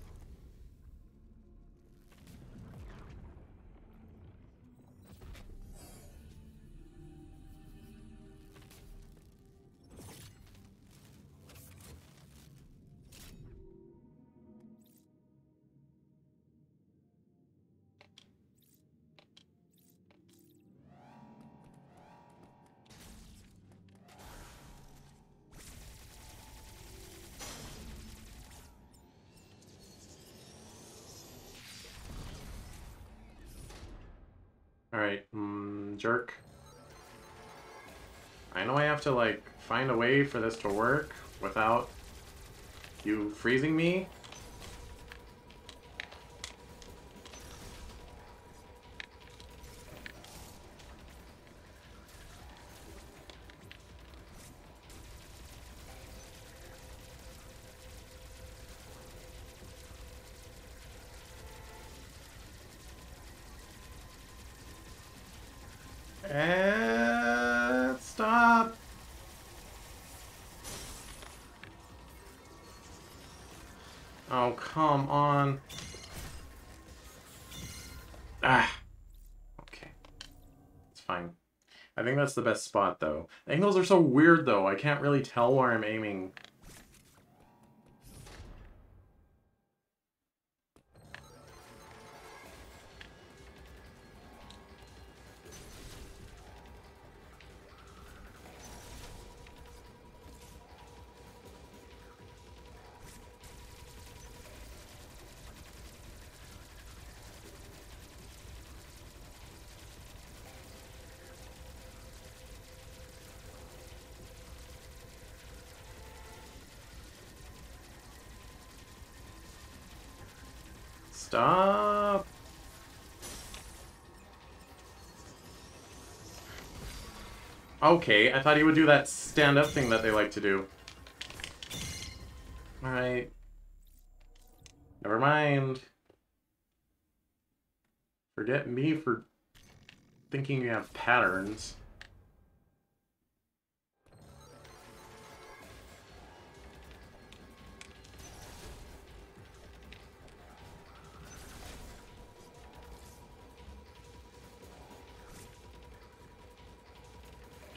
Speaker 1: Alright, jerk. I know I have to, like, find a way for this to work without you freezing me. Oh, come on. Ah. Okay. It's fine. I think that's the best spot, though. The angles are so weird, though. I can't really tell where I'm aiming. Stop! Okay, I thought he would do that stand-up thing that they like to do. Alright. Never mind. Forget me for thinking you have patterns.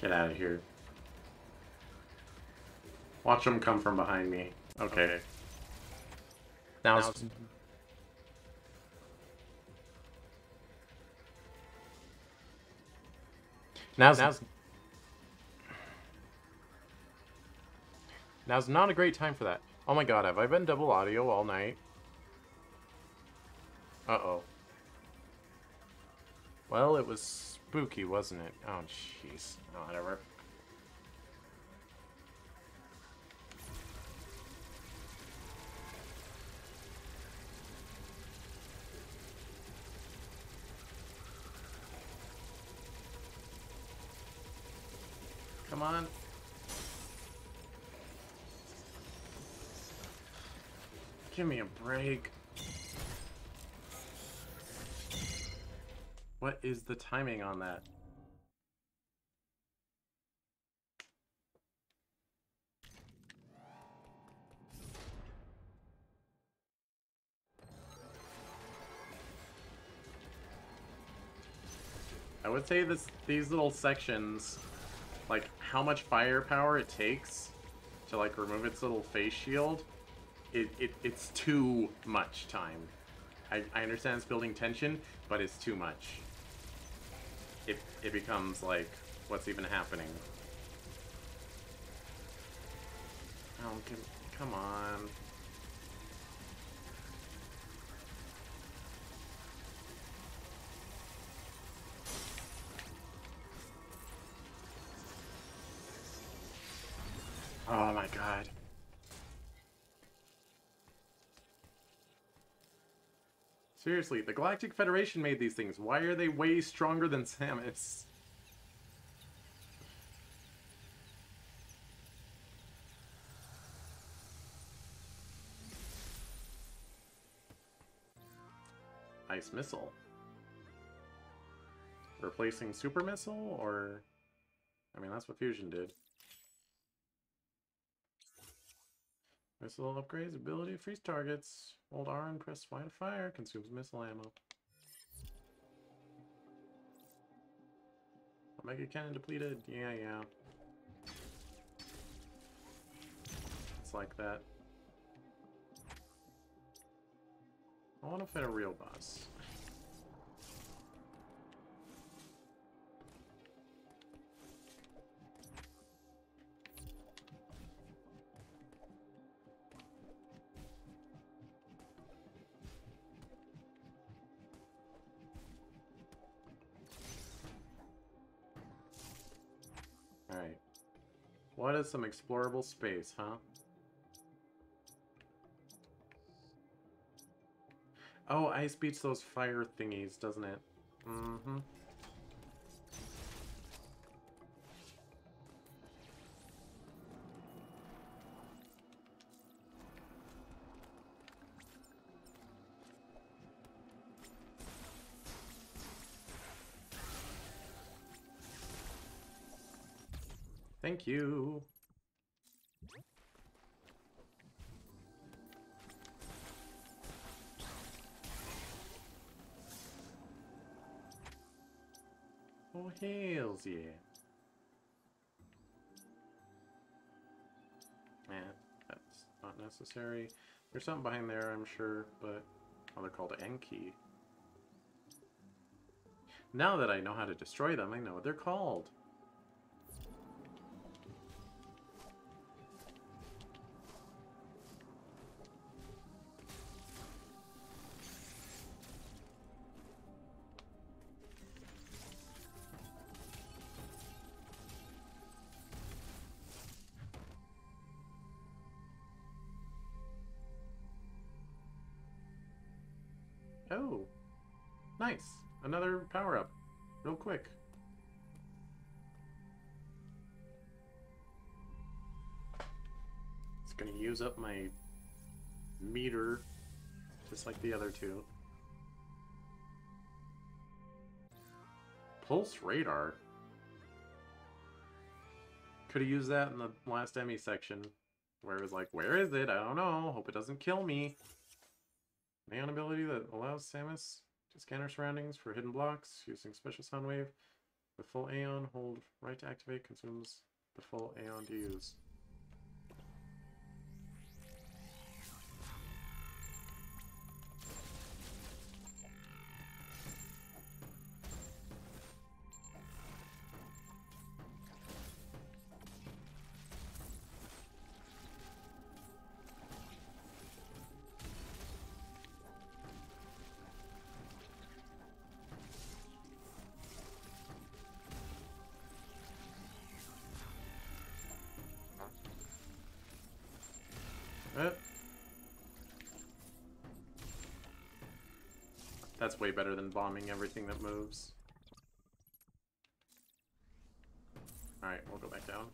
Speaker 1: Get out of here. Watch them come from behind me. Okay. Now it's... Now's not a great time for that. Oh my god, have I been double audio all night? Uh-oh. Well, it was spooky, wasn't it? Oh, jeez. Oh, whatever. Come on. Give me a break. What is the timing on that? I would say these little sections, like how much firepower it takes to like remove its little face shield, it's too much time. I understand it's building tension, but it's too much. It becomes like, what's even happening? Oh, come on. Oh my god. Seriously, the Galactic Federation made these things. Why are they way stronger than Samus? Ice Missile. Replacing Super Missile, or... I mean, that's what Fusion did. Missile upgrades ability to freeze targets. Hold R and press Y to fire. Consumes missile ammo. Omega Cannon depleted. Yeah. It's like that. I want to fight a real boss. Alright. What is some explorable space, huh? Oh, ice beats those fire thingies, doesn't it? Mm-hmm. Thank you. Oh, hells yeah. That's not necessary. There's something behind there, I'm sure, but... Oh, they're called Enki. Now that I know how to destroy them, I know what they're called. Oh, nice. Another power-up. Real quick. It's gonna use up my meter, just like the other two. Pulse radar. Could have used that in the last Emmy section, where it was like, where is it? I don't know. Hope it doesn't kill me. Neon ability that allows Samus to scan her surroundings for hidden blocks using special sound wave. With full Aeon, hold right to activate, consumes the full Aeon to use. That's way better than bombing everything that moves. Alright, we'll go back down.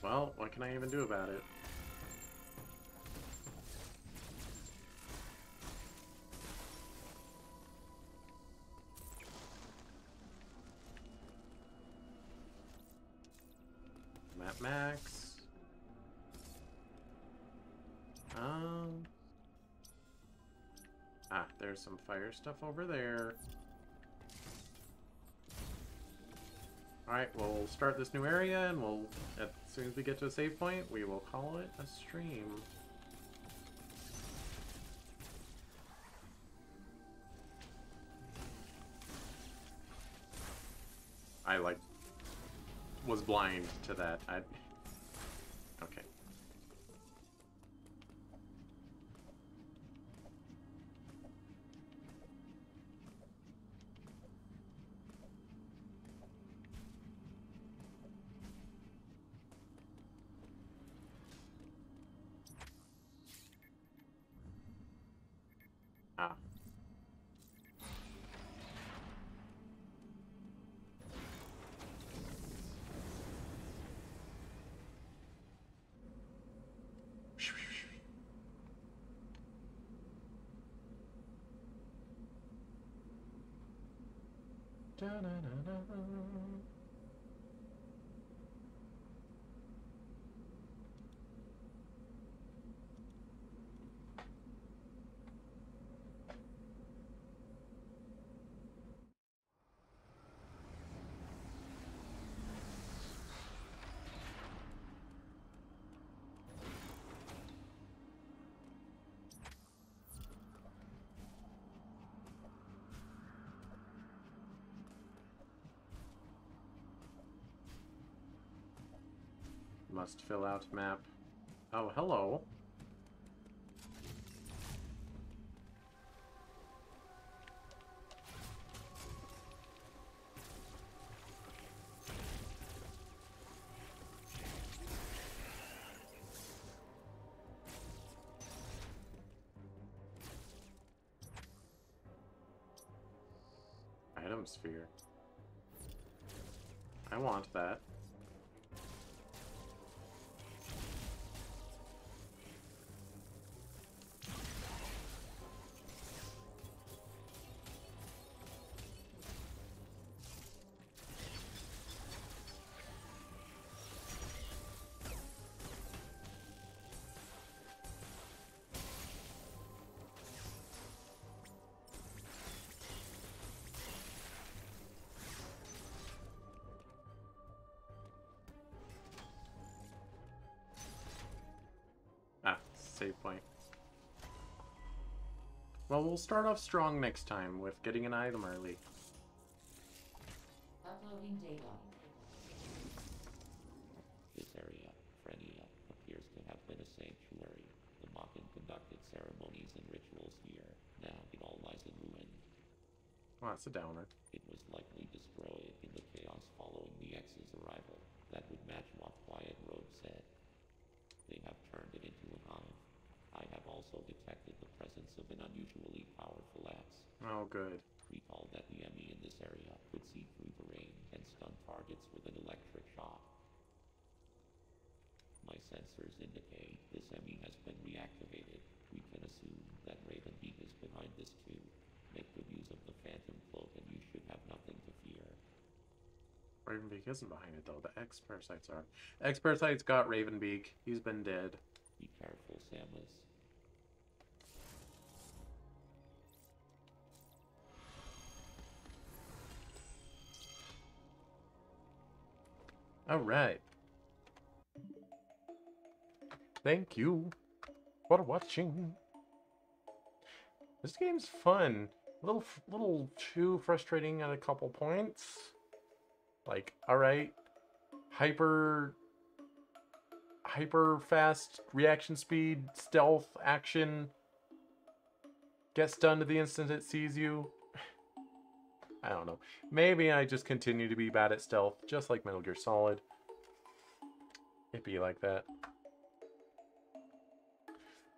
Speaker 1: Well, what can I even do about it? Map max. There's some fire stuff over there. Alright, we'll start this new area, and we'll, as soon as we get to a save point, we will call it a stream. I, like, was blind to that. Okay. Ah. Da-na-na-na. Must fill out map. Oh, hello. Item sphere. I want that. save point. Well, we'll start off strong next time with getting an item early.
Speaker 3: Uploading data.
Speaker 2: This area, Frenia, appears to have been a sanctuary. The Makan conducted ceremonies and rituals here. Now it all lies in ruin.
Speaker 1: Well, that's a downer.
Speaker 2: It was likely destroyed in the chaos following the X's arrival. That would match what Quiet Road said. They have turned it into a hive. I have also detected the presence of an unusually powerful X.
Speaker 1: Oh, good.
Speaker 2: Recall that the enemy in this area could see through terrain and stun targets with an electric shock. My sensors indicate this enemy has been reactivated. We can assume that Ravenbeak is behind this too. Make good use of the Phantom Cloak and you should have nothing to fear.
Speaker 1: Ravenbeak isn't behind it, though. The X-Parasites are. X-Parasites got Ravenbeak. He's been dead.
Speaker 2: Be careful, Samus.
Speaker 1: Alright. Thank you for watching. This game's fun. A little too frustrating at a couple points. Like, alright. Hyper fast reaction speed, stealth, action. Get stunned the instant it sees you. I don't know. Maybe I just continue to be bad at stealth, just like Metal Gear Solid. It'd be like that.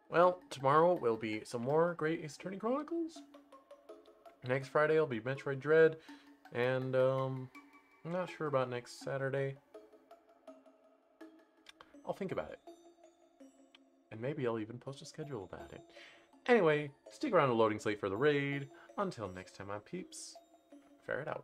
Speaker 1: Well, tomorrow will be some more Great Ace Attorney Chronicles. Next Friday will be Metroid Dread. And, I'm not sure about next Saturday. I'll think about it. And maybe I'll even post a schedule about it. Anyway, stick around to Loading Slate for the raid. Until next time, my peeps. Fair it out.